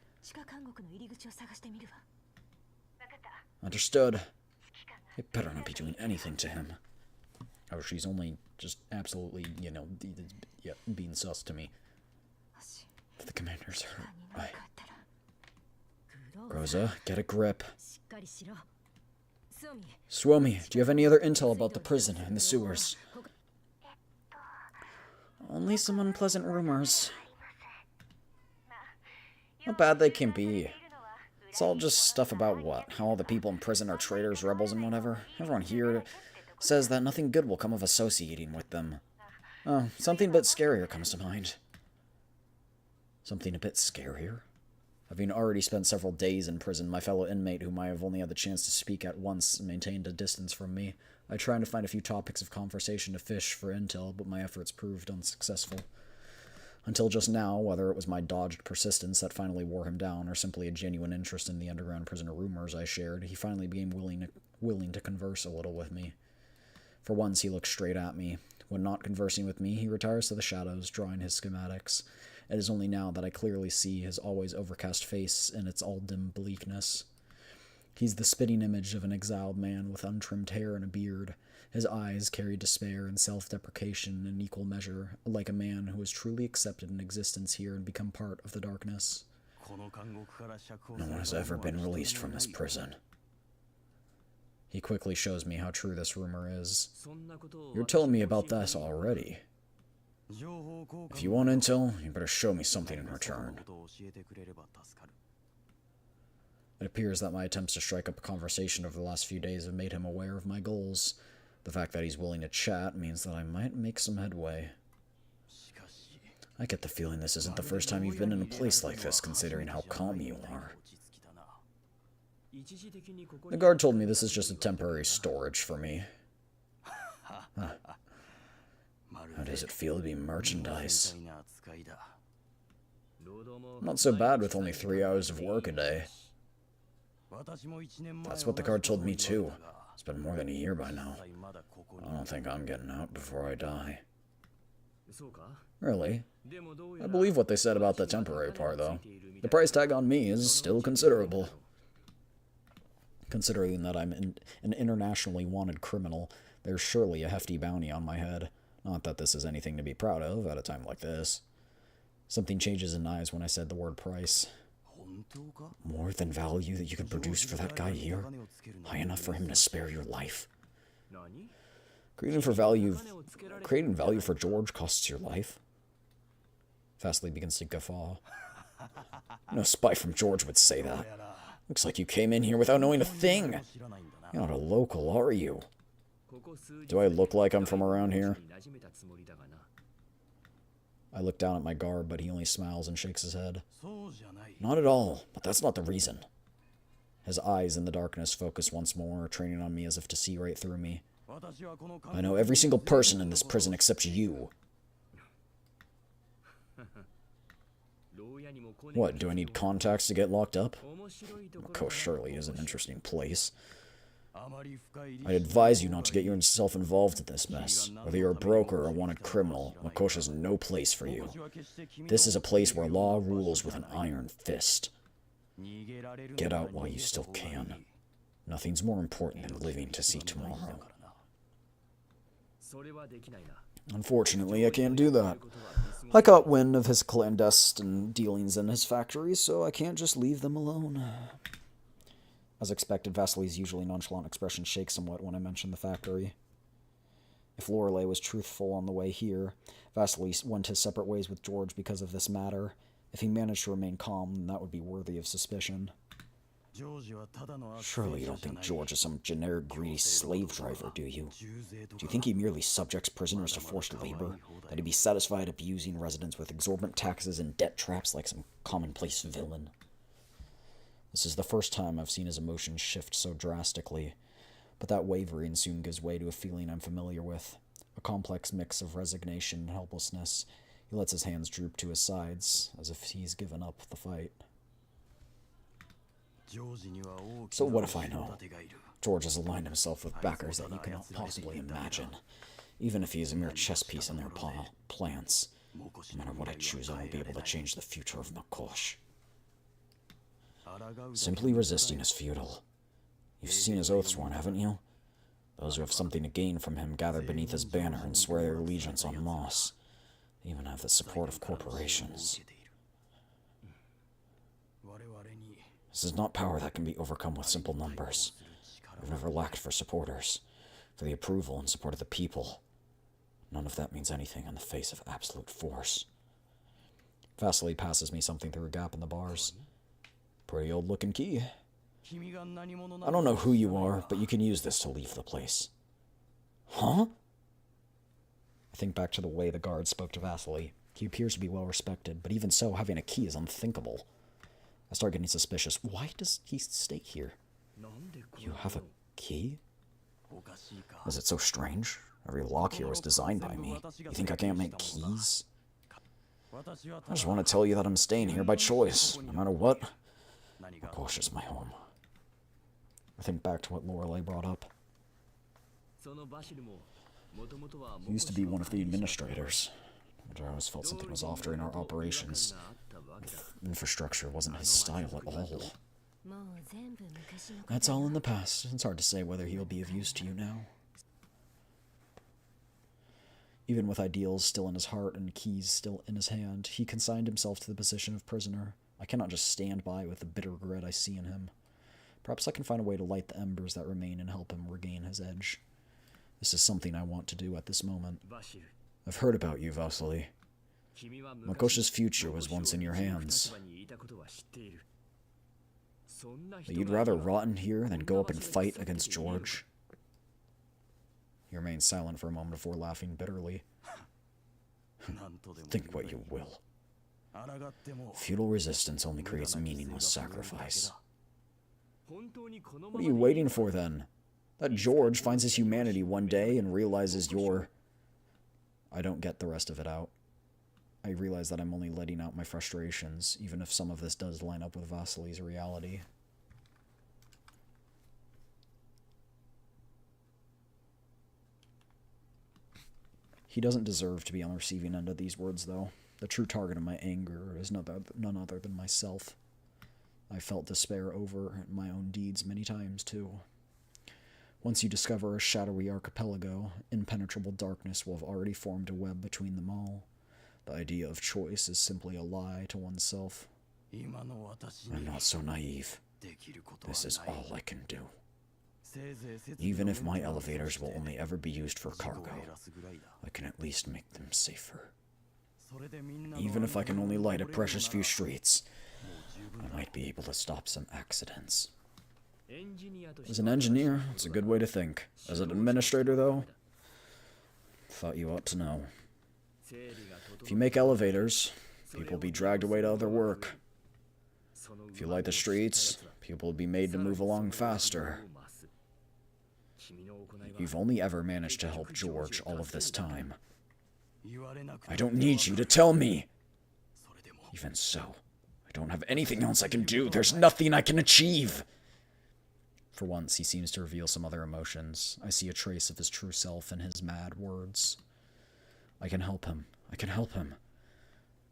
Understood. It better not be doing anything to him. Oh, she's only just absolutely, being sus to me. If the commander's hurt, Groza, get a grip. Suomi, do you have any other intel about the prison and the sewers? Only some unpleasant rumors. How bad they can be. It's all just stuff about what? How all the people in prison are traitors, rebels, and whatever. Everyone here says that nothing good will come of associating with them. Oh, something a bit scarier comes to mind. Something a bit scarier? Having already spent several days in prison, my fellow inmate, whom I have only had the chance to speak at once, maintained a distance from me. I tried to find a few topics of conversation to fish for intel, but my efforts proved unsuccessful. Until just now, whether it was my dogged persistence that finally wore him down, or simply a genuine interest in the underground prison rumors I shared, he finally became willing to converse a little with me. For once, he looked straight at me. When not conversing with me, he retires to the shadows, drawing his schematics. It is only now that I clearly see his always overcast face in its all-dim bleakness. He's the spitting image of an exiled man with untrimmed hair and a beard. His eyes carry despair and self-deprecation in equal measure, like a man who has truly accepted an existence here and become part of the darkness. No one has ever been released from this prison. He quickly shows me how true this rumor is. You're telling me about this already. If you want intel, you better show me something in return. It appears that my attempts to strike up a conversation over the last few days have made him aware of my goals. The fact that he's willing to chat means that I might make some headway. I get the feeling this isn't the first time you've been in a place like this, considering how calm you are. The guard told me this is just a temporary storage for me. Huh. How does it feel to be merchandise? Not so bad with only 3 hours of work a day. That's what the guard told me too. It's been more than a year by now. I don't think I'm getting out before I die. Really? I believe what they said about the temporary part, though. The price tag on me is still considerable. Considering that I'm an internationally wanted criminal, there's surely a hefty bounty on my head. Not that this is anything to be proud of at a time like this. Something changes in eyes when I said the word price. More than value that you could produce for that guy here? High enough for him to spare your life? Creating value for George costs your life. Vasily begins to guffaw. No spy from George would say that. Looks like you came in here without knowing a thing. You're not a local, are you? Do I look like I'm from around here? I look down at my guard, but he only smiles and shakes his head. Not at all, but that's not the reason. His eyes in the darkness focus once more, training on me as if to see right through me. I know every single person in this prison except you. What, do I need contacts to get locked up? Makosh surely is an interesting place. I'd advise you not to get yourself involved in this mess. Whether you're a broker or a wanted criminal, Makosh has no place for you. This is a place where law rules with an iron fist. Get out while you still can. Nothing's more important than living to see tomorrow. Unfortunately, I can't do that. I caught wind of his clandestine dealings in his factories, so I can't just leave them alone. As expected, Vasily's usually nonchalant expression shakes somewhat when I mention the factory. If Loreley was truthful on the way here, Vasily went his separate ways with George because of this matter. If he managed to remain calm, then that would be worthy of suspicion. Surely you don't think George is some generic greedy slave driver, do you? Do you think he merely subjects prisoners to forced labor? That he'd be satisfied abusing residents with exorbitant taxes and debt traps like some commonplace villain? This is the first time I've seen his emotions shift so drastically, but that wavering soon gives way to a feeling I'm familiar with, a complex mix of resignation and helplessness. He lets his hands droop to his sides, as if he's given up the fight. So what if I know? George has aligned himself with backers that you cannot possibly imagine. Even if he is a mere chess piece in their plans, no matter what I choose, I won't be able to change the future of Makosh. Simply resisting is futile. You've seen his oath sworn, haven't you? Those who have something to gain from him gather beneath his banner and swear their allegiance on Moss. They even have the support of corporations. This is not power that can be overcome with simple numbers. I've never lacked for supporters, for the approval and support of the people. None of that means anything in the face of absolute force. Vasily passes me something through a gap in the bars. Pretty old-looking key. I don't know who you are, but you can use this to leave the place. Huh? I think back to the way the guard spoke to Vasily. He appears to be well respected, but even so, having a key is unthinkable. I start getting suspicious. Why does he stay here? You have a key? Is it so strange? Every lock here was designed by me. You think I can't make keys? I just want to tell you that I'm staying here by choice, no matter what. Makosh is my home. I think back to what Loreley brought up. He used to be one of the administrators, but I always felt something was off during our operations. Infrastructure wasn't his style at all. That's all in the past. It's hard to say whether he'll be of use to you now. Even with ideals still in his heart and keys still in his hand, he consigned himself to the position of prisoner. I cannot just stand by with the bitter regret I see in him. Perhaps I can find a way to light the embers that remain and help him regain his edge. This is something I want to do at this moment. I've heard about you, Vasily. Makosh's future was once in your hands. But you'd rather rot in here than go up and fight against George? He remains silent for a moment before laughing bitterly. Think what you will. Futile resistance only creates meaningless sacrifice. What are you waiting for, then? That George finds his humanity one day and realizes you're... I don't get the rest of it out. I realize that I'm only letting out my frustrations, even if some of this does line up with Vasily's reality. He doesn't deserve to be on the receiving end of these words, though. The true target of my anger is none other than myself. I felt despair over my own deeds many times, too. Once you discover a shadowy archipelago, impenetrable darkness will have already formed a web between them all. The idea of choice is simply a lie to oneself. I'm not so naive. This is all I can do. Even if my elevators will only ever be used for cargo, I can at least make them safer. Even if I can only light a precious few streets, I might be able to stop some accidents. As an engineer, it's a good way to think. As an administrator, though, thought you ought to know. If you make elevators, people will be dragged away to other work. If you light the streets, people will be made to move along faster. You've only ever managed to help George all of this time. I don't need you to tell me! Even so, I don't have anything else I can do. There's nothing I can achieve! For once, he seems to reveal some other emotions. I see a trace of his true self in his mad words. I can help him. I can help him.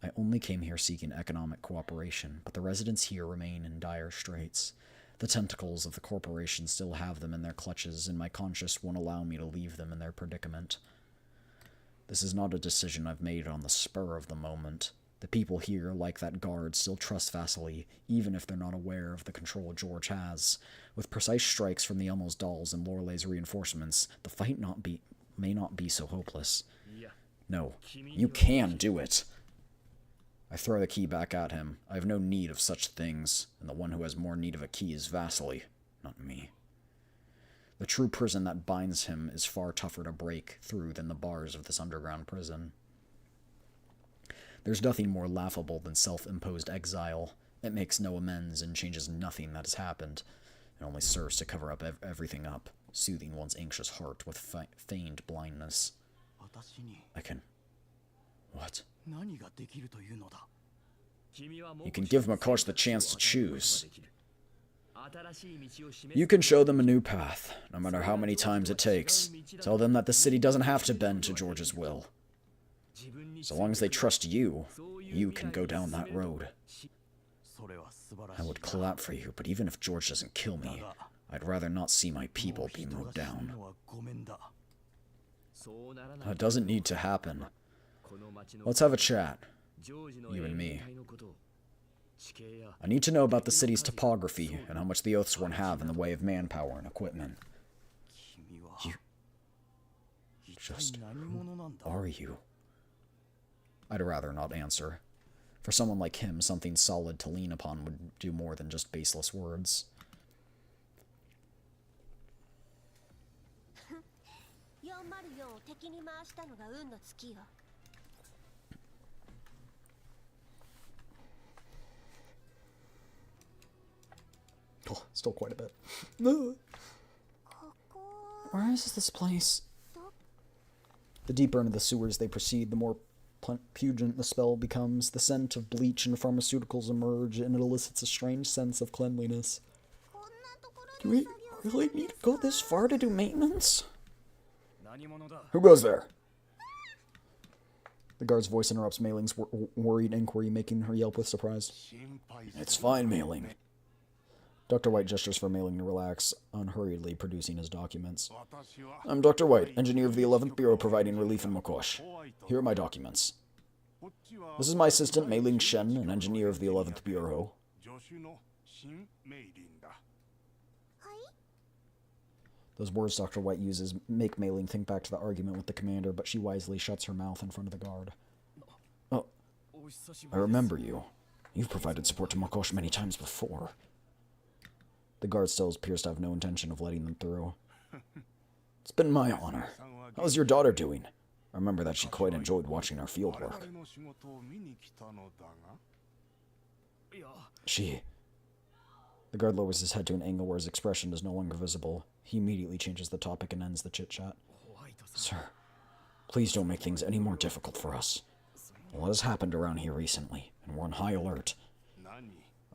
I only came here seeking economic cooperation, but the residents here remain in dire straits. The tentacles of the corporation still have them in their clutches, and my conscience won't allow me to leave them in their predicament. This is not a decision I've made on the spur of the moment. The people here, like that guard, still trust Vasily, even if they're not aware of the control George has. With precise strikes from the Elmo's dolls and Loreley's reinforcements, the fight may not be so hopeless. No, you can do it. I throw the key back at him. I have no need of such things, and the one who has more need of a key is Vasily, not me. The true prison that binds him is far tougher to break through than the bars of this underground prison. There's nothing more laughable than self-imposed exile. It makes no amends and changes nothing that has happened. It only serves to cover up everything up, soothing one's anxious heart with feigned blindness. I can... What? You can give Makosh the chance to choose. You can show them a new path, no matter how many times it takes. Tell them that the city doesn't have to bend to George's will. So long as they trust you, you can go down that road. I would clap for you, but even if George doesn't kill me, I'd rather not see my people be mowed down. That doesn't need to happen. Let's have a chat. You and me. I need to know about the city's topography and how much the Oathsworn have in the way of manpower and equipment. You... Just who are you? I'd rather not answer. For someone like him, something solid to lean upon would do more than just baseless words. Oh, still quite a bit. Where is this place? The deeper into the sewers they proceed, the more pungent the spell becomes. The scent of bleach and pharmaceuticals emerge, and it elicits a strange sense of cleanliness. Do we really need to go this far to do maintenance? Who goes there? The guard's voice interrupts Mei Ling's worried inquiry, making her yelp with surprise. It's fine, Mei Ling. Dr. White gestures for Mei Ling to relax, unhurriedly producing his documents. I'm Dr. White, engineer of the 11th Bureau providing relief in Makosh. Here are my documents. This is my assistant, Mei Ling Shen, an engineer of the 11th Bureau. Those words Dr. White uses make Mei Ling think back to the argument with the commander, but she wisely shuts her mouth in front of the guard. Oh, I remember you. You've provided support to Makosh many times before. The guard still appears to have no intention of letting them through. It's been my honor. How's your daughter doing? I remember that she quite enjoyed watching our field work. She... The guard lowers his head to an angle where his expression is no longer visible. He immediately changes the topic and ends the chit-chat. Sir, please don't make things any more difficult for us. A lot has happened around here recently, and we're on high alert.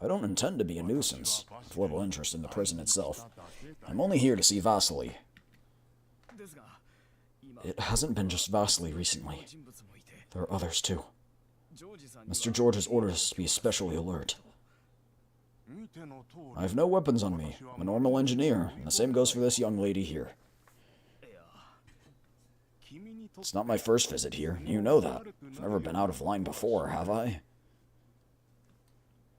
I don't intend to be a nuisance, with little interest in the prison itself. I'm only here to see Vasily. It hasn't been just Vasily recently. There are others too. Mr. George has ordered us to be especially alert. I have no weapons on me. I'm a normal engineer, and the same goes for this young lady here. It's not my first visit here. You know that. I've never been out of line before, have I?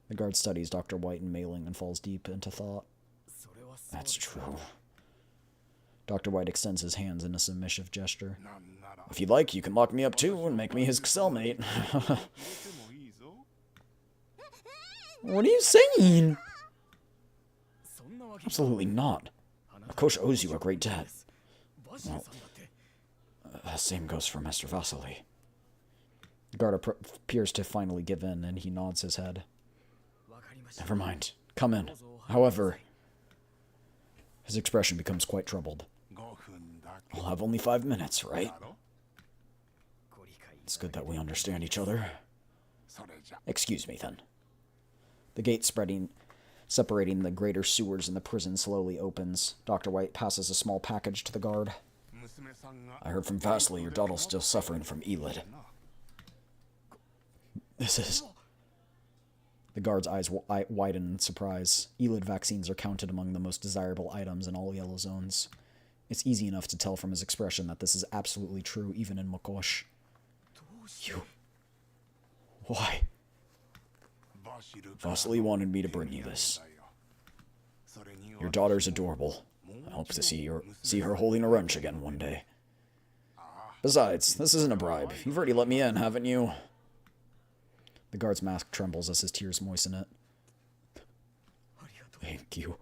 The guard studies Dr. White and Mei Ling and falls deep into thought. That's true. Dr. White extends his hands in a submissive gesture. If you'd like, you can lock me up too and make me his cellmate. What are you saying? Absolutely not. Makosha owes you a great debt. Well, same goes for Master Vasily. The guard appears to finally give in, and he nods his head. Never mind. Come in. However, his expression becomes quite troubled. I'll have only 5 minutes, right? It's good that we understand each other. Excuse me, then. The gate separating the greater sewers and the prison slowly opens. Dr. White passes a small package to the guard. I heard from Vasily your daughter's still suffering from Elid. This is... The guard's eyes widen in surprise. Elid vaccines are counted among the most desirable items in all yellow zones. It's easy enough to tell from his expression that this is absolutely true, even in Makosh. You... Why? Vasily wanted me to bring you this. Your daughter's adorable. I hope to see her holding a wrench again one day. Besides, this isn't a bribe. You've already let me in, haven't you? The guard's mask trembles as his tears moisten it. Thank you.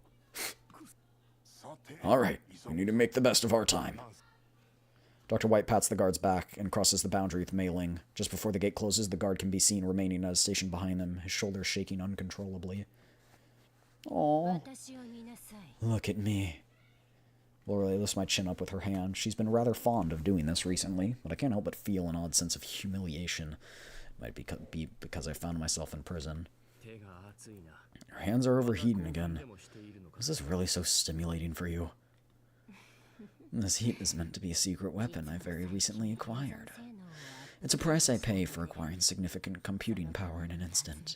Alright, we need to make the best of our time. Dr. White pats the guard's back and crosses the boundary with Mei Ling. Just before the gate closes, the guard can be seen remaining at a station behind them, his shoulders shaking uncontrollably. Aww. Look at me. Lorelei lifts my chin up with her hand. She's been rather fond of doing this recently, but I can't help but feel an odd sense of humiliation. It might be because I found myself in prison. Your hands are overheating again. Is this really so stimulating for you? This heat is meant to be a secret weapon I very recently acquired. It's a price I pay for acquiring significant computing power in an instant.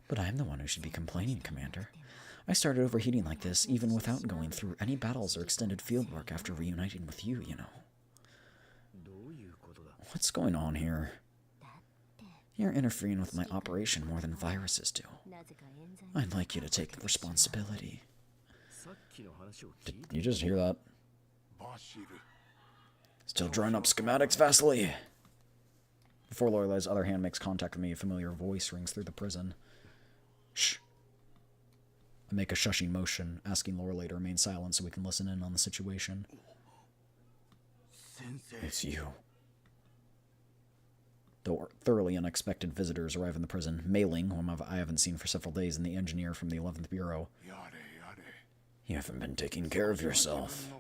But I am the one who should be complaining, Commander. I started overheating like this even without going through any battles or extended fieldwork after reuniting with you, you know. What's going on here? You're interfering with my operation more than viruses do. I'd like you to take responsibility. Did you just hear that? Still drawing up schematics, Vasily? Before Lorelei's other hand makes contact with me, a familiar voice rings through the prison. Shh. I make a shushing motion, asking Lorelei to remain silent so we can listen in on the situation. It's you. Though thoroughly unexpected visitors arrive in the prison, Mei Ling, whom I haven't seen for several days, and the engineer from the 11th Bureau. You haven't been taking care of yourself.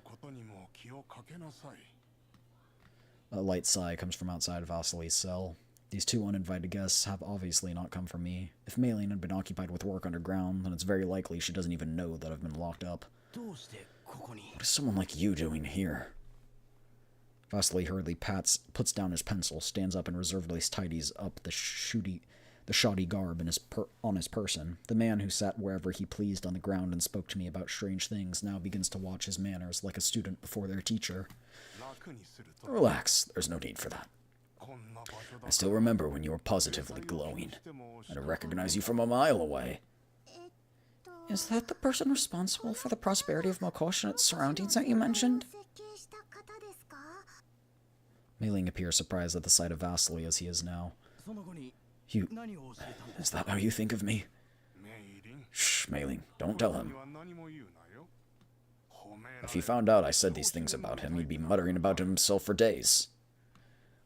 A light sigh comes from outside Vasily's cell. These two uninvited guests have obviously not come for me. If Mei Ling had been occupied with work underground, then it's very likely she doesn't even know that I've been locked up. What is someone like you doing here? Vasily hurriedly puts down his pencil, stands up and reservedly tidies up the shoddy garb on his person. The man who sat wherever he pleased on the ground and spoke to me about strange things now begins to watch his manners like a student before their teacher. Relax, there's no need for that. I still remember when you were positively glowing. I'd recognize you from a mile away. Is that the person responsible for the prosperity of Makosh and its surroundings that you mentioned? Mei Ling appears surprised at the sight of Vasily as he is now. Is that how you think of me? Shh, Mei Ling, don't tell him. If he found out I said these things about him, he'd be muttering about himself for days.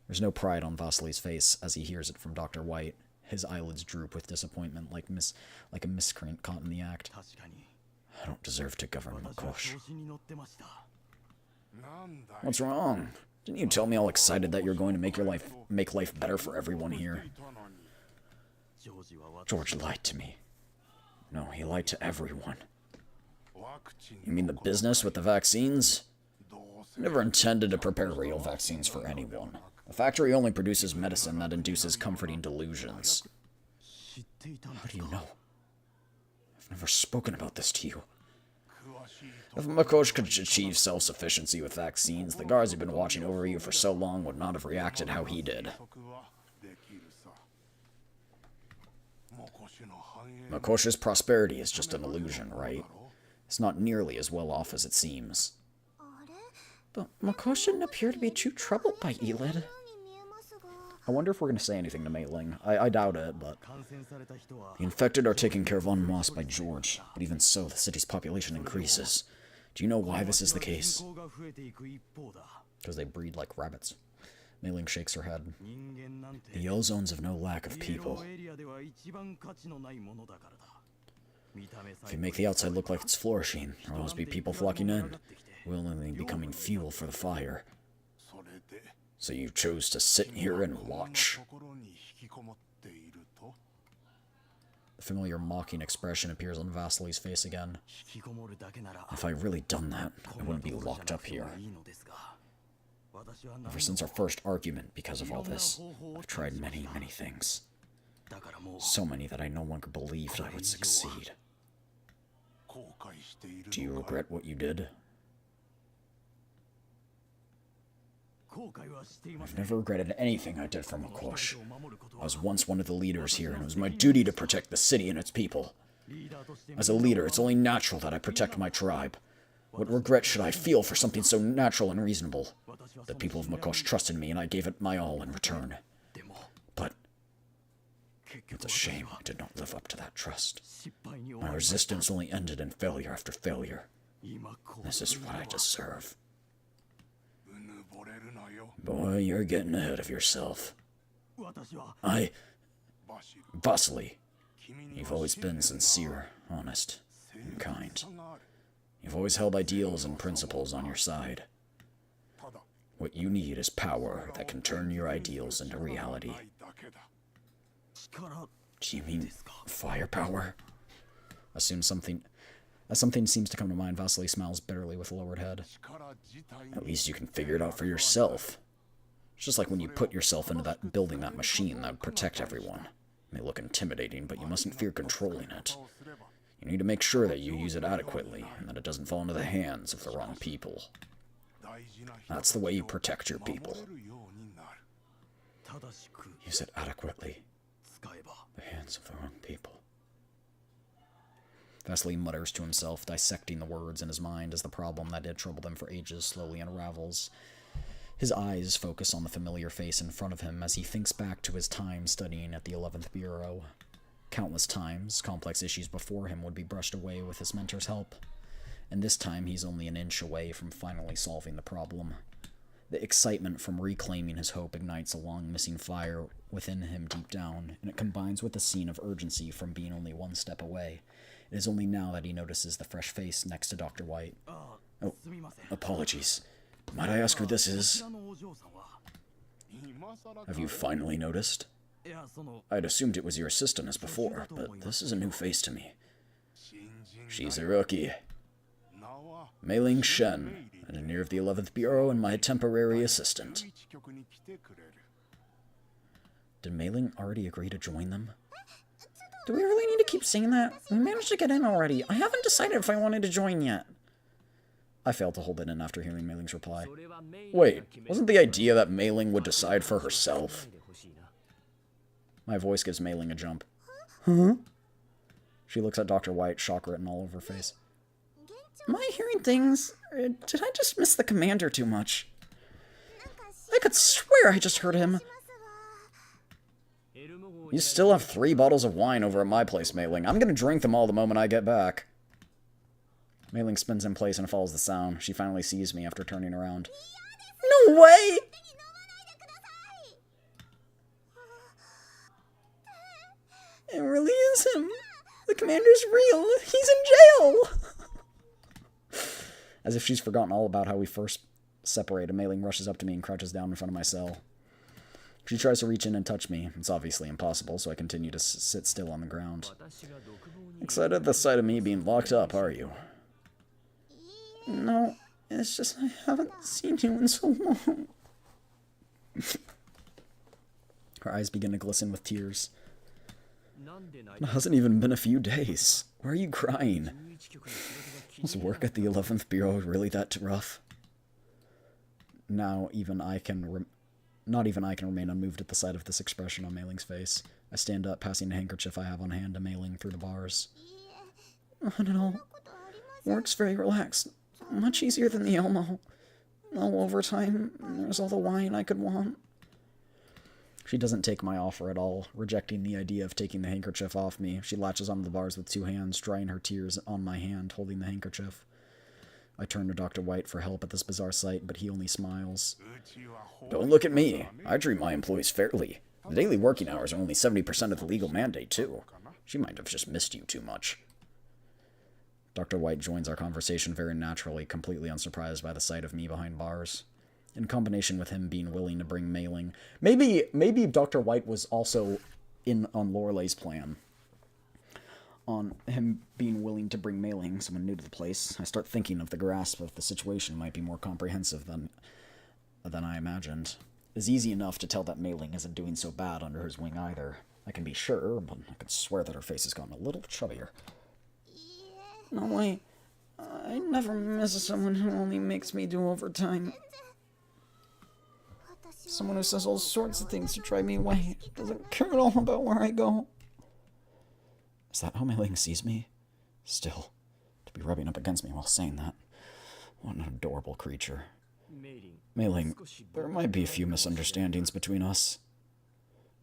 There's no pride on Vasily's face as he hears it from Dr. White. His eyelids droop with disappointment like a miscreant caught in the act. I don't deserve to govern Makosh. What's wrong? Didn't you tell me all excited that you're going to make life better for everyone here? George lied to me. No, he lied to everyone. You mean the business with the vaccines? Never intended to prepare real vaccines for anyone. The factory only produces medicine that induces comforting delusions. How do you know? I've never spoken about this to you. If Makosh could achieve self-sufficiency with vaccines, the guards who've been watching over you for so long would not have reacted how he did. Makosh's prosperity is just an illusion, right? It's not nearly as well off as it seems. あれ But Mako shouldn't appear to be too troubled by Elid. に見えますが I wonder if we're going to say anything to Meiling. I doubt it, but... The infected are taken care of en masse by George, but even so, the city's population increases. Do you know why this is the case? Because they breed like rabbits. Meiling shakes her head. The Ozones have no lack of people. If you make the outside look like it's flourishing, there will always be people flocking in, willingly becoming fuel for the fire. So you chose to sit here and watch. The familiar mocking expression appears on Vasily's face again. If I really done that, I wouldn't be locked up here. Ever since our first argument, because of all this, I've tried many, many things. So many that I no longer believed I would succeed. Do you regret what you did? I've never regretted anything I did for Makosh. I was once one of the leaders here, and it was my duty to protect the city and its people. As a leader, it's only natural that I protect my tribe. What regret should I feel for something so natural and reasonable? The people of Makosh trusted me, and I gave it my all in return. But it's a shame I did not live up to that trust. My resistance only ended in failure after failure. This is what I deserve. Boy, you're getting ahead of yourself. Vasily, you've always been sincere, honest, and kind. You've always held ideals and principles on your side. What you need is power that can turn your ideals into reality. Do you mean firepower? As something seems to come to mind, Vasily smiles bitterly with lowered head. At least you can figure it out for yourself. It's just like when you put yourself into that building that machine that would protect everyone. It may look intimidating, but you mustn't fear controlling it. You need to make sure that you use it adequately, and that it doesn't fall into the hands of the wrong people. That's the way you protect your people. Use it adequately. The hands of the wrong people. Vasily mutters to himself, dissecting the words in his mind as the problem that did trouble them for ages slowly unravels. His eyes focus on the familiar face in front of him as he thinks back to his time studying at the 11th Bureau. Countless times, complex issues before him would be brushed away with his mentor's help, and this time he's only an inch away from finally solving the problem. The excitement from reclaiming his hope ignites a long-missing fire within him deep down, and it combines with a scene of urgency from being only one step away. It is only now that he notices the fresh face next to Dr. White. Oh, apologies. Might I ask who this is? Have you finally noticed? I'd assumed it was your assistant as before, but this is a new face to me. She's a rookie. Mei-Ling Shen, engineer of the 11th Bureau and my temporary assistant. Did Mei-Ling already agree to join them? Do we really need to keep saying that? We managed to get in already. I haven't decided if I wanted to join yet. I failed to hold it in after hearing Mei-Ling's reply. Wait, wasn't the idea that Mei-Ling would decide for herself? My voice gives Mei-Ling a jump. Huh? She looks at Dr. White, shock written all over her face. Am I hearing things? Or did I just miss the commander too much? I could swear I just heard him. You still have 3 bottles of wine over at my place, Mei-Ling. I'm gonna drink them all the moment I get back. Mei-Ling spins in place and follows the sound. She finally sees me after turning around. No way! It really is him. The commander's real. He's in jail! As if she's forgotten all about how we first separated, Mei-Ling rushes up to me and crouches down in front of my cell. She tries to reach in and touch me. It's obviously impossible, so I continue to sit still on the ground. Excited at the sight of me being locked up, are you? No, it's just I haven't seen you in so long. Her eyes begin to glisten with tears. It hasn't even been a few days. Why are you crying? Was work at the 11th Bureau really that rough? Not even I can remain unmoved at the sight of this expression on Mei-Ling's face. I stand up, passing a handkerchief I have on hand to Mei-Ling through the bars. Not at all. Work's very relaxed. Much easier than the Elmo. No overtime. There's all the wine I could want. She doesn't take my offer at all, rejecting the idea of taking the handkerchief off me. She latches onto the bars with 2 hands, drying her tears on my hand, holding the handkerchief. I turn to Dr. White for help at this bizarre sight, but he only smiles. Don't look at me. I treat my employees fairly. The daily working hours are only 70% of the legal mandate, too. She might have just missed you too much. Dr. White joins our conversation very naturally, completely unsurprised by the sight of me behind bars. In combination with him being willing to bring mailing. Maybe Dr. White was also in on Loreley's plan. On him being willing to bring mailing, someone new to the place. I start thinking of the grasp of the situation might be more comprehensive than I imagined. It's easy enough to tell that mailing isn't doing so bad under his wing either. I can be sure, but I can swear that her face has gotten a little chubbier. No way. I never miss someone who only makes me do overtime. Someone who says all sorts of things to drive me away. Doesn't care at all about where I go. Is that how Mei-ling sees me? Still, to be rubbing up against me while saying that. What an adorable creature. Mei-ling, there might be a few misunderstandings between us.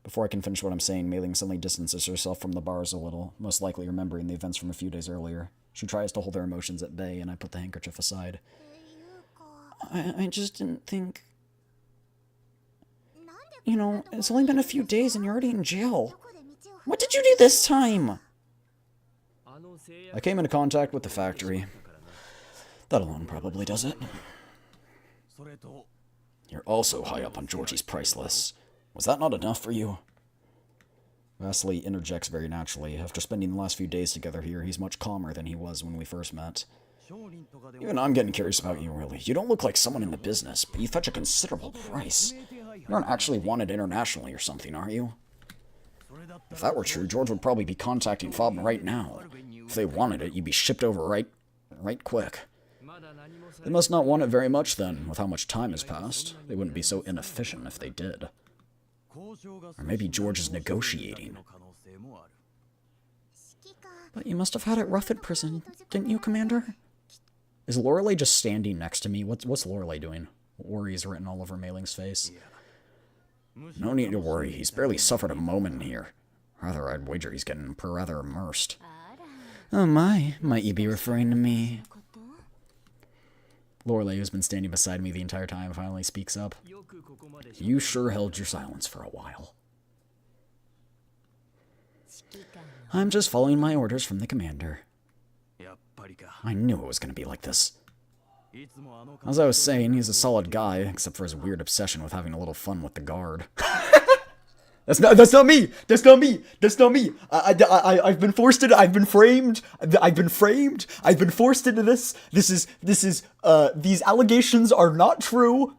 Before I can finish what I'm saying, Mei-ling suddenly distances herself from the bars a little, most likely remembering the events from a few days earlier. She tries to hold her emotions at bay, and I put the handkerchief aside. I just didn't think... You know, it's only been a few days and you're already in jail. What did you do this time? I came into contact with the factory. That alone probably does it. You're also high up on Georgie's price list. Was that not enough for you? Vasily interjects very naturally. After spending the last few days together here, he's much calmer than he was when we first met. Even I'm getting curious about you, really. You don't look like someone in the business, but you fetch a considerable price. You aren't actually wanted internationally or something, are you? If that were true, George would probably be contacting Fob right now. If they wanted it, you'd be shipped over right quick. They must not want it very much then, with how much time has passed. They wouldn't be so inefficient if they did. Or maybe George is negotiating. But you must have had it rough at prison, didn't you, Commander? Is Loreley just standing next to me? What's Loreley doing? Worry is written all over Mei-ling's face. No need to worry. He's barely suffered a moment in here. Rather, I'd wager he's getting rather immersed. Oh my, might you be referring to me? Loreley, who's been standing beside me the entire time, finally speaks up. You sure held your silence for a while. I'm just following my orders from the commander. I knew it was going to be like this. As I was saying, he's a solid guy, except for his weird obsession with having a little fun with the guard. That's not me! That's not me! That's not me! I've been forced into, I've been framed, I've been forced into this. This is, these allegations are not true.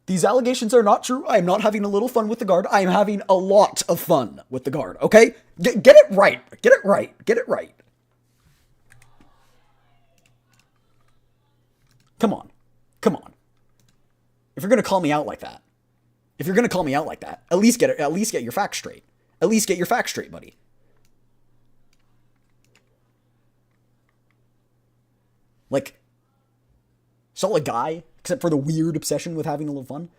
These allegations are not true. I am not having a little fun with the guard. I am having a lot of fun with the guard, okay? Get it right. Get it right. Get it right. Come on. Come on. If you're going to call me out like that, at least get your facts straight. At least get your facts straight, buddy. Like, solid guy, except for the weird obsession with having a little fun.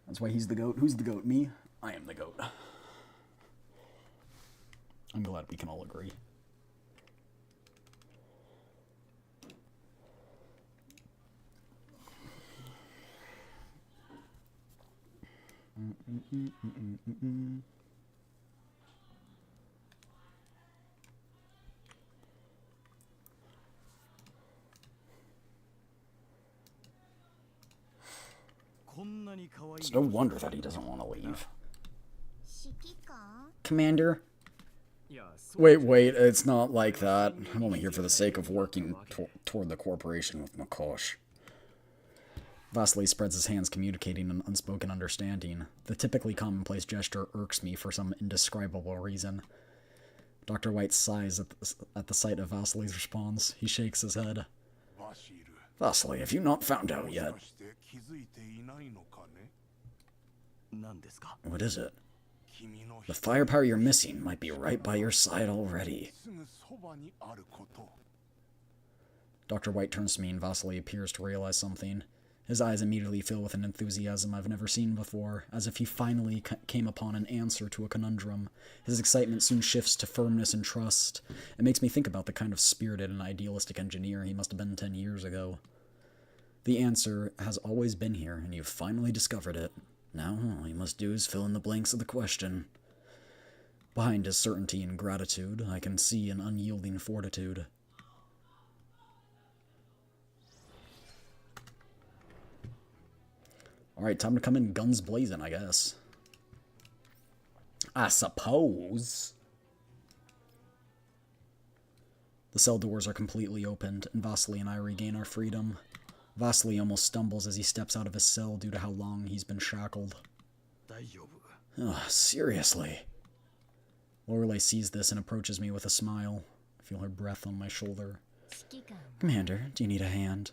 That's why he's the GOAT. Who's the GOAT? Me? I am the GOAT. I'm glad we can all agree. It's no wonder that he doesn't want to leave. Commander? Wait, it's not like that. I'm only here for the sake of working toward the corporation with Makosh. Vasily spreads his hands, communicating an unspoken understanding. The typically commonplace gesture irks me for some indescribable reason. Dr. White sighs at the sight of Vasily's response. He shakes his head. Vasily, have you not found out yet? What is it? The firepower you're missing might be right by your side already. Dr. White turns to me and Vasily appears to realize something. His eyes immediately fill with an enthusiasm I've never seen before, as if he finally came upon an answer to a conundrum. His excitement soon shifts to firmness and trust. It makes me think about the kind of spirited and idealistic engineer he must have been 10 years ago. The answer has always been here, and you've finally discovered it. Now all you must do is fill in the blanks of the question. Behind his certainty and gratitude, I can see an unyielding fortitude. Alright, time to come in guns blazing, I guess. I suppose. The cell doors are completely opened, and Vasily and I regain our freedom. Vasily almost stumbles as he steps out of his cell due to how long he's been shackled. Ugh, seriously. Loreley sees this and approaches me with a smile. I feel her breath on my shoulder. Commander, do you need a hand?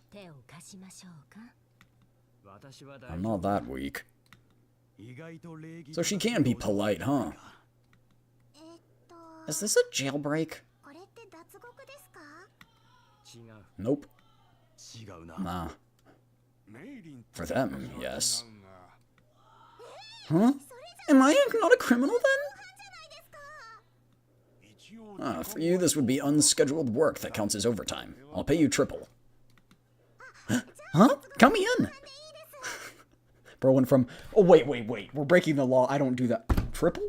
I'm not that weak. So she can be polite, huh? Is this a jailbreak? Nope. Nah. For them, yes. Huh? Am I not a criminal then? For you this would be unscheduled work that counts as overtime. I'll pay you triple. Huh? Count me in! Bro went from, oh wait, we're breaking the law, I don't do that. Triple?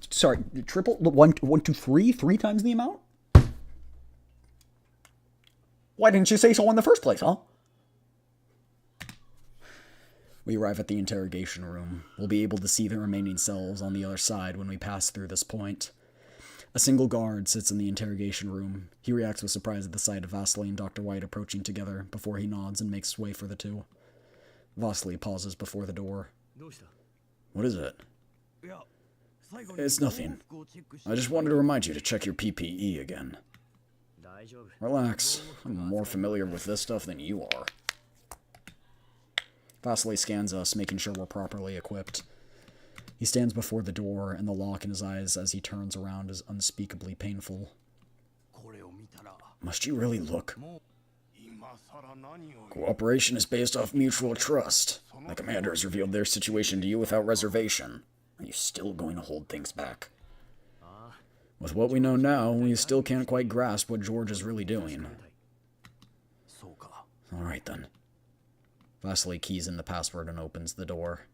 Sorry, triple? One, two, three? 3 times the amount? Why didn't you say so in the first place, huh? We arrive at the interrogation room. We'll be able to see the remaining cells on the other side when we pass through this point. A single guard sits in the interrogation room. He reacts with surprise at the sight of Vasily and Dr. White approaching together before he nods and makes way for the two. Vasily pauses before the door. What is it? It's nothing. I just wanted to remind you to check your PPE again. Relax. I'm more familiar with this stuff than you are. Vasily scans us, making sure we're properly equipped. He stands before the door, and the lock in his eyes as he turns around is unspeakably painful. Must you really look? Cooperation is based off mutual trust. The commander has revealed their situation to you without reservation. Are you still going to hold things back? With what we know now, we still can't quite grasp what George is really doing. Alright then. Vasily keys in the password and opens the door.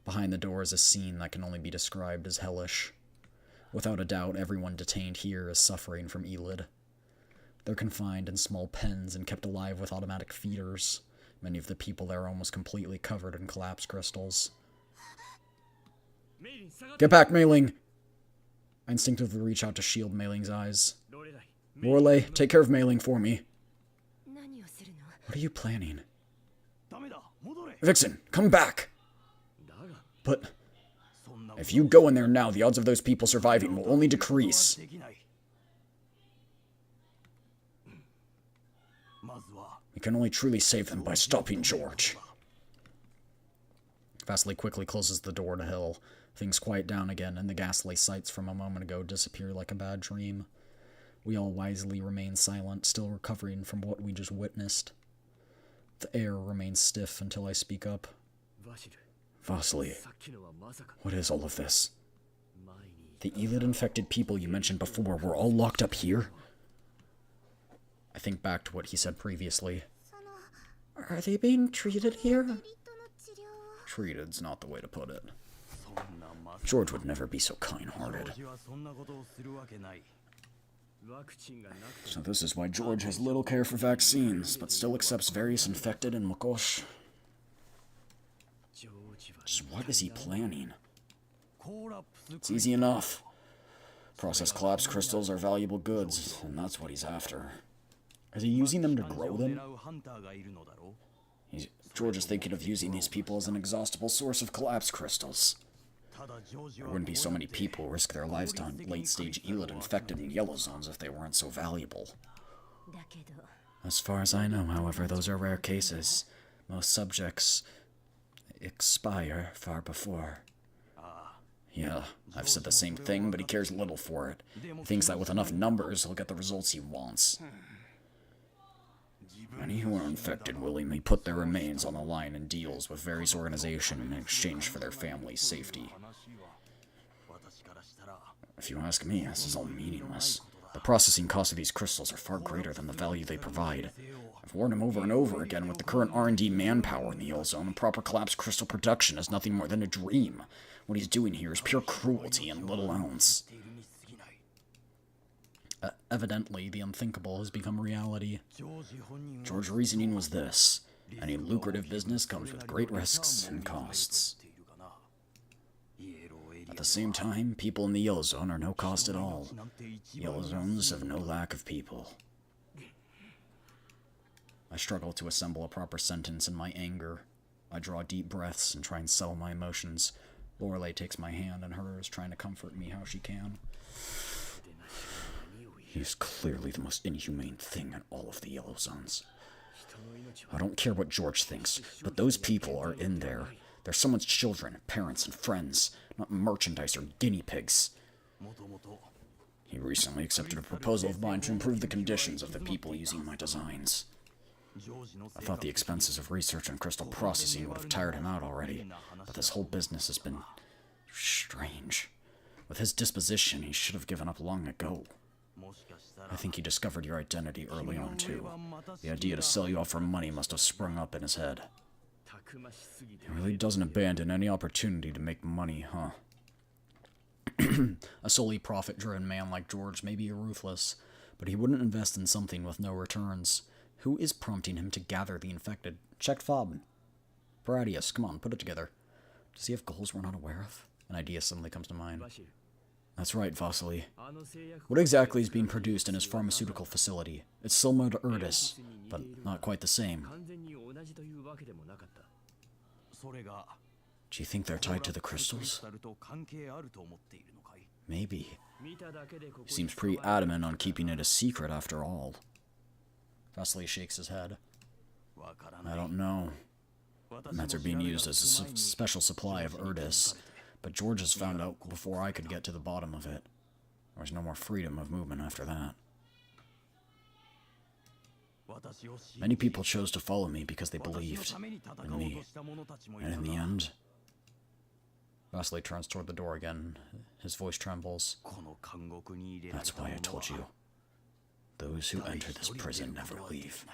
Behind the door is a scene that can only be described as hellish. Without a doubt, everyone detained here is suffering from Elid. They're confined in small pens and kept alive with automatic feeders. Many of the people there are almost completely covered in collapse crystals. Get back, Mei-Ling! I instinctively reach out to shield Mei-Ling's eyes. Loreley, take care of Mei-Ling for me. What are you planning? Vixen, come back! But if you go in there now, the odds of those people surviving will only decrease. We can only truly save them by stopping George. Vasily quickly closes the door to hell. Things quiet down again, and the ghastly sights from a moment ago disappear like a bad dream. We all wisely remain silent, still recovering from what we just witnessed. The air remains stiff until I speak up. Vasily, what is all of this? The Elid-infected people you mentioned before were all locked up here? I think back to what he said previously. Are they being treated here? Treated's not the way to put it. George would never be so kind-hearted. So this is why George has little care for vaccines, but still accepts various infected and Mokosh. Just what is he planning? It's easy enough. Processed collapse crystals are valuable goods, and that's what he's after. Is he using them to grow them? George is thinking of using these people as an inexhaustible source of collapse crystals. There wouldn't be so many people who risk their lives to hunt late-stage Elid infected in yellow zones if they weren't so valuable. As far as I know, however, those are rare cases. Most subjects expire far before. Yeah, I've said the same thing, but he cares little for it. He thinks that with enough numbers, he'll get the results he wants. Many who are infected willingly put their remains on the line in deals with various organizations in exchange for their family's safety. If you ask me, this is all meaningless. The processing costs of these crystals are far greater than the value they provide. I've warned him over and over again, with the current R&D manpower in the Yellow Zone, proper collapse crystal production is nothing more than a dream. What he's doing here is pure cruelty and little else. Evidently, the unthinkable has become reality. George's reasoning was this: any lucrative business comes with great risks and costs. At the same time, people in the Yellow Zone are no cost at all. Yellow Zones have no lack of people. I struggle to assemble a proper sentence in my anger. I draw deep breaths and try and settle my emotions. Loreley takes my hand in hers, trying to comfort me how she can. He's clearly the most inhumane thing in all of the Yellow Zones. I don't care what George thinks, but those people are in there. They're someone's children, parents, and friends, not merchandise or guinea pigs. He recently accepted a proposal of mine to improve the conditions of the people using my designs. I thought the expenses of research and crystal processing would have tired him out already, but this whole business has been strange. With his disposition, he should have given up long ago. I think he discovered your identity early on, too. The idea to sell you off for money must have sprung up in his head. He really doesn't abandon any opportunity to make money, huh? A solely profit-driven man like George may be ruthless, but he wouldn't invest in something with no returns. Who is prompting him to gather the infected? Check fob. Paradius, come on, put it together. Does he have goals we're not aware of? An idea suddenly comes to mind. That's right, Vasily. What exactly is being produced in his pharmaceutical facility? It's similar to Erdis, but not quite the same. Do you think they're tied to the crystals? Maybe. He seems pretty adamant on keeping it a secret after all. Vasily shakes his head. I don't know. The meds are being used as a special supply of Erdis, but George has found out before I could get to the bottom of it. There was no more freedom of movement after that. Many people chose to follow me because they believed in me. And in the end... Vasily turns toward the door again. His voice trembles. That's why I told you. Those who enter this prison never leave.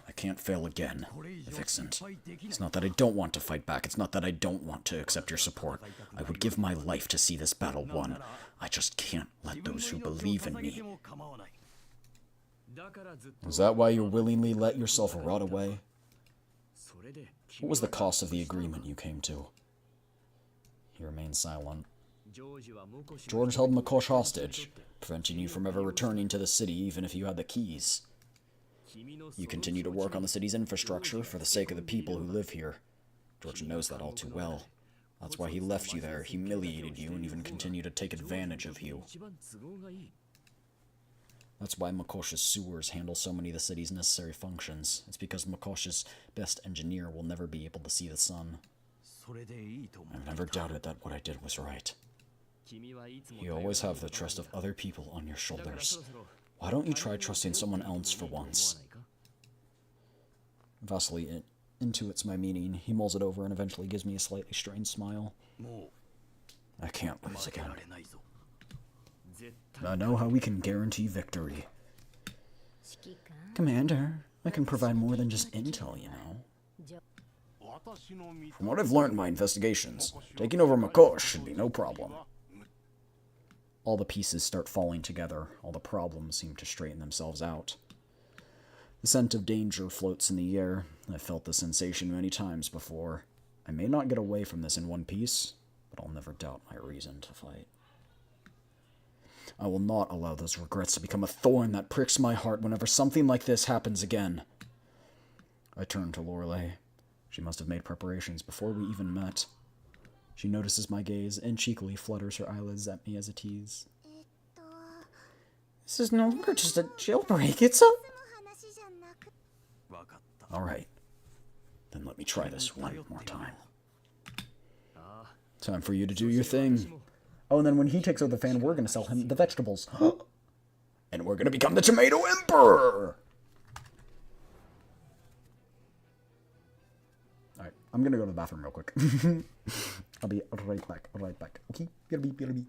I can't fail again, Vixen. It's not that I don't want to fight back. It's not that I don't want to accept your support. I would give my life to see this battle won. I just can't let those who believe in me... Is that why you willingly let yourself rot away? What was the cost of the agreement you came to? He remained silent. George held Makosh hostage, preventing you from ever returning to the city even if you had the keys. You continue to work on the city's infrastructure for the sake of the people who live here. George knows that all too well. That's why he left you there, humiliated you, and even continued to take advantage of you. That's why Makosh's sewers handle so many of the city's necessary functions. It's because Makosh's best engineer will never be able to see the sun. I've never doubted that what I did was right. You always have the trust of other people on your shoulders. Why don't you try trusting someone else for once? Vasily intuits my meaning. He mulls it over and eventually gives me a slightly strained smile. I can't lose again. I know how we can guarantee victory. Commander, I can provide more than just intel, you know. From what I've learned in my investigations, taking over Makosh should be no problem. All the pieces start falling together. All the problems seem to straighten themselves out. The scent of danger floats in the air. I've felt the sensation many times before. I may not get away from this in one piece, but I'll never doubt my reason to fight. I will not allow those regrets to become a thorn that pricks my heart whenever something like this happens again. I turn to Loreley. She must have made preparations before we even met. She notices my gaze and cheekily flutters her eyelids at me as a tease. This is no longer just a jailbreak, it's a... Alright. Then let me try this one more time. Time for you to do your thing. Oh, and then when he takes over the fan, we're gonna sell him the vegetables. And we're gonna become the Tomato Emperor! Alright, I'm gonna go to the bathroom real quick. I'll be right back, Okay? BRB.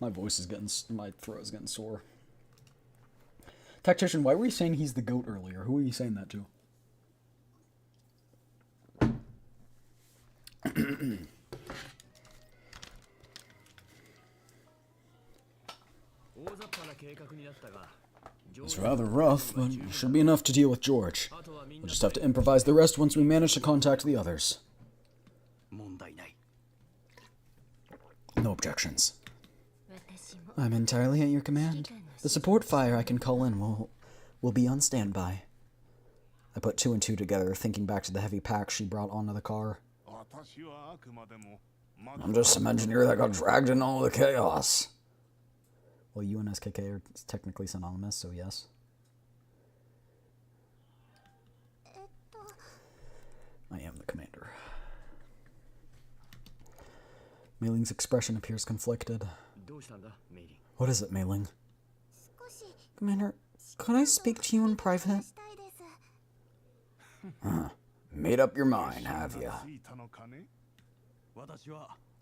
My voice is getting, my throat is getting sore. Tactician, why were you saying he's the GOAT earlier? Who are you saying that to? It's rather rough, but it should be enough to deal with George. We'll just have to improvise the rest once we manage to contact the others. No objections. I'm entirely at your command. The support fire I can call in will be on standby. I put two and two together, thinking back to the heavy packs she brought onto the car. I'm just some engineer that got dragged in all the chaos. Well, you and SKK are technically synonymous, so yes. I am the commander. Mei Ling's expression appears conflicted. What is it, Mei Ling? Commander, could I speak to you in private? Made up your mind, have you?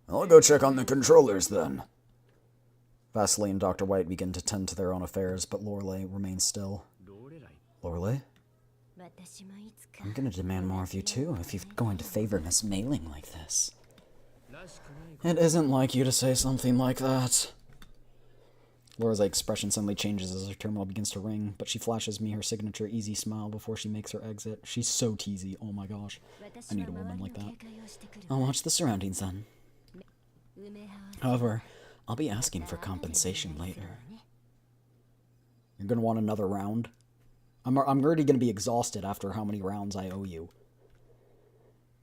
I'll go check on the controllers, then. Vasily and Dr. White begin to tend to their own affairs, but Loreley remains still. Loreley? I'm gonna demand more of you, too, if you're going to favor Miss Mei Ling like this. It isn't like you to say something like that. Laura's expression suddenly changes as her terminal begins to ring, but she flashes me her signature easy smile before she makes her exit. She's so teasy, oh my gosh. I need a woman like that. I'll watch the surroundings then. However, I'll be asking for compensation later. You're gonna want another round? I'm already gonna be exhausted after how many rounds I owe you.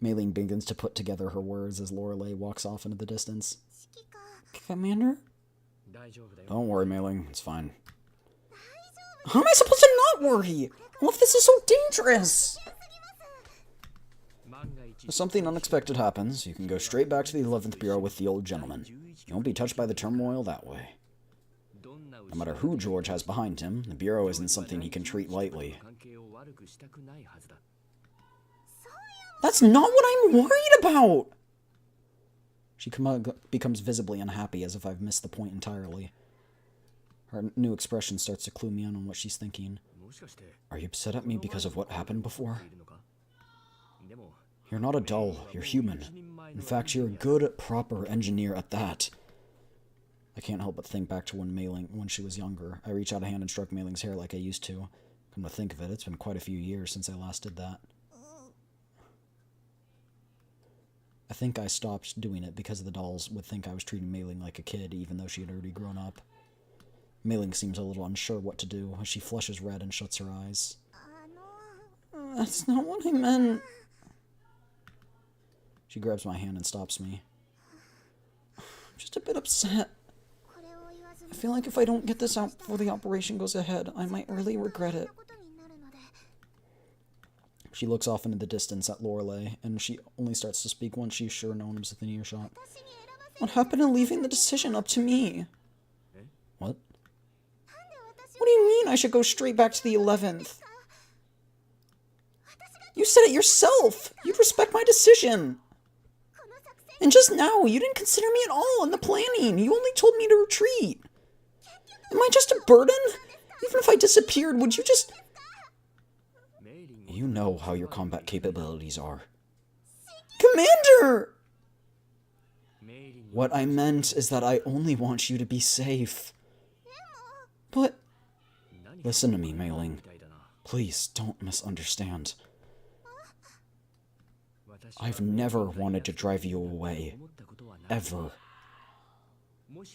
Mei Ling begins to put together her words as Loreley walks off into the distance. Commander? Don't worry, Mei Ling. It's fine. How am I supposed to not worry? All of this is so dangerous! If something unexpected happens, you can go straight back to the 11th Bureau with the old gentleman. You won't be touched by the turmoil that way. No matter who George has behind him, the Bureau isn't something he can treat lightly. That's not what I'm worried about! She becomes visibly unhappy, as if I've missed the point entirely. Her new expression starts to clue me in on what she's thinking. Are you upset at me because of what happened before? You're not a doll, you're human. In fact, you're a good, proper engineer at that. I can't help but think back to when she was younger. I reach out a hand and stroke Mei Ling's hair like I used to. Come to think of it, it's been quite a few years since I last did that. I think I stopped doing it because the dolls would think I was treating Mei Ling like a kid, even though she had already grown up. Mei Ling seems a little unsure what to do as she flushes red and shuts her eyes. That's not what I meant. She grabs my hand and stops me. I'm just a bit upset. I feel like if I don't get this out before the operation goes ahead, I might really regret it. She looks off into the distance at Loreley, and she only starts to speak once she's sure no one was within earshot. What happened to leaving the decision up to me? What? What do you mean I should go straight back to the 11th? You said it yourself! You'd respect my decision! And just now, you didn't consider me at all in the planning! You only told me to retreat! Am I just a burden? Even if I disappeared, would you just... You know how your combat capabilities are. Commander! What I meant is that I only want you to be safe. But... Listen to me, Mei Ling. Please, don't misunderstand. I've never wanted to drive you away. Ever.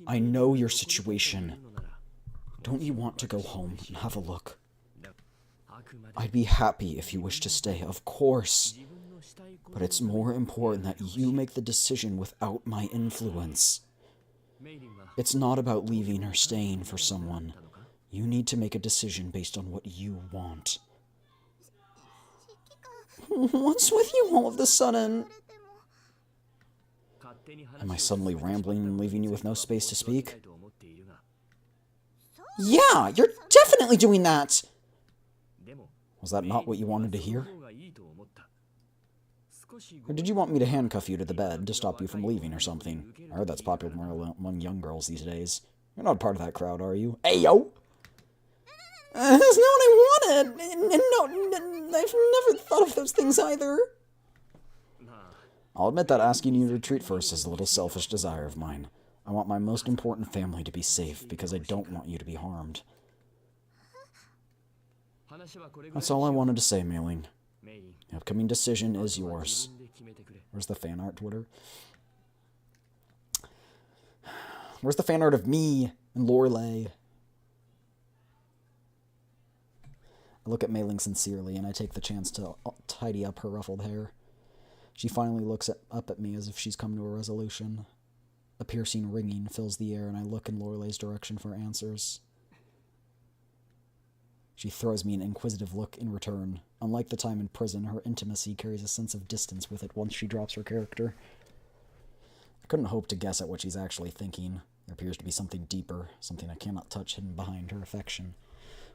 I know your situation. Don't you want to go home and have a look? I'd be happy if you wish to stay, of course. But it's more important that you make the decision without my influence. It's not about leaving or staying for someone. You need to make a decision based on what you want. What's with you all of a sudden? Am I suddenly rambling and leaving you with no space to speak? Yeah, you're definitely doing that! Was that not what you wanted to hear? Or did you want me to handcuff you to the bed to stop you from leaving or something? I heard that's popular among young girls these days. You're not part of that crowd, are you? Ayo! That's not what I wanted! No, I've never thought of those things either. I'll admit that asking you to retreat first is a little selfish desire of mine. I want my most important family to be safe because I don't want you to be harmed. That's all I wanted to say, Mei Ling. The upcoming decision is yours. Where's the fan art, Twitter? Where's the fan art of me and Loreley? I look at Mei Ling sincerely, and I take the chance to tidy up her ruffled hair. She finally looks up at me as if she's come to a resolution. A piercing ringing fills the air, and I look in Loreley's direction for answers. She throws me an inquisitive look in return. Unlike the time in prison, her intimacy carries a sense of distance with it once she drops her character. I couldn't hope to guess at what she's actually thinking. There appears to be something deeper, something I cannot touch hidden behind her affection.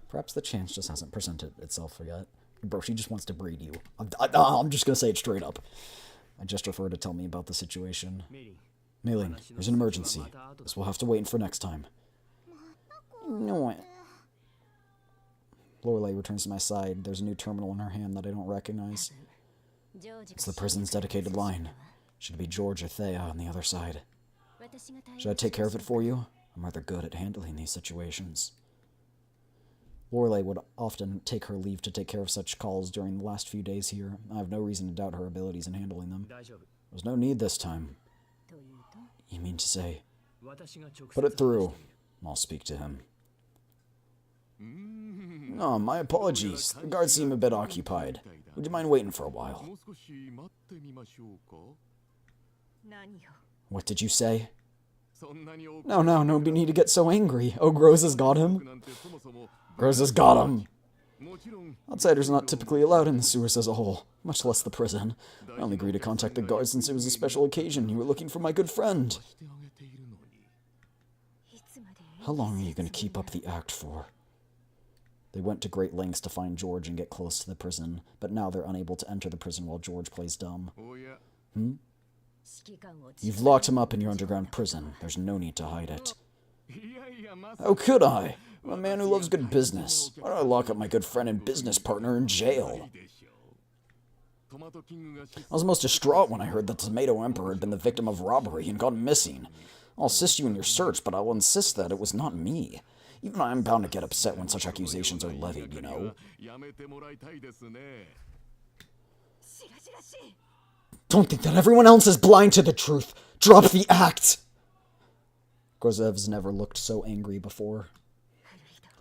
Perhaps the chance just hasn't presented itself yet. Bro, she just wants to breed you. I'm just gonna say it straight up. I gesture for her to tell me about the situation. Mei Ling, there's an emergency. This will have to wait for next time. No. Loreley returns to my side. There's a new terminal in her hand that I don't recognize. It's the prison's dedicated line. Should it be George or Thea on the other side? Should I take care of it for you? I'm rather good at handling these situations. Loreley would often take her leave to take care of such calls during the last few days here. I have no reason to doubt her abilities in handling them. There's no need this time. You mean to say? Put it through. I'll speak to him. Oh, my apologies. The guards seem a bit occupied. Would you mind waiting for a while? What did you say? No need to get so angry. Oh, Gross has got him. Gross has got him. Outsiders are not typically allowed in the sewers as a whole, much less the prison. I only agreed to contact the guards since it was a special occasion. You were looking for my good friend. How long are you going to keep up the act for? They went to great lengths to find George and get close to the prison, but now they're unable to enter the prison while George plays dumb. You've locked him up in your underground prison. There's no need to hide it. How could I? I'm a man who loves good business. Why do I lock up my good friend and business partner in jail? I was most distraught when I heard that the Tomato Emperor had been the victim of robbery and gone missing. I'll assist you in your search, but I will insist that it was not me. Even I am bound to get upset when such accusations are levied, you know. Don't think that everyone else is blind to the truth. Drop the act! Grozev's never looked so angry before.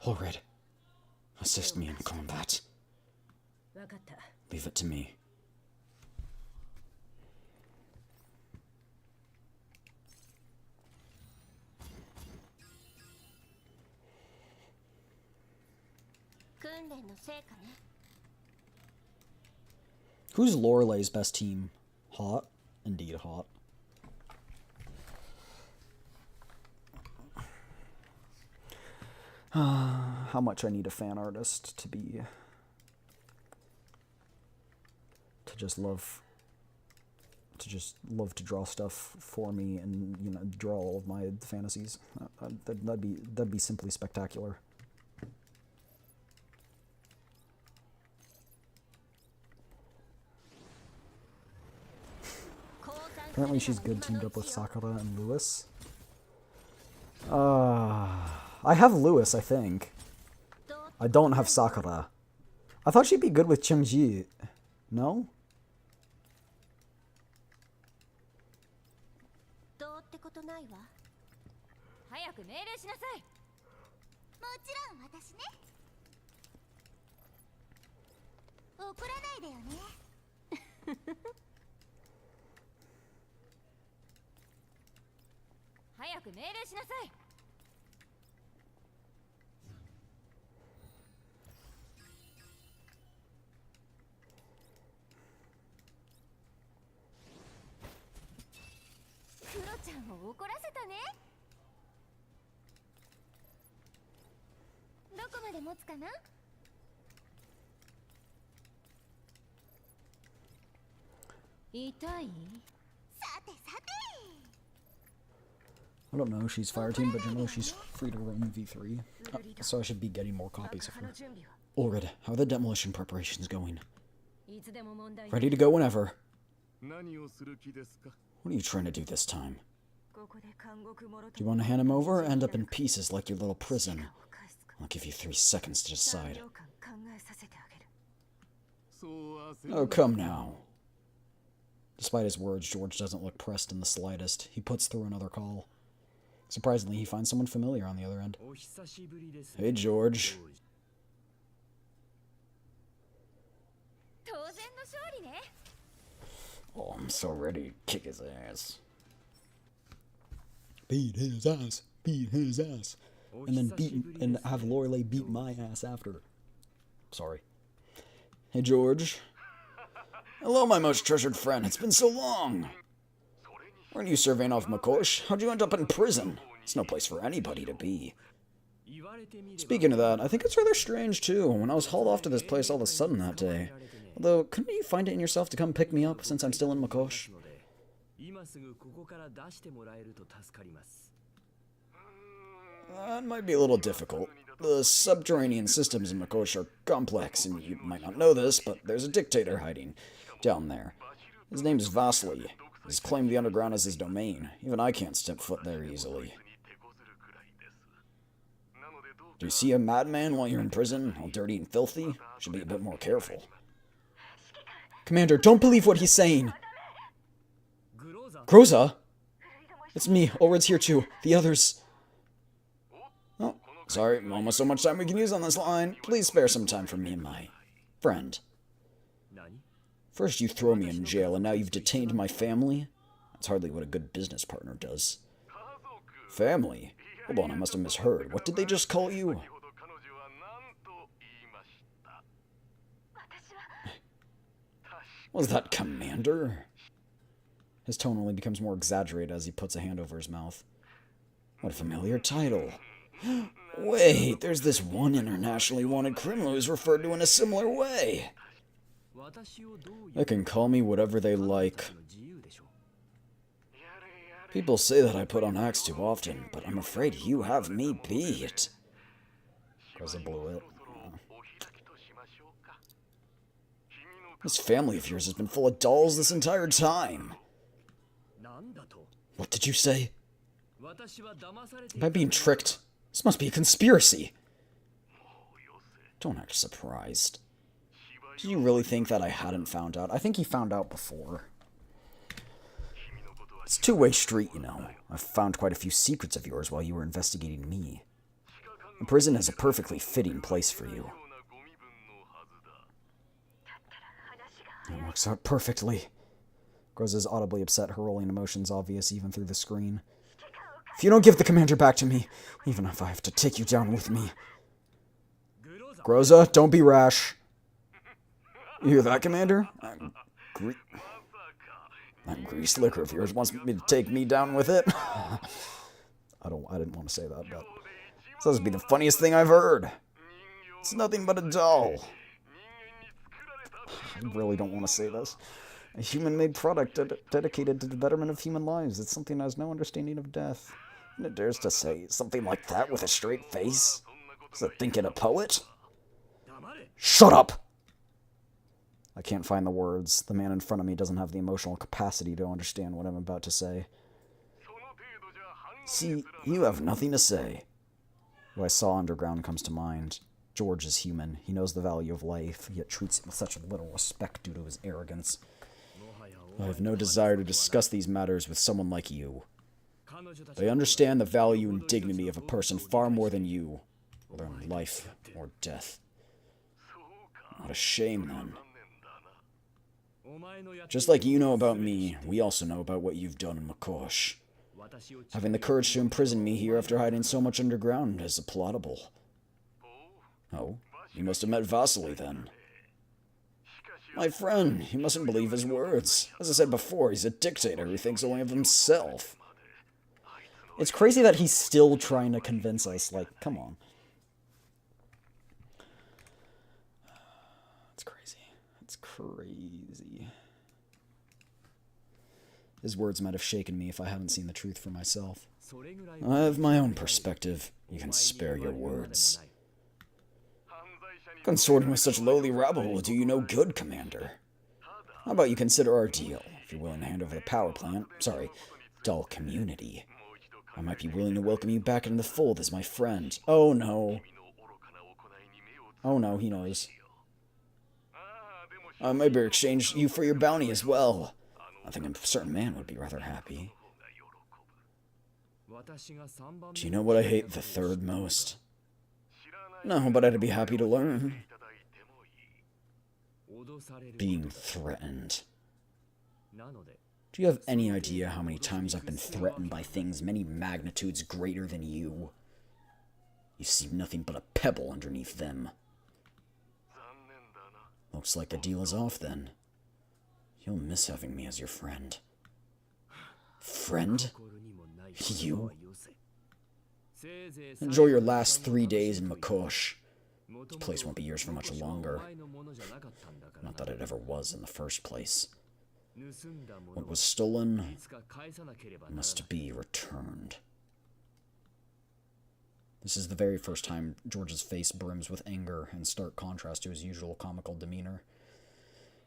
Horrid. Assist me in combat. Leave it to me. Who's Lorelei's best team? Hot? Indeed hot. How much I need a fan artist to be... to just love to draw stuff for me and, you know, draw all of my fantasies. That'd be simply spectacular. Apparently she's good teamed up with Sakura and Lewis. I have Lewis, I think. I don't have Sakura. I thought she'd be good with Chungji. No? I don't know, she's fire team, but generally she's free to roam V3. So I should be getting more copies of her. Ulrid, how are the demolition preparations going? Ready to go whenever. What are you trying to do this time? Do you want to hand him over or end up in pieces like your little prison? I'll give you 3 seconds to decide. Oh, come now. Despite his words, George doesn't look pressed in the slightest. He puts through another call. Surprisingly, he finds someone familiar on the other end. Hey, George. Oh, I'm so ready to kick his ass. Beat his ass. Beat his ass. And then have Loreley beat my ass after. Sorry. Hey, George. Hello, my most treasured friend. It's been so long. Weren't you surveying off Makosh? How'd you end up in prison? It's no place for anybody to be. Speaking of that, I think it's rather strange, too, when I was hauled off to this place all of a sudden that day. Although, couldn't you find it in yourself to come pick me up, since I'm still in Makosh? That might be a little difficult. The subterranean systems in Makosh are complex, and you might not know this, but there's a dictator hiding down there. His name's Vasily. He's claimed the underground as his domain. Even I can't step foot there easily. Do you see a madman while you're in prison, all dirty and filthy? Should be a bit more careful. Commander, don't believe what he's saying! Groza? It's me. Ulrid's here too. The others... Oh, sorry. Almost so much time we can use on this line. Please spare some time for me and my friend. First you throw me in jail, and now you've detained my family? That's hardly what a good business partner does. Family? Hold on, I must have misheard. What did they just call you? Was that Commander? His tone only becomes more exaggerated as he puts a hand over his mouth. What a familiar title. Wait, there's this one internationally wanted criminal who's referred to in a similar way. They can call me whatever they like. People say that I put on acts too often, but I'm afraid you have me beat. Because I blew it. This family of yours has been full of dolls this entire time. What did you say? Am I being tricked? This must be a conspiracy. Don't act surprised. Do you really think that I hadn't found out? I think he found out before. It's a two-way street, you know. I've found quite a few secrets of yours while you were investigating me. The prison is a perfectly fitting place for you. It works out perfectly. Groza's audibly upset, her rolling emotions obvious even through the screen. If you don't give the commander back to me, even if I have to take you down with me. Groza, don't be rash. You hear that, Commander? That greased liquor of yours wants me to take me down with it. I didn't want to say that, but this must be the funniest thing I've heard. It's nothing but a doll. I really don't want to say this. A human-made product dedicated to the betterment of human lives. It's something that has no understanding of death. And it dares to say something like that with a straight face? Is it thinking a poet? Shut up! I can't find the words. The man in front of me doesn't have the emotional capacity to understand what I'm about to say. See, you have nothing to say. What I saw underground comes to mind. George is human. He knows the value of life, yet treats it with such little respect due to his arrogance. I have no desire to discuss these matters with someone like you. I understand the value and dignity of a person far more than you, whether in life or death. What a shame, then. Just like you know about me, we also know about what you've done in Makosh. Having the courage to imprison me here after hiding so much underground is applaudable. Oh, you must have met Vasily, then. My friend, you mustn't believe his words. As I said before, he's a dictator who thinks only of himself. It's crazy that he's still trying to convince us, like, come on. It's crazy. It's crazy. His words might have shaken me if I hadn't seen the truth for myself. I have my own perspective. You can spare your words. Consorting with such lowly rabble will do you no good, Commander. How about you consider our deal? If you're willing to hand over the power plant, dull community, I might be willing to welcome you back into the fold as my friend. Oh no. Oh no, he knows. Maybe exchange you for your bounty as well. I think a certain man would be rather happy. Do you know what I hate the third most? No, but I'd be happy to learn. Being threatened. Do you have any idea how many times I've been threatened by things many magnitudes greater than you? You seem nothing but a pebble underneath them. Looks like the deal is off, then. You'll miss having me as your friend. Friend? You? Enjoy your last 3 days in Makosh. This place won't be yours for much longer. Not that it ever was in the first place. What was stolen must be returned. This is the very first time George's face brims with anger, in stark contrast to his usual comical demeanor.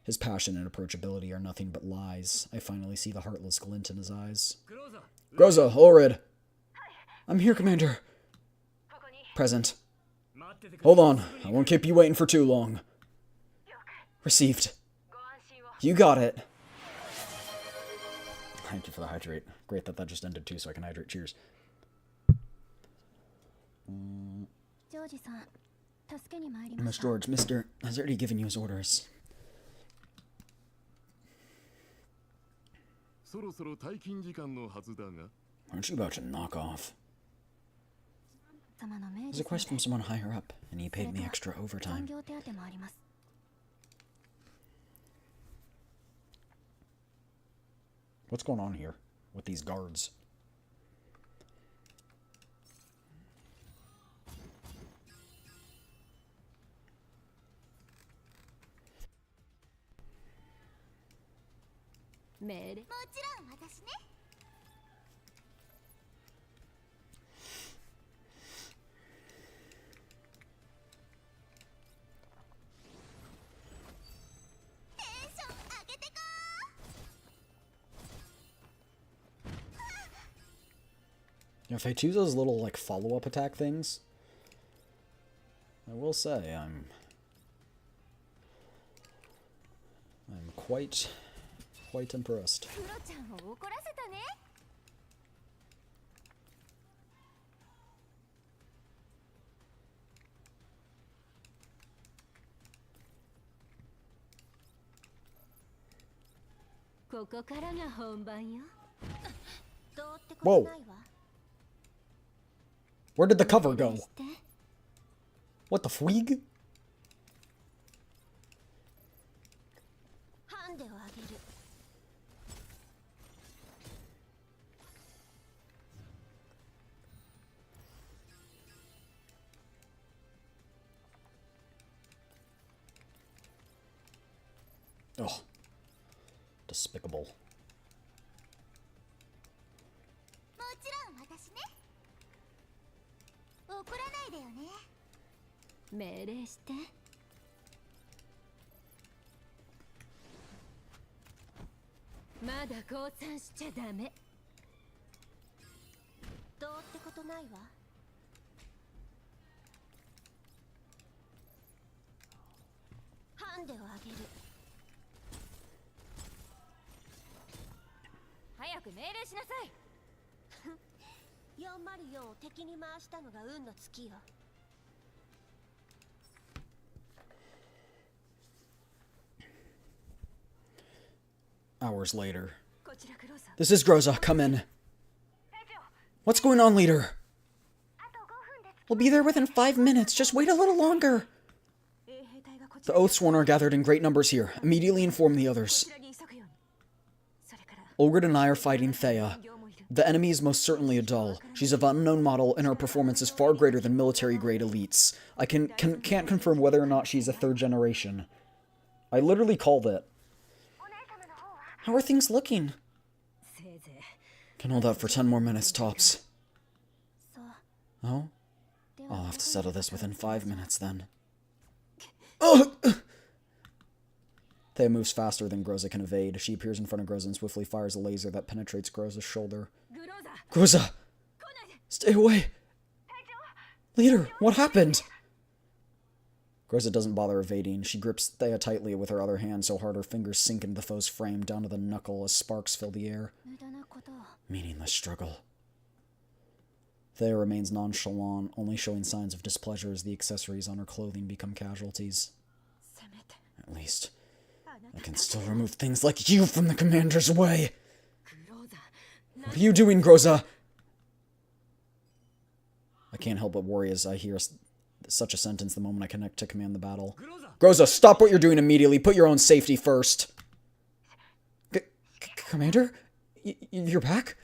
His passion and approachability are nothing but lies. I finally see the heartless glint in his eyes. Groza, Ulrid! I'm here, Commander. Present. Hold on. I won't keep you waiting for too long. Received. You got it. Thank you for the hydrate. Great that just ended too, so I can hydrate. Cheers. Miss George, Mr. has already given you his orders. Aren't you about to knock off? There's a request from someone higher up, and he paid me extra overtime. What's going on here with these guards? If I choose those little, like, follow-up attack things, I will say I'm quite impressed. クロちゃんを怒らせたね。ここからが本番よ。どうってことないわ。 Where did the cover go? して What the fweeg? ハンデをあげる。 Ugh. Despicable. もちろん私ね。怒らないでよね。命令して。まだ降参しちゃダメ。どうってことないわ。ハンデをあげる。早く命令しなさい。404を敵に回したのが運の尽きよ。 Hours later. こちらクローザー。 This is Groza. Come in. What's going on, leader? あと5分で We'll be there within 5 minutes. Just wait a little longer. 衛兵隊がこち The ら Oathsworn are gathered in great numbers here. Immediately inform the others. こちらに急ぐように。それから Ulgrid and I are fighting Thea. 業もいる。 The enemy is most certainly a doll. She's of unknown model, and her performance is far greater than military-grade elites. I can't confirm whether or not she's a third generation. I literally called it. お姉様の方は How are things looking? せいぜい。 Can hold out for 10 more minutes, tops. そう。 Oh? で I'll は have to settle this within 5 minutes, then. Oh! Thea moves faster than Groza can evade. She appears in front of Groza and swiftly fires a laser that penetrates Groza's shoulder. グローザー。 Groza! 来ないで。 Stay away! 隊長。 Leader, what happened? Groza doesn't bother evading. She grips Thea tightly with her other hand so hard her fingers sink into the foe's frame down to the knuckle as sparks fill the air. 無駄なことを。 Meaningless struggle. Thea remains nonchalant, only showing signs of displeasure as the accessories on her clothing become casualties. せめて。 At least, あな I た can still remove things like you from the commander's way! グローザー。 What are you doing, Groza? I can't help but worry as I hear such a sentence the moment I connect to command the battle. Groza, stop what you're doing immediately. Put your own safety first. Commander? You're back?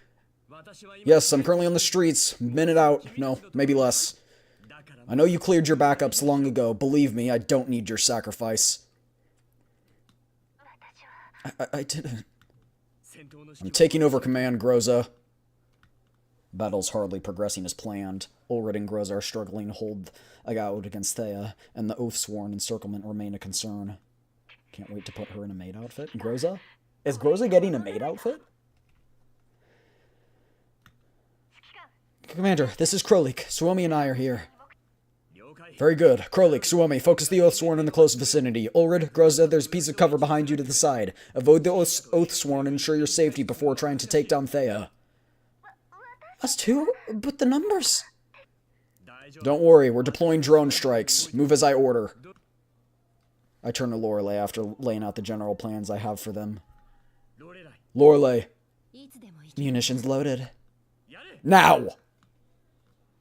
Yes, I'm currently on the streets. Minute out. No, maybe less. I know you cleared your backups long ago. Believe me, I don't need your sacrifice. I didn't. I'm taking over command, Groza. Battle's hardly progressing as planned. Ulrich and Groza are struggling to hold out against Thea, and the Oathsworn encirclement remain a concern. Can't wait to put her in a maid outfit. Groza? Is Groza getting a maid outfit? Commander, this is Krolik. Suomi and I are here. Very good. Krolik, Suomi, focus the Oathsworn in the close vicinity. Ulrich, Groza, there's a piece of cover behind you to the side. Avoid the Oathsworn and ensure your safety before trying to take down Thea. Us too? But the numbers... Don't worry, we're deploying drone strikes. Move as I order. I turn to Loreley after laying out the general plans I have for them. Loreley. いつでも行け。 Munitions loaded. Now!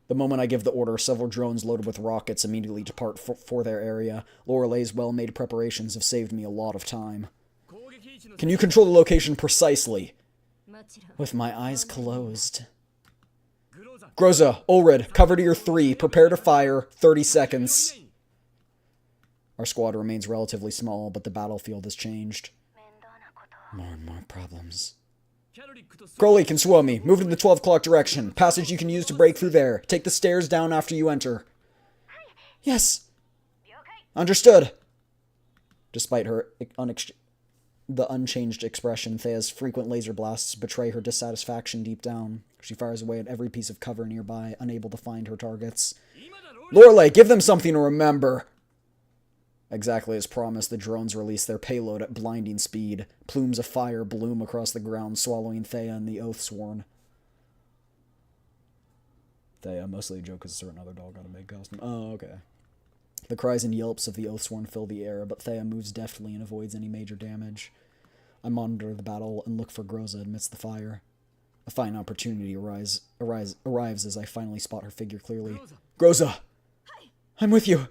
The moment I give the order, several drones loaded with rockets immediately depart for their area. Loreley's well-made preparations have saved me a lot of time. Can you control the location precisely? もちろん。 With my eyes closed. Groza, Ulrich, cover to your 3. Prepare to fire. 30 seconds. Our squad remains relatively small, but the battlefield has changed. 面倒なことを。 More and more problems. Krolik and Suomi, move in the 12 o'clock direction. Passage you can use to break through there. Take the stairs down after you enter. Yes. 了解。 Understood. Despite her the unchanged expression, Thea's frequent laser blasts betray her dissatisfaction deep down. She fires away at every piece of cover nearby, unable to find her targets. Loreley, give them something to remember! Exactly as promised, the drones release their payload at blinding speed. Plumes of fire bloom across the ground, swallowing Thea and the Oathsworn. Thea, mostly a joke because a certain other dog got a big costume. Oh, okay. The cries and yelps of the Oathsworn fill the air, but Thea moves deftly and avoids any major damage. I monitor the battle and look for Groza amidst the fire. A fine opportunity arrives as I finally spot her figure clearly. Groza! I'm with you!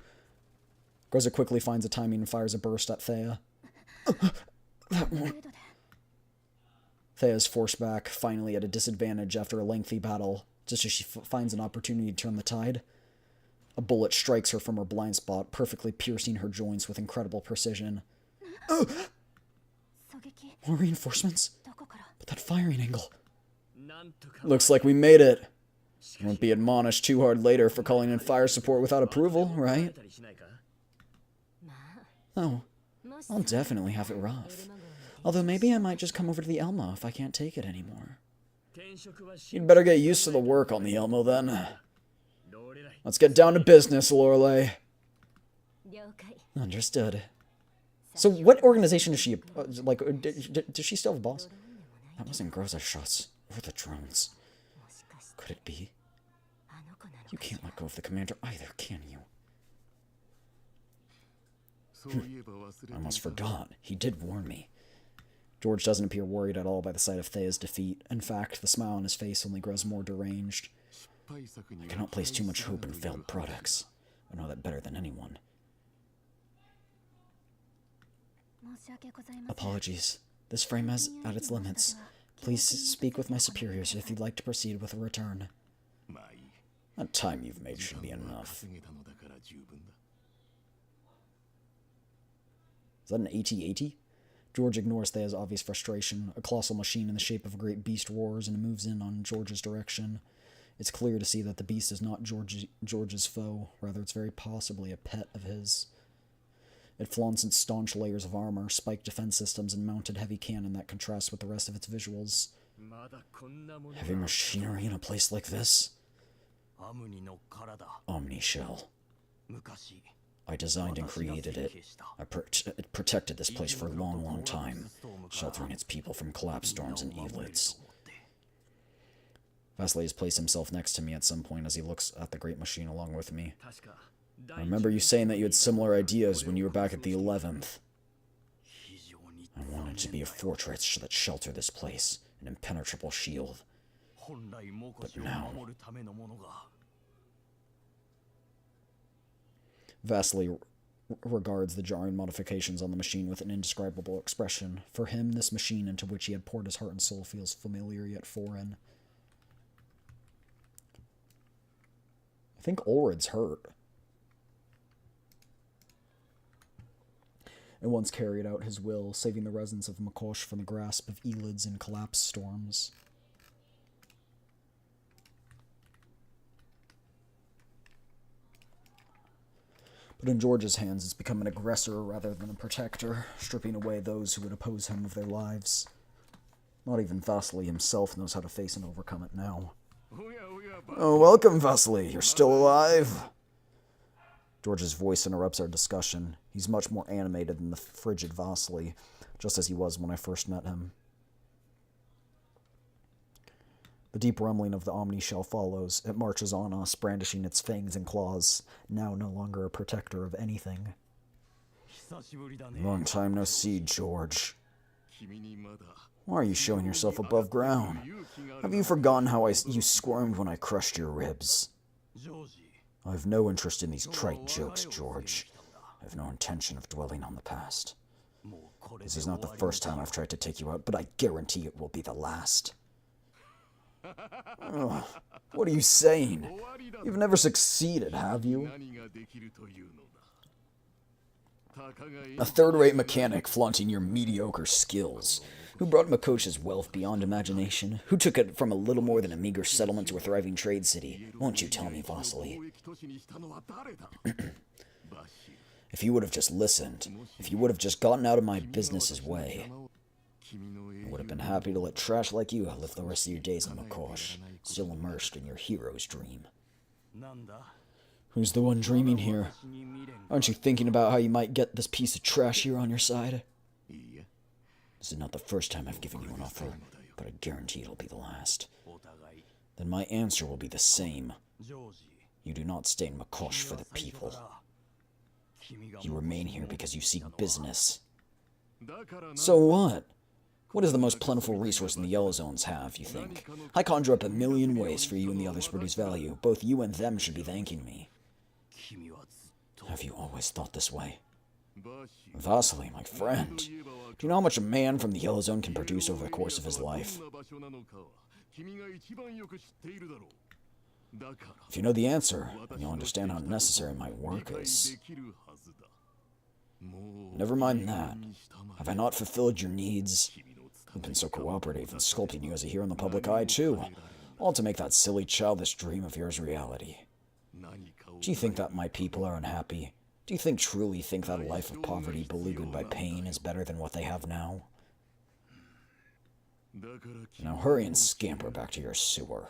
Groza quickly finds a timing and fires a burst at Thea. That won't... Thea is forced back, finally at a disadvantage after a lengthy battle, just as she finds an opportunity to turn the tide. A bullet strikes her from her blind spot, perfectly piercing her joints with incredible precision. Oh! More reinforcements? But that firing angle... Looks like we made it. Won't be admonished too hard later for calling in fire support without approval, right? Oh, I'll definitely have it rough. Although maybe I might just come over to the Elmo if I can't take it anymore. You'd better get used to the work on the Elmo then. Let's get down to business, Loreley. Understood. So what organization is she, does she still have a boss? That wasn't Groza's shots, or the drones. Could it be? You can't let go of the commander either, can you? I almost forgot. He did warn me. George doesn't appear worried at all by the sight of Thea's defeat. In fact, the smile on his face only grows more deranged. I cannot place too much hope in failed products. I know that better than anyone. Apologies. This frame is at its limits. Please speak with my superiors if you'd like to proceed with a return. That time you've made should be enough. Is that an AT-AT? George ignores Thea's obvious frustration. A colossal machine in the shape of a great beast roars and moves in on George's direction. It's clear to see that the beast is not George's foe. Rather, it's very possibly a pet of his. It flaunts its staunch layers of armor, spiked defense systems, and mounted heavy cannon that contrasts with the rest of its visuals. Heavy machinery in a place like this? Omni Shell. I designed and created it. It protected this place for a long, long time, sheltering its people from collapse storms and elids. Vasily has placed himself next to me at some point as he looks at the great machine along with me. I remember you saying that you had similar ideas when you were back at the 11th. I wanted to be a fortress that sheltered this place, an impenetrable shield. But now... Vasily regards the jarring modifications on the machine with an indescribable expression. For him, this machine into which he had poured his heart and soul feels familiar yet foreign. I think Ulrid's hurt. And once carried out his will, saving the residents of Makosh from the grasp of elids and collapse storms. But in George's hands, it's become an aggressor rather than a protector, stripping away those who would oppose him of their lives. Not even Vasily himself knows how to face and overcome it now. Oh, welcome, Vasily. You're still alive? George's voice interrupts our discussion. He's much more animated than the frigid Vasily, just as he was when I first met him. The deep rumbling of the Omni Shell follows. It marches on us, brandishing its fangs and claws, now no longer a protector of anything. Long time no see, George. Why are you showing yourself above ground? Have you forgotten how you squirmed when I crushed your ribs? I have no interest in these trite jokes, George. I have no intention of dwelling on the past. This is not the first time I've tried to take you out, but I guarantee it will be the last. Ugh, what are you saying? You've never succeeded, have you? A third-rate mechanic flaunting your mediocre skills. Who brought Makosh's wealth beyond imagination? Who took it from a little more than a meager settlement to a thriving trade city? Won't you tell me, Vasily? If you would have just listened, if you would have just gotten out of my business's way, happy to let trash like you live the rest of your days in Makosh, still immersed in your hero's dream. Who's the one dreaming here? Aren't you thinking about how you might get this piece of trash here on your side? This is not the first time I've given you an offer, but I guarantee it'll be the last. Then my answer will be the same. You do not stay in Makosh for the people. You remain here because you seek business. So what? What is the most plentiful resource in the Yellow Zones have, you think? I conjure up a million ways for you and the others to produce value. Both you and them should be thanking me. Have you always thought this way? Vasily, my friend, do you know how much a man from the Yellow Zone can produce over the course of his life? If you know the answer, then you'll understand how necessary my work is. Never mind that. Have I not fulfilled your needs? You've been so cooperative in sculpting you as a hero in the public eye, too. All to make that silly, childish dream of yours reality. Do you think that my people are unhappy? Do you truly think that a life of poverty beleaguered by pain is better than what they have now? Now hurry and scamper back to your sewer.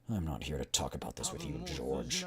I'm not here to talk about this with you, George.